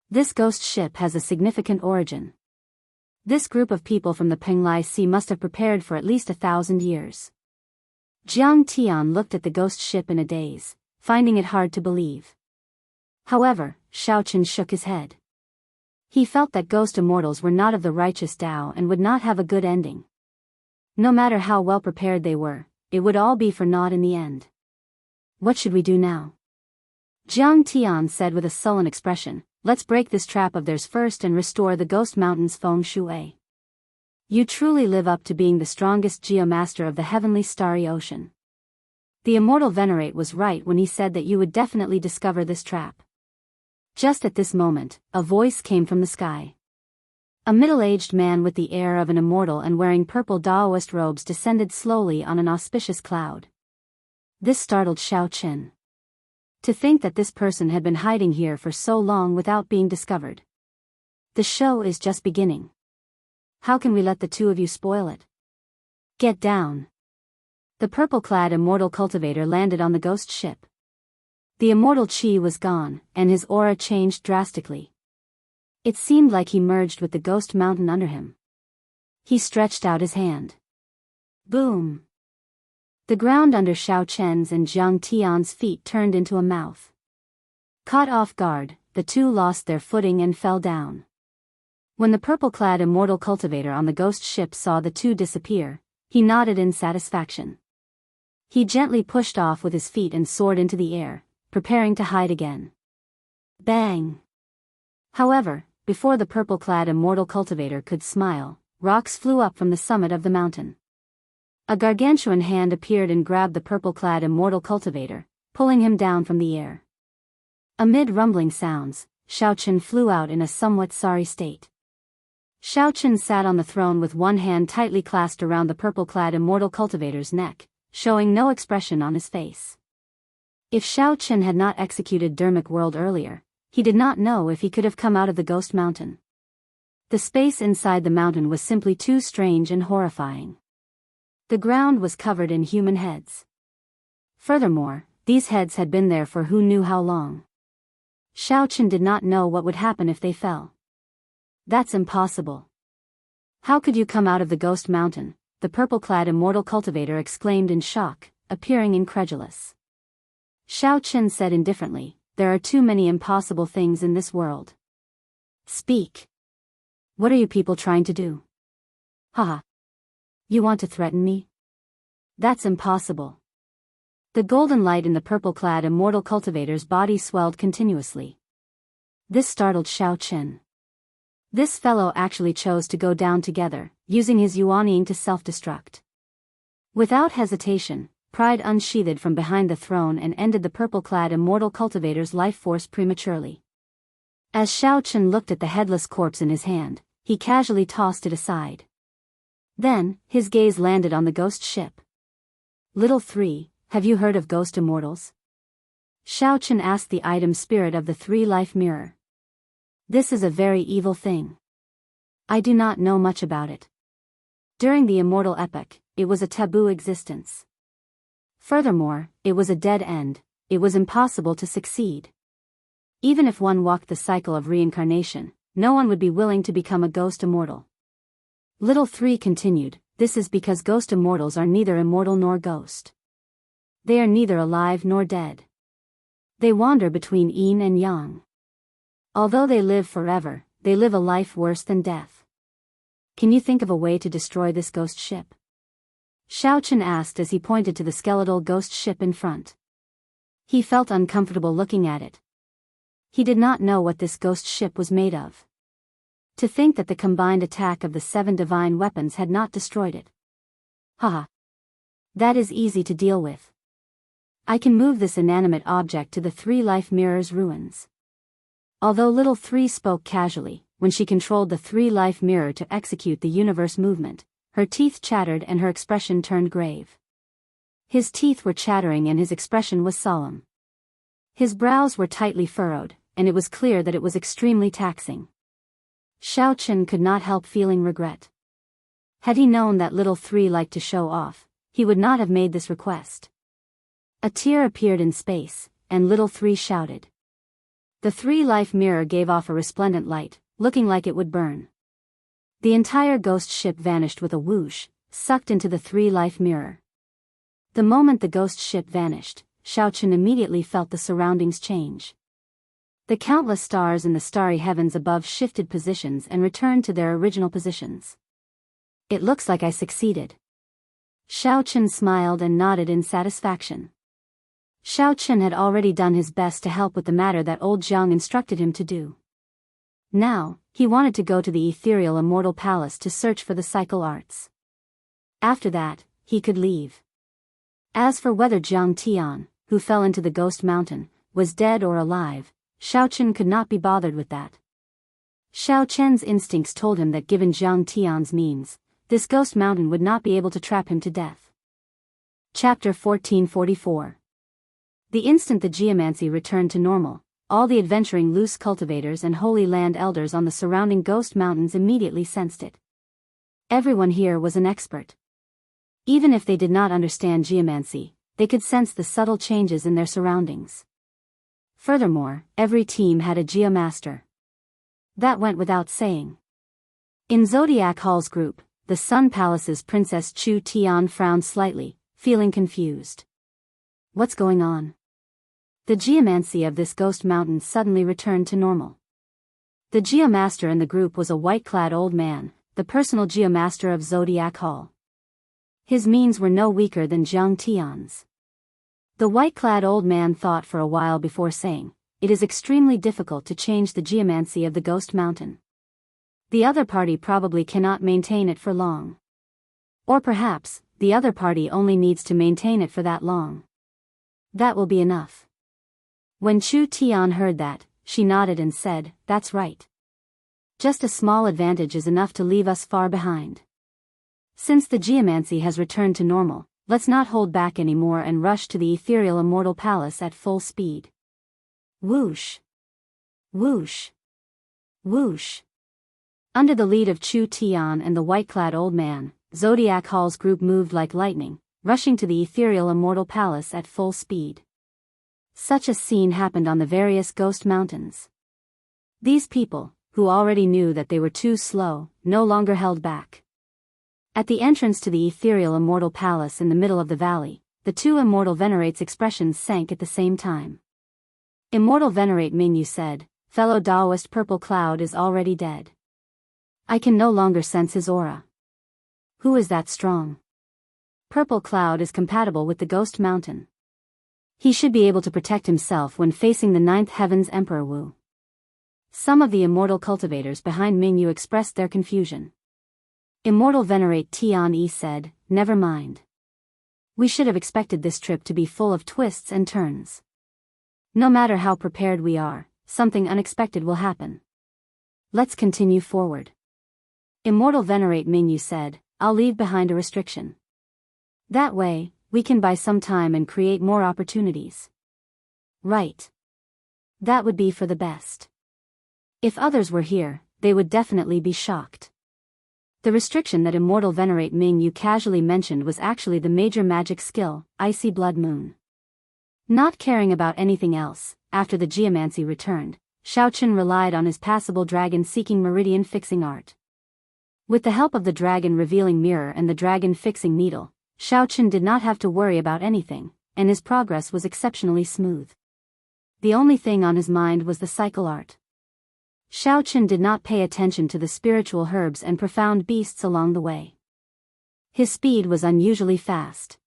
This ghost ship has a significant origin. This group of people from the Penglai Sea must have prepared for at least 1,000 years. Jiang Tian looked at the ghost ship in a daze, finding it hard to believe. However, Xiaoqin shook his head. He felt that ghost immortals were not of the righteous Tao and would not have a good ending. No matter how well prepared they were, it would all be for naught in the end. What should we do now? Jiang Tian said with a sullen expression, let's break this trap of theirs first and restore the ghost mountain's feng shui. You truly live up to being the strongest geomaster of the heavenly starry ocean. The immortal Venerate was right when he said that you would definitely discover this trap. Just at this moment, a voice came from the sky. A middle-aged man with the air of an immortal and wearing purple Daoist robes descended slowly on an auspicious cloud. This startled Xiaoqin. To think that this person had been hiding here for so long without being discovered. The show is just beginning. How can we let the two of you spoil it? Get down. The purple-clad immortal cultivator landed on the ghost ship. The immortal chi was gone, and his aura changed drastically. It seemed like he merged with the ghost mountain under him. He stretched out his hand. Boom! The ground under Xiaoqin's and Jiang Tian's feet turned into a mouth. Caught off guard, the two lost their footing and fell down. When the purple-clad immortal cultivator on the ghost ship saw the two disappear, he nodded in satisfaction. He gently pushed off with his feet and soared into the air, preparing to hide again. Bang! However, before the purple-clad immortal cultivator could smile, rocks flew up from the summit of the mountain. A gargantuan hand appeared and grabbed the purple-clad immortal cultivator, pulling him down from the air. Amid rumbling sounds, Xiaoqin flew out in a somewhat sorry state. Xiaoqin sat on the throne with one hand tightly clasped around the purple-clad immortal cultivator's neck, showing no expression on his face. If Xiaoqin had not executed Dermic World earlier, he did not know if he could have come out of the ghost mountain. The space inside the mountain was simply too strange and horrifying. The ground was covered in human heads. Furthermore, these heads had been there for who knew how long. Xiaoqin did not know what would happen if they fell. That's impossible. How could you come out of the ghost mountain? The purple-clad immortal cultivator exclaimed in shock, appearing incredulous. Xiaoqin said indifferently, there are too many impossible things in this world. Speak. What are you people trying to do? Haha. You want to threaten me? That's impossible. The golden light in the purple-clad immortal cultivator's body swelled continuously. This startled Xiaoqin. This fellow actually chose to go down together, using his yuanying to self-destruct. Without hesitation, pride unsheathed from behind the throne and ended the purple-clad immortal cultivator's life force prematurely. As Xiaoqin looked at the headless corpse in his hand, he casually tossed it aside. Then, his gaze landed on the ghost ship. Little 3, have you heard of ghost immortals? Xiaoqin asked the item spirit of the 3-life mirror. This is a very evil thing. I do not know much about it. During the immortal epoch, it was a taboo existence. Furthermore, it was a dead end, it was impossible to succeed. Even if one walked the cycle of reincarnation, no one would be willing to become a ghost immortal. Little 3 continued, this is because ghost immortals are neither immortal nor ghost. They are neither alive nor dead. They wander between yin and yang. Although they live forever, they live a life worse than death. Can you think of a way to destroy this ghost ship? Xiaoqin asked as he pointed to the skeletal ghost ship in front. He felt uncomfortable looking at it. He did not know what this ghost ship was made of. To think that the combined attack of the 7 divine weapons had not destroyed it. Haha. That is easy to deal with. I can move this inanimate object to the 3-life mirror's ruins. Although Little 3 spoke casually, when she controlled the 3-life mirror to execute the universe movement, her teeth chattered and her expression turned grave. His teeth were chattering and his expression was solemn. His brows were tightly furrowed, and it was clear that it was extremely taxing. Xiaoqin could not help feeling regret. Had he known that Little 3 liked to show off, he would not have made this request. A tear appeared in space, and Little 3 shouted. The three-life mirror gave off a resplendent light, looking like it would burn. The entire ghost ship vanished with a whoosh, sucked into the three-life mirror. The moment the ghost ship vanished, Xiaochen immediately felt the surroundings change. The countless stars in the starry heavens above shifted positions and returned to their original positions. It looks like I succeeded. Xiaochen smiled and nodded in satisfaction. Xiaochen had already done his best to help with the matter that old Jiang instructed him to do. Now, he wanted to go to the ethereal immortal palace to search for the cycle arts. After that, he could leave. As for whether Jiang Tian, who fell into the ghost mountain, was dead or alive, Xiaochen could not be bothered with that. Xiaochen's instincts told him that given Jiang Tian's means, this ghost mountain would not be able to trap him to death. Chapter 1444. The instant the geomancy returned to normal, all the adventuring loose cultivators and Holy Land elders on the surrounding ghost mountains immediately sensed it. Everyone here was an expert. Even if they did not understand geomancy, they could sense the subtle changes in their surroundings. Furthermore, every team had a geomaster. That went without saying. In Zodiac Hall's group, the Sun Palace's Princess Chu Tian frowned slightly, feeling confused. What's going on? The geomancy of this ghost mountain suddenly returned to normal. The geomaster in the group was a white-clad old man, the personal geomaster of Zodiac Hall. His means were no weaker than Jiang Tian's. The white-clad old man thought for a while before saying, "It is extremely difficult to change the geomancy of the ghost mountain. The other party probably cannot maintain it for long. Or perhaps, the other party only needs to maintain it for that long. That will be enough." When Chu Tian heard that, she nodded and said, "That's right. Just a small advantage is enough to leave us far behind. Since the geomancy has returned to normal, let's not hold back anymore and rush to the ethereal immortal palace at full speed." Whoosh! Whoosh! Whoosh! Under the lead of Chu Tian and the white-clad old man, Zodiac Hall's group moved like lightning, rushing to the ethereal immortal palace at full speed. Such a scene happened on the various ghost mountains. These people, who already knew that they were too slow, no longer held back. At the entrance to the ethereal immortal palace in the middle of the valley, the two immortal venerates' expressions sank at the same time. Immortal venerate Mingyu said, "Fellow Taoist Purple Cloud is already dead. I can no longer sense his aura. Who is that strong? Purple Cloud is compatible with the ghost mountain. He should be able to protect himself when facing the ninth heaven's Emperor Wu." Some of the immortal cultivators behind Mingyu expressed their confusion. Immortal venerate Tian Yi said, "Never mind. We should have expected this trip to be full of twists and turns. No matter how prepared we are, something unexpected will happen. Let's continue forward." Immortal venerate Mingyu said, "I'll leave behind a restriction. That way, we can buy some time and create more opportunities." Right. That would be for the best. If others were here, they would definitely be shocked. The restriction that Immortal venerate Mingyu casually mentioned was actually the major magic skill, Icy Blood Moon. Not caring about anything else, after the geomancy returned, Xiaochen relied on his passable dragon-seeking meridian fixing art. With the help of the dragon-revealing mirror and the dragon-fixing needle, Xiaochen did not have to worry about anything, and his progress was exceptionally smooth. The only thing on his mind was the cycle art. Xiaochen did not pay attention to the spiritual herbs and profound beasts along the way. His speed was unusually fast.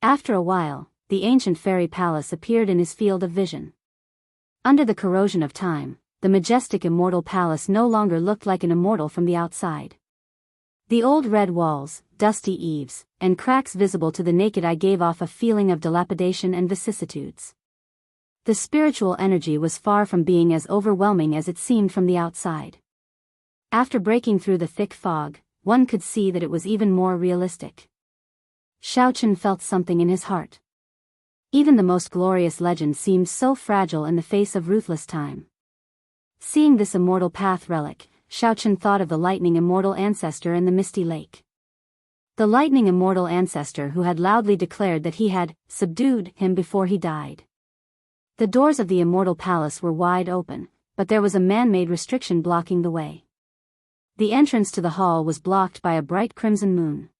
After a while, the ancient fairy palace appeared in his field of vision. Under the corrosion of time, the majestic immortal palace no longer looked like an immortal from the outside. The old red walls, dusty eaves, and cracks visible to the naked eye gave off a feeling of dilapidation and vicissitudes. The spiritual energy was far from being as overwhelming as it seemed from the outside. After breaking through the thick fog, one could see that it was even more realistic. Xiaochen felt something in his heart. Even the most glorious legend seemed so fragile in the face of ruthless time. Seeing this immortal path relic, Xiaochen thought of the lightning immortal ancestor in the misty lake. The lightning immortal ancestor who had loudly declared that he had subdued him before he died. The doors of the immortal palace were wide open, but there was a man-made restriction blocking the way. The entrance to the hall was blocked by a bright crimson moon.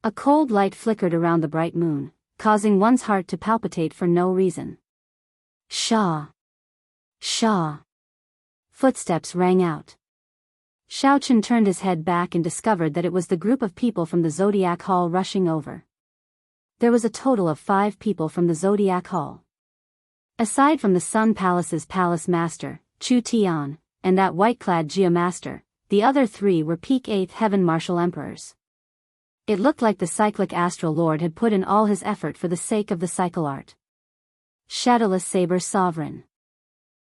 A cold light flickered around the bright moon, causing one's heart to palpitate for no reason. Shah! Shah! Footsteps rang out. Xiaochen turned his head back and discovered that it was the group of people from the Zodiac Hall rushing over. There was a total of 5 people from the Zodiac Hall. Aside from the Sun Palace's palace master, Chu Tian, and that white-clad geomaster, the other 3 were peak 8th heaven martial emperors. It looked like the cyclic astral lord had put in all his effort for the sake of the cycle art. Shadowless Saber Sovereign.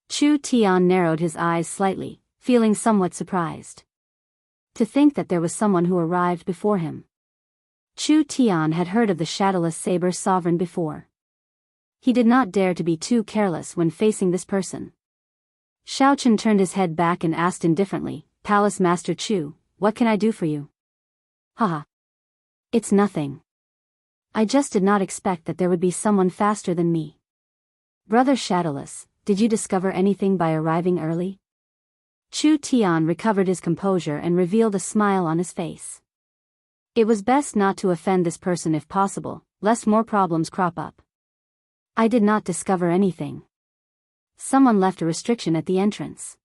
Chu Tian narrowed his eyes slightly, feeling somewhat surprised. To think that there was someone who arrived before him. Chu Tian had heard of the Shadowless Saber Sovereign before. He did not dare to be too careless when facing this person. Xiaochen turned his head back and asked indifferently, "Palace Master Chu, what can I do for you?" "Haha. It's nothing. I just did not expect that there would be someone faster than me." "Brother Shadowless, did you discover anything by arriving early?" Chu Tian recovered his composure and revealed a smile on his face. It was best not to offend this person if possible, lest more problems crop up. "I did not discover anything. Someone left a restriction at the entrance.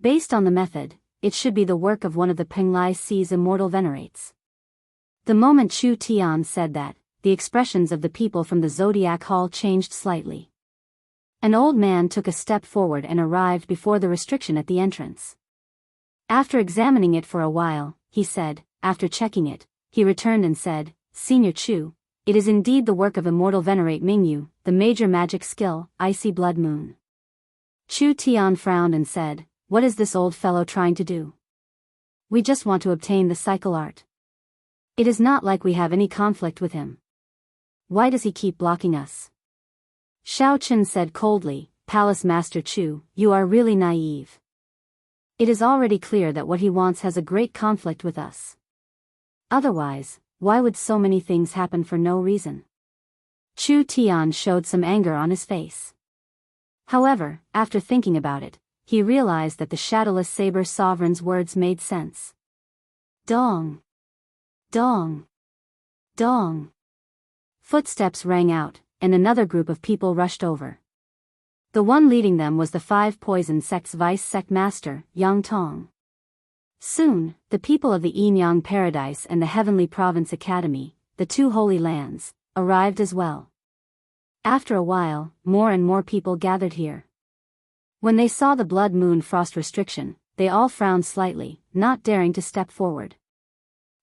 Based on the method, it should be the work of one of the Penglai Sea's immortal venerates." The moment Chu Tian said that, the expressions of the people from the Zodiac Hall changed slightly. An old man took a step forward and arrived before the restriction at the entrance. After examining it for a while, he said, after checking it, he returned and said, "Senior Chu, it is indeed the work of immortal venerate Mingyu, the major magic skill, Icy Blood Moon." Chu Tian frowned and said, "What is this old fellow trying to do?" "We just want to obtain the cycle art. It is not like we have any conflict with him. Why does he keep blocking us?" Xiaochen said coldly, "Palace Master Chu, you are really naive. It is already clear that what he wants has a great conflict with us. Otherwise, why would so many things happen for no reason?" Chu Tian showed some anger on his face. However, after thinking about it, he realized that the Shadowless Saber Sovereign's words made sense. Dong! Dong! Dong! Footsteps rang out, and another group of people rushed over. The one leading them was the 5 Poison Sect's Vice Sect Master, Yang Tong. Soon, the people of the Yinyang Paradise and the Heavenly Province Academy, the 2 Holy Lands, arrived as well. After a while, more and more people gathered here. When they saw the Blood Moon Frost restriction, they all frowned slightly, not daring to step forward.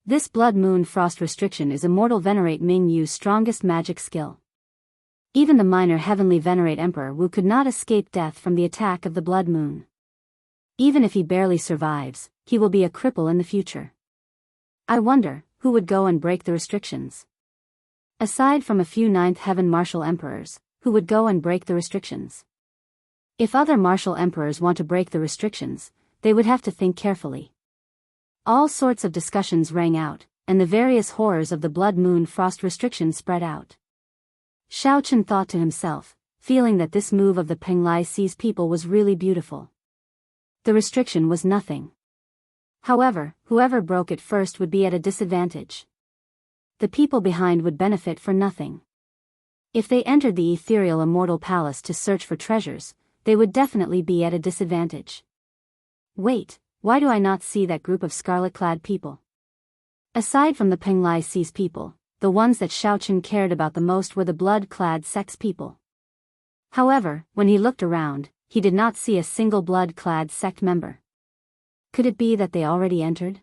This Blood Moon Frost restriction is Immortal Venerate Ming Yu's strongest magic skill. Even the minor Heavenly Venerate Emperor Wu could not escape death from the attack of the Blood Moon. Even if he barely survives, he will be a cripple in the future. I wonder, who would go and break the restrictions? Aside from a few 9th Heaven Martial Emperors, who would go and break the restrictions? If other Martial Emperors want to break the restrictions, they would have to think carefully. All sorts of discussions rang out, and the various horrors of the Blood Moon Frost restriction spread out. Xiaochen thought to himself, feeling that this move of the Penglai Sea's people was really beautiful. The restriction was nothing. However, whoever broke it first would be at a disadvantage. The people behind would benefit for nothing. If they entered the ethereal immortal palace to search for treasures, they would definitely be at a disadvantage. Wait, why do I not see that group of scarlet-clad people? Aside from the Penglai Sea's people, the ones that Xiaochen cared about the most were the blood-clad sex people. However, when he looked around, he did not see a single blood-clad sect member. Could it be that they already entered?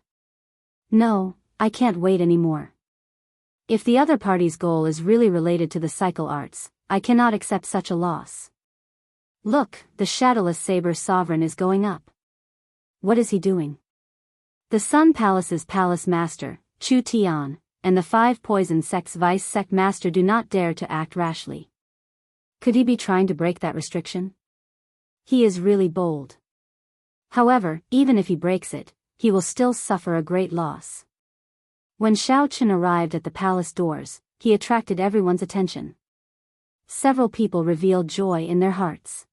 No, I can't wait anymore. If the other party's goal is really related to the cycle arts, I cannot accept such a loss. Look, the Shadowless Saber Sovereign is going up. What is he doing? The Sun Palace's palace master, Chu Tian, and the 5 Poison Sect's Vice Sect Master do not dare to act rashly. Could he be trying to break that restriction? He is really bold. However, even if he breaks it, he will still suffer a great loss. When Xiaochen arrived at the palace doors, he attracted everyone's attention. several people revealed joy in their hearts.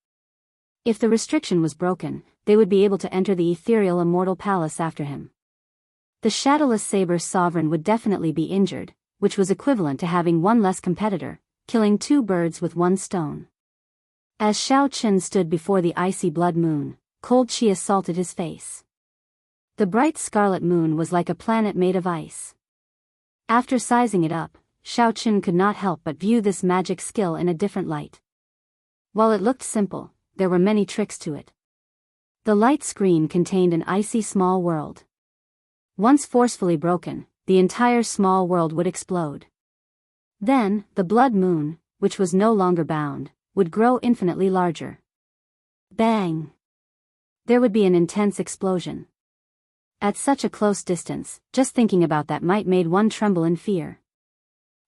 If the restriction was broken, they would be able to enter the ethereal immortal palace after him. The shadowless saber sovereign would definitely be injured, which was equivalent to having one less competitor, killing two birds with one stone. As Xiao Chen stood before the icy blood moon, cold qi assaulted his face. The bright scarlet moon was like a planet made of ice. After sizing it up, Xiao Chen could not help but view this magic skill in a different light. While it looked simple, there were many tricks to it. The light screen contained an icy small world. Once forcefully broken, the entire small world would explode. Then, the blood moon, which was no longer bound, would grow infinitely larger. Bang! There would be an intense explosion. At such a close distance, just thinking about that might made one tremble in fear.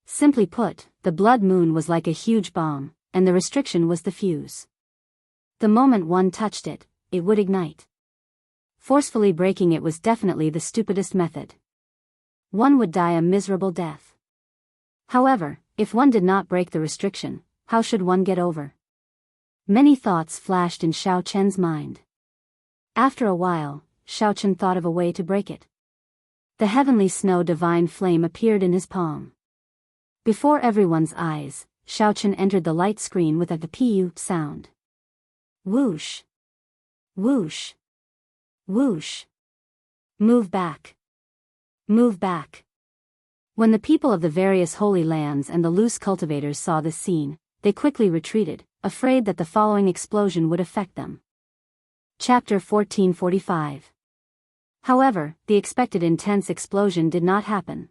Simply put, the blood moon was like a huge bomb, and the restriction was the fuse. The moment one touched it, it would ignite. Forcefully breaking it was definitely the stupidest method. One would die a miserable death. However, if one did not break the restriction, how should one get over? Many thoughts flashed in Xiao Chen's mind. After a while, Xiao Chen thought of a way to break it. The heavenly snow divine flame appeared in his palm. Before everyone's eyes, Xiao Chen entered the light screen with a pu sound. Whoosh! Whoosh! Whoosh! Move back! Move back! When the people of the various holy lands and the loose cultivators saw this scene, they quickly retreated, afraid that the following explosion would affect them. Chapter 1445. However, the expected intense explosion did not happen.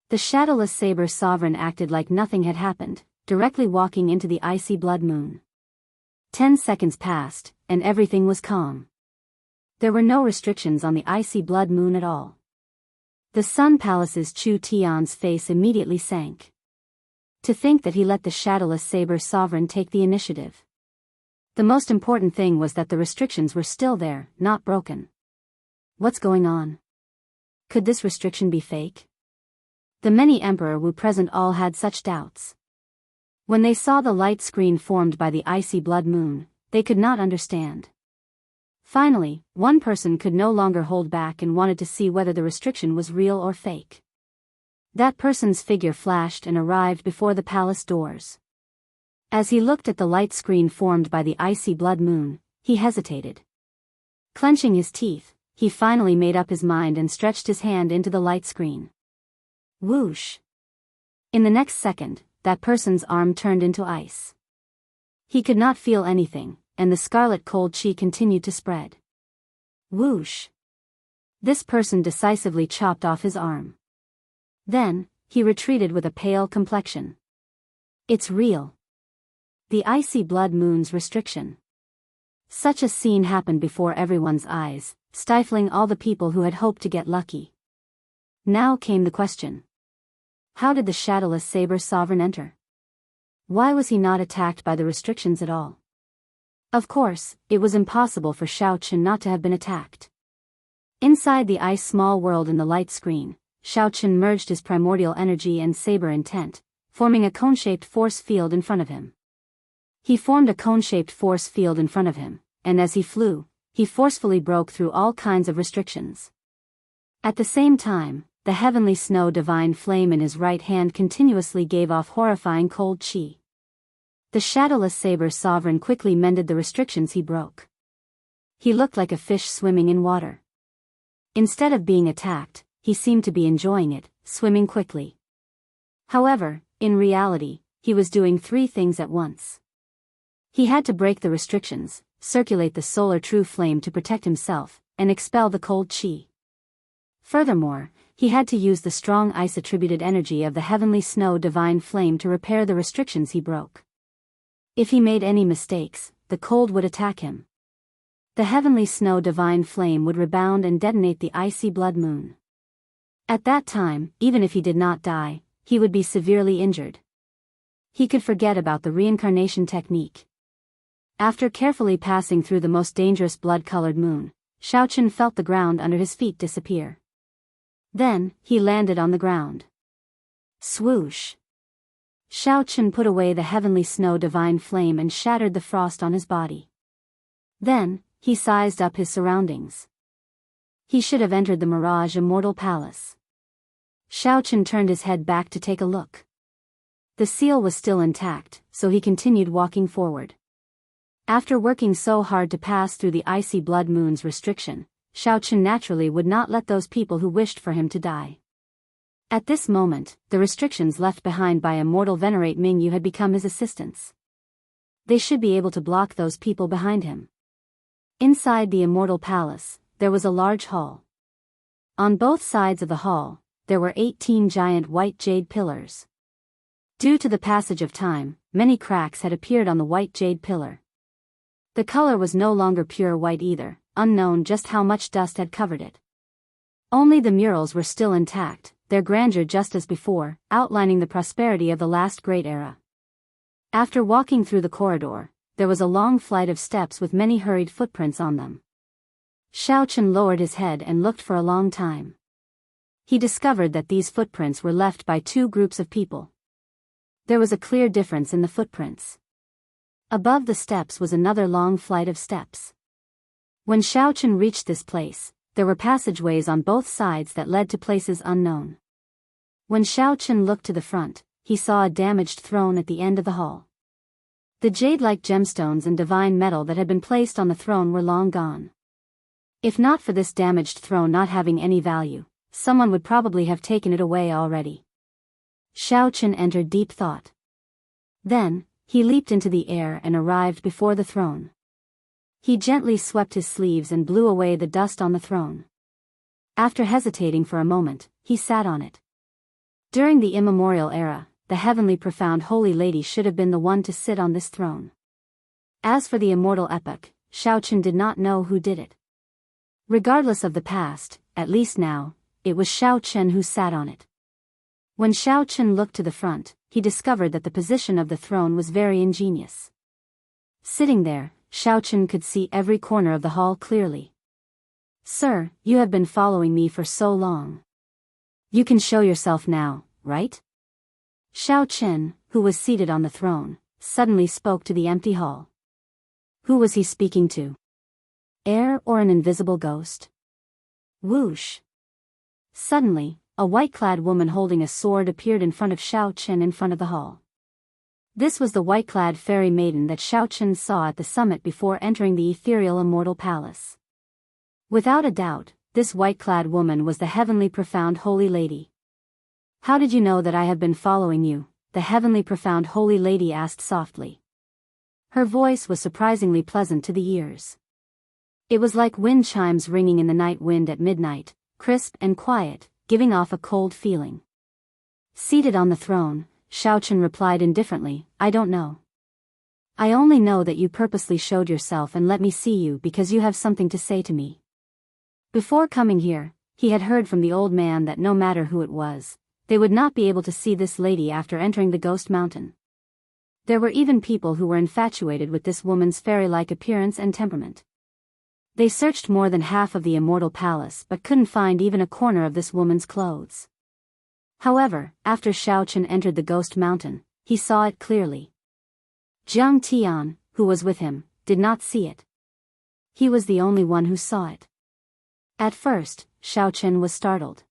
The shadowless saber sovereign acted like nothing had happened, directly walking into the icy blood moon. 10 seconds passed, and everything was calm. There were no restrictions on the icy blood moon at all. The Sun Palace's Chu Tian's face immediately sank. To think that he let the shadowless saber sovereign take the initiative. The most important thing was that the restrictions were still there, not broken. What's going on? Could this restriction be fake? The many Emperor Wu present all had such doubts. When they saw the light screen formed by the icy blood moon, they could not understand. Finally, one person could no longer hold back and wanted to see whether the restriction was real or fake. That person's figure flashed and arrived before the palace doors. As he looked at the light screen formed by the icy blood moon, he hesitated. Clenching his teeth, he finally made up his mind and stretched his hand into the light screen. Whoosh! In the next second, that person's arm turned into ice. He could not feel anything, and the scarlet cold qi continued to spread. Whoosh! This person decisively chopped off his arm. Then, he retreated with a pale complexion. It's real. The icy blood moon's restriction. Such a scene happened before everyone's eyes, stifling all the people who had hoped to get lucky. Now came the question. How did the shadowless saber sovereign enter? Why was he not attacked by the restrictions at all? Of course, it was impossible for Xiao Chen not to have been attacked. Inside the ice small world in the light screen, Xiao Chen merged his primordial energy and saber intent, forming a cone-shaped force field in front of him. He formed a cone-shaped force field in front of him, and as he flew, he forcefully broke through all kinds of restrictions. At the same time, the heavenly snow divine flame in his right hand continuously gave off horrifying cold qi. The shadowless saber sovereign quickly mended the restrictions he broke. He looked like a fish swimming in water. Instead of being attacked, he seemed to be enjoying it, swimming quickly. However, in reality, he was doing 3 things at once. He had to break the restrictions, circulate the solar true flame to protect himself, and expel the cold qi. Furthermore, he had to use the strong ice-attributed energy of the heavenly snow divine flame to repair the restrictions he broke. If he made any mistakes, the cold would attack him. The heavenly snow divine flame would rebound and detonate the icy blood moon. At that time, even if he did not die, he would be severely injured. He could forget about the reincarnation technique. After carefully passing through the most dangerous blood-colored moon, Xiao Chen felt the ground under his feet disappear. Then, he landed on the ground. Swoosh! Xiao Chen put away the heavenly snow divine flame and shattered the frost on his body. Then, he sized up his surroundings. He should have entered the Mirage Immortal Palace. Xiao Chen turned his head back to take a look. The seal was still intact, so he continued walking forward. After working so hard to pass through the icy blood moon's restriction, Xiao Chen naturally would not let those people who wished for him to die. At this moment, the restrictions left behind by Immortal Venerate Mingyu had become his assistants. They should be able to block those people behind him. Inside the Immortal Palace, there was a large hall. On both sides of the hall, there were 18 giant white jade pillars. Due to the passage of time, many cracks had appeared on the white jade pillar. The color was no longer pure white either, unknown just how much dust had covered it. Only the murals were still intact, their grandeur just as before, outlining the prosperity of the last great era. After walking through the corridor, there was a long flight of steps with many hurried footprints on them. Xiao Chen lowered his head and looked for a long time. He discovered that these footprints were left by two groups of people. There was a clear difference in the footprints. Above the steps was another long flight of steps. When Xiao Chen reached this place, there were passageways on both sides that led to places unknown. When Xiao Chen looked to the front, he saw a damaged throne at the end of the hall. The jade-like gemstones and divine metal that had been placed on the throne were long gone. If not for this damaged throne not having any value, someone would probably have taken it away already. Xiao Chen entered deep thought. Then, he leaped into the air and arrived before the throne. He gently swept his sleeves and blew away the dust on the throne. After hesitating for a moment, he sat on it. During the immemorial era, the heavenly profound holy lady should have been the one to sit on this throne. As for the immortal epoch, Xiao Chen did not know who did it. Regardless of the past, at least now, it was Xiao Chen who sat on it. When Xiao Chen looked to the front, he discovered that the position of the throne was very ingenious. Sitting there, Xiao Chen could see every corner of the hall clearly. "Sir, you have been following me for so long. You can show yourself now, right?" Xiao Chen, who was seated on the throne, suddenly spoke to the empty hall. Who was he speaking to? Air or an invisible ghost? Whoosh! Suddenly, a white-clad woman holding a sword appeared in front of Xiao Chen in front of the hall. This was the white-clad fairy maiden that Xiao Chen saw at the summit before entering the ethereal immortal palace. Without a doubt, this white-clad woman was the heavenly profound holy lady. "How did you know that I have been following you?" the heavenly profound holy lady asked softly. Her voice was surprisingly pleasant to the ears. It was like wind chimes ringing in the night wind at midnight, crisp and quiet, giving off a cold feeling. Seated on the throne, Xiao Chen replied indifferently, "I don't know. I only know that you purposely showed yourself and let me see you because you have something to say to me." Before coming here, he had heard from the old man that no matter who it was, they would not be able to see this lady after entering the Ghost Mountain. There were even people who were infatuated with this woman's fairy-like appearance and temperament. They searched more than half of the immortal palace but couldn't find even a corner of this woman's clothes. However, after Xiao Chen entered the Ghost Mountain, he saw it clearly. Jiang Tian, who was with him, did not see it. He was the only one who saw it. At first, Xiao Chen was startled.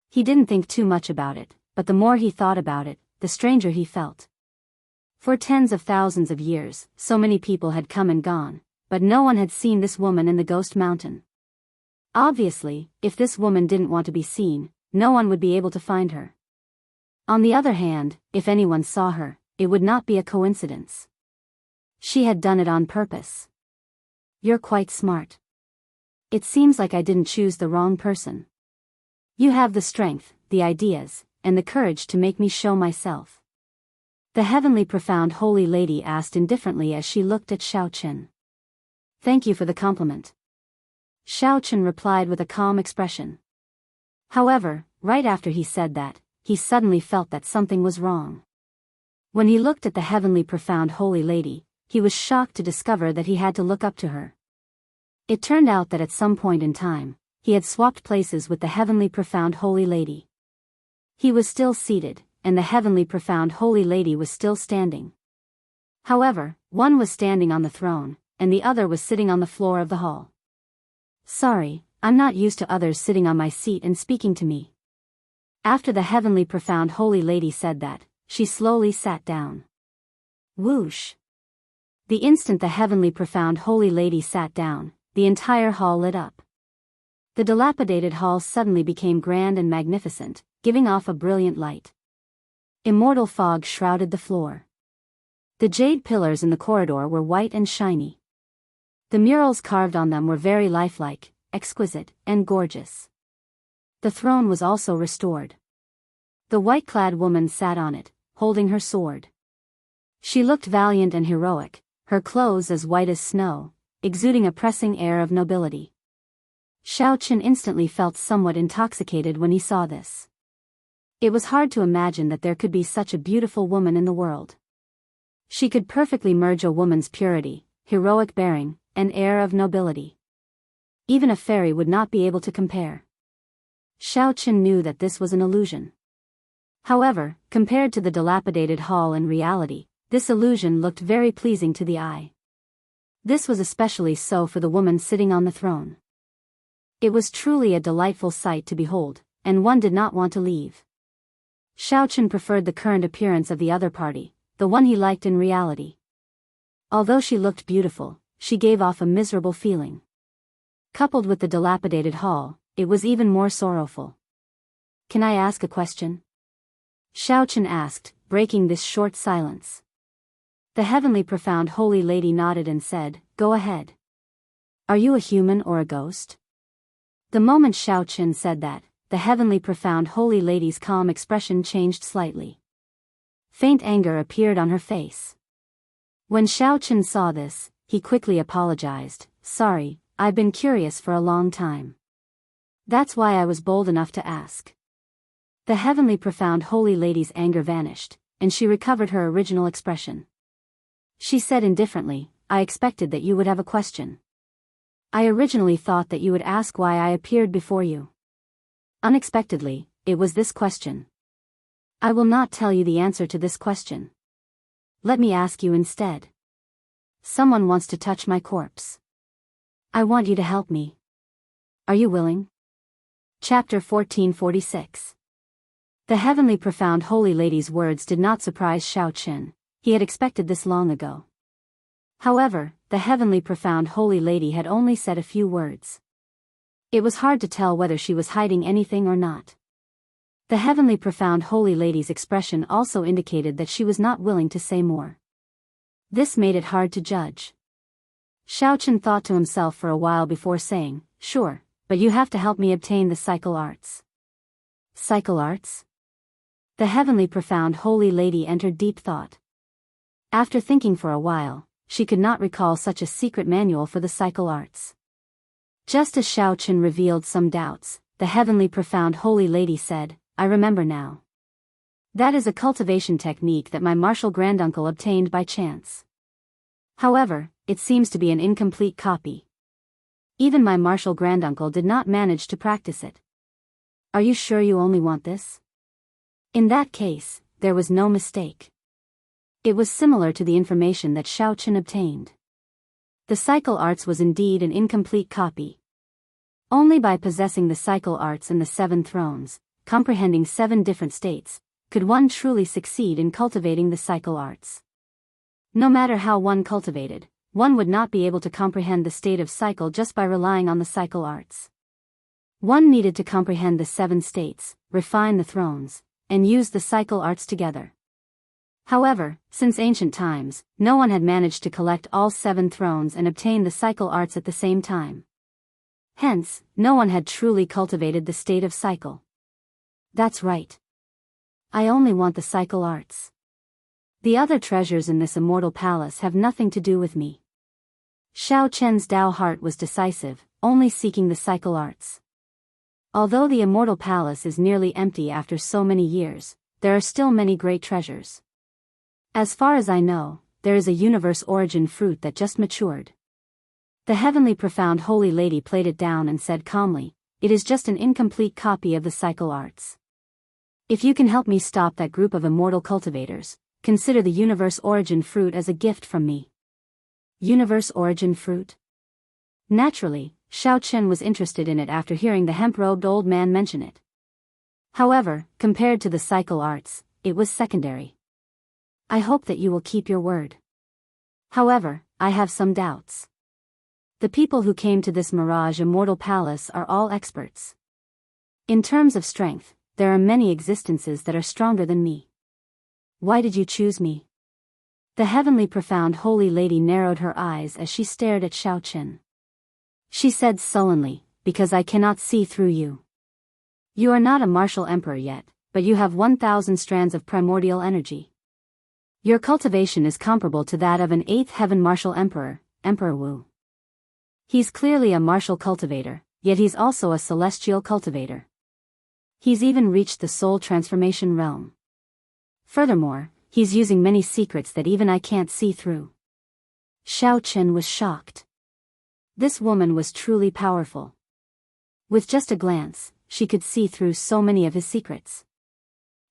He didn't think too much about it, but the more he thought about it, the stranger he felt. For tens of thousands of years, so many people had come and gone, but no one had seen this woman in the Ghost Mountain. Obviously, if this woman didn't want to be seen, no one would be able to find her. On the other hand, if anyone saw her, it would not be a coincidence. She had done it on purpose. "You're quite smart. It seems like I didn't choose the wrong person. You have the strength, the ideas, and the courage to make me show myself." The heavenly profound holy lady asked indifferently as she looked at Xiao Chen. "Thank you for the compliment." Xiao Chen replied with a calm expression. However, right after he said that, he suddenly felt that something was wrong. When he looked at the heavenly profound holy lady, he was shocked to discover that he had to look up to her. It turned out that at some point in time, he had swapped places with the heavenly profound holy lady. He was still seated, and the heavenly profound holy lady was still standing. However, one was standing on the throne, and the other was sitting on the floor of the hall. Sorry, I'm not used to others sitting on my seat and speaking to me. After the heavenly profound holy lady said that, she slowly sat down. Whoosh! The instant the heavenly profound holy lady sat down, the entire hall lit up. The dilapidated hall suddenly became grand and magnificent, giving off a brilliant light. Immortal fog shrouded the floor. The jade pillars in the corridor were white and shiny. The murals carved on them were very lifelike, exquisite, and gorgeous. The throne was also restored. The white-clad woman sat on it, holding her sword. She looked valiant and heroic, her clothes as white as snow, exuding a pressing air of nobility. Xiao Qin instantly felt somewhat intoxicated when he saw this. It was hard to imagine that there could be such a beautiful woman in the world. She could perfectly merge a woman's purity, heroic bearing, and air of nobility. Even a fairy would not be able to compare. Xiao Qin knew that this was an illusion. However, compared to the dilapidated hall in reality, this illusion looked very pleasing to the eye. This was especially so for the woman sitting on the throne. It was truly a delightful sight to behold, and one did not want to leave. Xiao Qin preferred the current appearance of the other party, the one he liked in reality. Although she looked beautiful, she gave off a miserable feeling. Coupled with the dilapidated hall, it was even more sorrowful. Can I ask a question? Xiao Qin asked, breaking this short silence. The heavenly profound holy lady nodded and said, Go ahead. Are you a human or a ghost? The moment Xiao Qin said that, the heavenly profound holy lady's calm expression changed slightly. Faint anger appeared on her face. When Xiao Qin saw this, he quickly apologized. Sorry, I've been curious for a long time. That's why I was bold enough to ask. The heavenly profound holy lady's anger vanished, and she recovered her original expression. She said indifferently, I expected that you would have a question. I originally thought that you would ask why I appeared before you. Unexpectedly, it was this question. I will not tell you the answer to this question. Let me ask you instead. Someone wants to touch my corpse. I want you to help me. Are you willing? Chapter 1446. The heavenly profound holy lady's words did not surprise Xiao Qin. He had expected this long ago. However, the heavenly profound holy lady had only said a few words. It was hard to tell whether she was hiding anything or not. The heavenly profound holy lady's expression also indicated that she was not willing to say more. This made it hard to judge. Xiao Qin thought to himself for a while before saying, Sure, but you have to help me obtain the cycle arts. Cycle arts? The heavenly profound holy lady entered deep thought. After thinking for a while, she could not recall such a secret manual for the cycle arts. Just as Xiao Qin revealed some doubts, the heavenly profound holy lady said, I remember now. That is a cultivation technique that my martial granduncle obtained by chance. However, it seems to be an incomplete copy. Even my martial granduncle did not manage to practice it. Are you sure you only want this? In that case, there was no mistake. It was similar to the information that Xiao Qin obtained. The cycle arts was indeed an incomplete copy. Only by possessing the cycle arts and the 7 thrones, comprehending 7 different states, could one truly succeed in cultivating the cycle arts. No matter how one cultivated, one would not be able to comprehend the state of cycle just by relying on the cycle arts. One needed to comprehend the 7 states, refine the thrones, and use the cycle arts together. However, since ancient times, no one had managed to collect all 7 thrones and obtain the cycle arts at the same time. Hence, no one had truly cultivated the state of cycle. That's right. I only want the cycle arts. The other treasures in this immortal palace have nothing to do with me. Xiao Qian's Dao heart was decisive, only seeking the cycle arts. Although the immortal palace is nearly empty after so many years, there are still many great treasures. As far as I know, there is a universe origin fruit that just matured. The heavenly profound holy lady played it down and said calmly, it is just an incomplete copy of the cycle arts. If you can help me stop that group of immortal cultivators, consider the universe origin fruit as a gift from me. Universe origin fruit? Naturally, Xiao Chen was interested in it after hearing the hemp-robed old man mention it. However, compared to the cycle arts, it was secondary. I hope that you will keep your word. However, I have some doubts. The people who came to this Mirage Immortal Palace are all experts. In terms of strength, there are many existences that are stronger than me. Why did you choose me? The heavenly profound holy lady narrowed her eyes as she stared at Xiao Chen. She said sullenly, because I cannot see through you. You are not a martial emperor yet, but you have 1,000 strands of primordial energy. Your cultivation is comparable to that of an 8th heaven martial emperor, Emperor Wu. He's clearly a martial cultivator, yet he's also a celestial cultivator. He's even reached the soul transformation realm. Furthermore, he's using many secrets that even I can't see through. Xiao Chen was shocked. This woman was truly powerful. With just a glance, she could see through so many of his secrets.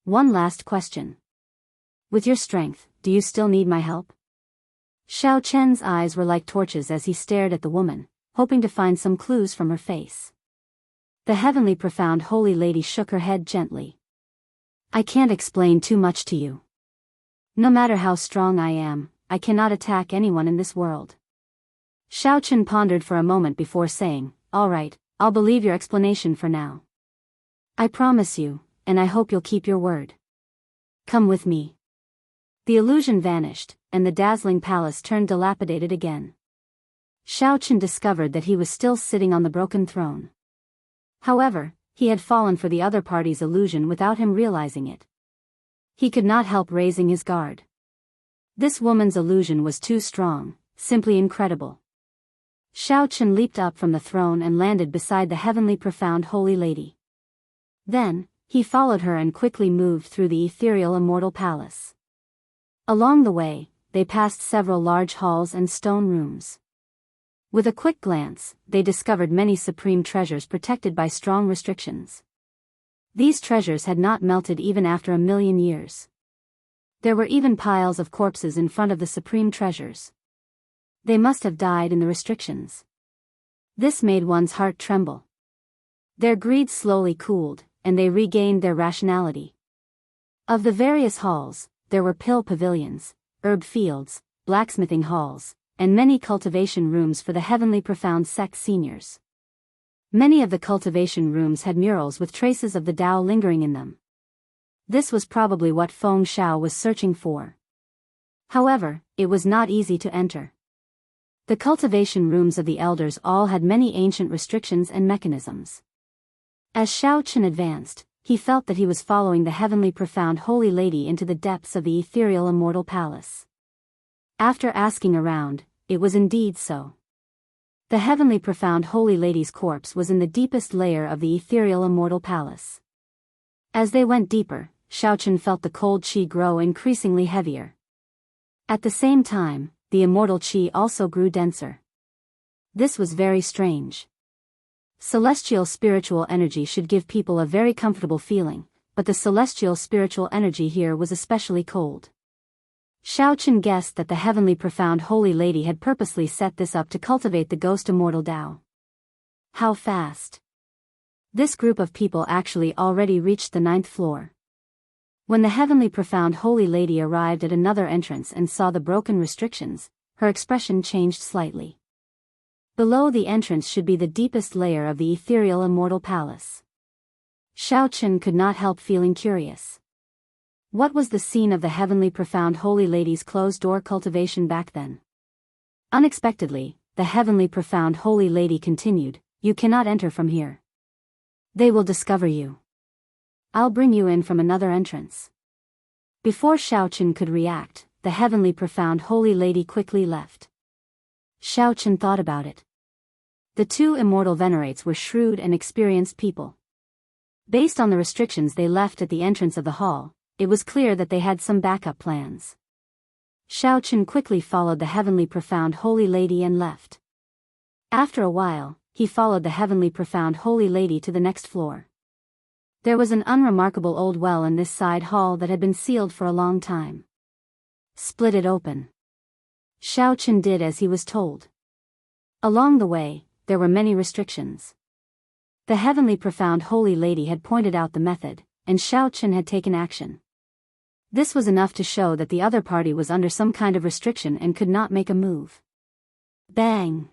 One last question. With your strength, do you still need my help? Xiao Chen's eyes were like torches as he stared at the woman, hoping to find some clues from her face. The heavenly profound holy lady shook her head gently. I can't explain too much to you. No matter how strong I am, I cannot attack anyone in this world. Xiao Chen pondered for a moment before saying, all right, I'll believe your explanation for now. I promise you, and I hope you'll keep your word. Come with me. The illusion vanished, and the dazzling palace turned dilapidated again. Xiao Chen discovered that he was still sitting on the broken throne. However, he had fallen for the other party's illusion without him realizing it. He could not help raising his guard. This woman's illusion was too strong, simply incredible. Xiao Chen leaped up from the throne and landed beside the heavenly profound holy lady. Then, he followed her and quickly moved through the ethereal immortal palace. Along the way, they passed several large halls and stone rooms. With a quick glance, they discovered many supreme treasures protected by strong restrictions. These treasures had not melted even after 1,000,000 years. There were even piles of corpses in front of the supreme treasures. They must have died in the restrictions. This made one's heart tremble. Their greed slowly cooled, and they regained their rationality. Of the various halls, there were pill pavilions, herb fields, blacksmithing halls, and many cultivation rooms for the heavenly profound sect seniors. Many of the cultivation rooms had murals with traces of the Tao lingering in them. This was probably what Feng Shao was searching for. However, it was not easy to enter. The cultivation rooms of the elders all had many ancient restrictions and mechanisms. As Xiao Chen advanced, he felt that he was following the heavenly profound holy lady into the depths of the ethereal immortal palace. After asking around, it was indeed so. The heavenly profound holy lady's corpse was in the deepest layer of the ethereal immortal palace. As they went deeper, Xiao Chen felt the cold qi grow increasingly heavier. At the same time, the immortal qi also grew denser. This was very strange. Celestial spiritual energy should give people a very comfortable feeling, but the celestial spiritual energy here was especially cold. Xiao Chen guessed that the heavenly profound holy lady had purposely set this up to cultivate the ghost immortal Tao. How fast! This group of people actually already reached the 9th floor. When the heavenly profound holy lady arrived at another entrance and saw the broken restrictions, her expression changed slightly. Below the entrance should be the deepest layer of the ethereal immortal palace. Xiao Chen could not help feeling curious. What was the scene of the heavenly profound holy lady's closed-door cultivation back then? Unexpectedly, the heavenly profound holy lady continued, "You cannot enter from here. They will discover you. I'll bring you in from another entrance." Before Xiao Chen could react, the heavenly profound holy lady quickly left. Xiao Chen thought about it. The two immortal venerates were shrewd and experienced people. Based on the restrictions they left at the entrance of the hall, it was clear that they had some backup plans. Xiao Chen quickly followed the heavenly profound holy lady and left. After a while, he followed the heavenly profound holy lady to the next floor. There was an unremarkable old well in this side hall that had been sealed for a long time. Split it open. Xiao Chen did as he was told. Along the way, there were many restrictions. The heavenly profound holy lady had pointed out the method, and Xiao Chen had taken action. This was enough to show that the other party was under some kind of restriction and could not make a move. Bang!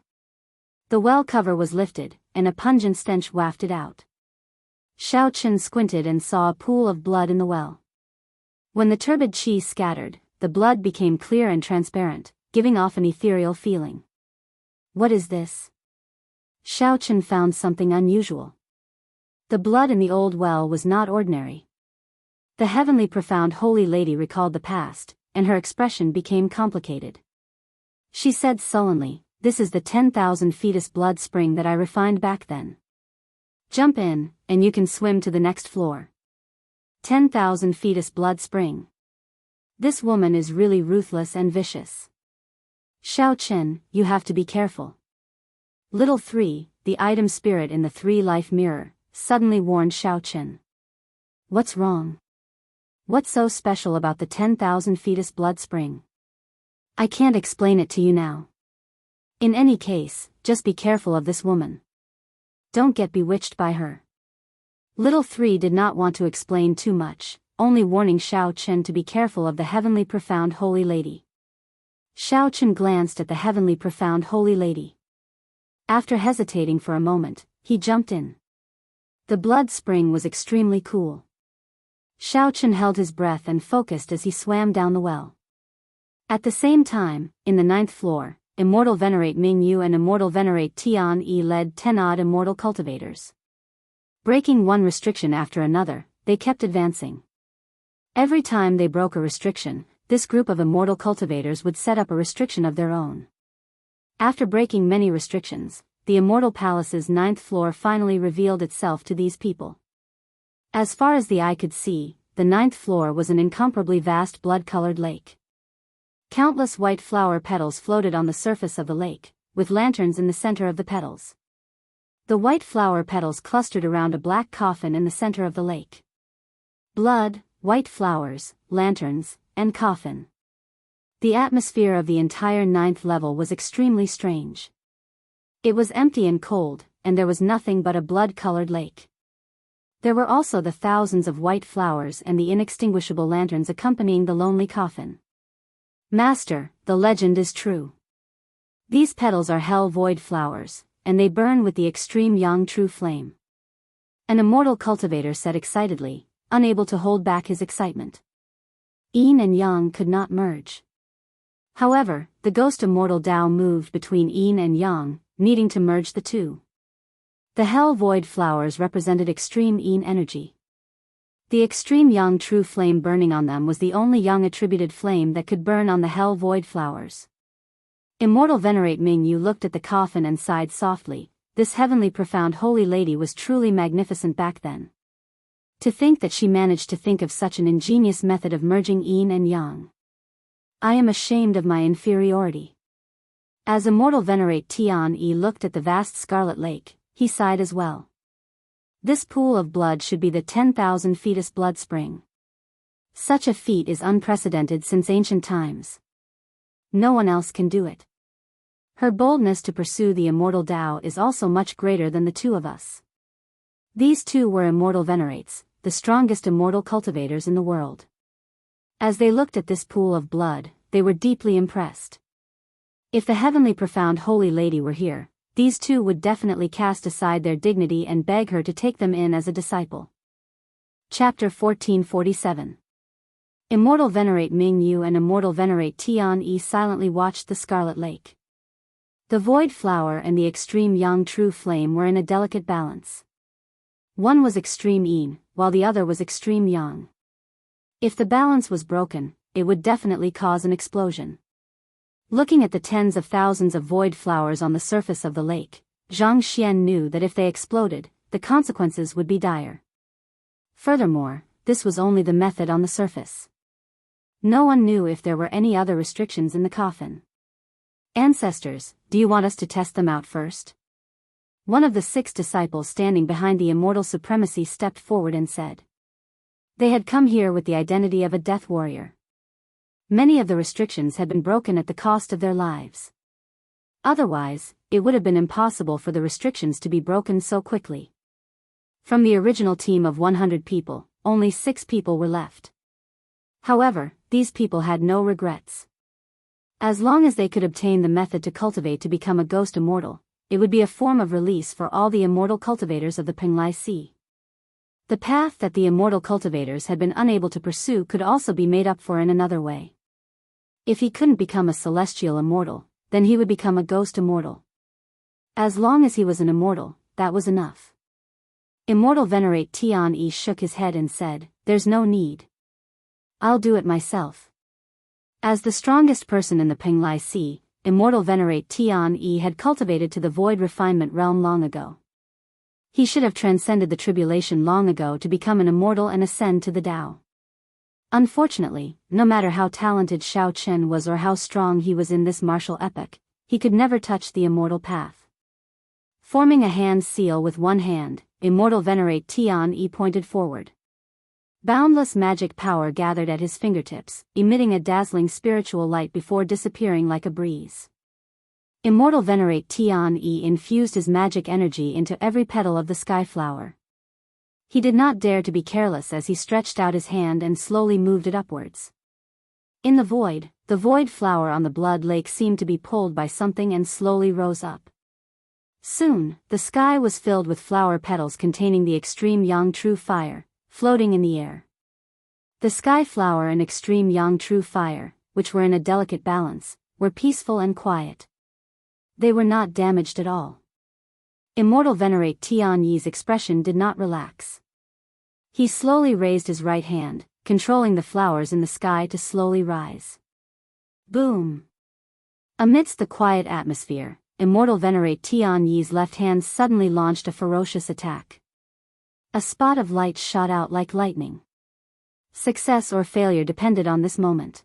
The well cover was lifted, and a pungent stench wafted out. Xiao Chen squinted and saw a pool of blood in the well. When the turbid qi scattered, the blood became clear and transparent, giving off an ethereal feeling. What is this? Xiao Chen found something unusual. The blood in the old well was not ordinary. The heavenly profound holy lady recalled the past, and her expression became complicated. She said sullenly, "This is the 10,000 fetus blood spring that I refined back then. Jump in, and you can swim to the next floor." 10,000 fetus blood spring. This woman is really ruthless and vicious. Xiao Chen, you have to be careful. Little 3, the item spirit in the 3-life mirror, suddenly warned Xiao Chen. What's wrong? What's so special about the 10,000 fetus blood spring? I can't explain it to you now. In any case, just be careful of this woman. Don't get bewitched by her. Little 3 did not want to explain too much, only warning Xiao Chen to be careful of the heavenly profound holy lady. Xiao Chen glanced at the heavenly profound holy lady. After hesitating for a moment, he jumped in. The blood spring was extremely cool. Xiao Chen held his breath and focused as he swam down the well. At the same time, in the 9th floor, Immortal Venerate Ming Yu and Immortal Venerate Tian Yi led 10 odd immortal cultivators. Breaking one restriction after another, they kept advancing. Every time they broke a restriction, this group of immortal cultivators would set up a restriction of their own. After breaking many restrictions, the Immortal Palace's 9th floor finally revealed itself to these people. As far as the eye could see, the 9th floor was an incomparably vast blood-colored lake. Countless white flower petals floated on the surface of the lake, with lanterns in the center of the petals. The white flower petals clustered around a black coffin in the center of the lake. Blood, white flowers, lanterns, and coffin. The atmosphere of the entire 9th level was extremely strange. It was empty and cold, and there was nothing but a blood-colored lake. There were also the thousands of white flowers and the inextinguishable lanterns accompanying the lonely coffin. Master, the legend is true. These petals are hell void flowers, and they burn with the extreme yang true flame. An immortal cultivator said excitedly, unable to hold back his excitement. Yin and yang could not merge. However, the ghost immortal Tao moved between yin and yang, needing to merge the two. The hell void flowers represented extreme yin energy. The extreme yang true flame burning on them was the only yang attributed flame that could burn on the hell void flowers. Immortal Venerate Ming Yu looked at the coffin and sighed softly. This heavenly profound holy lady was truly magnificent back then. To think that she managed to think of such an ingenious method of merging yin and yang. I am ashamed of my inferiority. As Immortal Venerate Tian Yi looked at the vast scarlet lake, he sighed as well. This pool of blood should be the 10,000 fetus blood spring. Such a feat is unprecedented since ancient times. No one else can do it. Her boldness to pursue the immortal Tao is also much greater than the two of us. These two were immortal venerates, the strongest immortal cultivators in the world. As they looked at this pool of blood, they were deeply impressed. If the heavenly profound holy lady were here, these two would definitely cast aside their dignity and beg her to take them in as a disciple. Chapter 1447. Immortal Venerate Ming Yu and Immortal Venerate Tian Yi silently watched the scarlet lake. The void flower and the extreme yang true flame were in a delicate balance. One was extreme yin, while the other was extreme yang. If the balance was broken, it would definitely cause an explosion. Looking at the tens of thousands of void flowers on the surface of the lake, Zhang Xian knew that if they exploded, the consequences would be dire. Furthermore, this was only the method on the surface. No one knew if there were any other restrictions in the coffin. Ancestors, do you want us to test them out first? One of the 6 disciples standing behind the immortal supremacy stepped forward and said. They had come here with the identity of a death warrior. Many of the restrictions had been broken at the cost of their lives. Otherwise, it would have been impossible for the restrictions to be broken so quickly. From the original team of 100 people, only 6 people were left. However, these people had no regrets. As long as they could obtain the method to cultivate to become a ghost immortal, it would be a form of release for all the immortal cultivators of the Penglai Sea. The path that the immortal cultivators had been unable to pursue could also be made up for in another way. If he couldn't become a celestial immortal, then he would become a ghost immortal. As long as he was an immortal, that was enough. Immortal Venerate Tian-E shook his head and said, "There's no need. I'll do it myself." As the strongest person in the Penglai Sea, Immortal Venerate Tian-E had cultivated to the void refinement realm long ago. He should have transcended the tribulation long ago to become an immortal and ascend to the Tao. Unfortunately, no matter how talented Xiao Chen was or how strong he was in this martial epoch, he could never touch the immortal path. Forming a hand seal with one hand, Immortal Venerate Tian-E pointed forward. Boundless magic power gathered at his fingertips, emitting a dazzling spiritual light before disappearing like a breeze. Immortal Venerate Tian-E infused his magic energy into every petal of the sky flower. He did not dare to be careless as he stretched out his hand and slowly moved it upwards. In the void flower on the blood lake seemed to be pulled by something and slowly rose up. Soon, the sky was filled with flower petals containing the extreme Yang True Fire, floating in the air. The sky flower and extreme Yang True Fire, which were in a delicate balance, were peaceful and quiet. They were not damaged at all. Immortal Venerate Tian-Ye's expression did not relax. He slowly raised his right hand, controlling the flowers in the sky to slowly rise. Boom! Amidst the quiet atmosphere, Immortal Venerate Tian-Ye's left hand suddenly launched a ferocious attack. A spot of light shot out like lightning. Success or failure depended on this moment.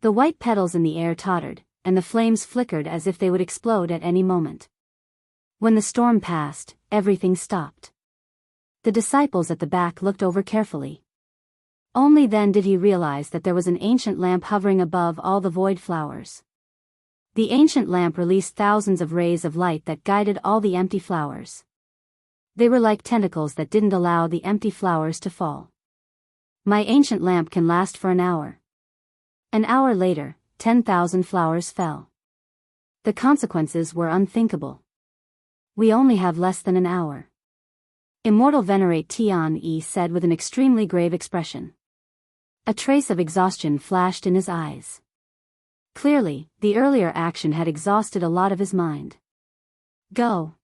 The white petals in the air tottered, and the flames flickered as if they would explode at any moment. When the storm passed, everything stopped. The disciples at the back looked over carefully. Only then did he realize that there was an ancient lamp hovering above all the void flowers. The ancient lamp released thousands of rays of light that guided all the empty flowers. They were like tentacles that didn't allow the empty flowers to fall. My ancient lamp can last for an hour. An hour later, 10,000 flowers fell. The consequences were unthinkable. We only have less than an hour. Immortal Venerate Tian-E said with an extremely grave expression. A trace of exhaustion flashed in his eyes. Clearly, the earlier action had exhausted a lot of his mind. Go!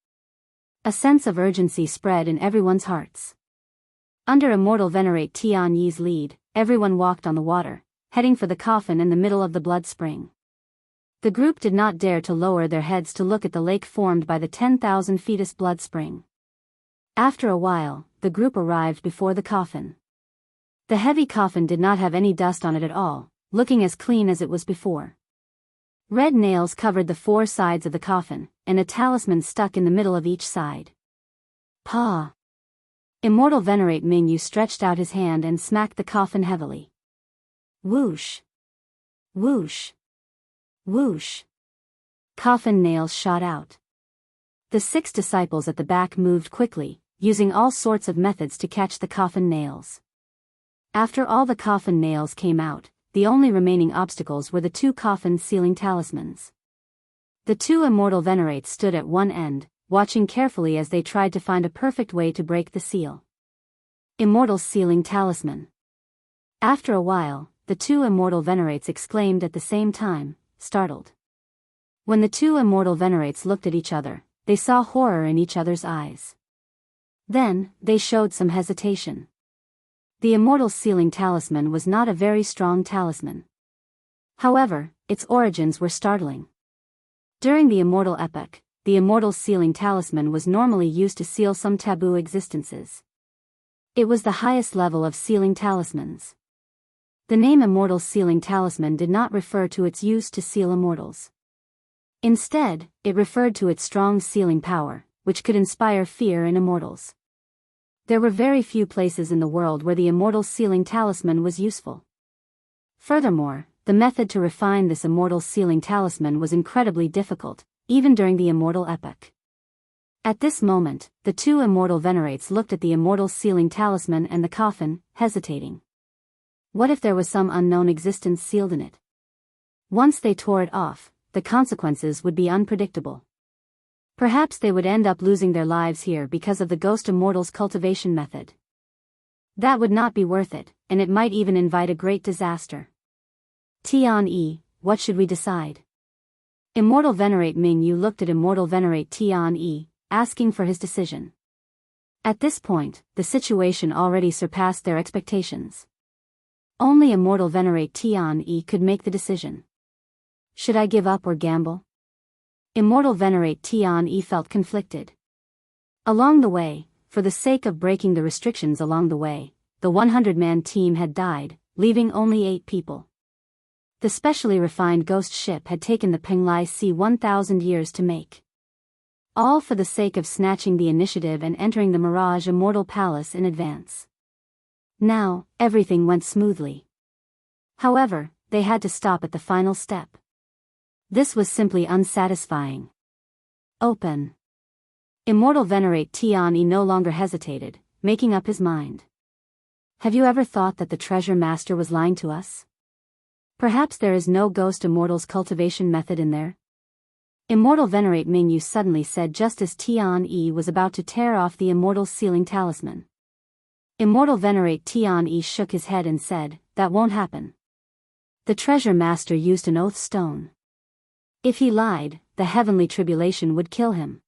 A sense of urgency spread in everyone's hearts. Under Immortal Venerate Tian-Ye's lead, everyone walked on the water, heading for the coffin in the middle of the blood spring. The group did not dare to lower their heads to look at the lake formed by the 10,000 fetus blood spring. After a while, the group arrived before the coffin. The heavy coffin did not have any dust on it at all, looking as clean as it was before. Red nails covered the 4 sides of the coffin, and a talisman stuck in the middle of each side. Pa! Immortal Venerate Mingyu stretched out his hand and smacked the coffin heavily. Whoosh! Whoosh! Whoosh! Coffin nails shot out. The 6 disciples at the back moved quickly, using all sorts of methods to catch the coffin nails. After all the coffin nails came out, the only remaining obstacles were the 2 coffin sealing talismans. The 2 immortal venerates stood at one end, watching carefully as they tried to find a perfect way to break the seal. Immortal sealing talisman. After a while, the 2 immortal venerates exclaimed at the same time, startled. When the 2 immortal venerates looked at each other, they saw horror in each other's eyes. Then, they showed some hesitation. The immortal sealing talisman was not a very strong talisman. However, its origins were startling. During the immortal epoch, the immortal sealing talisman was normally used to seal some taboo existences. It was the highest level of sealing talismans. The name immortal sealing talisman did not refer to its use to seal immortals. Instead, it referred to its strong sealing power, which could inspire fear in immortals. There were very few places in the world where the immortal sealing talisman was useful. Furthermore, the method to refine this immortal sealing talisman was incredibly difficult, even during the immortal epoch. At this moment, the two immortal venerates looked at the immortal sealing talisman and the coffin, hesitating. What if there was some unknown existence sealed in it? Once they tore it off, the consequences would be unpredictable. Perhaps they would end up losing their lives here because of the ghost immortal's cultivation method. That would not be worth it, and it might even invite a great disaster. Tian-yi, what should we decide? Immortal Venerate Ming-yu looked at Immortal Venerate Tian-yi, asking for his decision. At this point, the situation already surpassed their expectations. Only Immortal Venerate Tian-yi could make the decision. Should I give up or gamble? Immortal Venerate Tian-yi felt conflicted. Along the way, for the sake of breaking the restrictions along the way, the 100-man team had died, leaving only 8 people. The specially refined ghost ship had taken the Penglai Sea 1,000 years to make. All for the sake of snatching the initiative and entering the Mirage Immortal Palace in advance. Now, everything went smoothly. However, they had to stop at the final step. This was simply unsatisfying. Open. Immortal Venerate Tian-yi no longer hesitated, making up his mind. Have you ever thought that the treasure master was lying to us? Perhaps there is no ghost immortal's cultivation method in there? Immortal Venerate Ming-yu suddenly said just as Tian-yi was about to tear off the immortal sealing talisman. Immortal Venerate Tian-yi shook his head and said, that won't happen. The treasure master used an oath stone. If he lied, the heavenly tribulation would kill him.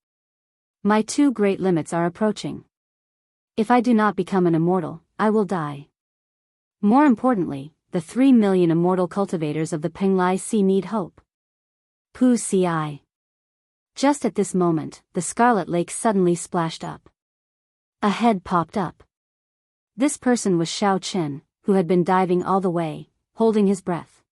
My 2 great limits are approaching. If I do not become an immortal, I will die. More importantly, the 3 million immortal cultivators of the Penglai Sea need hope. Pu Ci. Just at this moment, the Scarlet Lake suddenly splashed up. A head popped up. This person was Xiao Chen, who had been diving all the way, holding his breath.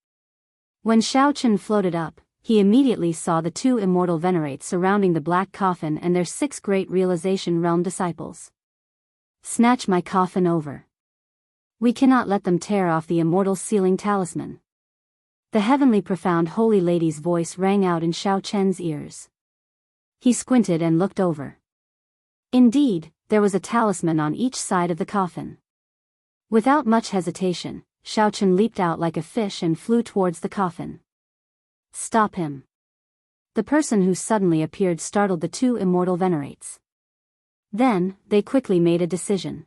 When Xiao Chen floated up, he immediately saw the 2 immortal venerates surrounding the black coffin and their 6 great realization realm disciples. Snatch my coffin over. We cannot let them tear off the immortal sealing talisman. The heavenly profound holy lady's voice rang out in Xiao Chen's ears. He squinted and looked over. Indeed, there was a talisman on each side of the coffin. Without much hesitation, Xiao Chen leaped out like a fish and flew towards the coffin. Stop him. The person who suddenly appeared startled the 2 immortal venerates. Then, they quickly made a decision.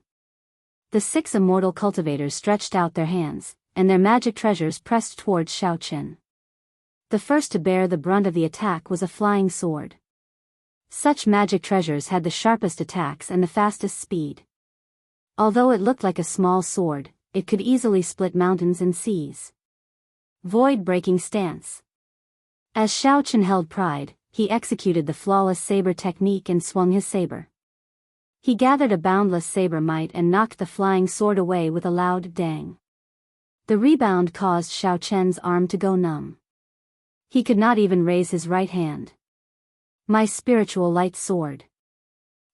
The 6 immortal cultivators stretched out their hands, and their magic treasures pressed towards Xiao Chen. The first to bear the brunt of the attack was a flying sword. Such magic treasures had the sharpest attacks and the fastest speed. Although it looked like a small sword, it could easily split mountains and seas. Void-breaking stance. As Xiao Chen held pride, he executed the flawless saber technique and swung his saber. He gathered a boundless saber might and knocked the flying sword away with a loud dang. The rebound caused Xiao Chen's arm to go numb. He could not even raise his right hand. My spiritual light sword.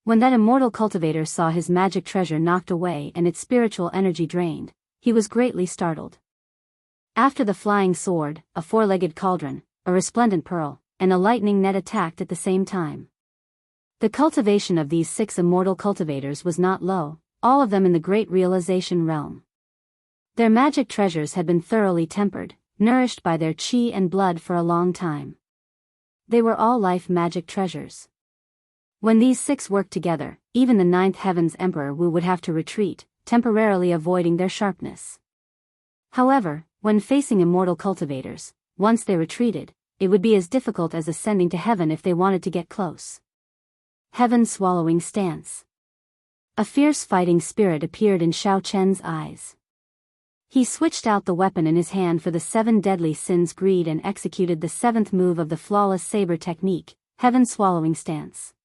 When that immortal cultivator saw his magic treasure knocked away and its spiritual energy drained, he was greatly startled. After the flying sword, a 4-legged cauldron, a resplendent pearl, and a lightning net attacked at the same time. The cultivation of these 6 immortal cultivators was not low, all of them in the great realization realm. Their magic treasures had been thoroughly tempered, nourished by their qi and blood for a long time. They were all life magic treasures. When these 6 worked together, even the 9th Heaven's Emperor Wu would have to retreat, temporarily avoiding their sharpness. However, when facing immortal cultivators, once they retreated, it would be as difficult as ascending to heaven if they wanted to get close. Heaven swallowing stance. A fierce fighting spirit appeared in Xiao Chen's eyes. He switched out the weapon in his hand for the 7 deadly sins greed and executed the 7th move of the flawless saber technique, heaven swallowing stance.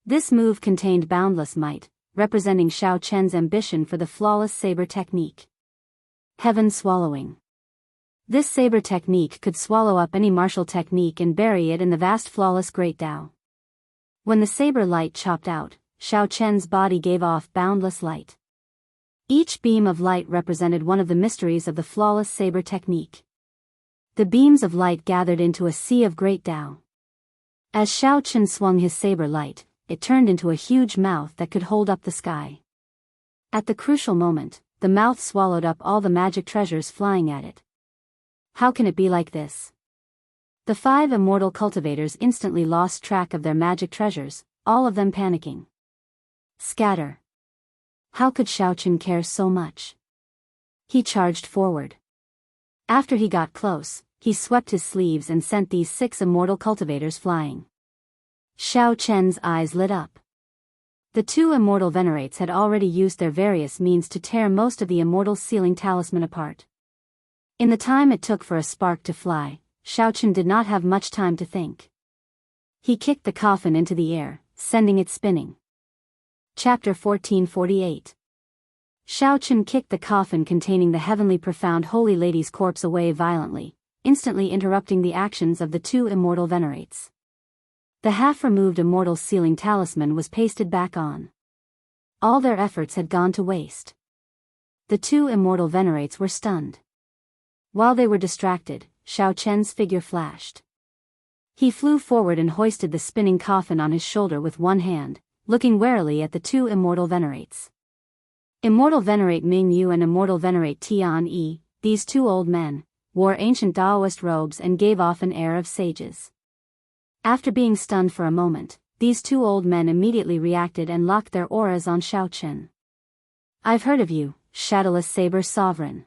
This move contained boundless might, representing Xiao Chen's ambition for the flawless saber technique. Heaven swallowing. This saber technique could swallow up any martial technique and bury it in the vast flawless great Tao. When the saber light chopped out, Xiao Chen's body gave off boundless light. Each beam of light represented one of the mysteries of the flawless saber technique. The beams of light gathered into a sea of great Tao. As Xiao Chen swung his saber light, it turned into a huge mouth that could hold up the sky. At the crucial moment, the mouth swallowed up all the magic treasures flying at it. How can it be like this? The 5 immortal cultivators instantly lost track of their magic treasures, all of them panicking. Scatter. How could Xiao Chen care so much? He charged forward. After he got close, he swept his sleeves and sent these 6 immortal cultivators flying. Xiao Chen's eyes lit up. The 2 immortal venerates had already used their various means to tear most of the immortal sealing talisman apart. In the time it took for a spark to fly, Xiao Chen did not have much time to think. He kicked the coffin into the air, sending it spinning. Chapter 1448. Xiao Chen kicked the coffin containing the heavenly profound Holy Lady's corpse away violently, instantly interrupting the actions of the 2 immortal venerates. The half-removed immortal sealing talisman was pasted back on. All their efforts had gone to waste. The 2 immortal venerates were stunned. While they were distracted, Xiao Chen's figure flashed. He flew forward and hoisted the spinning coffin on his shoulder with one hand, looking warily at the 2 immortal venerates. Immortal venerate Ming Yu and immortal venerate Tian Yi, these 2 old men, wore ancient Taoist robes and gave off an air of sages. After being stunned for a moment, these 2 old men immediately reacted and locked their auras on Xiao Chen. "I've heard of you, shadowless saber sovereign."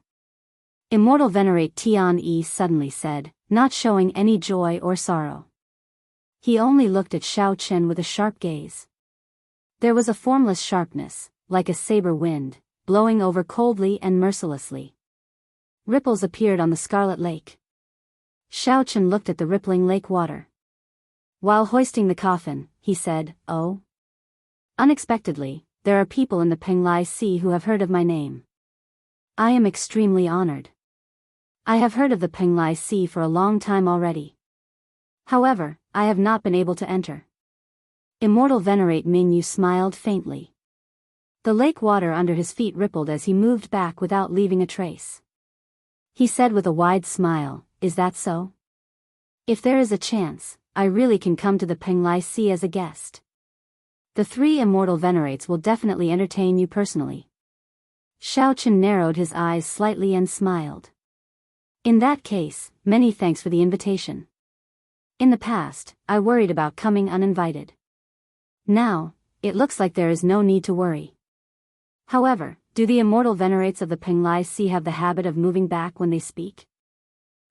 Immortal venerate Tian Yi suddenly said, not showing any joy or sorrow. He only looked at Xiao Chen with a sharp gaze. There was a formless sharpness, like a saber wind, blowing over coldly and mercilessly. Ripples appeared on the scarlet lake. Xiao Chen looked at the rippling lake water. While hoisting the coffin, he said, "Oh. Unexpectedly, there are people in the Penglai Sea who have heard of my name. I am extremely honored. I have heard of the Penglai Sea for a long time already. However, I have not been able to enter." Immortal venerate Ming Yu smiled faintly. The lake water under his feet rippled as he moved back without leaving a trace. He said with a wide smile, "Is that so? If there is a chance, I really can come to the Penglai Sea as a guest. The 3 immortal venerates will definitely entertain you personally." Xiao Chen narrowed his eyes slightly and smiled. "In that case, many thanks for the invitation. In the past, I worried about coming uninvited. Now, it looks like there is no need to worry. However, do the immortal venerates of the Penglai Sea have the habit of moving back when they speak?"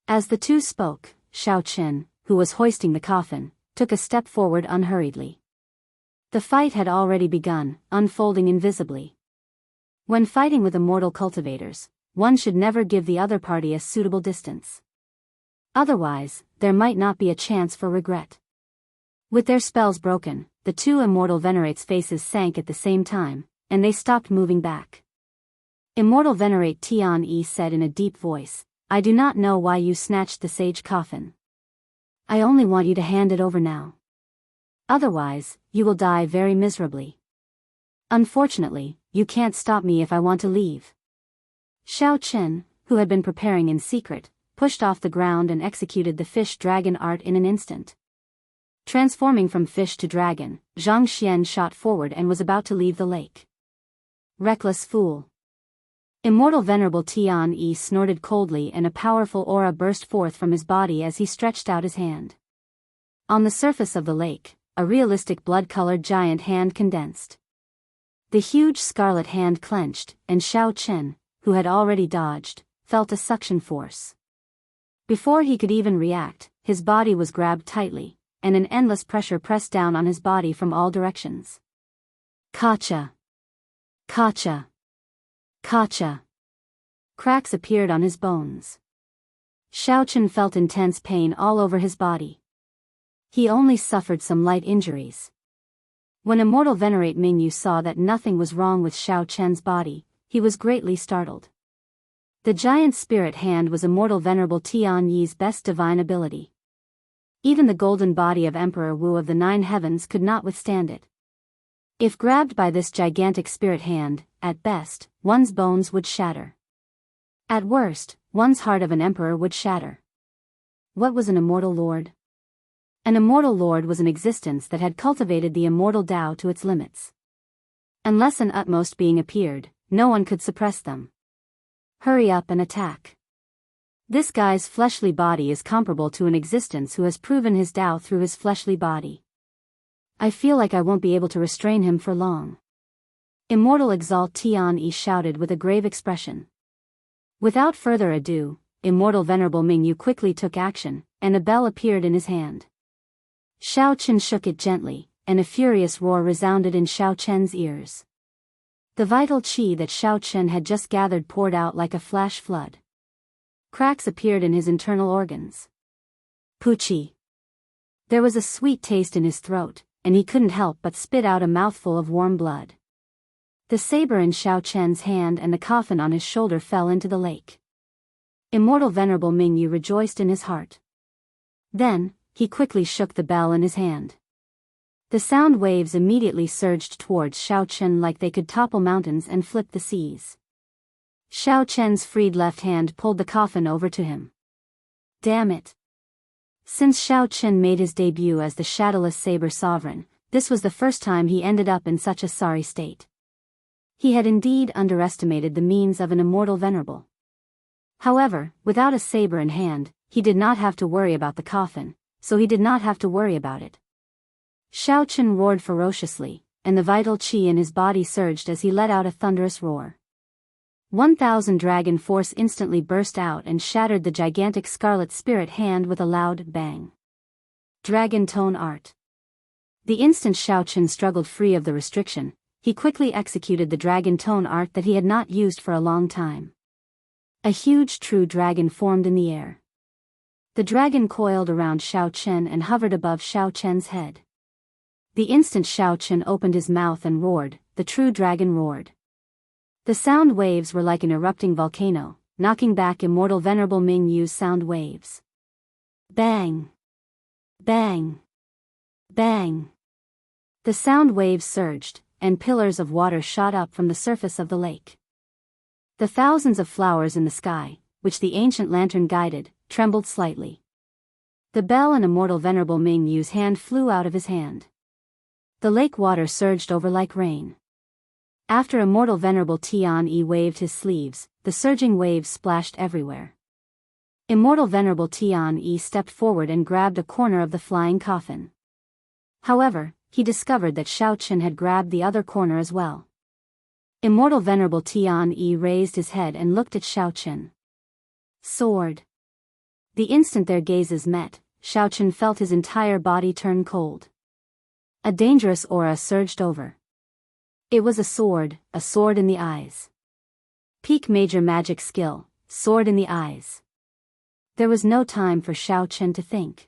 As the 2 spoke, Xiao Chen, who was hoisting the coffin, took a step forward unhurriedly. The fight had already begun, unfolding invisibly. When fighting with immortal cultivators, one should never give the other party a suitable distance. Otherwise, there might not be a chance for regret. With their spells broken, the 2 immortal venerates' faces sank at the same time, and they stopped moving back. Immortal venerate Tian Yi said in a deep voice, "I do not know why you snatched the sage coffin. I only want you to hand it over now. Otherwise, you will die very miserably. Unfortunately, you can't stop me if I want to leave." Xiao Chen, who had been preparing in secret, pushed off the ground and executed the fish dragon art in an instant. Transforming from fish to dragon, Zhang Xian shot forward and was about to leave the lake. "Reckless fool." Immortal venerable Tian Yi snorted coldly and a powerful aura burst forth from his body as he stretched out his hand. On the surface of the lake, a realistic blood-colored giant hand condensed. The huge scarlet hand clenched, and Xiao Chen, who had already dodged, felt a suction force. Before he could even react, his body was grabbed tightly, and an endless pressure pressed down on his body from all directions. Kacha! Kacha! Kacha! Cracks appeared on his bones. Xiao Chen felt intense pain all over his body. He only suffered some light injuries. When immortal venerate Ming Yu saw that nothing was wrong with Xiao Chen's body, he was greatly startled. The giant spirit hand was immortal venerable Tian Yi's best divine ability. Even the golden body of Emperor Wu of the Nine Heavens could not withstand it. If grabbed by this gigantic spirit hand, at best, one's bones would shatter. At worst, one's heart of an emperor would shatter. What was an immortal lord? An immortal lord was an existence that had cultivated the immortal Tao to its limits. Unless an utmost being appeared, no one could suppress them. Hurry up and attack. This guy's fleshly body is comparable to an existence who has proven his Tao through his fleshly body. I feel like I won't be able to restrain him for long. Immortal Exalt Tian-Yi shouted with a grave expression. Without further ado, Immortal Venerable Mingyu quickly took action, and a bell appeared in his hand. Xiao Chen shook it gently, and a furious roar resounded in Xiao Chen's ears. The vital qi that Xiao Chen had just gathered poured out like a flash flood. Cracks appeared in his internal organs. Puchi. There was a sweet taste in his throat, and he couldn't help but spit out a mouthful of warm blood. The saber in Xiao Chen's hand and the coffin on his shoulder fell into the lake. Immortal Venerable Mingyu rejoiced in his heart. Then, he quickly shook the bell in his hand. The sound waves immediately surged towards Xiao Chen like they could topple mountains and flip the seas. Xiao Chen's freed left hand pulled the coffin over to him. Damn it. Since Xiao Chen made his debut as the Shadowless Saber Sovereign, this was the first time he ended up in such a sorry state. He had indeed underestimated the means of an immortal venerable. However, without a saber in hand, he did not have to worry about the coffin, so he did not have to worry about it. Xiao Chen roared ferociously, and the vital qi in his body surged as he let out a thunderous roar. 1,000 dragon force instantly burst out and shattered the gigantic scarlet spirit hand with a loud bang. Dragon Tone Art. The instant Xiao Chen struggled free of the restriction, he quickly executed the dragon tone art that he had not used for a long time. A huge true dragon formed in the air. The dragon coiled around Xiao Chen and hovered above Xiao Chen's head. The instant Xiao Chen opened his mouth and roared, the true dragon roared. The sound waves were like an erupting volcano, knocking back Immortal Venerable Mingyu's sound waves. Bang! Bang! Bang! The sound waves surged, and pillars of water shot up from the surface of the lake. The thousands of flowers in the sky, which the ancient lantern guided, trembled slightly. The bell in Immortal Venerable Mingyu's hand flew out of his hand. The lake water surged over like rain. After Immortal Venerable Tian-Yi waved his sleeves, the surging waves splashed everywhere. Immortal Venerable Tian-Yi stepped forward and grabbed a corner of the flying coffin. However, he discovered that Xiao Chen had grabbed the other corner as well. Immortal Venerable Tian-Yi raised his head and looked at Xiao Chen. Sword. The instant their gazes met, Xiao Chen felt his entire body turn cold. A dangerous aura surged over. It was a sword in the eyes. Peak major magic skill, sword in the eyes. There was no time for Xiao Chen to think.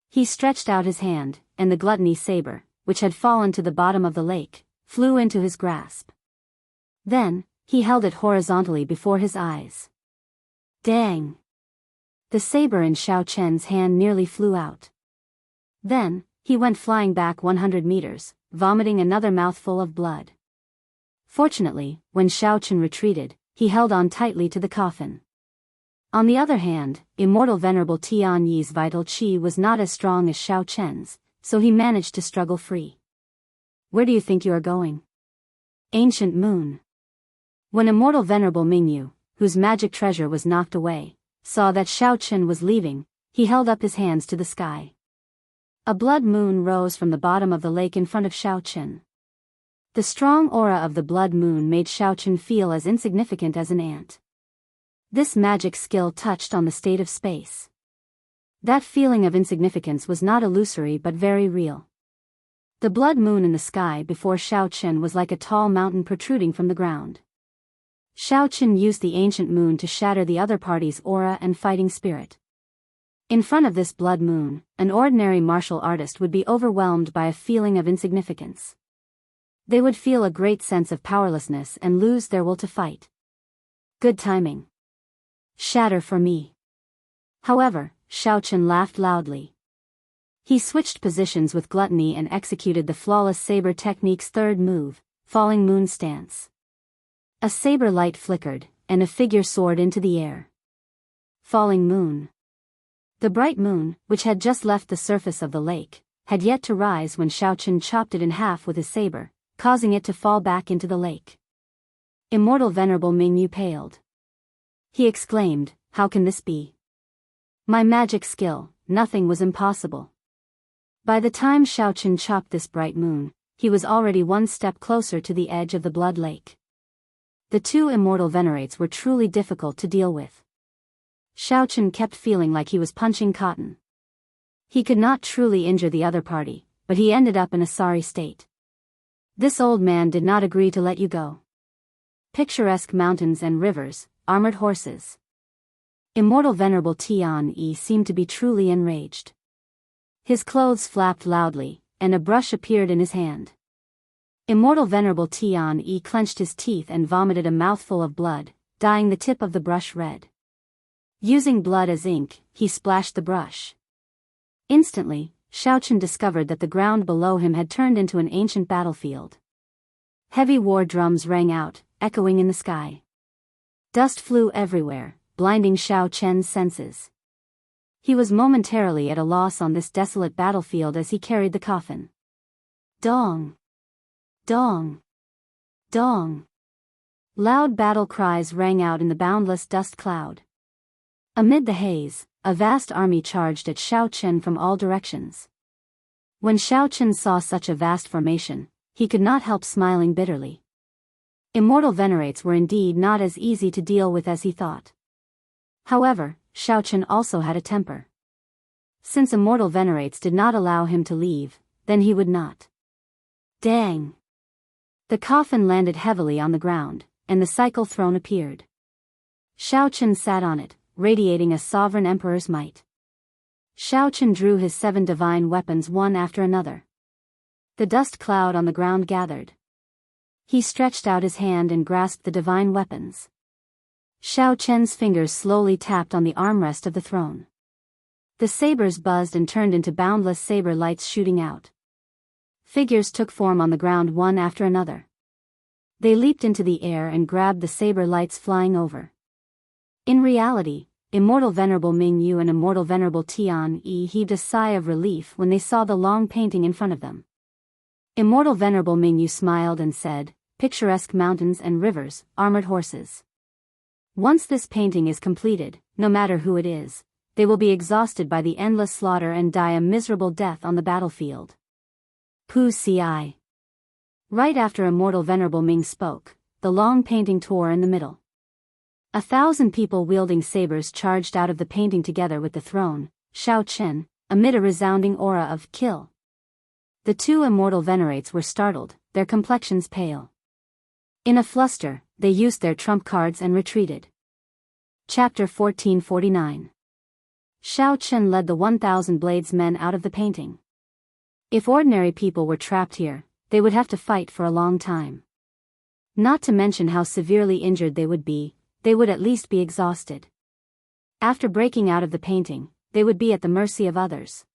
He stretched out his hand, and the gluttony saber, which had fallen to the bottom of the lake, flew into his grasp. Then, he held it horizontally before his eyes. Dang! The saber in Xiao Chen's hand nearly flew out. Then, he went flying back 100 meters, vomiting another mouthful of blood. Fortunately, when Xiao Chen retreated, he held on tightly to the coffin. On the other hand, Immortal Venerable Tian-Yi's vital qi was not as strong as Xiao Chen's, so he managed to struggle free. Where do you think you are going? Ancient Moon. When Immortal Venerable Mingyu, whose magic treasure was knocked away, saw that Xiao Chen was leaving, he held up his hands to the sky. A blood moon rose from the bottom of the lake in front of Xiao Chen. The strong aura of the blood moon made Xiao Chen feel as insignificant as an ant. This magic skill touched on the state of space. That feeling of insignificance was not illusory but very real. The blood moon in the sky before Xiao Chen was like a tall mountain protruding from the ground. Xiao Chen used the ancient moon to shatter the other party's aura and fighting spirit. In front of this blood moon, an ordinary martial artist would be overwhelmed by a feeling of insignificance. They would feel a great sense of powerlessness and lose their will to fight. Good timing. Shatter for me. However, Xiao Chen laughed loudly. He switched positions with gluttony and executed the flawless saber technique's third move, falling moon stance. A saber light flickered, and a figure soared into the air. Falling moon. The bright moon, which had just left the surface of the lake, had yet to rise when Xiaochen chopped it in half with his saber, causing it to fall back into the lake. Immortal Venerable Mingyu paled. He exclaimed, "How can this be? My magic skill, nothing was impossible." By the time Xiaochen chopped this bright moon, he was already one step closer to the edge of the blood lake. The two immortal venerates were truly difficult to deal with. Xiaochen kept feeling like he was punching cotton. He could not truly injure the other party, but he ended up in a sorry state. This old man did not agree to let you go. Picturesque mountains and rivers, armored horses. Immortal Venerable Tian-Yi seemed to be truly enraged. His clothes flapped loudly, and a brush appeared in his hand. Immortal Venerable Tian-Yi clenched his teeth and vomited a mouthful of blood, dyeing the tip of the brush red. Using blood as ink, he splashed the brush. Instantly, Xiaochen discovered that the ground below him had turned into an ancient battlefield. Heavy war drums rang out, echoing in the sky. Dust flew everywhere, blinding Xiaochen's senses. He was momentarily at a loss on this desolate battlefield as he carried the coffin. Dong! Dong! Dong! Loud battle cries rang out in the boundless dust cloud. Amid the haze, a vast army charged at Xiaochen from all directions. When Xiaochen saw such a vast formation, he could not help smiling bitterly. Immortal venerates were indeed not as easy to deal with as he thought. However, Xiaochen also had a temper. Since immortal venerates did not allow him to leave, then he would not. Dang! The coffin landed heavily on the ground, and the cycle throne appeared. Xiaochen sat on it, radiating a sovereign emperor's might. Xiaochen drew his 7 divine weapons one after another. The dust cloud on the ground gathered. He stretched out his hand and grasped the divine weapons. Xiaochen's fingers slowly tapped on the armrest of the throne. The sabers buzzed and turned into boundless saber lights shooting out. Figures took form on the ground one after another. They leaped into the air and grabbed the saber lights flying over. In reality, Immortal Venerable Mingyu and Immortal Venerable Tian-Yi heaved a sigh of relief when they saw the long painting in front of them. Immortal Venerable Mingyu smiled and said, "Picturesque mountains and rivers, armored horses. Once this painting is completed, no matter who it is, they will be exhausted by the endless slaughter and die a miserable death on the battlefield." Pu Ci. Right after Immortal Venerable Ming spoke, the long painting tore in the middle. 1,000 people wielding sabers charged out of the painting together with the throne, Xiaochen, amid a resounding aura of kill. The two immortal venerates were startled, their complexions pale. In a fluster, they used their trump cards and retreated. Chapter 1449. Xiaochen led the 1,000 blades men out of the painting. If ordinary people were trapped here, they would have to fight for a long time. Not to mention how severely injured they would at least be exhausted. After breaking out of the painting, they would be at the mercy of others.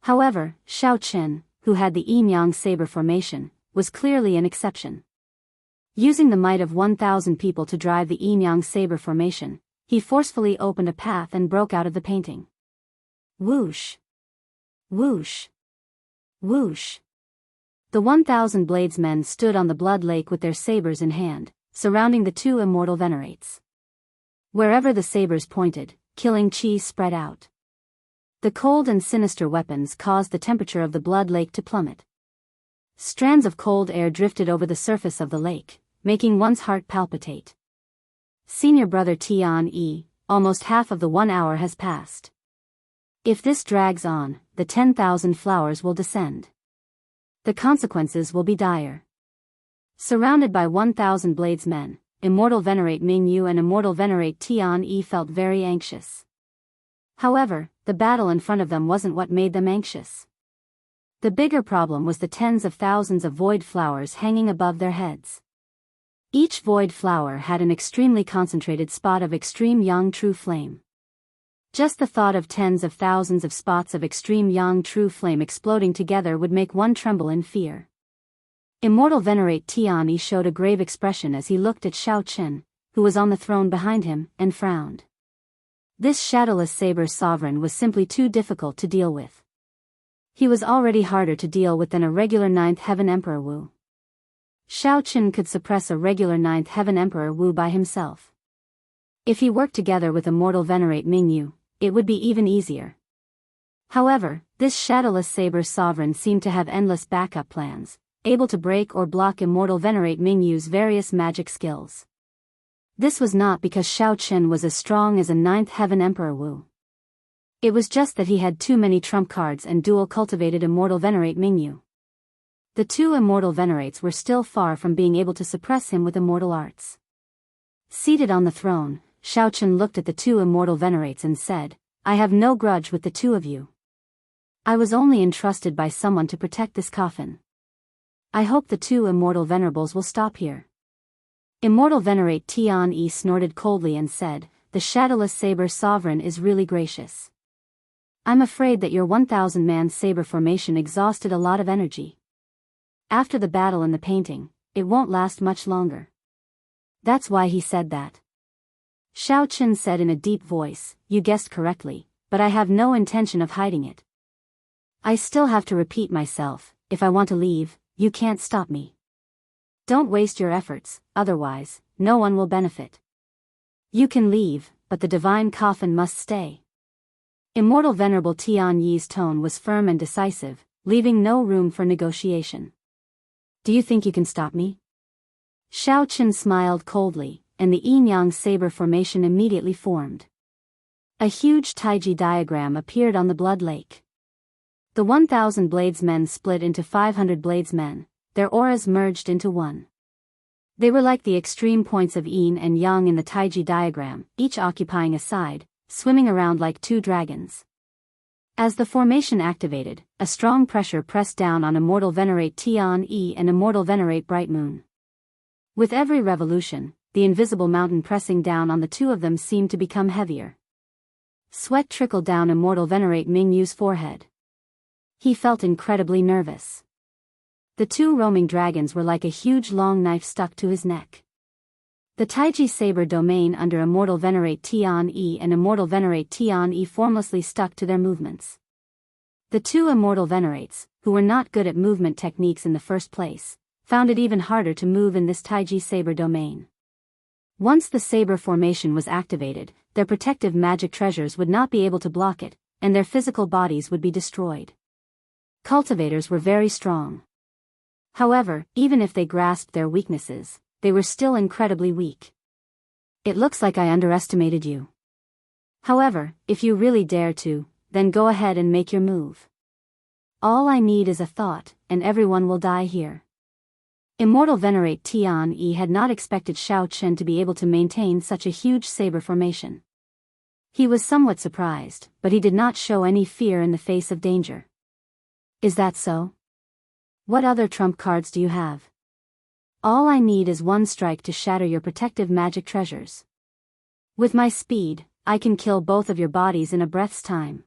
However, Xiaochen, who had the yin-yang saber formation, was clearly an exception. Using the might of 1,000 people to drive the yin-yang saber formation, he forcefully opened a path and broke out of the painting. Whoosh! Whoosh! Whoosh! The 1,000 bladesmen stood on the blood lake with their sabers in hand, surrounding the two immortal venerates. Wherever the sabers pointed, killing chi spread out. The cold and sinister weapons caused the temperature of the blood lake to plummet. Strands of cold air drifted over the surface of the lake, making one's heart palpitate. Senior brother Tian-Yi, almost half of the 1 hour has passed. If this drags on, the 10,000 flowers will descend. The consequences will be dire. Surrounded by 1,000 bladesmen, Immortal Venerate Mingyu and Immortal Venerate Tian-Yi felt very anxious. However, the battle in front of them wasn't what made them anxious. The bigger problem was the tens of thousands of void flowers hanging above their heads. Each void flower had an extremely concentrated spot of extreme young true flame. Just the thought of tens of thousands of spots of extreme yang true flame exploding together would make one tremble in fear. Immortal Venerate Tianyi showed a grave expression as he looked at Shao Chen, who was on the throne behind him, and frowned. This shadowless saber sovereign was simply too difficult to deal with. He was already harder to deal with than a regular Ninth Heaven Emperor Wu. Shao Chen could suppress a regular Ninth Heaven Emperor Wu by himself. If he worked together with Immortal Venerate Mingyu, it would be even easier. However, this shadowless saber sovereign seemed to have endless backup plans, able to break or block Immortal Venerate Mingyu's various magic skills. This was not because Shao Chen was as strong as a Ninth Heaven Emperor Wu. It was just that he had too many trump cards and dual-cultivated Immortal Venerate Mingyu. The two Immortal Venerates were still far from being able to suppress him with immortal arts. Seated on the throne, Shao Chen looked at the two Immortal Venerates and said, "I have no grudge with the two of you. I was only entrusted by someone to protect this coffin. I hope the two Immortal Venerables will stop here." Immortal Venerate Tianyi snorted coldly and said, "The shadowless saber sovereign is really gracious. I'm afraid that your 1,000-man saber formation exhausted a lot of energy. After the battle and the painting, it won't last much longer." That's why he said that. Shao Chen said in a deep voice, "You guessed correctly, but I have no intention of hiding it. I still have to repeat myself, if I want to leave, you can't stop me. Don't waste your efforts, otherwise, no one will benefit. You can leave, but the divine coffin must stay." Immortal Venerable Tianyi's tone was firm and decisive, leaving no room for negotiation. "Do you think you can stop me?" Shao Chen smiled coldly, and the yin-yang saber formation immediately formed. A huge Taiji diagram appeared on the blood lake. The 1,000 bladesmen split into 500 bladesmen, their auras merged into one. They were like the extreme points of yin and yang in the Taiji diagram, each occupying a side, swimming around like two dragons. As the formation activated, a strong pressure pressed down on Immortal Venerate Tianyi and Immortal Venerate Bright Moon. With every revolution, the invisible mountain pressing down on the two of them seemed to become heavier. Sweat trickled down Immortal Venerate Mingyu's forehead. He felt incredibly nervous. The two roaming dragons were like a huge long knife stuck to his neck. The Taiji saber domain under Immortal Venerate Tianyi and Immortal Venerate Tianyi formlessly stuck to their movements. The two Immortal Venerates, who were not good at movement techniques in the first place, found it even harder to move in this Taiji saber domain. Once the saber formation was activated, their protective magic treasures would not be able to block it, and their physical bodies would be destroyed. Cultivators were very strong. However, even if they grasped their weaknesses, they were still incredibly weak. "It looks like I underestimated you. However, if you really dare to, then go ahead and make your move. All I need is a thought, and everyone will die here." Immortal Venerate Tianyi had not expected Shao Chen to be able to maintain such a huge saber formation. He was somewhat surprised, but he did not show any fear in the face of danger. "Is that so? What other trump cards do you have? All I need is one strike to shatter your protective magic treasures. With my speed, I can kill both of your bodies in a breath's time."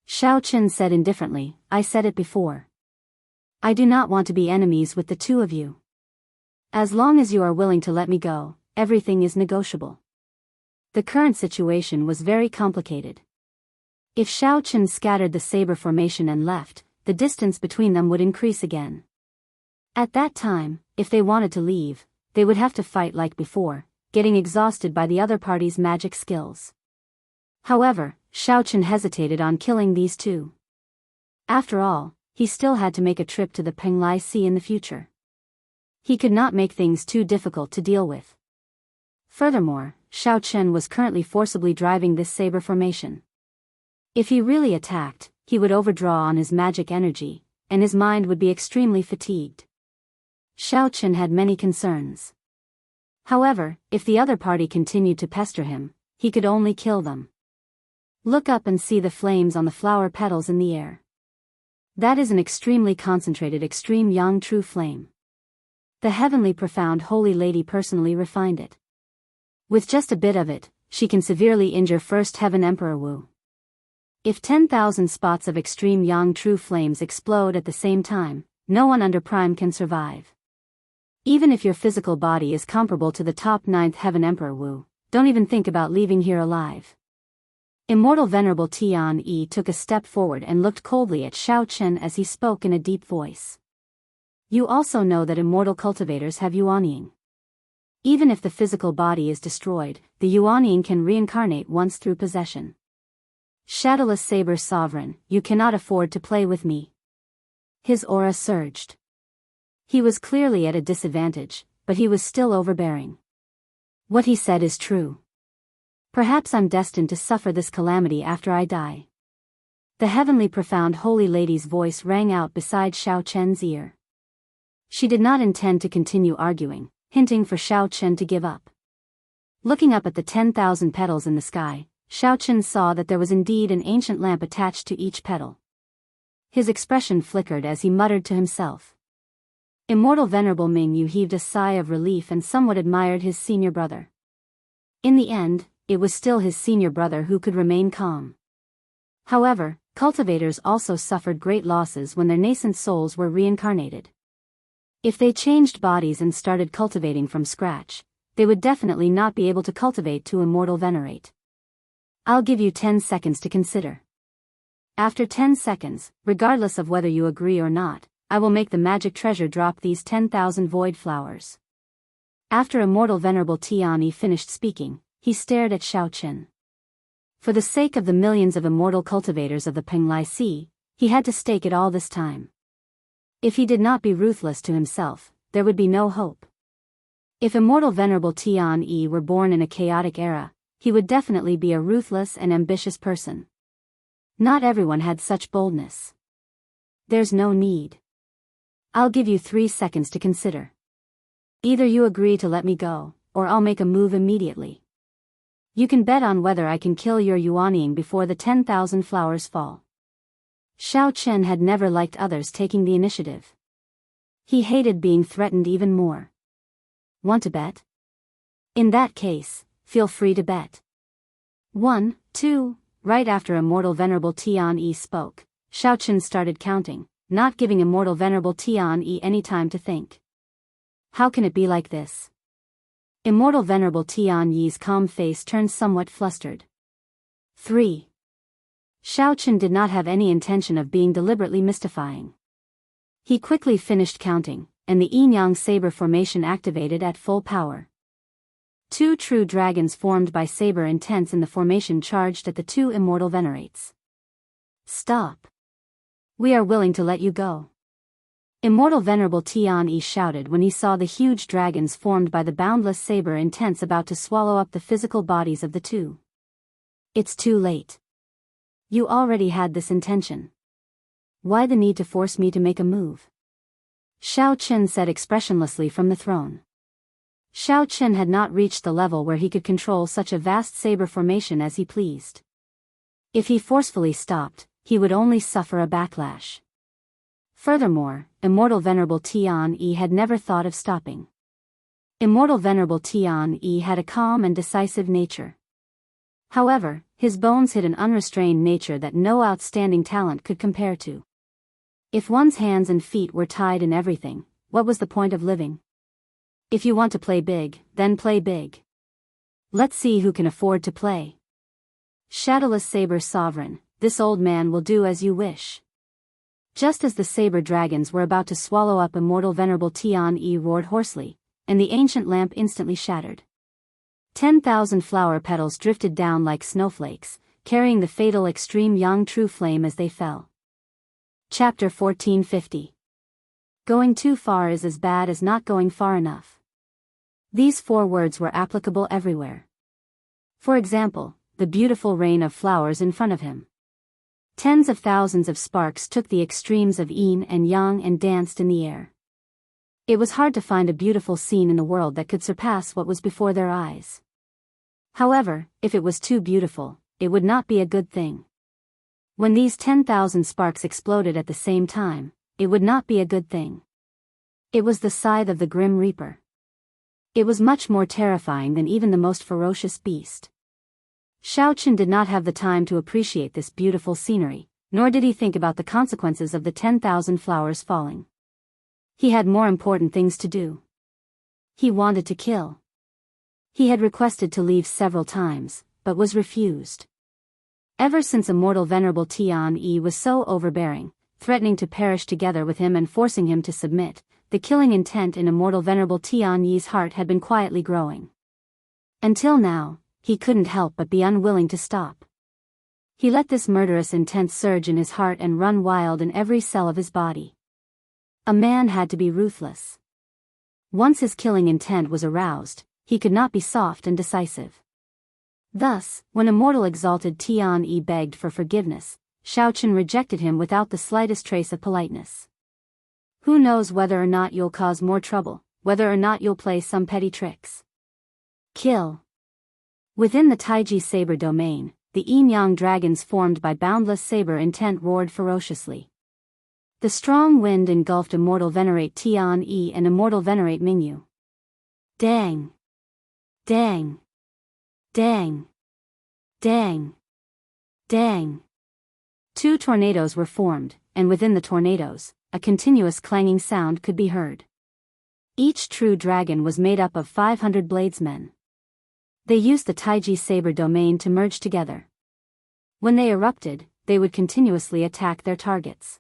Shao Chen said indifferently, "I said it before. I do not want to be enemies with the two of you. As long as you are willing to let me go, everything is negotiable." The current situation was very complicated. If Shao Chen scattered the saber formation and left, the distance between them would increase again. At that time, if they wanted to leave, they would have to fight like before, getting exhausted by the other party's magic skills. However, Shao Chen hesitated on killing these two. After all, he still had to make a trip to the Penglai Sea in the future. He could not make things too difficult to deal with. Furthermore, Shao Chen was currently forcibly driving this saber formation. If he really attacked, he would overdraw on his magic energy, and his mind would be extremely fatigued. Shao Chen had many concerns. However, if the other party continued to pester him, he could only kill them. Look up and see the flames on the flower petals in the air. That is an extremely concentrated extreme yang true flame. The heavenly profound holy lady personally refined it. With just a bit of it, she can severely injure First Heaven Emperor Wu. If 10,000 spots of extreme Yang true flames explode at the same time, no one under Prime can survive. Even if your physical body is comparable to the top 9th Heaven Emperor Wu, don't even think about leaving here alive. Immortal Venerable Tian Yi took a step forward and looked coldly at Xiao Chen as he spoke in a deep voice. You also know that immortal cultivators have yuanying. Even if the physical body is destroyed, the yuanying can reincarnate once through possession. Shadowless Saber Sovereign, you cannot afford to play with me. His aura surged. He was clearly at a disadvantage, but he was still overbearing. What he said is true. Perhaps I'm destined to suffer this calamity after I die. The heavenly profound holy lady's voice rang out beside Xiao Chen's ear. She did not intend to continue arguing, hinting for Xiao Chen to give up. Looking up at the 10,000 petals in the sky, Xiao Chen saw that there was indeed an ancient lamp attached to each petal. His expression flickered as he muttered to himself. Immortal Venerable Ming Yu heaved a sigh of relief and somewhat admired his senior brother. In the end, it was still his senior brother who could remain calm. However, cultivators also suffered great losses when their nascent souls were reincarnated. If they changed bodies and started cultivating from scratch, they would definitely not be able to cultivate to immortal venerate. I'll give you 10 seconds to consider. After 10 seconds, regardless of whether you agree or not, I will make the magic treasure drop these 10,000 void flowers. After Immortal Venerable Tian Yi finished speaking, he stared at Xiao Chen. For the sake of the millions of immortal cultivators of the Penglai Sea, he had to stake it all this time. If he did not be ruthless to himself, there would be no hope. If Immortal Venerable Tian Yi were born in a chaotic era, he would definitely be a ruthless and ambitious person. Not everyone had such boldness. There's no need. I'll give you 3 seconds to consider. Either you agree to let me go, or I'll make a move immediately. You can bet on whether I can kill your yuanying before the 10,000 flowers fall. Xiao Chen had never liked others taking the initiative. He hated being threatened even more. Want to bet? In that case, feel free to bet. 1, 2, right after Immortal Venerable Tian Yi spoke, Xiao Chen started counting, not giving Immortal Venerable Tian Yi any time to think. How can it be like this? Immortal Venerable Tian Yi's calm face turned somewhat flustered. 3. Xiao Chen did not have any intention of being deliberately mystifying. He quickly finished counting, and the yin-yang saber formation activated at full power. 2 true dragons formed by saber intents in the formation charged at the 2 immortal venerates. Stop. We are willing to let you go. Immortal Venerable Tian Yi shouted when he saw the huge dragons formed by the boundless saber intents about to swallow up the physical bodies of the 2. It's too late. You already had this intention. Why the need to force me to make a move? Xiao Chen said expressionlessly from the throne. Xiao Chen had not reached the level where he could control such a vast saber formation as he pleased. If he forcefully stopped, he would only suffer a backlash. Furthermore, Immortal Venerable Tian Yi had never thought of stopping. Immortal Venerable Tian Yi had a calm and decisive nature. However, his bones hid an unrestrained nature that no outstanding talent could compare to. If one's hands and feet were tied in everything, what was the point of living? If you want to play big, then play big. Let's see who can afford to play. Shadowless Saber Sovereign, this old man will do as you wish. Just as the saber dragons were about to swallow up Immortal Venerable Tian Yi roared hoarsely, and the ancient lamp instantly shattered. 10,000 flower petals drifted down like snowflakes, carrying the fatal extreme yang true flame as they fell. Chapter 1450. Going too far is as bad as not going far enough. These 4 words were applicable everywhere. For example, the beautiful rain of flowers in front of him. Tens of thousands of sparks took the extremes of yin and yang and danced in the air. It was hard to find a beautiful scene in the world that could surpass what was before their eyes. However, if it was too beautiful, it would not be a good thing. When these 10,000 sparks exploded at the same time, it would not be a good thing. It was the scythe of the Grim Reaper. It was much more terrifying than even the most ferocious beast. Xiao Chen did not have the time to appreciate this beautiful scenery, nor did he think about the consequences of the 10,000 flowers falling. He had more important things to do. He wanted to kill. He had requested to leave several times, but was refused. Ever since Immortal Venerable Tian-Yi was so overbearing, threatening to perish together with him and forcing him to submit, the killing intent in Immortal Venerable Tian-Yi's heart had been quietly growing. Until now, he couldn't help but be unwilling to stop. He let this murderous intent surge in his heart and run wild in every cell of his body. A man had to be ruthless. Once his killing intent was aroused, he could not be soft and decisive. Thus, when Immortal Exalted Tian-Yi begged for forgiveness, Xiao Chen rejected him without the slightest trace of politeness. Who knows whether or not you'll cause more trouble, whether or not you'll play some petty tricks. Kill. Within the Taiji Saber domain, the yin-yang dragons formed by boundless saber intent roared ferociously. The strong wind engulfed Immortal Venerate Tian-Yi and Immortal Venerate Mingyu. Dang! Dang! Dang! Dang! Dang! Two tornadoes were formed, and within the tornadoes, a continuous clanging sound could be heard. Each true dragon was made up of 500 bladesmen. They used the Taiji Saber domain to merge together. When they erupted, they would continuously attack their targets.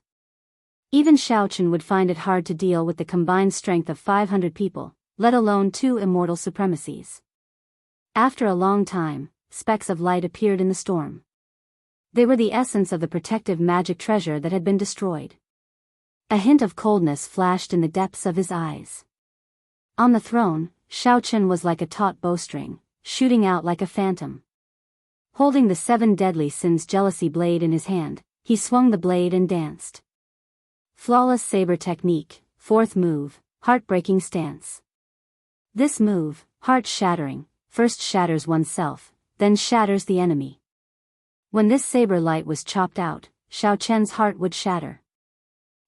Even Xiao Chen would find it hard to deal with the combined strength of 500 people, let alone two immortal supremacies. After a long time, specks of light appeared in the storm. They were the essence of the protective magic treasure that had been destroyed. A hint of coldness flashed in the depths of his eyes. On the throne, Xiao Chen was like a taut bowstring, shooting out like a phantom. Holding the 7 deadly sins jealousy blade in his hand, he swung the blade and danced. Flawless saber technique, 4th move, heartbreaking stance. This move, heart-shattering, first shatters oneself, then shatters the enemy. When this saber light was chopped out, Xiao Chen's heart would shatter.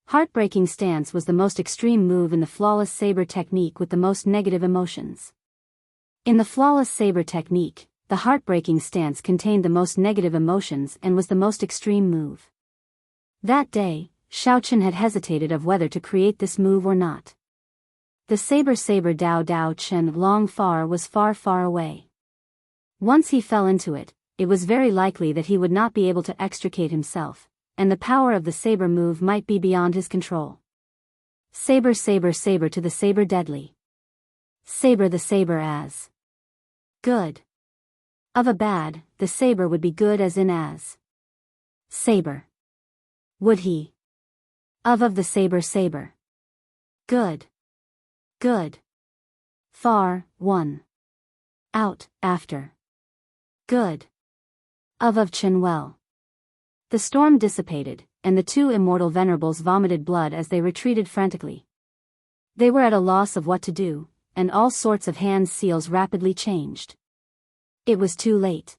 Heartbreaking stance was the most extreme move in the flawless saber technique with the most negative emotions. In the flawless saber technique, the heartbreaking stance contained the most negative emotions and was the most extreme move. That day, Xiao Chen had hesitated of whether to create this move or not. The saber Dao Dao Chen long far was far far away. Once he fell into it, it was very likely that he would not be able to extricate himself, and the power of the saber move might be beyond his control. Saber to the saber deadly. Saber the saber as good. Of a bad, the saber would be good as in as. Saber. Would he? Of the saber. Good. Good. Far, 1. Out, after. Good. Of Chen well. The storm dissipated, and the two immortal venerables vomited blood as they retreated frantically. They were at a loss of what to do, and all sorts of hand seals rapidly changed. It was too late.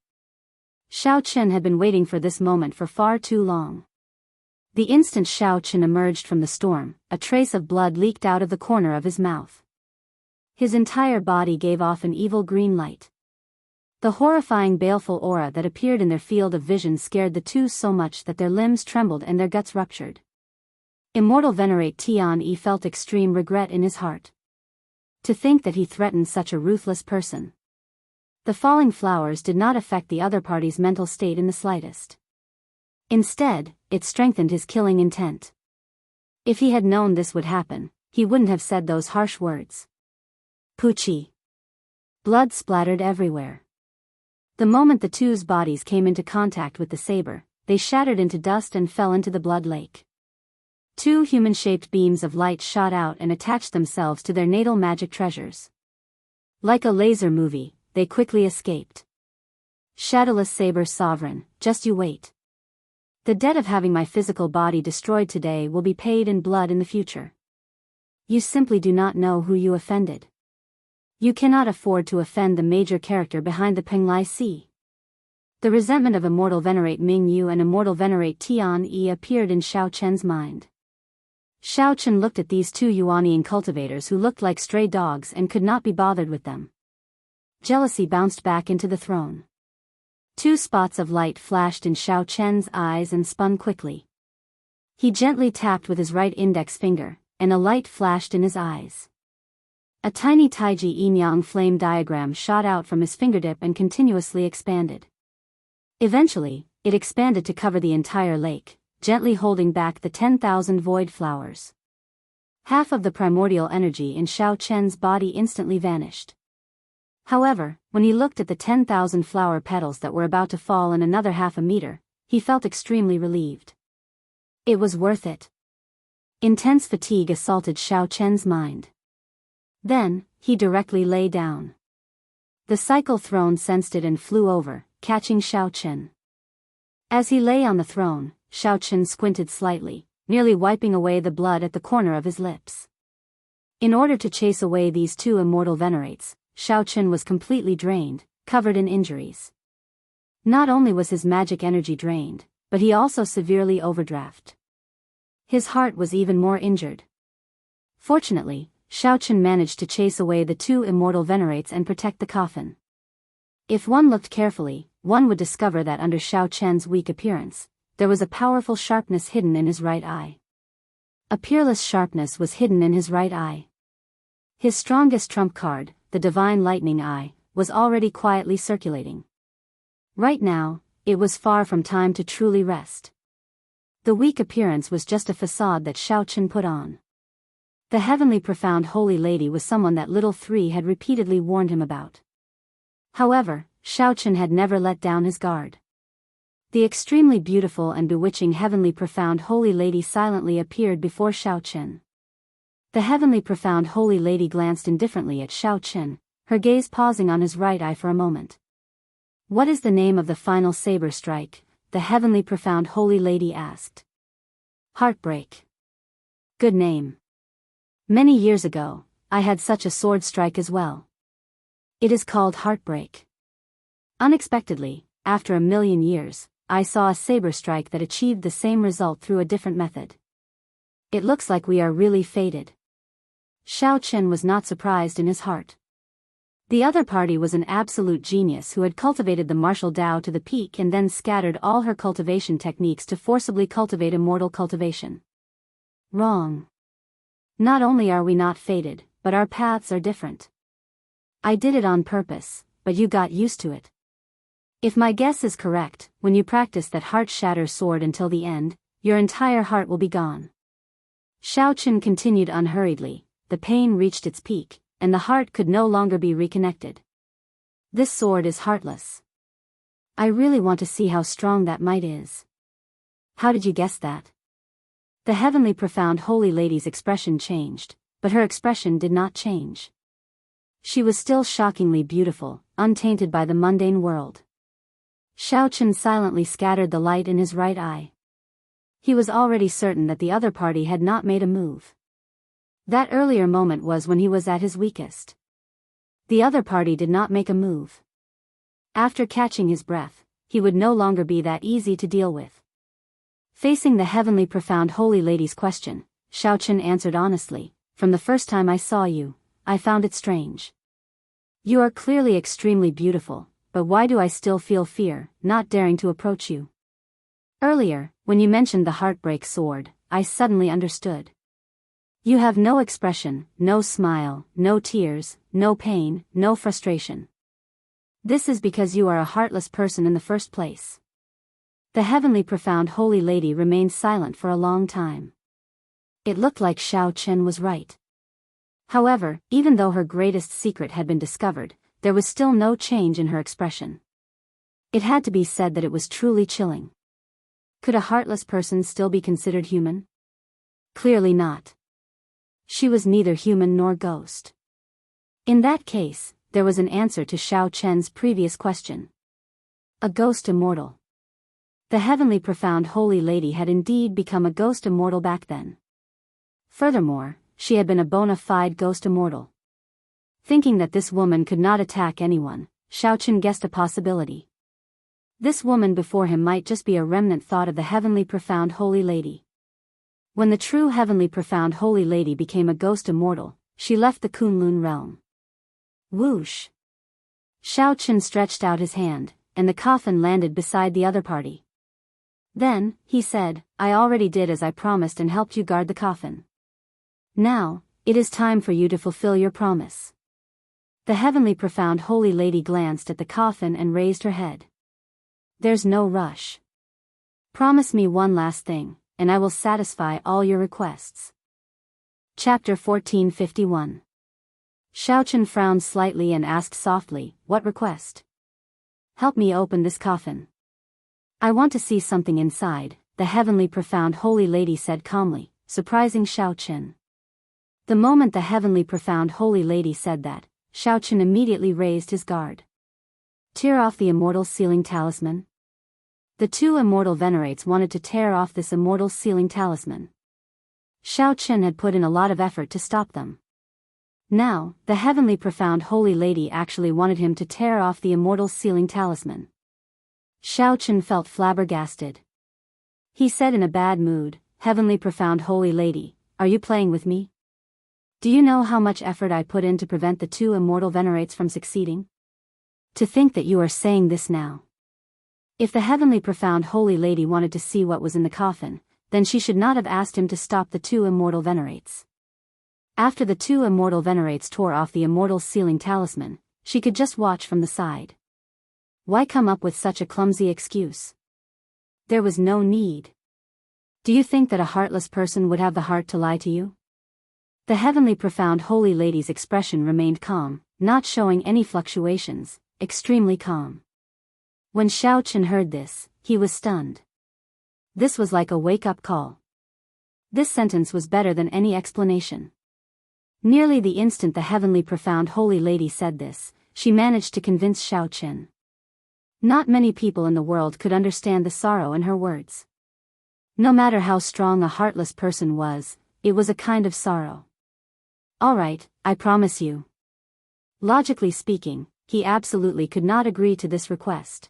Xiao Chen had been waiting for this moment for far too long. The instant Xiao Chen emerged from the storm, a trace of blood leaked out of the corner of his mouth. His entire body gave off an evil green light. The horrifying baleful aura that appeared in their field of vision scared the two so much that their limbs trembled and their guts ruptured. Immortal Venerate Tian-Yi felt extreme regret in his heart. To think that he threatened such a ruthless person. The falling flowers did not affect the other party's mental state in the slightest. Instead, it strengthened his killing intent. If he had known this would happen, he wouldn't have said those harsh words. Poochie. Blood splattered everywhere. The moment the two's bodies came into contact with the saber, they shattered into dust and fell into the blood lake. Two human-shaped beams of light shot out and attached themselves to their natal magic treasures. Like a laser movie, they quickly escaped. Shadowless Saber Sovereign, just you wait. The debt of having my physical body destroyed today will be paid in blood in the future. You simply do not know who you offended. You cannot afford to offend the major character behind the Penglai Sea. The resentment of Immortal Venerate Ming Yu and Immortal Venerate Tian-Yi appeared in Xiao Chen's mind. Xiao Chen looked at these two Yuanian cultivators who looked like stray dogs and could not be bothered with them. Jealousy bounced back into the throne. Two spots of light flashed in Xiao Chen's eyes and spun quickly. He gently tapped with his right index finger, and a light flashed in his eyes. A tiny Taiji yin-yang flame diagram shot out from his fingertip and continuously expanded. Eventually, it expanded to cover the entire lake, gently holding back the 10,000 void flowers. Half of the primordial energy in Xiao Chen's body instantly vanished. However, when he looked at the 10,000 flower petals that were about to fall in another half a meter, he felt extremely relieved. It was worth it. Intense fatigue assaulted Xiao Chen's mind. Then, he directly lay down. The cycle throne sensed it and flew over, catching Xiao Chen. As he lay on the throne, Xiao Chen squinted slightly, nearly wiping away the blood at the corner of his lips. In order to chase away these two immortal venerates, Xiao Chen was completely drained, covered in injuries. Not only was his magic energy drained, but he also severely overdrafted. His heart was even more injured. Fortunately, Xiao Chen managed to chase away the two immortal venerates and protect the coffin. If one looked carefully, one would discover that under Xiao Chen's weak appearance, there was a powerful sharpness hidden in his right eye. A peerless sharpness was hidden in his right eye. His strongest trump card, the divine lightning eye, was already quietly circulating. Right now, it was far from time to truly rest. The weak appearance was just a facade that Xiao Chen put on. The heavenly profound holy lady was someone that Little Three had repeatedly warned him about. However, Xiao Chen had never let down his guard. The extremely beautiful and bewitching heavenly profound holy lady silently appeared before Xiao Chen. The heavenly profound holy lady glanced indifferently at Xiao Chen, her gaze pausing on his right eye for a moment. "What is the name of the final saber strike?" the heavenly profound holy lady asked. "Heartbreak." "Good name. Many years ago, I had such a sword strike as well. It is called Heartbreak. Unexpectedly, after 1,000,000 years, I saw a saber strike that achieved the same result through a different method. It looks like we are really fated." Xiao Chen was not surprised in his heart. The other party was an absolute genius who had cultivated the martial Tao to the peak and then scattered all her cultivation techniques to forcibly cultivate immortal cultivation. Wrong. Not only are we not fated, but our paths are different. I did it on purpose, but you got used to it. If my guess is correct, when you practice that heart-shatter sword until the end, your entire heart will be gone. Xiao Chen continued unhurriedly. The pain reached its peak, and the heart could no longer be reconnected. This sword is heartless. I really want to see how strong that might is. How did you guess that? The heavenly profound holy lady's expression changed, but her expression did not change. She was still shockingly beautiful, untainted by the mundane world. Xiao Chen silently scattered the light in his right eye. He was already certain that the other party had not made a move. That earlier moment was when he was at his weakest. The other party did not make a move. After catching his breath, he would no longer be that easy to deal with. Facing the heavenly profound holy lady's question, Xiao Chen answered honestly, "From the first time I saw you, I found it strange. You are clearly extremely beautiful, but why do I still feel fear, not daring to approach you? Earlier, when you mentioned the heartbreak sword, I suddenly understood. You have no expression, no smile, no tears, no pain, no frustration. This is because you are a heartless person in the first place." The heavenly profound holy lady remained silent for a long time. It looked like Xiao Chen was right. However, even though her greatest secret had been discovered, there was still no change in her expression. It had to be said that it was truly chilling. Could a heartless person still be considered human? Clearly not. She was neither human nor ghost. In that case, there was an answer to Xiao Chen's previous question. A ghost immortal. The heavenly profound holy lady had indeed become a ghost immortal back then. Furthermore, she had been a bona fide ghost immortal. Thinking that this woman could not attack anyone, Xiao Chen guessed a possibility. This woman before him might just be a remnant thought of the heavenly profound holy lady. When the true heavenly profound holy lady became a ghost immortal, she left the Kunlun realm. Whoosh! Xiao Chen stretched out his hand, and the coffin landed beside the other party. Then, he said, I already did as I promised and helped you guard the coffin. Now, it is time for you to fulfill your promise. The heavenly profound holy lady glanced at the coffin and raised her head. There's no rush. Promise me one last thing, and I will satisfy all your requests. Chapter 1451. Xiaochen frowned slightly and asked softly, what request? Help me open this coffin. I want to see something inside, the heavenly profound holy lady said calmly, surprising Xiaochen. The moment the heavenly profound holy lady said that, Xiaochen immediately raised his guard. Tear off the immortal sealing talisman? The two immortal venerates wanted to tear off this immortal sealing talisman. Xiaochen had put in a lot of effort to stop them. Now, the heavenly profound holy lady actually wanted him to tear off the immortal sealing talisman. Xiaochen felt flabbergasted. He said in a bad mood, Heavenly profound holy lady, are you playing with me? Do you know how much effort I put in to prevent the two immortal venerates from succeeding? To think that you are saying this now. If the heavenly profound holy lady wanted to see what was in the coffin, then she should not have asked him to stop the two immortal venerates. After the two immortal venerates tore off the immortal sealing talisman, she could just watch from the side. Why come up with such a clumsy excuse? There was no need. Do you think that a heartless person would have the heart to lie to you? The heavenly profound holy lady's expression remained calm, not showing any fluctuations, extremely calm. When Xiaochen heard this, he was stunned. This was like a wake-up call. This sentence was better than any explanation. Nearly the instant the heavenly profound holy lady said this, she managed to convince Xiaochen. Not many people in the world could understand the sorrow in her words. No matter how strong a heartless person was, it was a kind of sorrow. All right, I promise you. Logically speaking, he absolutely could not agree to this request.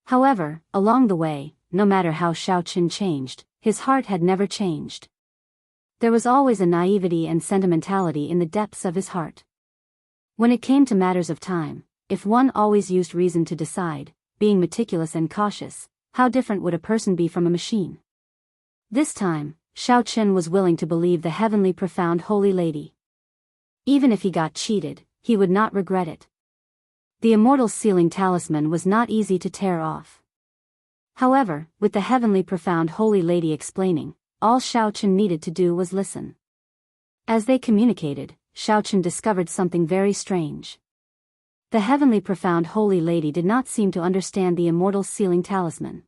However, along the way, no matter how Xiaochen changed, his heart had never changed. There was always a naivety and sentimentality in the depths of his heart. When it came to matters of time, if one always used reason to decide, being meticulous and cautious, how different would a person be from a machine? This time, Xiaochen was willing to believe the heavenly profound holy lady. Even if he got cheated, he would not regret it. The immortal sealing talisman was not easy to tear off. However, with the heavenly profound holy lady explaining, all Xiaochen needed to do was listen. As they communicated, Xiaochen discovered something very strange. The heavenly profound holy lady did not seem to understand the immortal sealing talisman.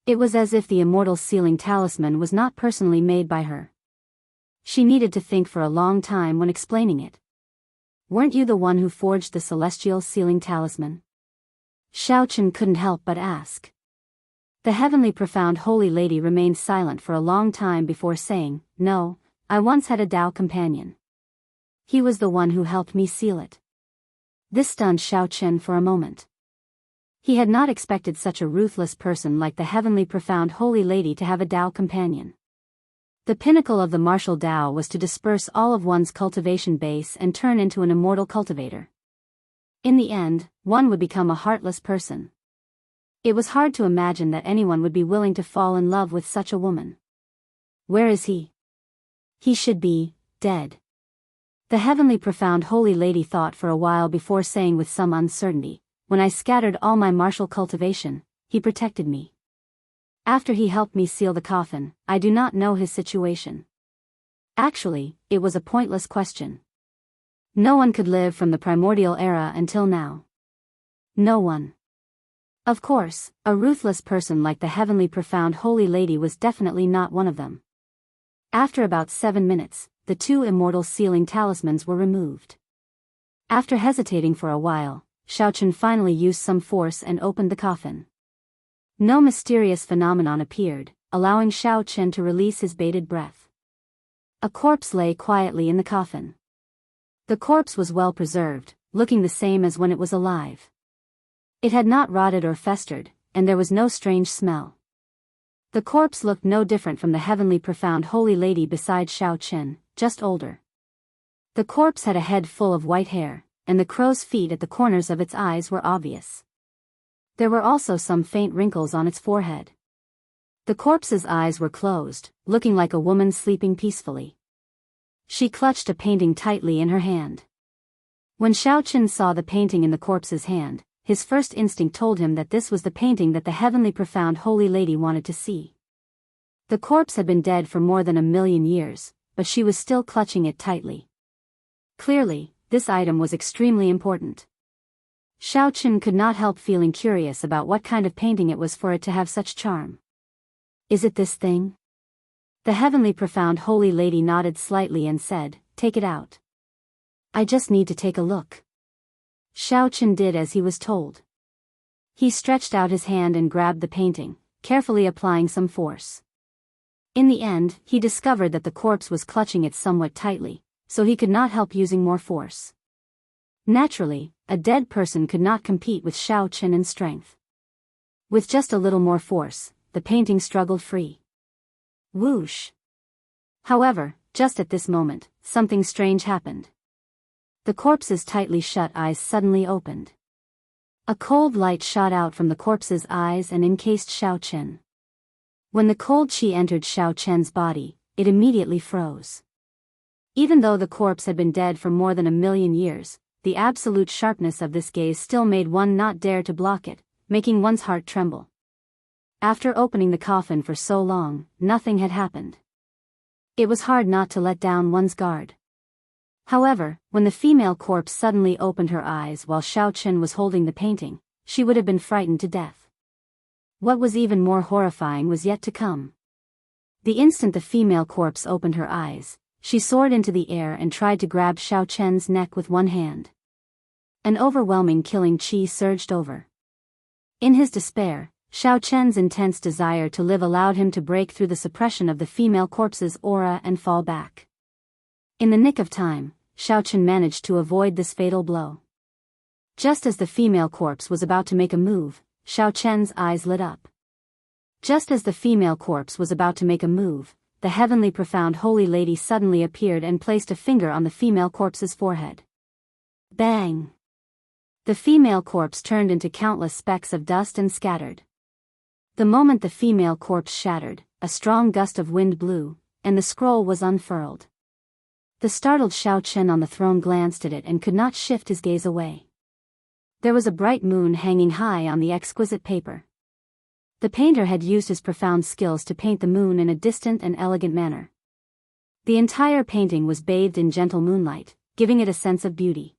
It was as if the immortal sealing talisman was not personally made by her. She needed to think for a long time when explaining it. Weren't you the one who forged the celestial sealing talisman? Xiaochen couldn't help but ask. The heavenly profound holy lady remained silent for a long time before saying, No, I once had a Tao companion. He was the one who helped me seal it. This stunned Xiaochen for a moment. He had not expected such a ruthless person like the heavenly profound holy lady to have a Tao companion. The pinnacle of the martial Tao was to disperse all of one's cultivation base and turn into an immortal cultivator. In the end, one would become a heartless person. It was hard to imagine that anyone would be willing to fall in love with such a woman. Where is he? He should be dead. The heavenly profound holy lady thought for a while before saying with some uncertainty, When I scattered all my martial cultivation, he protected me. After he helped me seal the coffin, I do not know his situation. Actually, it was a pointless question. No one could live from the primordial era until now. No one. Of course, a ruthless person like the heavenly profound holy lady was definitely not one of them. After about 7 minutes, the two immortal sealing talismans were removed. After hesitating for a while, Xiaochen finally used some force and opened the coffin. No mysterious phenomenon appeared, allowing Xiaochen to release his bated breath. A corpse lay quietly in the coffin. The corpse was well preserved, looking the same as when it was alive. It had not rotted or festered, and there was no strange smell. The corpse looked no different from the heavenly profound holy lady beside Xiaochen, just older. The corpse had a head full of white hair, and the crow's feet at the corners of its eyes were obvious. There were also some faint wrinkles on its forehead. The corpse's eyes were closed, looking like a woman sleeping peacefully. She clutched a painting tightly in her hand. When Xiaoqun saw the painting in the corpse's hand, his first instinct told him that this was the painting that the heavenly profound holy lady wanted to see. The corpse had been dead for more than 1,000,000 years, but she was still clutching it tightly. Clearly, this item was extremely important. Xiaoqun could not help feeling curious about what kind of painting it was for it to have such charm. Is it this thing? The heavenly profound holy lady nodded slightly and said, "Take it out." "I just need to take a look." Xiaoqun did as he was told. He stretched out his hand and grabbed the painting, carefully applying some force. In the end, he discovered that the corpse was clutching it somewhat tightly, so he could not help using more force. Naturally, a dead person could not compete with Xiaoqun in strength. With just a little more force, the painting struggled free. Whoosh! However, just at this moment, something strange happened. The corpse's tightly shut eyes suddenly opened. A cold light shot out from the corpse's eyes and encased Xiaoqun. When the cold qi entered Xiaoqun's body, it immediately froze. Even though the corpse had been dead for more than 1,000,000 years, the absolute sharpness of this gaze still made one not dare to block it, making one's heart tremble. After opening the coffin for so long, nothing had happened. It was hard not to let down one's guard. However, when the female corpse suddenly opened her eyes while Xiaoqun was holding the painting, she would have been frightened to death. What was even more horrifying was yet to come. The instant the female corpse opened her eyes, she soared into the air and tried to grab Xiaoqun's neck with one hand. An overwhelming killing qi surged over. In his despair, Xiaoqun's intense desire to live allowed him to break through the suppression of the female corpse's aura and fall back. In the nick of time, Xiaoqun managed to avoid this fatal blow. Just as the female corpse was about to make a move, Xiaoqun's eyes lit up. Just as the female corpse was about to make a move, the heavenly profound holy lady suddenly appeared and placed a finger on the female corpse's forehead. Bang! The female corpse turned into countless specks of dust and scattered. The moment the female corpse shattered, a strong gust of wind blew, and the scroll was unfurled. The startled Xiaoqun on the throne glanced at it and could not shift his gaze away. There was a bright moon hanging high on the exquisite paper. The painter had used his profound skills to paint the moon in a distant and elegant manner. The entire painting was bathed in gentle moonlight, giving it a sense of beauty.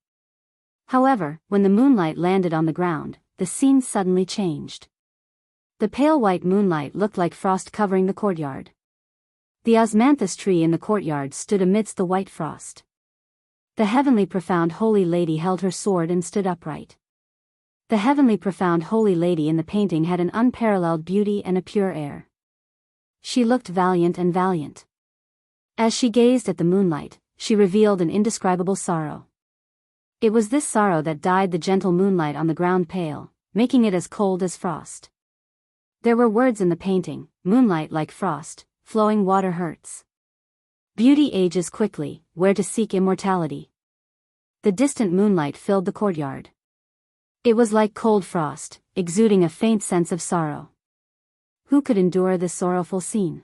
However, when the moonlight landed on the ground, the scene suddenly changed. The pale white moonlight looked like frost covering the courtyard. The osmanthus tree in the courtyard stood amidst the white frost. The heavenly profound holy lady held her sword and stood upright. The heavenly profound holy lady in the painting had an unparalleled beauty and a pure air. She looked valiant and valiant. As she gazed at the moonlight, she revealed an indescribable sorrow. It was this sorrow that dyed the gentle moonlight on the ground pale, making it as cold as frost. There were words in the painting: moonlight like frost, flowing water hurts. Beauty ages quickly, where to seek immortality? The distant moonlight filled the courtyard. It was like cold frost, exuding a faint sense of sorrow. Who could endure this sorrowful scene?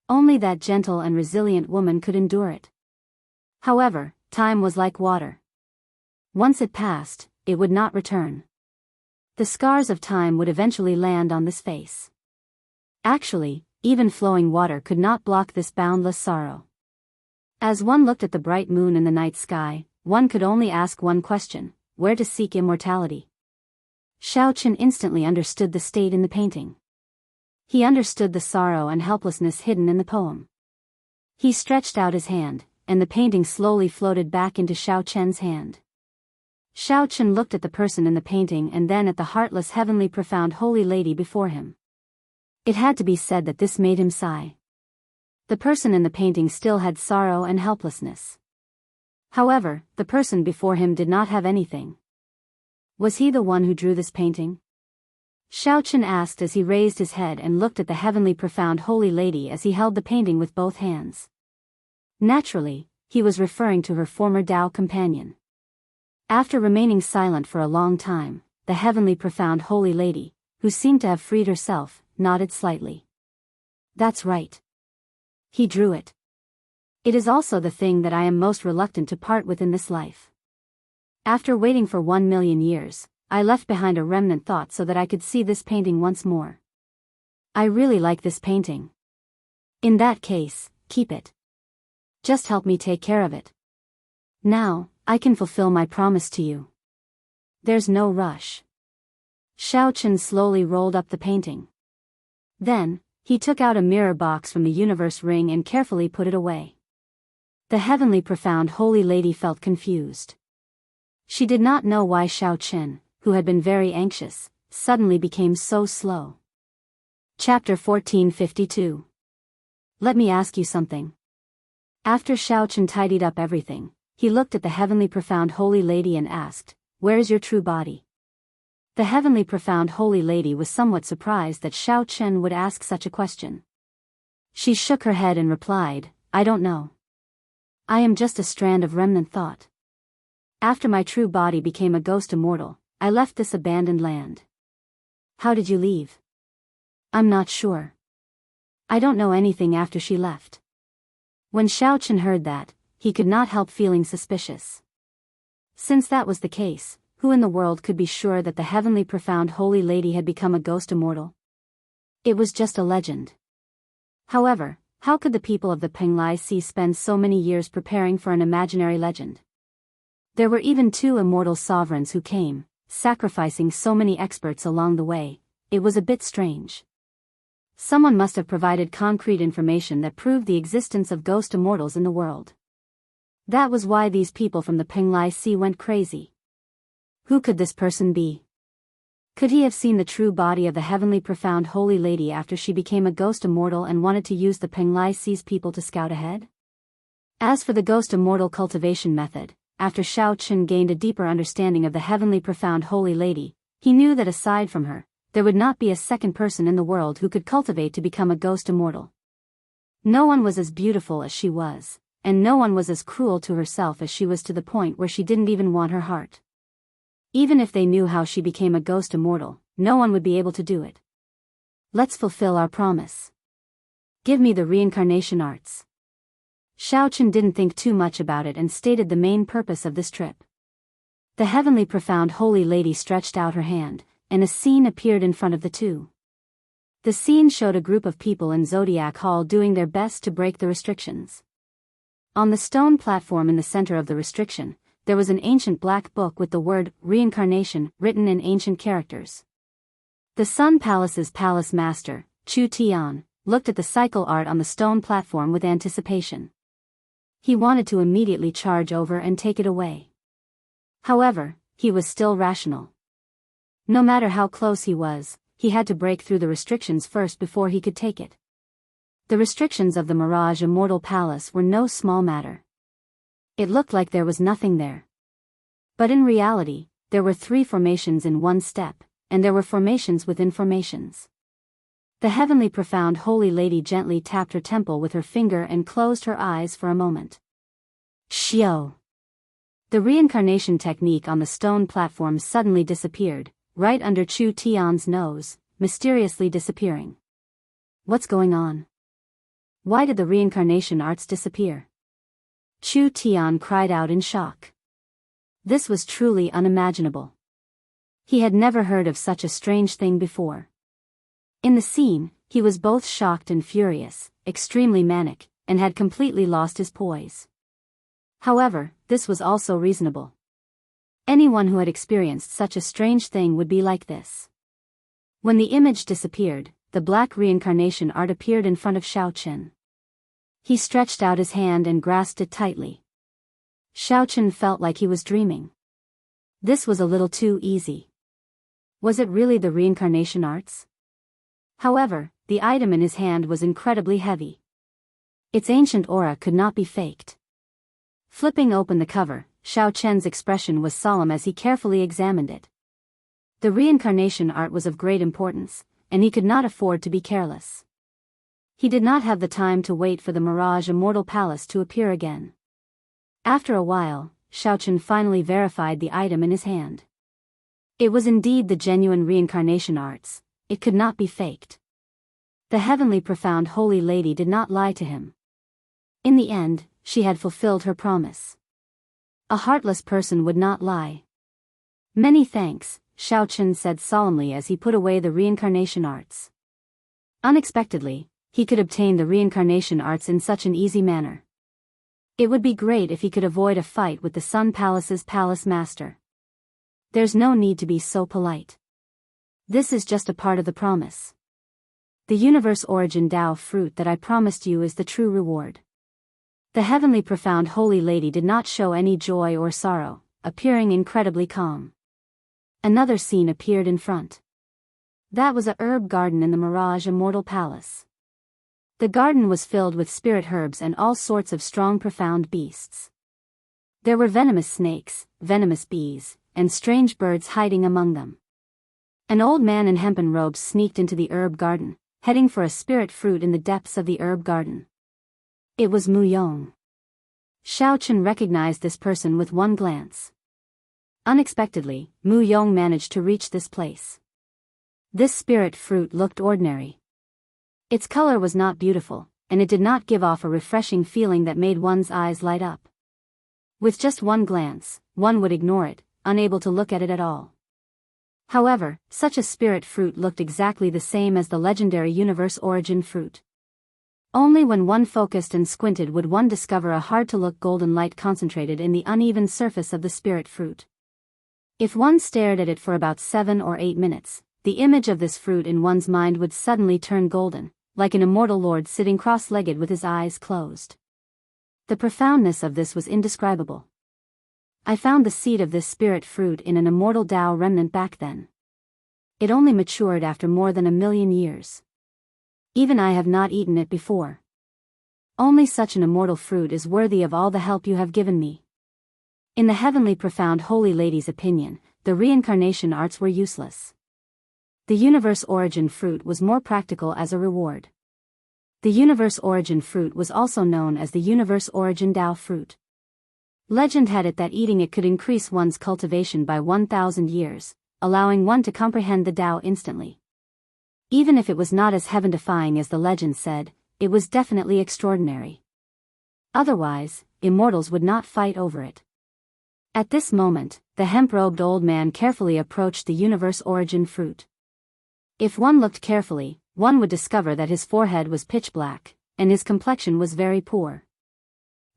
Only that gentle and resilient woman could endure it. However, time was like water. Once it passed, it would not return. The scars of time would eventually land on this face. Actually, even flowing water could not block this boundless sorrow. As one looked at the bright moon in the night sky, one could only ask one question: where to seek immortality? Xiaoqun instantly understood the state in the painting. He understood the sorrow and helplessness hidden in the poem. He stretched out his hand, and the painting slowly floated back into Xiaoqun's hand. Xiaoqun looked at the person in the painting and then at the heartless heavenly profound holy lady before him. It had to be said that this made him sigh. The person in the painting still had sorrow and helplessness. However, the person before him did not have anything. Was he the one who drew this painting? Xiaoqun asked as he raised his head and looked at the heavenly profound holy lady as he held the painting with both hands. Naturally, he was referring to her former Tao companion. After remaining silent for a long time, the heavenly profound holy lady, who seemed to have freed herself, nodded slightly. That's right. He drew it. It is also the thing that I am most reluctant to part with in this life. After waiting for 1,000,000 years, I left behind a remnant thought so that I could see this painting once more. I really like this painting. In that case, keep it. Just help me take care of it. Now, I can fulfill my promise to you. There's no rush. Xiaochen slowly rolled up the painting. Then, he took out a mirror box from the universe ring and carefully put it away. The heavenly profound holy lady felt confused. She did not know why Xiaochen, who had been very anxious, suddenly became so slow. Chapter 1452. Let me ask you something. After Xiaochen tidied up everything, he looked at the heavenly profound holy lady and asked, "Where is your true body?" The heavenly profound holy lady was somewhat surprised that Xiaochen would ask such a question. She shook her head and replied, "I don't know. I am just a strand of remnant thought. After my true body became a ghost immortal, I left this abandoned land." "How did you leave?" "I'm not sure. I don't know anything after she left." When Xiaochen heard that, he could not help feeling suspicious. Since that was the case, who in the world could be sure that the heavenly profound holy lady had become a ghost immortal? It was just a legend. However, how could the people of the Penglai Sea spend so many years preparing for an imaginary legend? There were even 2 immortal sovereigns who came, sacrificing so many experts along the way. It was a bit strange. Someone must have provided concrete information that proved the existence of ghost immortals in the world. That was why these people from the Penglai Sea went crazy. Who could this person be? Could he have seen the true body of the heavenly profound holy lady after she became a ghost immortal and wanted to use the Penglai Sea's people to scout ahead? As for the ghost immortal cultivation method, after Xiaochen gained a deeper understanding of the heavenly profound holy lady, he knew that aside from her, there would not be a second person in the world who could cultivate to become a ghost immortal. No one was as beautiful as she was, and no one was as cruel to herself as she was, to the point where she didn't even want her heart. Even if they knew how she became a ghost immortal, no one would be able to do it. Let's fulfill our promise. Give me the reincarnation arts. Xiaochen didn't think too much about it and stated the main purpose of this trip. The heavenly profound holy lady stretched out her hand, and a scene appeared in front of the two. The scene showed a group of people in Zodiac Hall doing their best to break the restrictions. On the stone platform in the center of the restriction, there was an ancient black book with the word reincarnation written in ancient characters. The Sun Palace's palace master, Chu Tian, looked at the cycle art on the stone platform with anticipation. He wanted to immediately charge over and take it away. However, he was still rational. No matter how close he was, he had to break through the restrictions first before he could take it. The restrictions of the Mirage Immortal Palace were no small matter. It looked like there was nothing there. But in reality, there were 3 formations in one step, and there were formations within formations. The heavenly profound holy lady gently tapped her temple with her finger and closed her eyes for a moment. Xiao! The reincarnation technique on the stone platform suddenly disappeared, right under Chu Tian's nose, mysteriously disappearing. What's going on? Why did the reincarnation arts disappear? Chu Tian cried out in shock. This was truly unimaginable. He had never heard of such a strange thing before. In the scene, he was both shocked and furious, extremely manic, and had completely lost his poise. However, this was also reasonable. Anyone who had experienced such a strange thing would be like this. When the image disappeared, the black reincarnation art appeared in front of Xiaochen. He stretched out his hand and grasped it tightly. Xiaochen felt like he was dreaming. This was a little too easy. Was it really the reincarnation arts? However, the item in his hand was incredibly heavy. Its ancient aura could not be faked. Flipping open the cover, Xiaochen's expression was solemn as he carefully examined it. The reincarnation art was of great importance, and he could not afford to be careless. He did not have the time to wait for the Mirage Immortal Palace to appear again. After a while, Xiaochen finally verified the item in his hand. It was indeed the genuine reincarnation arts, it could not be faked. The heavenly profound holy lady did not lie to him. In the end, she had fulfilled her promise. A heartless person would not lie. Many thanks, Xiaochen said solemnly as he put away the reincarnation arts. Unexpectedly, he could obtain the reincarnation arts in such an easy manner. It would be great if he could avoid a fight with the Sun Palace's palace master. There's no need to be so polite. This is just a part of the promise. The universe origin Tao fruit that I promised you is the true reward. The heavenly profound holy lady did not show any joy or sorrow, appearing incredibly calm. Another scene appeared in front. That was a herb garden in the Mirage Immortal Palace. The garden was filled with spirit herbs and all sorts of strong profound beasts. There were venomous snakes, venomous bees, and strange birds hiding among them. An old man in hempen robes sneaked into the herb garden, heading for a spirit fruit in the depths of the herb garden. It was Mu Yong. Xiaochen recognized this person with one glance. Unexpectedly, Mu Yong managed to reach this place. This spirit fruit looked ordinary. Its color was not beautiful, and it did not give off a refreshing feeling that made one's eyes light up. With just one glance, one would ignore it, unable to look at it at all. However, such a spirit fruit looked exactly the same as the legendary universe origin fruit. Only when one focused and squinted would one discover a hard-to-look golden light concentrated in the uneven surface of the spirit fruit. If one stared at it for about 7 or 8 minutes, the image of this fruit in one's mind would suddenly turn golden, like an immortal lord sitting cross-legged with his eyes closed. The profoundness of this was indescribable. I found the seed of this spirit fruit in an immortal Tao remnant back then. It only matured after more than 1,000,000 years. Even I have not eaten it before. Only such an immortal fruit is worthy of all the help you have given me. In the heavenly profound holy lady's opinion, the reincarnation arts were useless. The universe origin fruit was more practical as a reward. The universe origin fruit was also known as the universe origin Tao fruit. Legend had it that eating it could increase one's cultivation by 1,000 years, allowing one to comprehend the Tao instantly. Even if it was not as heaven-defying as the legend said, it was definitely extraordinary. Otherwise, immortals would not fight over it. At this moment, the hemp-robed old man carefully approached the universe origin fruit. If one looked carefully, one would discover that his forehead was pitch black, and his complexion was very poor.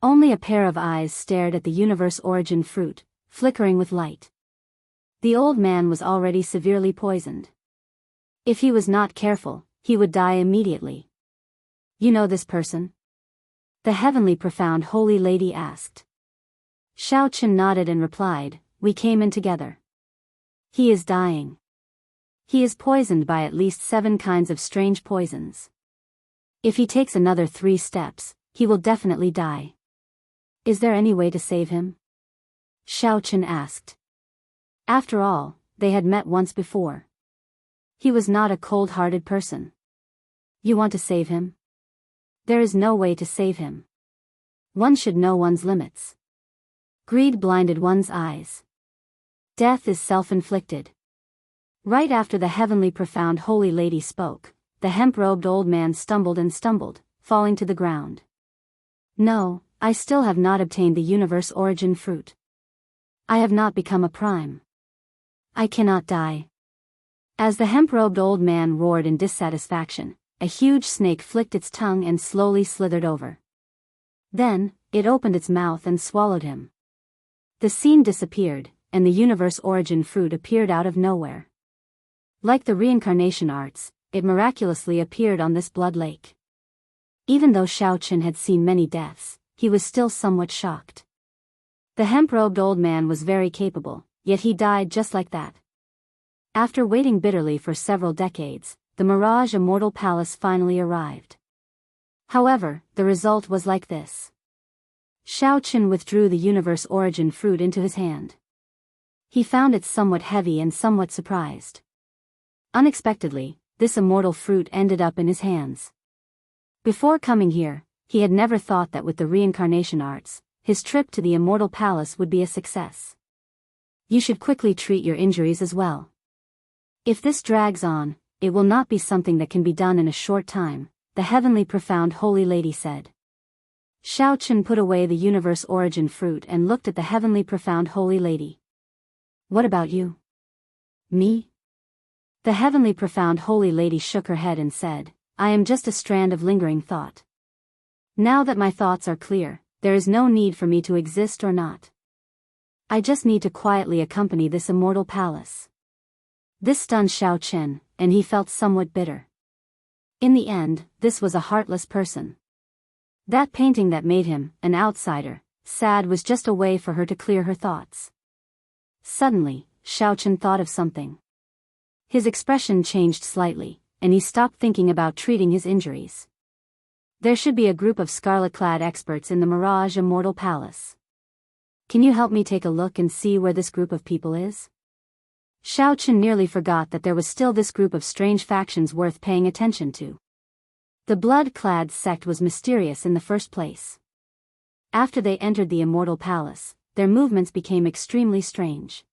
Only a pair of eyes stared at the universe origin fruit, flickering with light. The old man was already severely poisoned. If he was not careful, he would die immediately. You know this person? The heavenly profound holy lady asked. Xiaochen nodded and replied, we came in together. He is dying. He is poisoned by at least 7 kinds of strange poisons. If he takes another 3 steps, he will definitely die. Is there any way to save him? Xiaochen asked. After all, they had met once before. He was not a cold-hearted person. You want to save him? There is no way to save him. One should know one's limits. Greed blinded one's eyes. Death is self-inflicted. Right after the heavenly profound holy lady spoke, the hemp-robed old man stumbled and stumbled, falling to the ground. No, I still have not obtained the universe origin fruit. I have not become a prime. I cannot die. As the hemp-robed old man roared in dissatisfaction, a huge snake flicked its tongue and slowly slithered over. Then, it opened its mouth and swallowed him. The scene disappeared, and the universe origin fruit appeared out of nowhere. Like the reincarnation arts, it miraculously appeared on this blood lake. Even though Xiaochen had seen many deaths, he was still somewhat shocked. The hemp-robed old man was very capable, yet he died just like that. After waiting bitterly for several decades, the Mirage Immortal Palace finally arrived. However, the result was like this. Xiaochen withdrew the universe origin fruit into his hand. He found it somewhat heavy and somewhat surprised. Unexpectedly, this immortal fruit ended up in his hands. Before coming here, he had never thought that with the reincarnation arts, his trip to the Immortal Palace would be a success. You should quickly treat your injuries as well. If this drags on, it will not be something that can be done in a short time, the heavenly profound holy lady said. Xiao Chen put away the universe origin fruit and looked at the heavenly profound holy lady. What about you? Me? The heavenly profound holy lady shook her head and said, I am just a strand of lingering thought. Now that my thoughts are clear, there is no need for me to exist or not. I just need to quietly accompany this immortal palace. This stunned Xiao Chen, and he felt somewhat bitter. In the end, this was a heartless person. That painting that made him, an outsider, sad was just a way for her to clear her thoughts. Suddenly, Xiao Chen thought of something. His expression changed slightly, and he stopped thinking about treating his injuries. There should be a group of scarlet-clad experts in the Mirage Immortal Palace. Can you help me take a look and see where this group of people is? Xiao Chen nearly forgot that there was still this group of strange factions worth paying attention to. The blood-clad sect was mysterious in the first place. After they entered the Immortal Palace, their movements became extremely strange.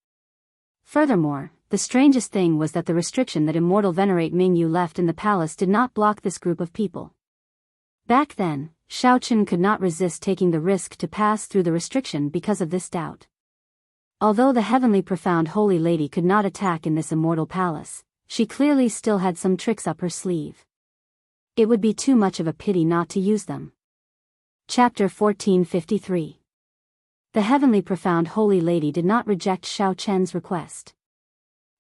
Furthermore, the strangest thing was that the restriction that Immortal Venerate Mingyu left in the palace did not block this group of people. Back then, Xiao Chen could not resist taking the risk to pass through the restriction because of this doubt. Although the heavenly profound holy lady could not attack in this immortal palace, she clearly still had some tricks up her sleeve. It would be too much of a pity not to use them. Chapter 1453. The heavenly profound holy lady did not reject Xiao Chen's request.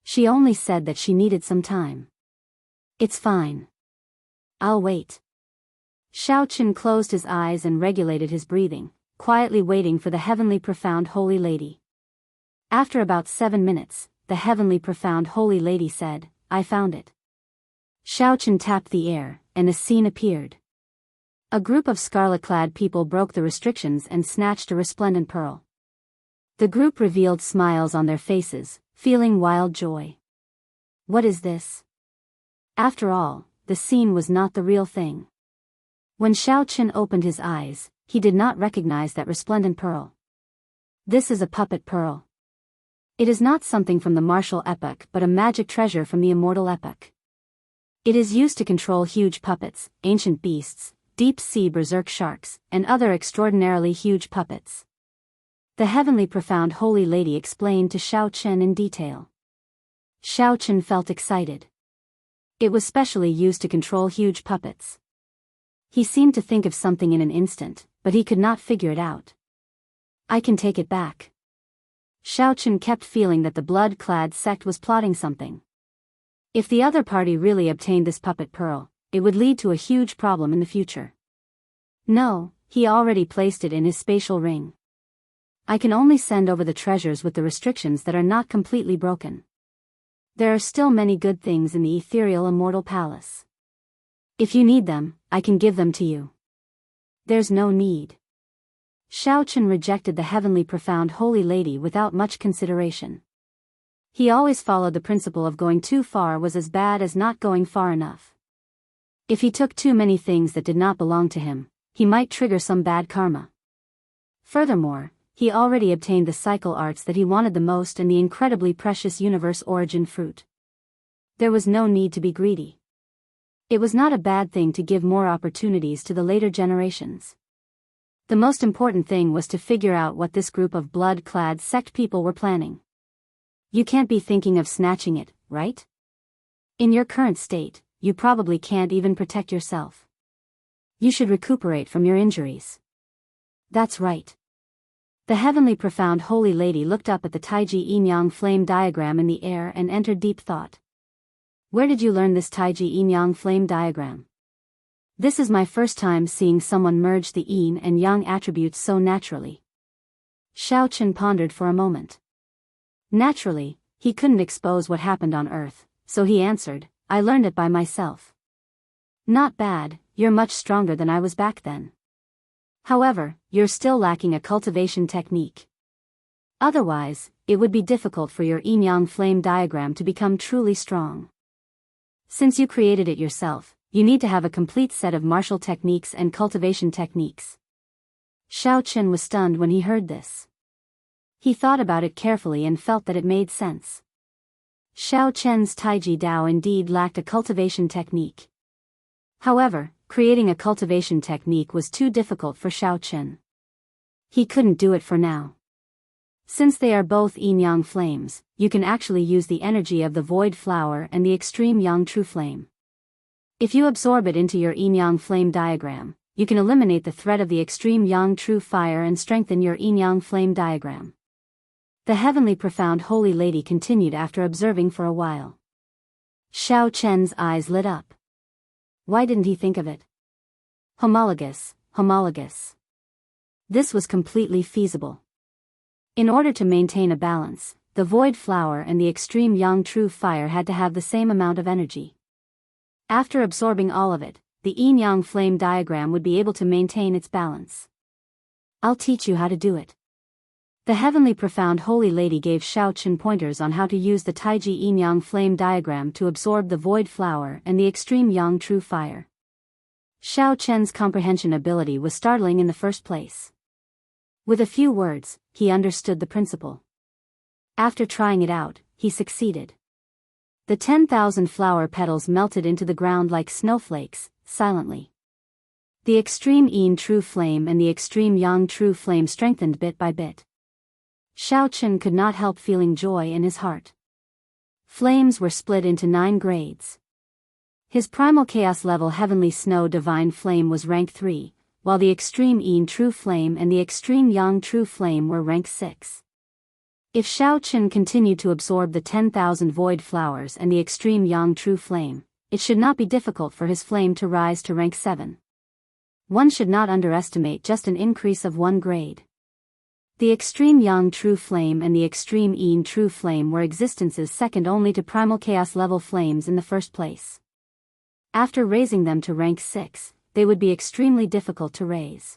She only said that she needed some time. It's fine. I'll wait. Xiao Chen closed his eyes and regulated his breathing, quietly waiting for the heavenly profound holy lady. After about 7 minutes, the heavenly profound holy lady said, I found it. Xiao Chen tapped the air, and a scene appeared. A group of scarlet-clad people broke the restrictions and snatched a resplendent pearl. The group revealed smiles on their faces, feeling wild joy. What is this? After all, the scene was not the real thing. When Xiao Chen opened his eyes, he did not recognize that resplendent pearl. This is a puppet pearl. It is not something from the martial epoch but a magic treasure from the immortal epoch. It is used to control huge puppets, ancient beasts, deep-sea berserk sharks, and other extraordinarily huge puppets. The heavenly profound holy lady explained to Xiao Chen in detail. Xiao Chen felt excited. It was specially used to control huge puppets. He seemed to think of something in an instant, but he could not figure it out. I can take it back. Xiao Chen kept feeling that the blood-clad sect was plotting something. If the other party really obtained this puppet pearl, it would lead to a huge problem in the future. No, he already placed it in his spatial ring. I can only send over the treasures with the restrictions that are not completely broken. There are still many good things in the ethereal immortal palace. If you need them, I can give them to you. There's no need. Xiao Chen rejected the heavenly profound holy lady without much consideration. He always followed the principle of going too far was as bad as not going far enough. If he took too many things that did not belong to him, he might trigger some bad karma. Furthermore, he already obtained the cycle arts that he wanted the most and the incredibly precious universe origin fruit. There was no need to be greedy. It was not a bad thing to give more opportunities to the later generations. The most important thing was to figure out what this group of blood-clad sect people were planning. You can't be thinking of snatching it, right? In your current state, you probably can't even protect yourself. You should recuperate from your injuries. That's right. The heavenly profound holy lady looked up at the Taiji yin-yang flame diagram in the air and entered deep thought. Where did you learn this Taiji yin-yang flame diagram? This is my first time seeing someone merge the yin and yang attributes so naturally. Xiao Chen pondered for a moment. Naturally, he couldn't expose what happened on Earth, so he answered, I learned it by myself. Not bad, you're much stronger than I was back then. However, you're still lacking a cultivation technique. Otherwise, it would be difficult for your yin-yang flame diagram to become truly strong. Since you created it yourself, you need to have a complete set of martial techniques and cultivation techniques. Xiao Chen was stunned when he heard this. He thought about it carefully and felt that it made sense. Xiao Chen's Taiji Dao indeed lacked a cultivation technique. However, creating a cultivation technique was too difficult for Xiao Chen. He couldn't do it for now. Since they are both yin-yang flames, you can actually use the energy of the void flower and the extreme yang true flame. If you absorb it into your yin-yang flame diagram, you can eliminate the threat of the extreme yang true fire and strengthen your yin-yang flame diagram. The heavenly profound holy lady continued after observing for a while. Xiao Chen's eyes lit up. Why didn't he think of it? Homologous, homologous. This was completely feasible. In order to maintain a balance, the void flower and the extreme yang true fire had to have the same amount of energy. After absorbing all of it, the yin-yang flame diagram would be able to maintain its balance. I'll teach you how to do it. The heavenly profound holy lady gave Xiao Chen pointers on how to use the Taiji yin-yang flame diagram to absorb the void flower and the extreme yang true fire. Xiao Chen's comprehension ability was startling in the first place. With a few words, he understood the principle. After trying it out, he succeeded. The 10,000 flower petals melted into the ground like snowflakes, silently. The extreme yin true flame and the extreme yang true flame strengthened bit by bit. Xiao Chen could not help feeling joy in his heart. Flames were split into 9 grades. His primal chaos level heavenly snow divine flame was rank 3, while the extreme yin true flame and the extreme yang true flame were rank 6. If Xiao Chen continued to absorb the 10,000 void flowers and the extreme yang true flame, it should not be difficult for his flame to rise to rank 7. One should not underestimate just an increase of 1 grade. The extreme yang true flame and the extreme yin true flame were existences second only to primal chaos level flames in the first place. After raising them to rank 6, they would be extremely difficult to raise.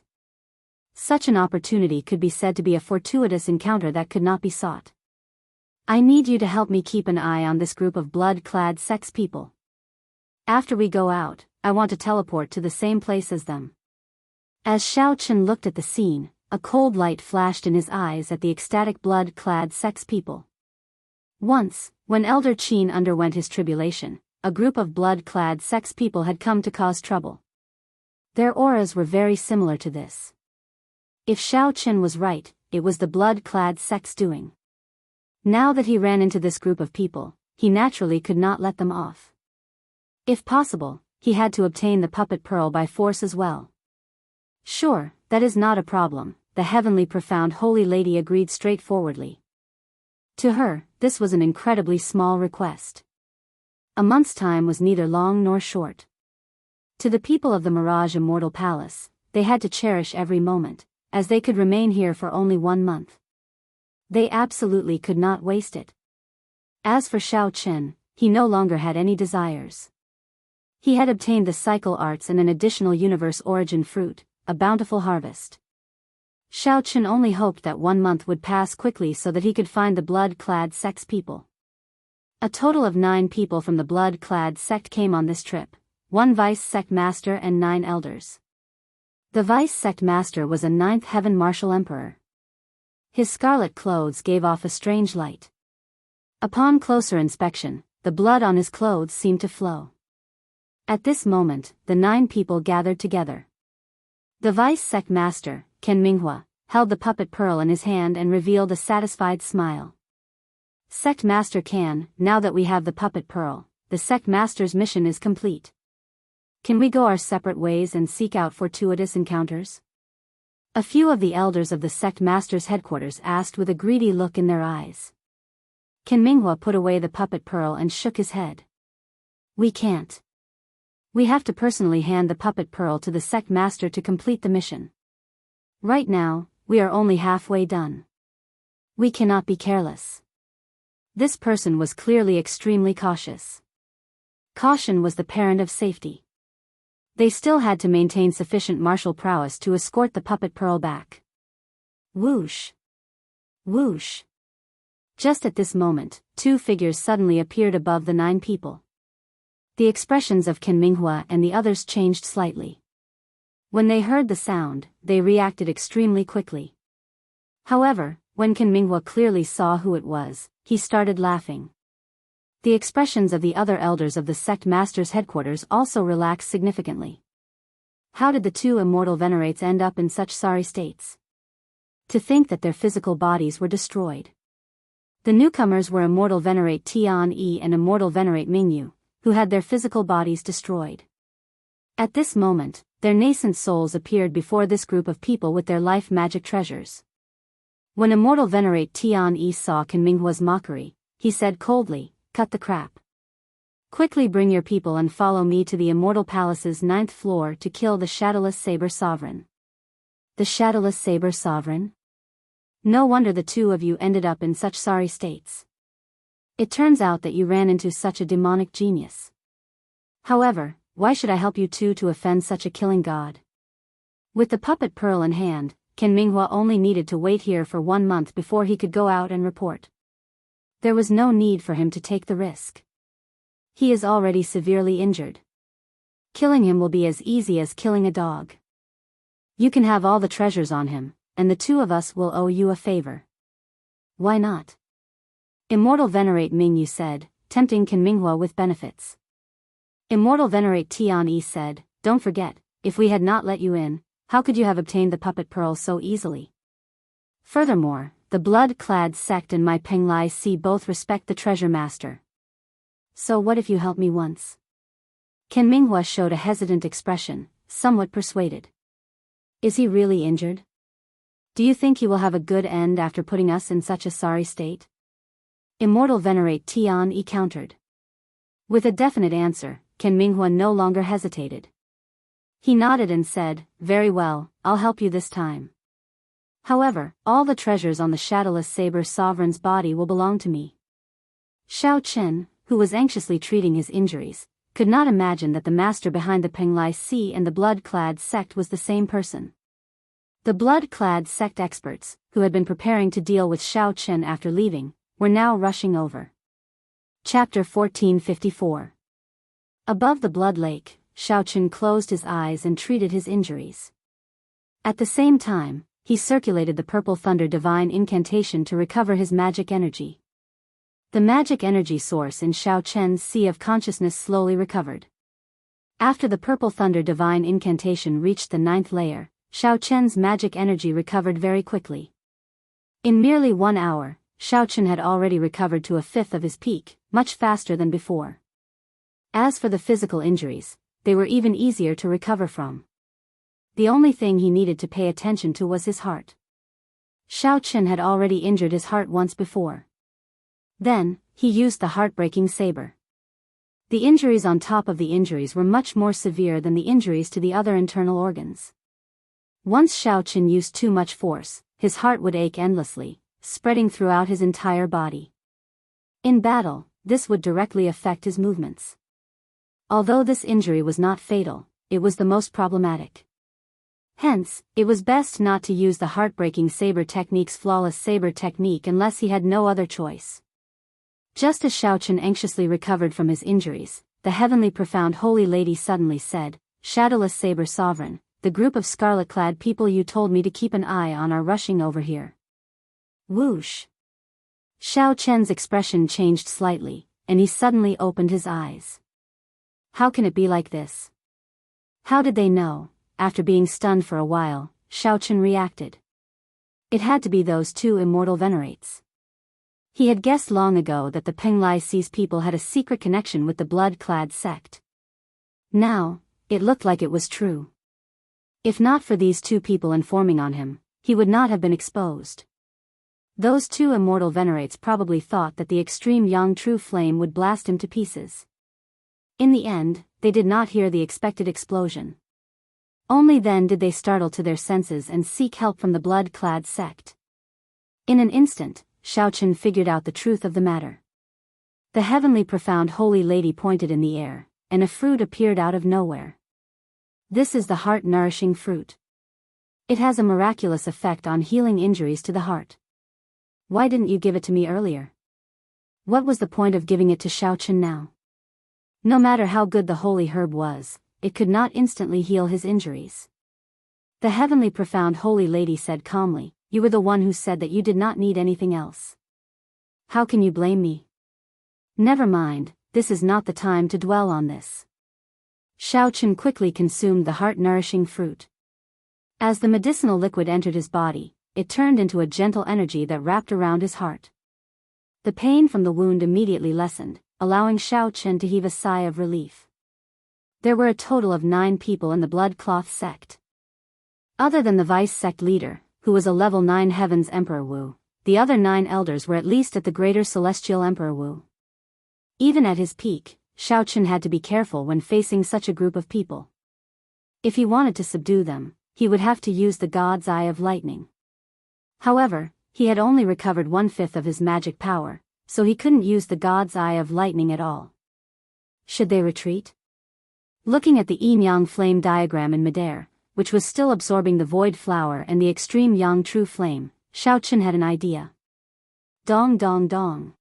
Such an opportunity could be said to be a fortuitous encounter that could not be sought. I need you to help me keep an eye on this group of blood-clad sex people. After we go out, I want to teleport to the same place as them. As Xiao Chen looked at the scene, a cold light flashed in his eyes at the ecstatic blood-clad sex people. Once, when Elder Qin underwent his tribulation, a group of blood-clad sex people had come to cause trouble. Their auras were very similar to this. If Xiao Chen was right, it was the blood-clad sex doing. Now that he ran into this group of people, he naturally could not let them off. If possible, he had to obtain the puppet pearl by force as well. Sure, that is not a problem, the heavenly profound holy lady agreed straightforwardly. To her, this was an incredibly small request. A month's time was neither long nor short. To the people of the Mirage Immortal Palace, they had to cherish every moment, as they could remain here for only 1 month. They absolutely could not waste it. As for Xiao Chen, he no longer had any desires. He had obtained the cycle arts and an additional universe origin fruit, a bountiful harvest. Xiao Chen only hoped that 1 month would pass quickly so that he could find the blood-clad sex people. A total of 9 people from the blood-clad sect came on this trip, 1 vice sect master and 9 elders. The vice sect master was a 9th heaven martial emperor. His scarlet clothes gave off a strange light. Upon closer inspection, the blood on his clothes seemed to flow. At this moment, the 9 people gathered together. The vice sect master, Ken Minghua, held the puppet pearl in his hand and revealed a satisfied smile. Sect Master Can, now that we have the puppet pearl, the sect master's mission is complete. Can we go our separate ways and seek out fortuitous encounters? A few of the elders of the sect master's headquarters asked with a greedy look in their eyes. Ken Minghua put away the puppet pearl and shook his head. We can't. We have to personally hand the puppet pearl to the sect master to complete the mission. Right now, we are only halfway done. We cannot be careless. This person was clearly extremely cautious. Caution was the parent of safety. They still had to maintain sufficient martial prowess to escort the puppet pearl back. Whoosh! Whoosh! Just at this moment, 2 figures suddenly appeared above the 9 people. The expressions of Ken Minghua and the others changed slightly. When they heard the sound, they reacted extremely quickly. However, when Qin Minghua clearly saw who it was, he started laughing. The expressions of the other elders of the sect master's headquarters also relaxed significantly. How did the two immortal venerates end up in such sorry states? To think that their physical bodies were destroyed. The newcomers were immortal venerate Tian Yi and immortal venerate Mingyu, who had their physical bodies destroyed. At this moment, their nascent souls appeared before this group of people with their life magic treasures. When immortal venerate Tian Yi saw Qin Minghua's mockery, he said coldly, "Cut the crap. Quickly bring your people and follow me to the Immortal Palace's 9th floor to kill the Shadowless Saber Sovereign." The Shadowless Saber Sovereign? No wonder the two of you ended up in such sorry states. It turns out that you ran into such a demonic genius. However, why should I help you two to offend such a killing god? With the puppet pearl in hand, Qin Minghua only needed to wait here for 1 month before he could go out and report. There was no need for him to take the risk. He is already severely injured. Killing him will be as easy as killing a dog. You can have all the treasures on him, and the two of us will owe you a favor. Why not? Immortal Venerate Mingyu said, tempting Qin Minghua with benefits. Immortal Venerate Tian Yi said, "Don't forget, if we had not let you in, how could you have obtained the puppet pearl so easily? Furthermore, the blood-clad sect and my Penglai Si both respect the treasure master. So what if you help me once?" Qin Minghua showed a hesitant expression, somewhat persuaded. Is he really injured? Do you think he will have a good end after putting us in such a sorry state? Immortal Venerate Tian Yi countered. With a definite answer, Qin Minghua no longer hesitated. He nodded and said, "Very well, I'll help you this time. However, all the treasures on the Shadowless Saber Sovereign's body will belong to me." Shao Chen, who was anxiously treating his injuries, could not imagine that the master behind the Penglai Si and the blood-clad sect was the same person. The blood-clad sect experts, who had been preparing to deal with Shao Chen after leaving, were now rushing over. Chapter 1454. Above the blood lake, Shao Chen closed his eyes and treated his injuries. At the same time, he circulated the Purple Thunder Divine Incantation to recover his magic energy. The magic energy source in Shao Chen's Sea of Consciousness slowly recovered. After the Purple Thunder Divine Incantation reached the 9th layer, Shao Chen's magic energy recovered very quickly. In merely 1 hour, Shao Chen had already recovered to 1/5 of his peak, much faster than before. As for the physical injuries, they were even easier to recover from. The only thing he needed to pay attention to was his heart. Shao Chen had already injured his heart once before. Then, he used the heartbreaking saber. The injuries on top of the injuries were much more severe than the injuries to the other internal organs. Once Shao Chen used too much force, his heart would ache endlessly, spreading throughout his entire body. In battle, this would directly affect his movements. Although this injury was not fatal, it was the most problematic. Hence, it was best not to use the heartbreaking saber technique's flawless saber technique unless he had no other choice. Just as Shao Chen anxiously recovered from his injuries, the heavenly profound holy lady suddenly said, "Shadowless Saber Sovereign, the group of scarlet-clad people you told me to keep an eye on are rushing over here." Whoosh! Shao Chen's expression changed slightly, and he suddenly opened his eyes. How can it be like this? How did they know? After being stunned for a while, Shao Chen reacted. It had to be those two immortal venerates. He had guessed long ago that the Penglai Si's people had a secret connection with the blood-clad sect. Now, it looked like it was true. If not for these two people informing on him, he would not have been exposed. Those two immortal venerates probably thought that the extreme Yang True Flame would blast him to pieces. In the end, they did not hear the expected explosion. Only then did they startle to their senses and seek help from the blood-clad sect. In an instant, Shao Chen figured out the truth of the matter. The heavenly profound holy lady pointed in the air, and a fruit appeared out of nowhere. This is the heart-nourishing fruit. It has a miraculous effect on healing injuries to the heart. Why didn't you give it to me earlier? What was the point of giving it to Shao Chen now? No matter how good the holy herb was, it could not instantly heal his injuries. The heavenly profound holy lady said calmly, You were the one who said that you did not need anything else. How can you blame me? Never mind, this is not the time to dwell on this. Xiao Chen quickly consumed the heart-nourishing fruit. As the medicinal liquid entered his body, it turned into a gentle energy that wrapped around his heart. The pain from the wound immediately lessened, allowing Xiao Chen to heave a sigh of relief. There were a total of 9 people in the blood cloth sect. Other than the vice sect leader, who was a level 9 Heavens Emperor Wu, the other 9 elders were at least at the greater Celestial Emperor Wu. Even at his peak, Xiao Chen had to be careful when facing such a group of people. If he wanted to subdue them, he would have to use the God's Eye of Lightning. However, he had only recovered 1/5 of his magic power, so he couldn't use the God's Eye of Lightning at all. Should they retreat? Looking at the yin-yang flame diagram in midair, which was still absorbing the void flower and the extreme yang true flame, Xiao Chen had an idea. Dong dong dong.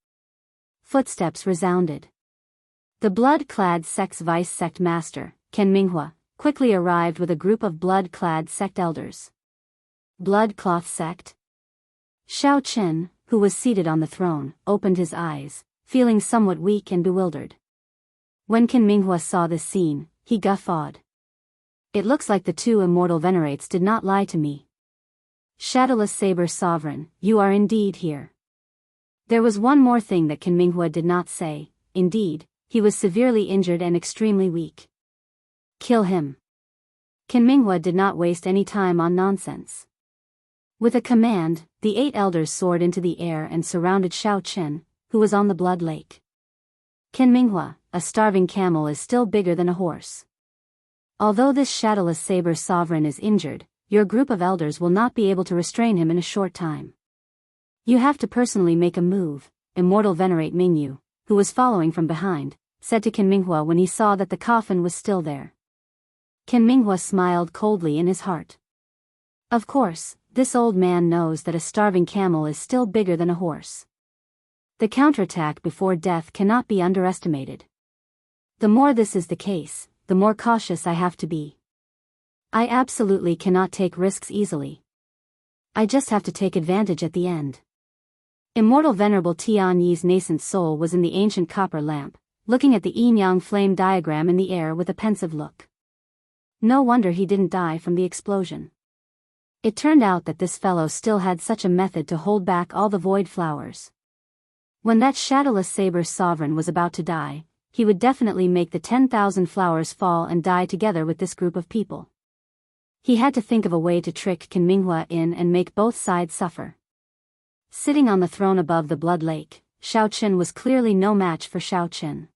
Footsteps resounded. The blood-clad sect's vice sect master, Ken Minghua, quickly arrived with a group of blood-clad sect elders. Blood cloth sect? Xiao Chen, who was seated on the throne, opened his eyes, feeling somewhat weak and bewildered. When Ken Minghua saw this scene, he guffawed. It looks like the 2 immortal venerates did not lie to me. Shadowless Saber Sovereign, you are indeed here. There was one more thing that Ken Minghua did not say. Indeed, he was severely injured and extremely weak. Kill him. Ken Minghua did not waste any time on nonsense. With a command, the 8 elders soared into the air and surrounded Xiao Chen, who was on the blood lake. Ken Minghua, a starving camel is still bigger than a horse. Although this shadowless saber sovereign is injured, your group of elders will not be able to restrain him in a short time. You have to personally make a move, Immortal Venerate Mingyu, who was following from behind, said to Ken Minghua when he saw that the coffin was still there. Ken Minghua smiled coldly in his heart. Of course, this old man knows that a starving camel is still bigger than a horse. The counterattack before death cannot be underestimated. The more this is the case, the more cautious I have to be. I absolutely cannot take risks easily. I just have to take advantage at the end. Immortal Venerable Tian Yi's nascent soul was in the ancient copper lamp, looking at the yin-yang flame diagram in the air with a pensive look. No wonder he didn't die from the explosion. It turned out that this fellow still had such a method to hold back all the void flowers. When that shadowless saber sovereign was about to die, he would definitely make the 10,000 flowers fall and die together with this group of people. He had to think of a way to trick Ken Minghua in and make both sides suffer. Sitting on the throne above the blood lake, Xiao Chen was clearly no match for Xiao Chen.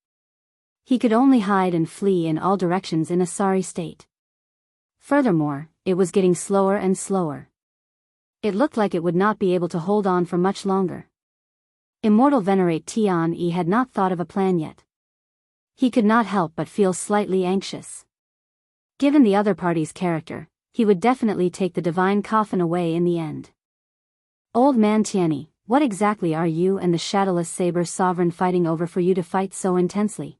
He could only hide and flee in all directions in a sorry state. Furthermore, it was getting slower and slower. It looked like it would not be able to hold on for much longer. Immortal Venerate Tian Yi had not thought of a plan yet. He could not help but feel slightly anxious. Given the other party's character, he would definitely take the divine coffin away in the end. Old man Tianyi, what exactly are you and the shadowless saber sovereign fighting over for you to fight so intensely?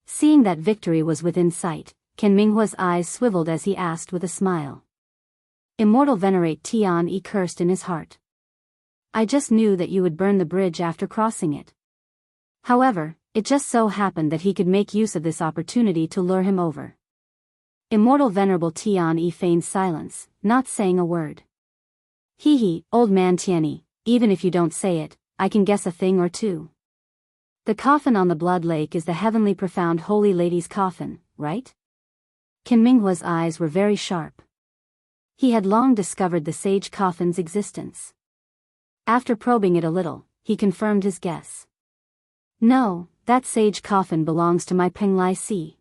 Seeing that victory was within sight, Ken Minghua's eyes swiveled as he asked with a smile. Immortal Venerate Tian Yi cursed in his heart. I just knew that you would burn the bridge after crossing it. However, it just so happened that he could make use of this opportunity to lure him over. Immortal Venerable Tian Yi feigned silence, not saying a word. Hee, old man Tianyi, even if you don't say it, I can guess a thing or two. The coffin on the blood lake is the heavenly profound holy lady's coffin, right? Ken Minghua's eyes were very sharp. He had long discovered the sage coffin's existence. After probing it a little, he confirmed his guess. No, that sage coffin belongs to my Penglai Si.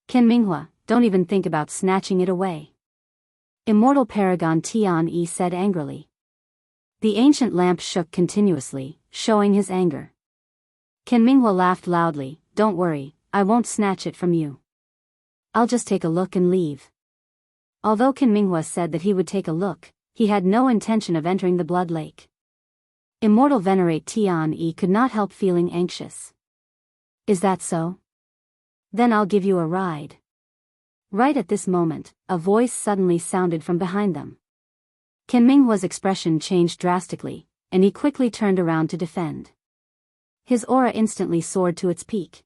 Ken Minghua, don't even think about snatching it away. Immortal Paragon Tian Yi said angrily. The ancient lamp shook continuously, showing his anger. Ken Minghua laughed loudly, don't worry, I won't snatch it from you. I'll just take a look and leave. Although Ken Minghua said that he would take a look, he had no intention of entering the blood lake. Immortal Venerate Tian Yi could not help feeling anxious. Is that so? Then I'll give you a ride. Right at this moment, a voice suddenly sounded from behind them. Ken Minghua's expression changed drastically, and he quickly turned around to defend. His aura instantly soared to its peak.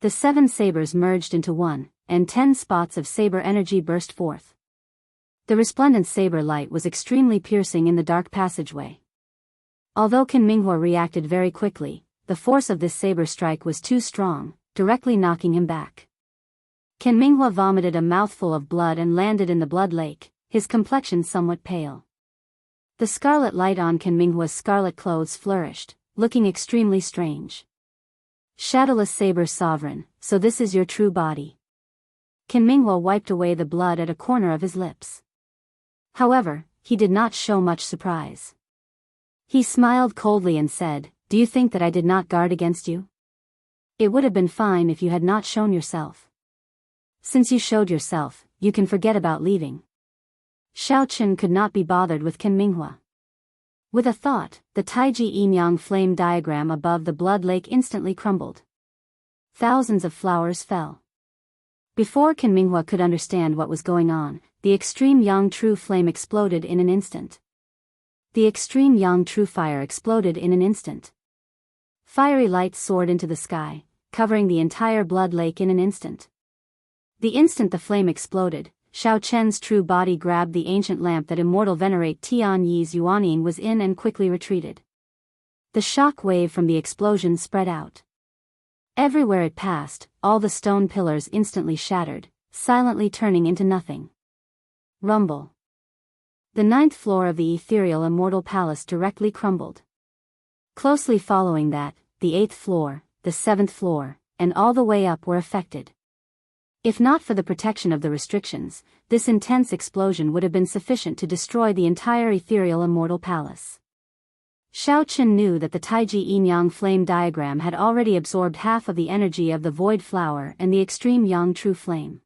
The 7 sabers merged into one, and 10 spots of saber energy burst forth. The resplendent saber light was extremely piercing in the dark passageway. Although Ken Minghua reacted very quickly, the force of this saber strike was too strong, directly knocking him back. Ken Minghua vomited a mouthful of blood and landed in the blood lake, his complexion somewhat pale. The scarlet light on Ken Minghua's scarlet clothes flourished, looking extremely strange. Shadowless Saber Sovereign, so this is your true body. Ken Minghua wiped away the blood at a corner of his lips. However, he did not show much surprise. He smiled coldly and said, "Do you think that I did not guard against you? It would have been fine if you had not shown yourself. Since you showed yourself, you can forget about leaving." Xiao Qin could not be bothered with Ken Minghua. With a thought, the Taiji Yin-Yang flame diagram above the blood lake instantly crumbled. Thousands of flowers fell. Before Ken Minghua could understand what was going on, the extreme Yang True flame exploded in an instant. The extreme Yang True fire exploded in an instant. Fiery light soared into the sky, covering the entire blood lake in an instant. The instant the flame exploded, Xiao Chen's true body grabbed the ancient lamp that immortal venerate Tian Yi's Yuanying was in and quickly retreated. The shock wave from the explosion spread out. Everywhere it passed, all the stone pillars instantly shattered, silently turning into nothing. Rumble. The 9th floor of the ethereal immortal palace directly crumbled. Closely following that, the 8th floor, the 7th floor, and all the way up were affected. If not for the protection of the restrictions, this intense explosion would have been sufficient to destroy the entire ethereal immortal palace. Xiao Qin knew that the Taiji Yin-Yang flame diagram had already absorbed half of the energy of the void flower and the extreme Yang True flame.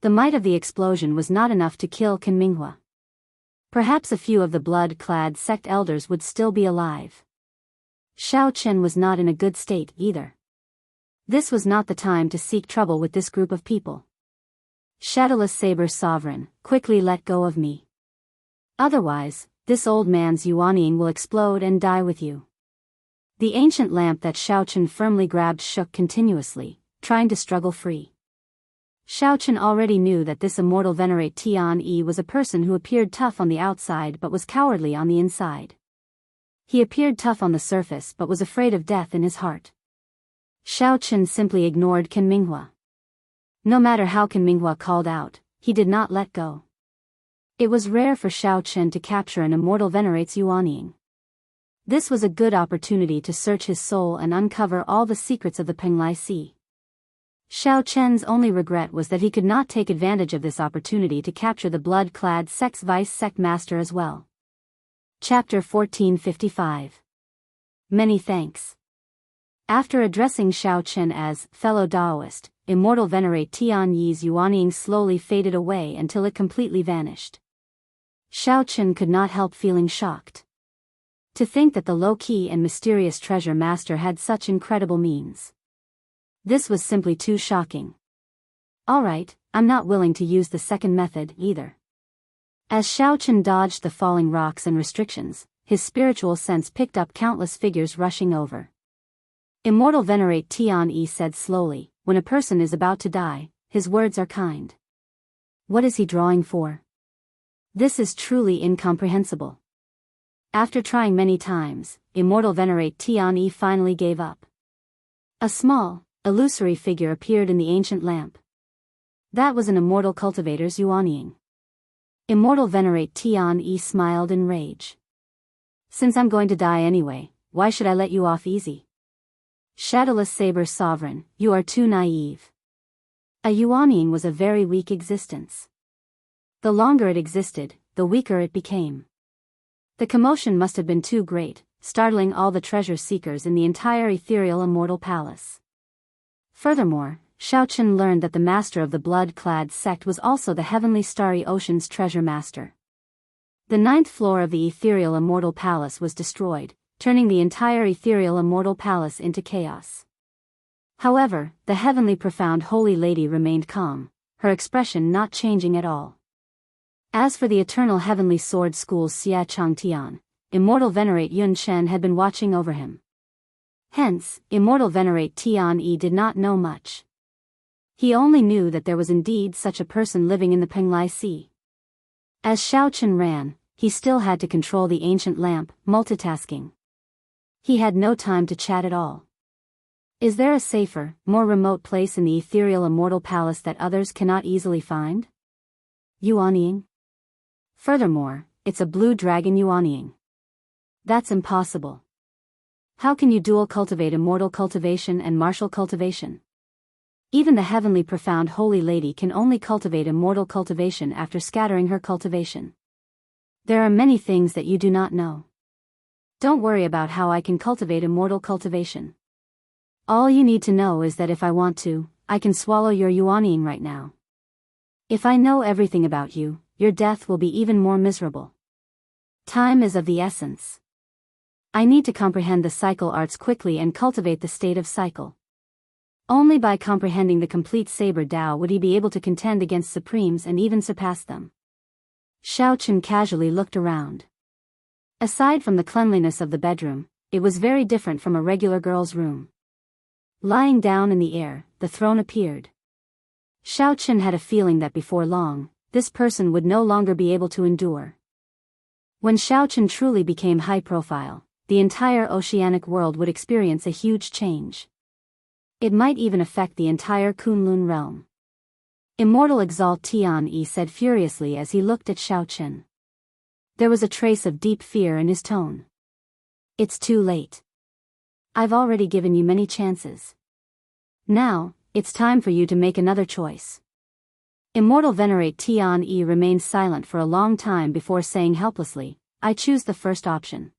The might of the explosion was not enough to kill Ken Minghua. Perhaps a few of the blood-clad sect elders would still be alive. Xiao Qin was not in a good state either. This was not the time to seek trouble with this group of people. Shadowless Saber Sovereign, quickly let go of me. Otherwise, this old man's Yuanying will explode and die with you. The ancient lamp that Xiao Qin firmly grabbed shook continuously, trying to struggle free. Xiao Qin already knew that this immortal venerate Tian Yi was a person who appeared tough on the outside but was cowardly on the inside. He appeared tough on the surface but was afraid of death in his heart. Xiao Qin simply ignored Ken Minghua. No matter how Ken Minghua called out, he did not let go. It was rare for Xiao Qin to capture an immortal venerate's Yuanying. This was a good opportunity to search his soul and uncover all the secrets of the Penglai Sea. Xiao Chen's only regret was that he could not take advantage of this opportunity to capture the blood-clad sect's vice-sect master as well. Chapter 1455. Many thanks. After addressing Xiao Qin as fellow Taoist, immortal venerate Tian Yi's Yuanying slowly faded away until it completely vanished. Xiao Qin could not help feeling shocked. To think that the low-key and mysterious treasure master had such incredible means. This was simply too shocking. Alright, I'm not willing to use the second method either. As Xiao Qin dodged the falling rocks and restrictions, his spiritual sense picked up countless figures rushing over. Immortal venerate Tian Yi said slowly, "When a person is about to die, his words are kind. What is he drawing for? This is truly incomprehensible." After trying many times, immortal venerate Tian Yi finally gave up. A small, illusory figure appeared in the ancient lamp. That was an immortal cultivator's Yuanying. Immortal venerate Tian Yi smiled in rage. "Since I'm going to die anyway, why should I let you off easy? Shadowless Saber Sovereign, you are too naive." A Yuanying was a very weak existence. The longer it existed, the weaker it became. The commotion must have been too great, startling all the treasure seekers in the entire ethereal immortal palace. Furthermore, Xiao Qin learned that the master of the blood-clad sect was also the heavenly starry ocean's treasure master. The 9th floor of the ethereal immortal palace was destroyed, turning the entire ethereal immortal palace into chaos. However, the heavenly profound holy lady remained calm, her expression not changing at all. As for the eternal heavenly sword school's Xia Changtian, immortal venerate Yun Chen had been watching over him. Hence, immortal venerate Tian Yi did not know much. He only knew that there was indeed such a person living in the Penglai Sea. As Xiao Chen ran, he still had to control the ancient lamp, multitasking. He had no time to chat at all. Is there a safer, more remote place in the ethereal immortal palace that others cannot easily find? Yuanying? Furthermore, it's a blue dragon Yuanying. That's impossible. How can you dual cultivate immortal cultivation and martial cultivation? Even the heavenly profound holy lady can only cultivate immortal cultivation after scattering her cultivation. There are many things that you do not know. Don't worry about how I can cultivate immortal cultivation. All you need to know is that if I want to, I can swallow your Yuanying right now. If I know everything about you, your death will be even more miserable. Time is of the essence. I need to comprehend the cycle arts quickly and cultivate the state of cycle. Only by comprehending the complete Saber Tao would he be able to contend against supremes and even surpass them. Xiao Chen casually looked around. Aside from the cleanliness of the bedroom, it was very different from a regular girl's room. Lying down in the air, the throne appeared. Xiao Chen had a feeling that before long, this person would no longer be able to endure. When Xiao Chen truly became high profile, the entire oceanic world would experience a huge change. It might even affect the entire Kunlun realm. Immortal Exalt Tian Yi said furiously as he looked at Xiao Chen. There was a trace of deep fear in his tone. It's too late. I've already given you many chances. Now, it's time for you to make another choice. Immortal Venerate Tian Yi remained silent for a long time before saying helplessly, I choose the first option.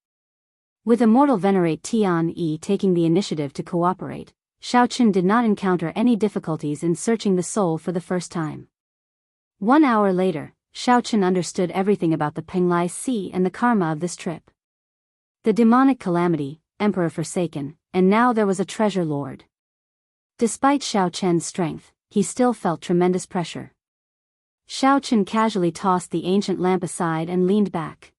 With Immortal Venerate Tian Yi taking the initiative to cooperate, Xiao Chen did not encounter any difficulties in searching the soul for the first time. 1 hour later, Xiao Chen understood everything about the Penglai Sea and the karma of this trip. The demonic calamity, Emperor Forsaken, and now there was a treasure lord. Despite Xiao Chen's strength, he still felt tremendous pressure. Xiao Chen casually tossed the ancient lamp aside and leaned back.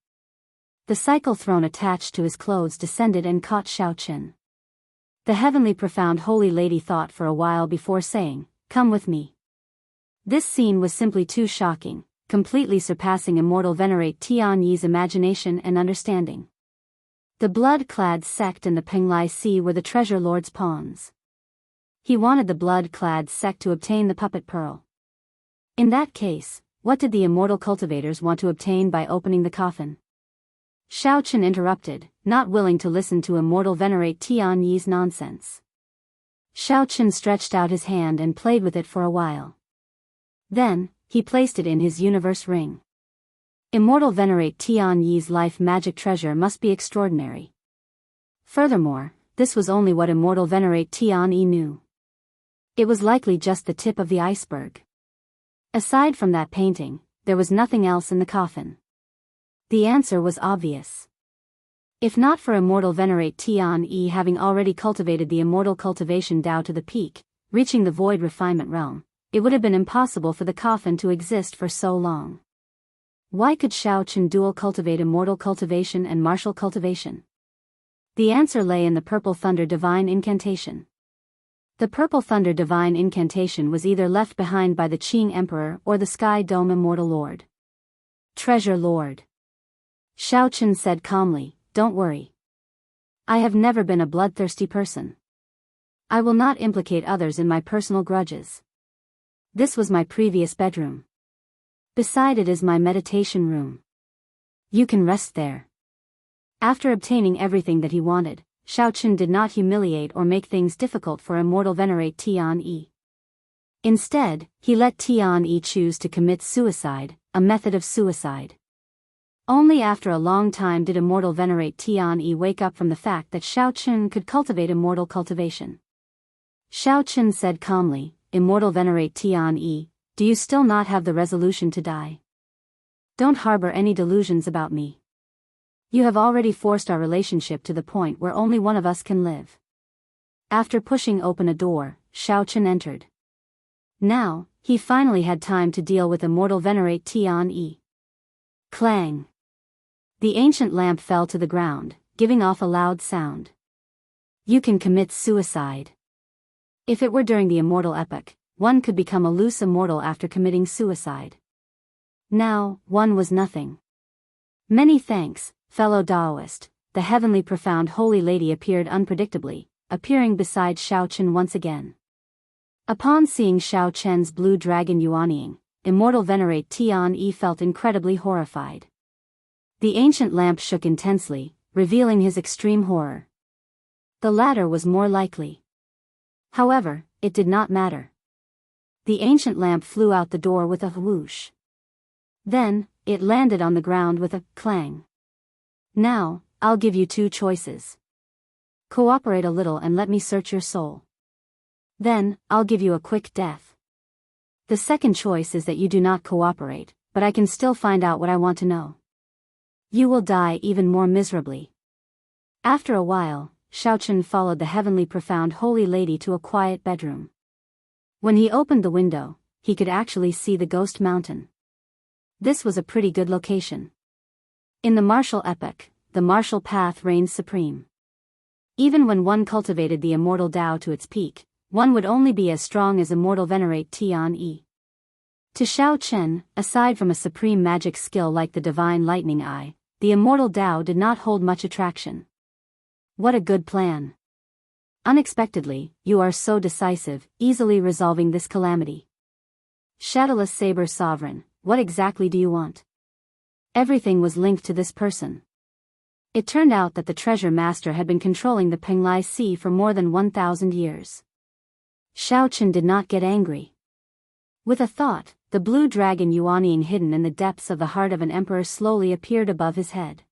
The cycle throne attached to his clothes descended and caught Xiao Chen. The heavenly profound holy lady thought for a while before saying, come with me. This scene was simply too shocking, completely surpassing immortal Venerate Tian Yi's imagination and understanding. The blood-clad sect and the Penglai Sea were the treasure lord's pawns. He wanted the blood-clad sect to obtain the puppet pearl. In that case, what did the immortal cultivators want to obtain by opening the coffin? Xiao Chen interrupted, not willing to listen to immortal Venerate Tian Yi's nonsense. Xiao Chen stretched out his hand and played with it for a while. Then, he placed it in his universe ring. Immortal Venerate Tian Yi's life magic treasure must be extraordinary. Furthermore, this was only what Immortal Venerate Tian Yi knew. It was likely just the tip of the iceberg. Aside from that painting, there was nothing else in the coffin. The answer was obvious. If not for Immortal Venerate Tian Yi having already cultivated the immortal cultivation Tao to the peak, reaching the void refinement realm, it would have been impossible for the coffin to exist for so long. Why could Xiao Chen dual cultivate immortal cultivation and martial cultivation? The answer lay in the Purple Thunder Divine Incantation. The Purple Thunder Divine Incantation was either left behind by the Qing Emperor or the Sky Dome Immortal Lord. Treasure Lord. Xiao Chen said calmly, don't worry. I have never been a bloodthirsty person. I will not implicate others in my personal grudges. This was my previous bedroom. Beside it is my meditation room. You can rest there. After obtaining everything that he wanted, Xiao Chen did not humiliate or make things difficult for Immortal Venerate Tian Yi. Instead, he let Tian Yi choose to commit suicide, a method of suicide. Only after a long time did Immortal Venerate Tian Yi wake up from the fact that Xiao Chen could cultivate immortal cultivation. Xiao Chen said calmly, Immortal Venerate Tian Yi, do you still not have the resolution to die? Don't harbor any delusions about me. You have already forced our relationship to the point where only one of us can live. After pushing open a door, Xiao Chen entered. Now, he finally had time to deal with Immortal Venerate Tian Yi. Clang! The ancient lamp fell to the ground, giving off a loud sound. You can commit suicide. If it were during the immortal epoch, one could become a loose immortal after committing suicide. Now, one was nothing. Many thanks, fellow Taoist. The heavenly profound holy lady appeared unpredictably, appearing beside Xiao Chen once again. Upon seeing Xiao Chen's blue dragon Yuanying, immortal venerate Tian Yi felt incredibly horrified. The ancient lamp shook intensely, revealing his extreme horror. The latter was more likely. However, it did not matter. The ancient lamp flew out the door with a whoosh. Then, it landed on the ground with a clang. Now, I'll give you two choices. Cooperate a little and let me search your soul. Then, I'll give you a quick death. The second choice is that you do not cooperate, but I can still find out what I want to know. You will die even more miserably. After a while, Xiao Chen followed the heavenly profound holy lady to a quiet bedroom. When he opened the window, he could actually see the ghost mountain. This was a pretty good location. In the martial epoch, the martial path reigned supreme. Even when one cultivated the immortal Tao to its peak, one would only be as strong as immortal venerate Tian Yi. To Xiao Chen, aside from a supreme magic skill like the divine lightning eye, the immortal Tao did not hold much attraction. What a good plan. Unexpectedly, you are so decisive, easily resolving this calamity. Shadowless Saber Sovereign, what exactly do you want? Everything was linked to this person. It turned out that the treasure master had been controlling the Penglai Sea for more than 1,000 years. Xiao Chen did not get angry. With a thought, the blue dragon Yuanying hidden in the depths of the heart of an emperor slowly appeared above his head.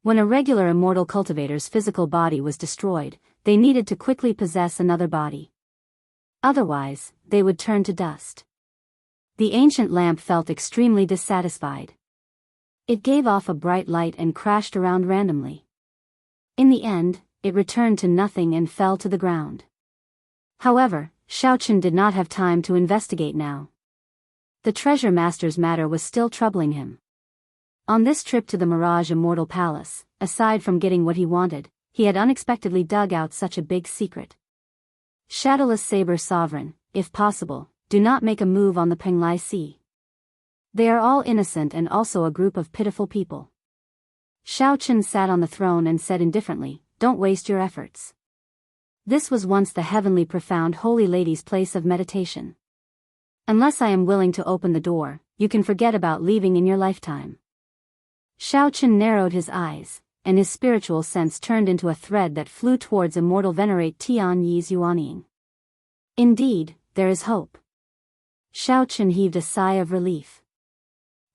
When a regular immortal cultivator's physical body was destroyed, they needed to quickly possess another body. Otherwise, they would turn to dust. The ancient lamp felt extremely dissatisfied. It gave off a bright light and crashed around randomly. In the end, it returned to nothing and fell to the ground. However, Xiao Chen did not have time to investigate now. The treasure master's matter was still troubling him. On this trip to the Mirage Immortal Palace, aside from getting what he wanted, he had unexpectedly dug out such a big secret. Shadowless Saber Sovereign, if possible, do not make a move on the Penglai Sea. They are all innocent and also a group of pitiful people. Xiao Chen sat on the throne and said indifferently, don't waste your efforts. This was once the heavenly profound holy lady's place of meditation. Unless I am willing to open the door, you can forget about leaving in your lifetime. Xiao Chen narrowed his eyes, and his spiritual sense turned into a thread that flew towards immortal venerate Tian Yi's Yuanying. Indeed, there is hope. Xiao Chen heaved a sigh of relief.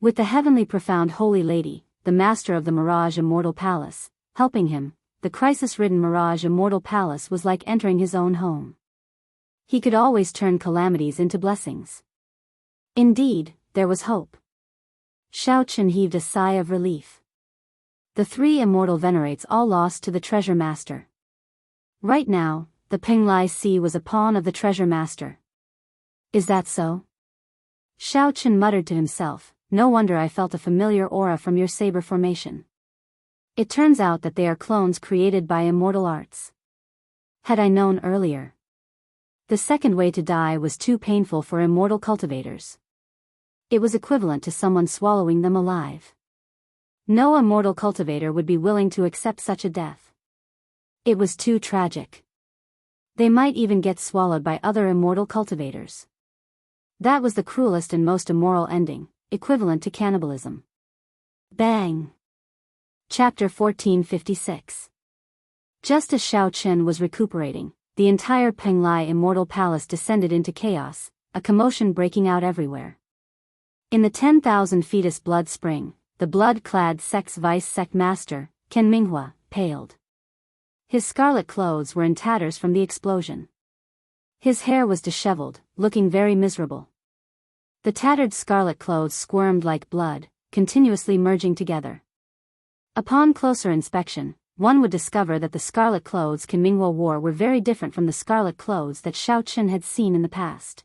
With the heavenly profound holy lady, the master of the Mirage Immortal Palace, helping him, the crisis-ridden Mirage Immortal Palace was like entering his own home. He could always turn calamities into blessings. Indeed, there was hope. Xiao Chen heaved a sigh of relief. The three immortal venerates all lost to the treasure master. Right now, the Penglai Sea was a pawn of the treasure master. Is that so? Xiao Chen muttered to himself, no wonder I felt a familiar aura from your saber formation. It turns out that they are clones created by immortal arts. Had I known earlier. The second way to die was too painful for immortal cultivators. It was equivalent to someone swallowing them alive. No immortal cultivator would be willing to accept such a death. It was too tragic. They might even get swallowed by other immortal cultivators. That was the cruelest and most immoral ending, equivalent to cannibalism. Bang! Chapter 1456. Just as Xiao Chen was recuperating, the entire Penglai Immortal Palace descended into chaos, a commotion breaking out everywhere. In the 10,000 fetus blood spring, the blood-clad sect's vice-sect master, Ken Minghua, paled. His scarlet clothes were in tatters from the explosion. His hair was disheveled, looking very miserable. The tattered scarlet clothes squirmed like blood, continuously merging together. Upon closer inspection, one would discover that the scarlet clothes Ken Minghua wore were very different from the scarlet clothes that Xiao Chen had seen in the past.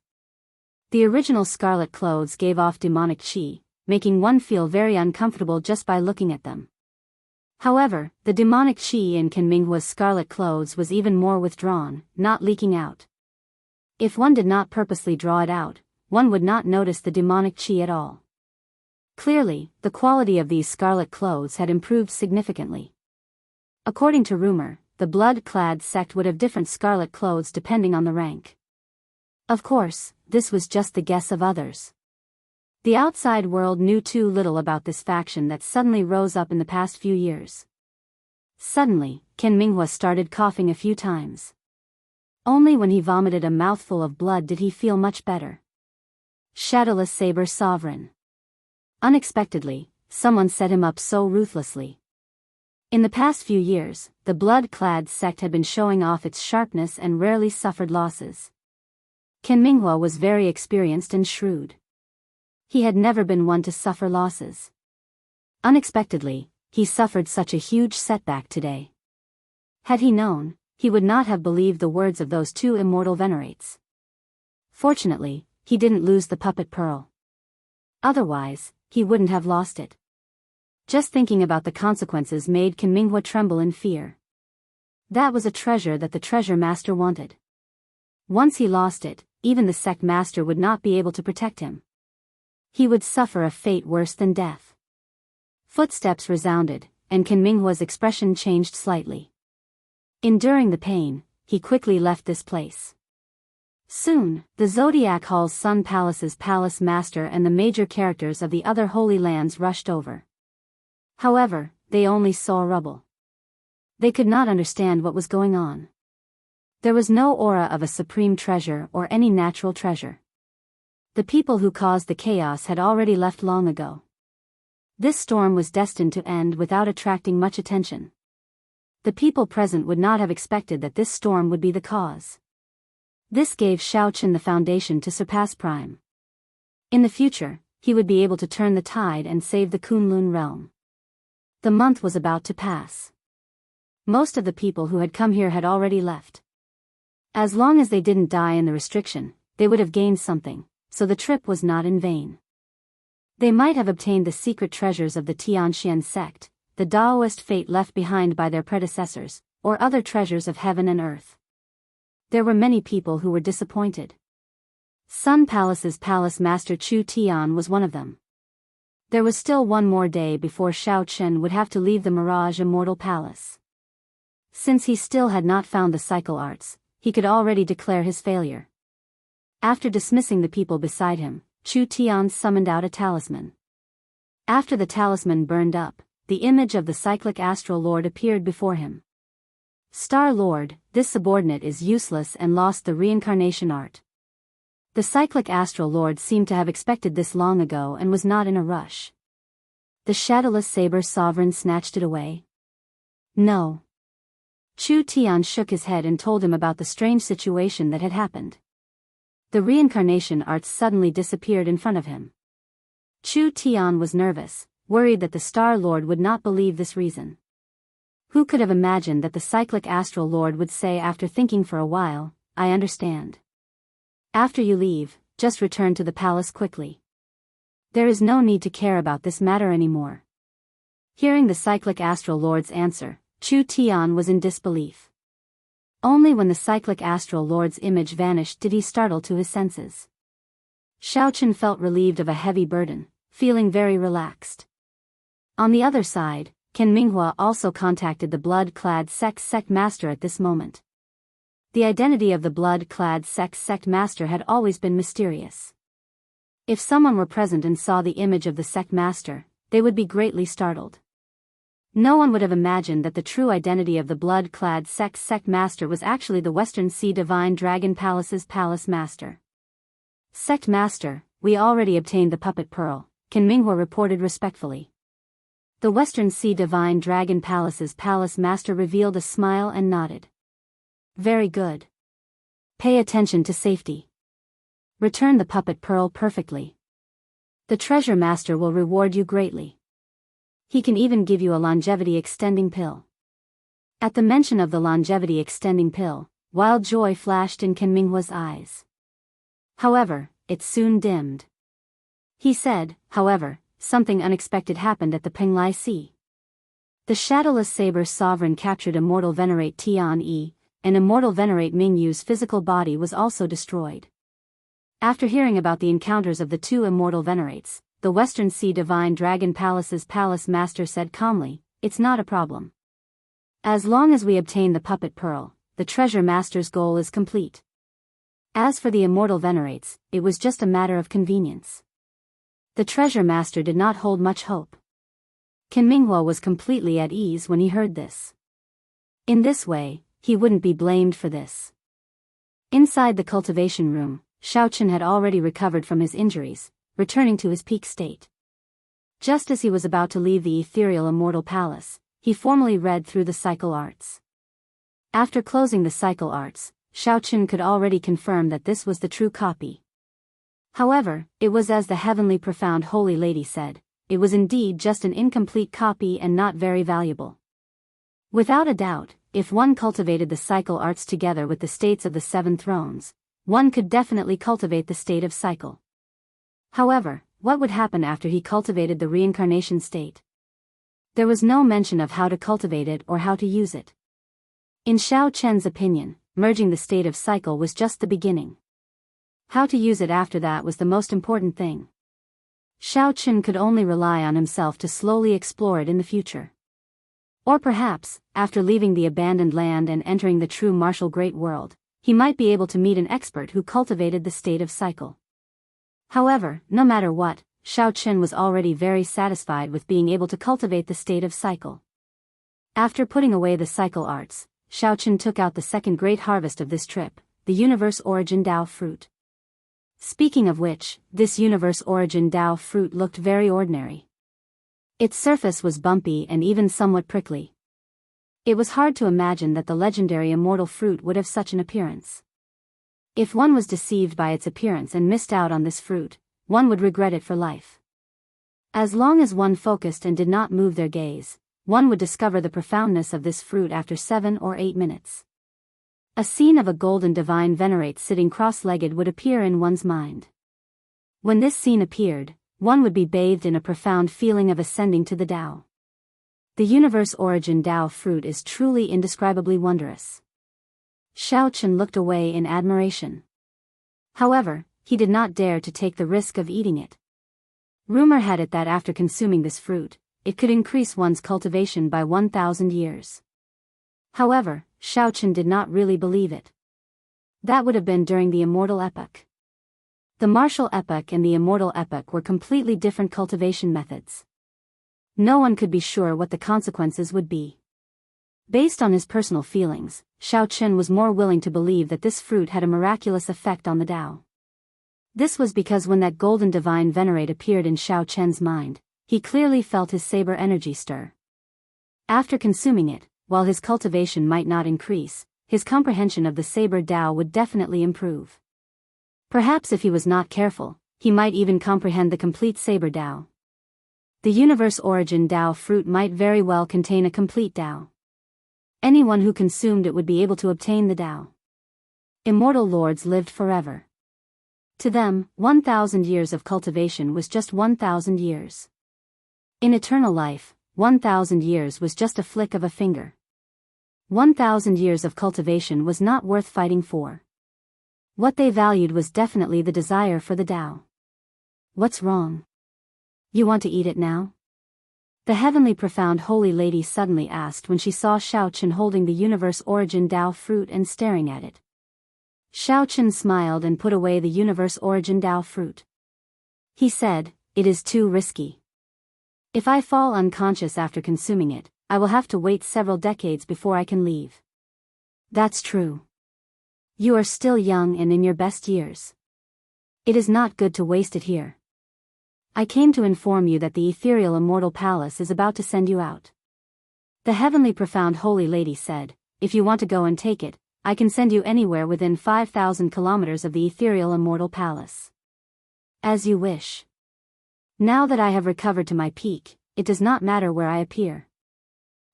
The original scarlet clothes gave off demonic qi, making one feel very uncomfortable just by looking at them. However, the demonic qi in Qin Minghua's scarlet clothes was even more withdrawn, not leaking out. If one did not purposely draw it out, one would not notice the demonic qi at all. Clearly, the quality of these scarlet clothes had improved significantly. According to rumor, the blood-clad sect would have different scarlet clothes depending on the rank. Of course, this was just the guess of others. The outside world knew too little about this faction that suddenly rose up in the past few years. Suddenly, Qin Minghua started coughing a few times. Only when he vomited a mouthful of blood did he feel much better. Shadowless Saber Sovereign. Unexpectedly, someone set him up so ruthlessly. In the past few years, the blood-clad sect had been showing off its sharpness and rarely suffered losses. Qin Minghua was very experienced and shrewd. He had never been one to suffer losses. Unexpectedly, he suffered such a huge setback today. Had he known, he would not have believed the words of those two immortal venerates. Fortunately, he didn't lose the puppet pearl. Otherwise, he wouldn't have lost it. Just thinking about the consequences made Qin Minghua tremble in fear. That was a treasure that the treasure master wanted. Once he lost it, even the sect master would not be able to protect him. He would suffer a fate worse than death. Footsteps resounded, and Qin Minghua's expression changed slightly. Enduring the pain, he quickly left this place. Soon, the Zodiac Hall's Sun Palace's palace master and the major characters of the other holy lands rushed over. However, they only saw rubble. They could not understand what was going on. There was no aura of a supreme treasure or any natural treasure. The people who caused the chaos had already left long ago. This storm was destined to end without attracting much attention. The people present would not have expected that this storm would be the cause. This gave Shaochen the foundation to surpass Prime. In the future, he would be able to turn the tide and save the Kunlun realm. The month was about to pass. Most of the people who had come here had already left. As long as they didn't die in the restriction, they would have gained something, so the trip was not in vain. They might have obtained the secret treasures of the Tianxian sect, the Daoist fate left behind by their predecessors, or other treasures of heaven and earth. There were many people who were disappointed. Sun Palace's palace master Chu Tian was one of them. There was still one more day before Shao Chen would have to leave the Mirage Immortal Palace. Since he still had not found the cycle arts, he could already declare his failure. After dismissing the people beside him, Chu Tian summoned out a talisman. After the talisman burned up, the image of the cyclic astral lord appeared before him. Star Lord, this subordinate is useless and lost the reincarnation art. The cyclic astral lord seemed to have expected this long ago and was not in a rush. The shadowless saber sovereign snatched it away. No. Chu Tian shook his head and told him about the strange situation that had happened. The reincarnation arts suddenly disappeared in front of him. Chu Tian was nervous, worried that the Star Lord would not believe this reason. Who could have imagined that the cyclic astral lord would say after thinking for a while, "I understand. After you leave, just return to the palace quickly. There is no need to care about this matter anymore." Hearing the cyclic astral lord's answer, Chu Tian was in disbelief. Only when the cyclic astral lord's image vanished did he startle to his senses. Shaochen felt relieved of a heavy burden, feeling very relaxed. On the other side, Qin Minghua also contacted the blood-clad sect master at this moment. The identity of the blood-clad sect master had always been mysterious. If someone were present and saw the image of the sect master, they would be greatly startled. No one would have imagined that the true identity of the blood-clad sect master was actually the Western Sea Divine Dragon Palace's palace master. "Sect master, we already obtained the puppet pearl," Qin Minghua reported respectfully. The Western Sea Divine Dragon Palace's palace master revealed a smile and nodded. "Very good. Pay attention to safety. Return the puppet pearl perfectly. The treasure master will reward you greatly. He can even give you a longevity extending pill." At the mention of the longevity extending pill, wild joy flashed in Qin Minghua's eyes. However, it soon dimmed. He said, "However, something unexpected happened at the Penglai Sea. The shadowless saber sovereign captured immortal venerate Tian Yi, and immortal venerate Mingyu's physical body was also destroyed. After hearing about the encounters of the two immortal venerates, the Western Sea Divine Dragon Palace's palace master said calmly, "It's not a problem. As long as we obtain the puppet pearl, the treasure master's goal is complete." As for the immortal venerates, it was just a matter of convenience. The treasure master did not hold much hope. Qin Minghua was completely at ease when he heard this. In this way, he wouldn't be blamed for this. Inside the cultivation room, Xiaoqun had already recovered from his injuries, returning to his peak state. Just as he was about to leave the ethereal immortal palace, he formally read through the cycle arts. After closing the cycle arts, Xiaoqun could already confirm that this was the true copy. However, it was as the heavenly profound holy lady said, it was indeed just an incomplete copy and not very valuable. Without a doubt, if one cultivated the cycle arts together with the states of the seven thrones, one could definitely cultivate the state of cycle. However, what would happen after he cultivated the reincarnation state? There was no mention of how to cultivate it or how to use it. In Xiao Chen's opinion, merging the state of cycle was just the beginning. How to use it after that was the most important thing. Xiao Chen could only rely on himself to slowly explore it in the future. Or perhaps, after leaving the abandoned land and entering the true martial great world, he might be able to meet an expert who cultivated the state of cycle. However, no matter what, Xiao Chen was already very satisfied with being able to cultivate the state of cycle. After putting away the cycle arts, Xiao Chen took out the second great harvest of this trip, the universe origin Dao fruit. Speaking of which, this universe origin Dao fruit looked very ordinary. Its surface was bumpy and even somewhat prickly. It was hard to imagine that the legendary immortal fruit would have such an appearance. If one was deceived by its appearance and missed out on this fruit, one would regret it for life. As long as one focused and did not move their gaze, one would discover the profoundness of this fruit after 7 or 8 minutes. A scene of a golden divine venerate sitting cross-legged would appear in one's mind. When this scene appeared, one would be bathed in a profound feeling of ascending to the Tao. The universe origin Tao fruit is truly indescribably wondrous. Xiao Chen looked away in admiration. However, he did not dare to take the risk of eating it. Rumor had it that after consuming this fruit, it could increase one's cultivation by 1,000 years. However, Xiao Chen did not really believe it. That would have been during the immortal epoch. The martial epoch and the immortal epoch were completely different cultivation methods. No one could be sure what the consequences would be. Based on his personal feelings, Xiao Chen was more willing to believe that this fruit had a miraculous effect on the Tao. This was because when that golden divine venerate appeared in Xiao Chen's mind, he clearly felt his saber energy stir. After consuming it, while his cultivation might not increase, his comprehension of the saber Tao would definitely improve. Perhaps if he was not careful, he might even comprehend the complete saber Tao. The universe origin Tao fruit might very well contain a complete Tao. Anyone who consumed it would be able to obtain the Tao. Immortal lords lived forever. To them, 1,000 years of cultivation was just 1,000 years. In eternal life, 1,000 years was just a flick of a finger. 1,000 years of cultivation was not worth fighting for. What they valued was definitely the desire for the Tao. What's wrong? You want to eat it now? The heavenly profound holy lady suddenly asked when she saw Xiao Chen holding the universe origin Tao fruit and staring at it. Xiao Chen smiled and put away the universe origin Tao fruit. He said, "It is too risky. If I fall unconscious after consuming it, I will have to wait several decades before I can leave." That's true. You are still young and in your best years. It is not good to waste it here. I came to inform you that the ethereal immortal palace is about to send you out. The heavenly profound holy lady said, "If you want to go and take it, I can send you anywhere within 5,000 kilometers of the ethereal immortal palace. As you wish. Now that I have recovered to my peak, it does not matter where I appear."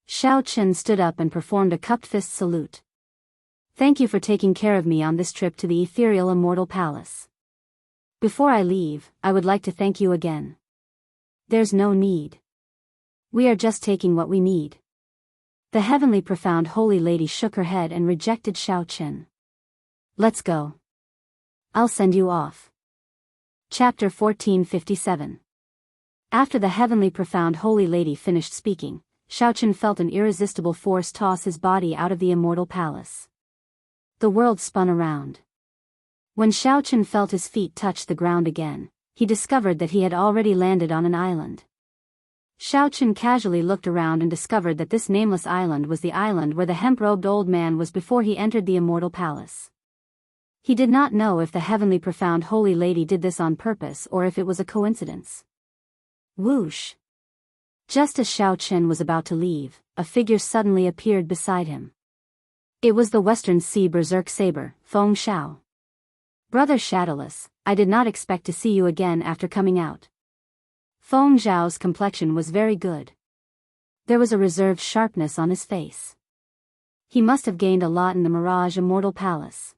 Xiao Chen stood up and performed a cupped fist salute. "Thank you for taking care of me on this trip to the ethereal immortal palace. Before I leave, I would like to thank you again. There's no need. We are just taking what we need. The heavenly profound holy lady shook her head and rejected Xiao Chen. Let's go. I'll send you off. Chapter 1457. After the heavenly profound holy lady finished speaking, Xiao Chen felt an irresistible force toss his body out of the immortal palace. The world spun around. When Xiao Chen felt his feet touch the ground again, he discovered that he had already landed on an island. Xiao Chen casually looked around and discovered that this nameless island was the island where the hemp-robed old man was before he entered the immortal palace. He did not know if the heavenly profound holy lady did this on purpose or if it was a coincidence. Whoosh! Just as Xiao Chen was about to leave, a figure suddenly appeared beside him. It was the Western Sea Berserk Saber, Feng Shao. Brother Shadowless, I did not expect to see you again after coming out. Feng Zhao's complexion was very good. There was a reserved sharpness on his face. He must have gained a lot in the Mirage Immortal Palace.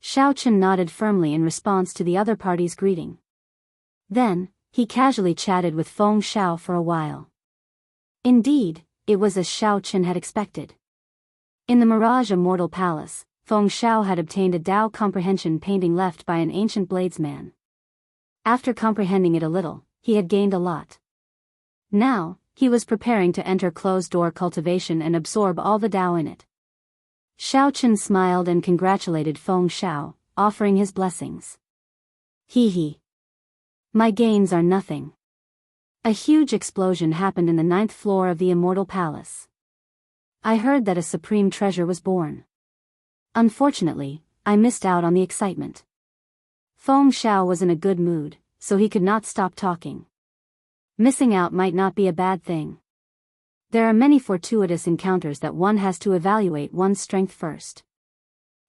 Xiao Chen nodded firmly in response to the other party's greeting. Then, he casually chatted with Feng Shao for a while. Indeed, it was as Xiao Chen had expected. In the Mirage Immortal Palace, Feng Shao had obtained a Dao comprehension painting left by an ancient bladesman. After comprehending it a little, he had gained a lot. Now, he was preparing to enter closed-door cultivation and absorb all the Dao in it. Xiao Chen smiled and congratulated Feng Shao, offering his blessings. Hee. My gains are nothing. A huge explosion happened in the 9th floor of the Immortal Palace. I heard that a supreme treasure was born. Unfortunately, I missed out on the excitement. Feng Shao was in a good mood, so he could not stop talking. Missing out might not be a bad thing. There are many fortuitous encounters that one has to evaluate one's strength first.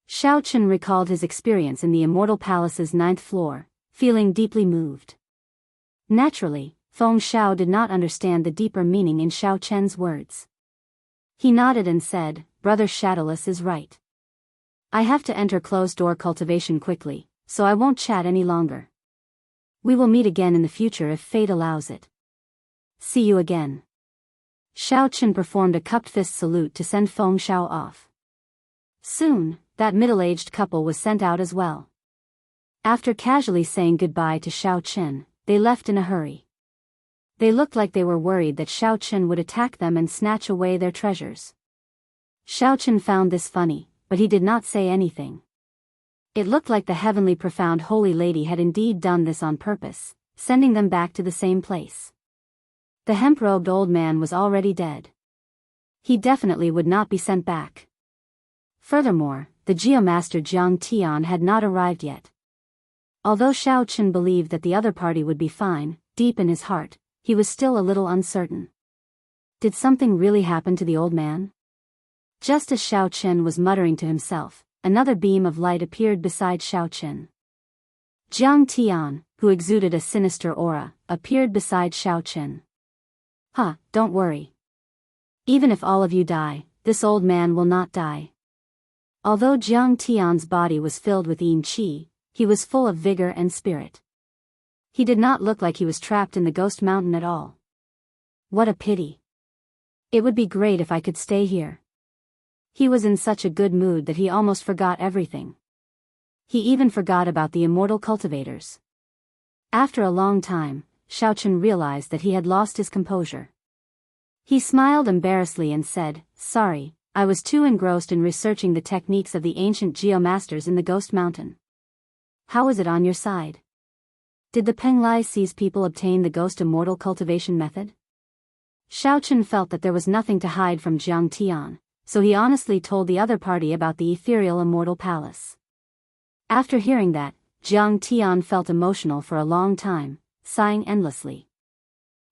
Xiao Chen recalled his experience in the Immortal Palace's 9th floor, feeling deeply moved. Naturally, Feng Shao did not understand the deeper meaning in Xiao Chen's words. He nodded and said, Brother Shadowless is right. I have to enter closed-door cultivation quickly, so I won't chat any longer. We will meet again in the future if fate allows it. See you again. Xiao Chen performed a cupped fist salute to send Feng Shao off. Soon, that middle-aged couple was sent out as well. After casually saying goodbye to Xiao Chen, they left in a hurry. They looked like they were worried that Xiao Chen would attack them and snatch away their treasures. Xiao Chen found this funny, but he did not say anything. It looked like the heavenly profound holy lady had indeed done this on purpose, sending them back to the same place. The hemp-robed old man was already dead. He definitely would not be sent back. Furthermore, the Geomaster Jiang Tian had not arrived yet. Although Xiao Chen believed that the other party would be fine, deep in his heart, he was still a little uncertain. Did something really happen to the old man? Just as Xiao Chen was muttering to himself, another beam of light appeared beside Xiao Chen. Jiang Tian, who exuded a sinister aura, appeared beside Xiao Chen. Don't worry. Even if all of you die, this old man will not die. Although Jiang Tian's body was filled with yin qi, he was full of vigor and spirit. He did not look like he was trapped in the ghost mountain at all. What a pity. It would be great if I could stay here. He was in such a good mood that he almost forgot everything. He even forgot about the immortal cultivators. After a long time, Xiao Chen realized that he had lost his composure. He smiled embarrassedly and said, Sorry, I was too engrossed in researching the techniques of the ancient geomasters in the Ghost Mountain. How is it on your side? Did the Penglai Sea's people obtain the Ghost Immortal cultivation method? Xiao Chen felt that there was nothing to hide from Jiang Tian, so he honestly told the other party about the ethereal Immortal Palace. After hearing that, Jiang Tian felt emotional for a long time, sighing endlessly.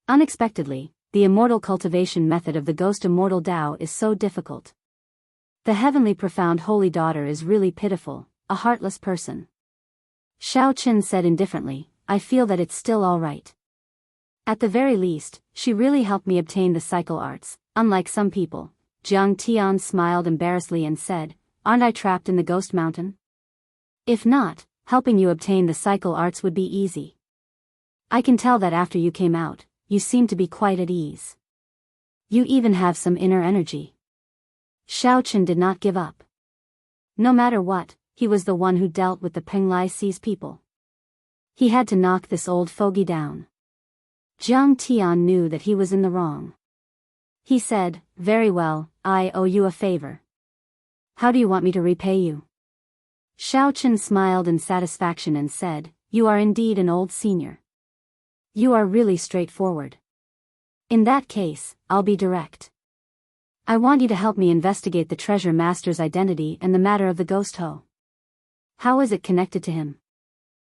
Unexpectedly, the immortal cultivation method of the Ghost Immortal Tao is so difficult. The heavenly profound holy daughter is really pitiful, a heartless person. Xiao Chen said indifferently, I feel that it's still all right. At the very least, she really helped me obtain the cycle arts, unlike some people. Jiang Tian smiled embarrassedly and said, Aren't I trapped in the Ghost Mountain? If not, helping you obtain the cycle arts would be easy. I can tell that after you came out, you seem to be quite at ease. You even have some inner energy. Xiao Chen did not give up. No matter what, he was the one who dealt with the Penglai Sea's people. He had to knock this old fogey down. Jiang Tian knew that he was in the wrong. He said, "Very well, I owe you a favor. How do you want me to repay you?" Xiao Chen smiled in satisfaction and said, "You are indeed an old senior. You are really straightforward. In that case, I'll be direct. I want you to help me investigate the treasure master's identity and the matter of the ghost hoe. How is it connected to him?"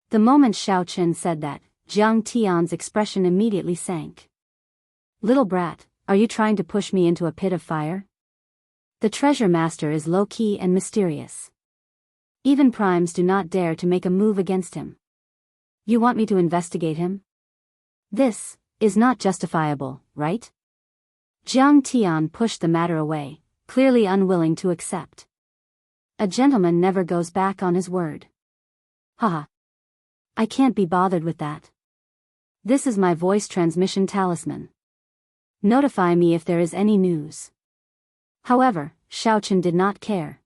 The moment Xiao Chen said that, Jiang Tian's expression immediately sank. "Little brat, are you trying to push me into a pit of fire? The treasure master is low-key and mysterious. Even primes do not dare to make a move against him. You want me to investigate him? This is not justifiable, right?" Jiang Tian pushed the matter away, clearly unwilling to accept. A gentleman never goes back on his word. Haha. I can't be bothered with that. This is my voice transmission talisman. Notify me if there is any news. However, Xiao Chen did not care.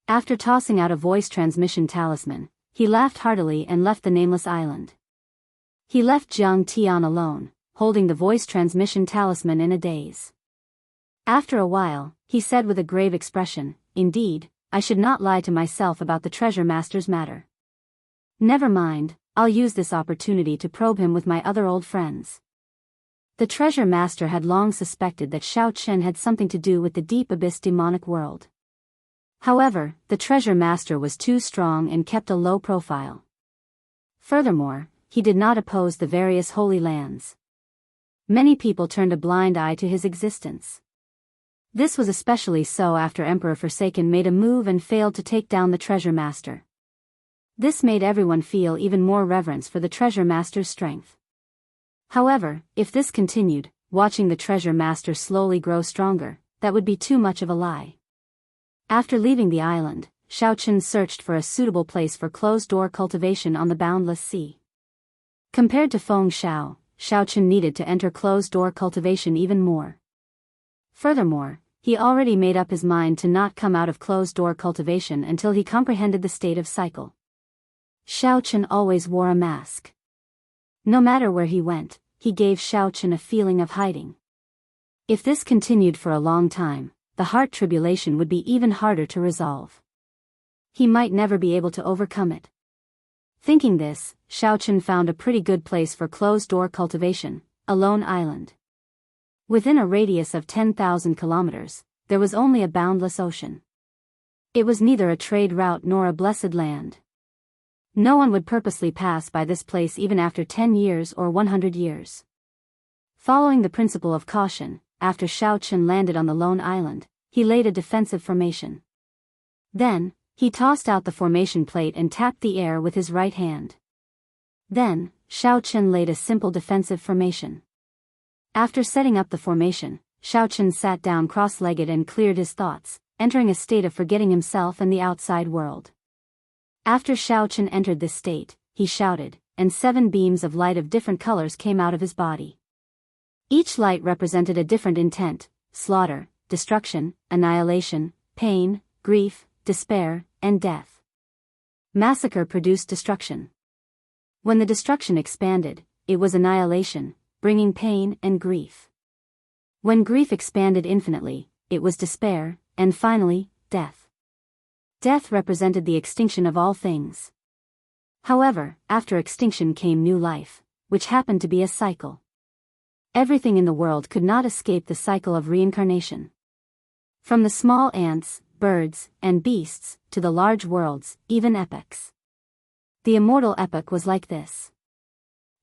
After tossing out a voice transmission talisman, he laughed heartily and left the nameless island. He left Jiang Tian alone, holding the voice transmission talisman in a daze. After a while, he said with a grave expression, "Indeed, I should not lie to myself about the treasure master's matter. Never mind, I'll use this opportunity to probe him with my other old friends." The treasure master had long suspected that Xiao Chen had something to do with the deep abyss demonic world. However, the treasure master was too strong and kept a low profile. Furthermore, he did not oppose the various holy lands. Many people turned a blind eye to his existence. This was especially so after Emperor Forsaken made a move and failed to take down the treasure master. This made everyone feel even more reverence for the treasure master's strength. However, if this continued, watching the treasure master slowly grow stronger, that would be too much of a lie. After leaving the island, Xiao Chen searched for a suitable place for closed-door cultivation on the boundless sea. Compared to Feng Xiao, Xiao Chen needed to enter closed-door cultivation even more. Furthermore, he already made up his mind to not come out of closed-door cultivation until he comprehended the state of cycle. Xiao Chen always wore a mask. No matter where he went, he gave Xiao Chen a feeling of hiding. If this continued for a long time, the heart tribulation would be even harder to resolve. He might never be able to overcome it. Thinking this, Xiao Chen found a pretty good place for closed-door cultivation, a lone island. Within a radius of 10,000 kilometers, there was only a boundless ocean. It was neither a trade route nor a blessed land. No one would purposely pass by this place even after 10 years or 100 years. Following the principle of caution, after Xiao Chen landed on the lone island, he laid a defensive formation. Then, he tossed out the formation plate and tapped the air with his right hand. Then, Xiao Chen laid a simple defensive formation. After setting up the formation, Xiao Chen sat down cross-legged and cleared his thoughts, entering a state of forgetting himself and the outside world. After Xiao Chen entered this state, he shouted, and 7 beams of light of different colors came out of his body. Each light represented a different intent: slaughter, destruction, annihilation, pain, grief, despair, and death. Massacre produced destruction. When the destruction expanded, it was annihilation, bringing pain and grief. When grief expanded infinitely, it was despair, and finally, death. Death represented the extinction of all things. However, after extinction came new life, which happened to be a cycle. Everything in the world could not escape the cycle of reincarnation. From the small ants, birds, and beasts, to the large worlds, even epochs. The immortal epoch was like this.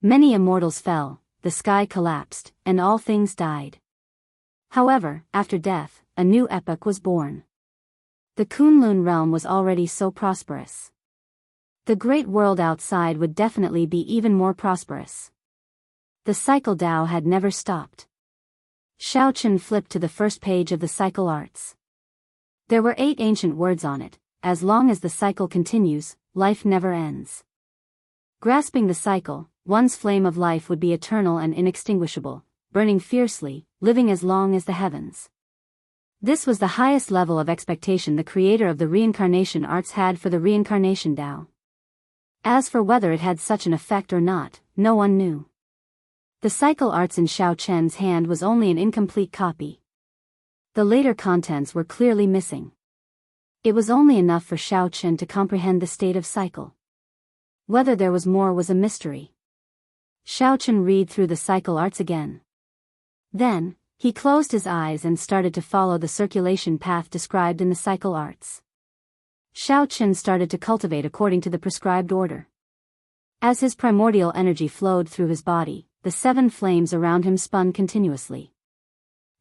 Many immortals fell, the sky collapsed, and all things died. However, after death, a new epoch was born. The Kunlun realm was already so prosperous. The great world outside would definitely be even more prosperous. The cycle Tao had never stopped. Xiao Chen flipped to the first page of the cycle arts. There were 8 ancient words on it: as long as the cycle continues, life never ends. Grasping the cycle, one's flame of life would be eternal and inextinguishable, burning fiercely, living as long as the heavens. This was the highest level of expectation the creator of the reincarnation arts had for the reincarnation Tao. As for whether it had such an effect or not, no one knew. The cycle arts in Xiao Chen's hand was only an incomplete copy. The later contents were clearly missing. It was only enough for Xiao Chen to comprehend the state of cycle. Whether there was more was a mystery. Xiao Chen read through the cycle arts again. Then, he closed his eyes and started to follow the circulation path described in the cycle arts. Xiao Chen started to cultivate according to the prescribed order. As his primordial energy flowed through his body, the 7 flames around him spun continuously.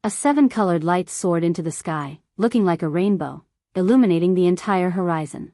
A 7-colored light soared into the sky, looking like a rainbow, illuminating the entire horizon.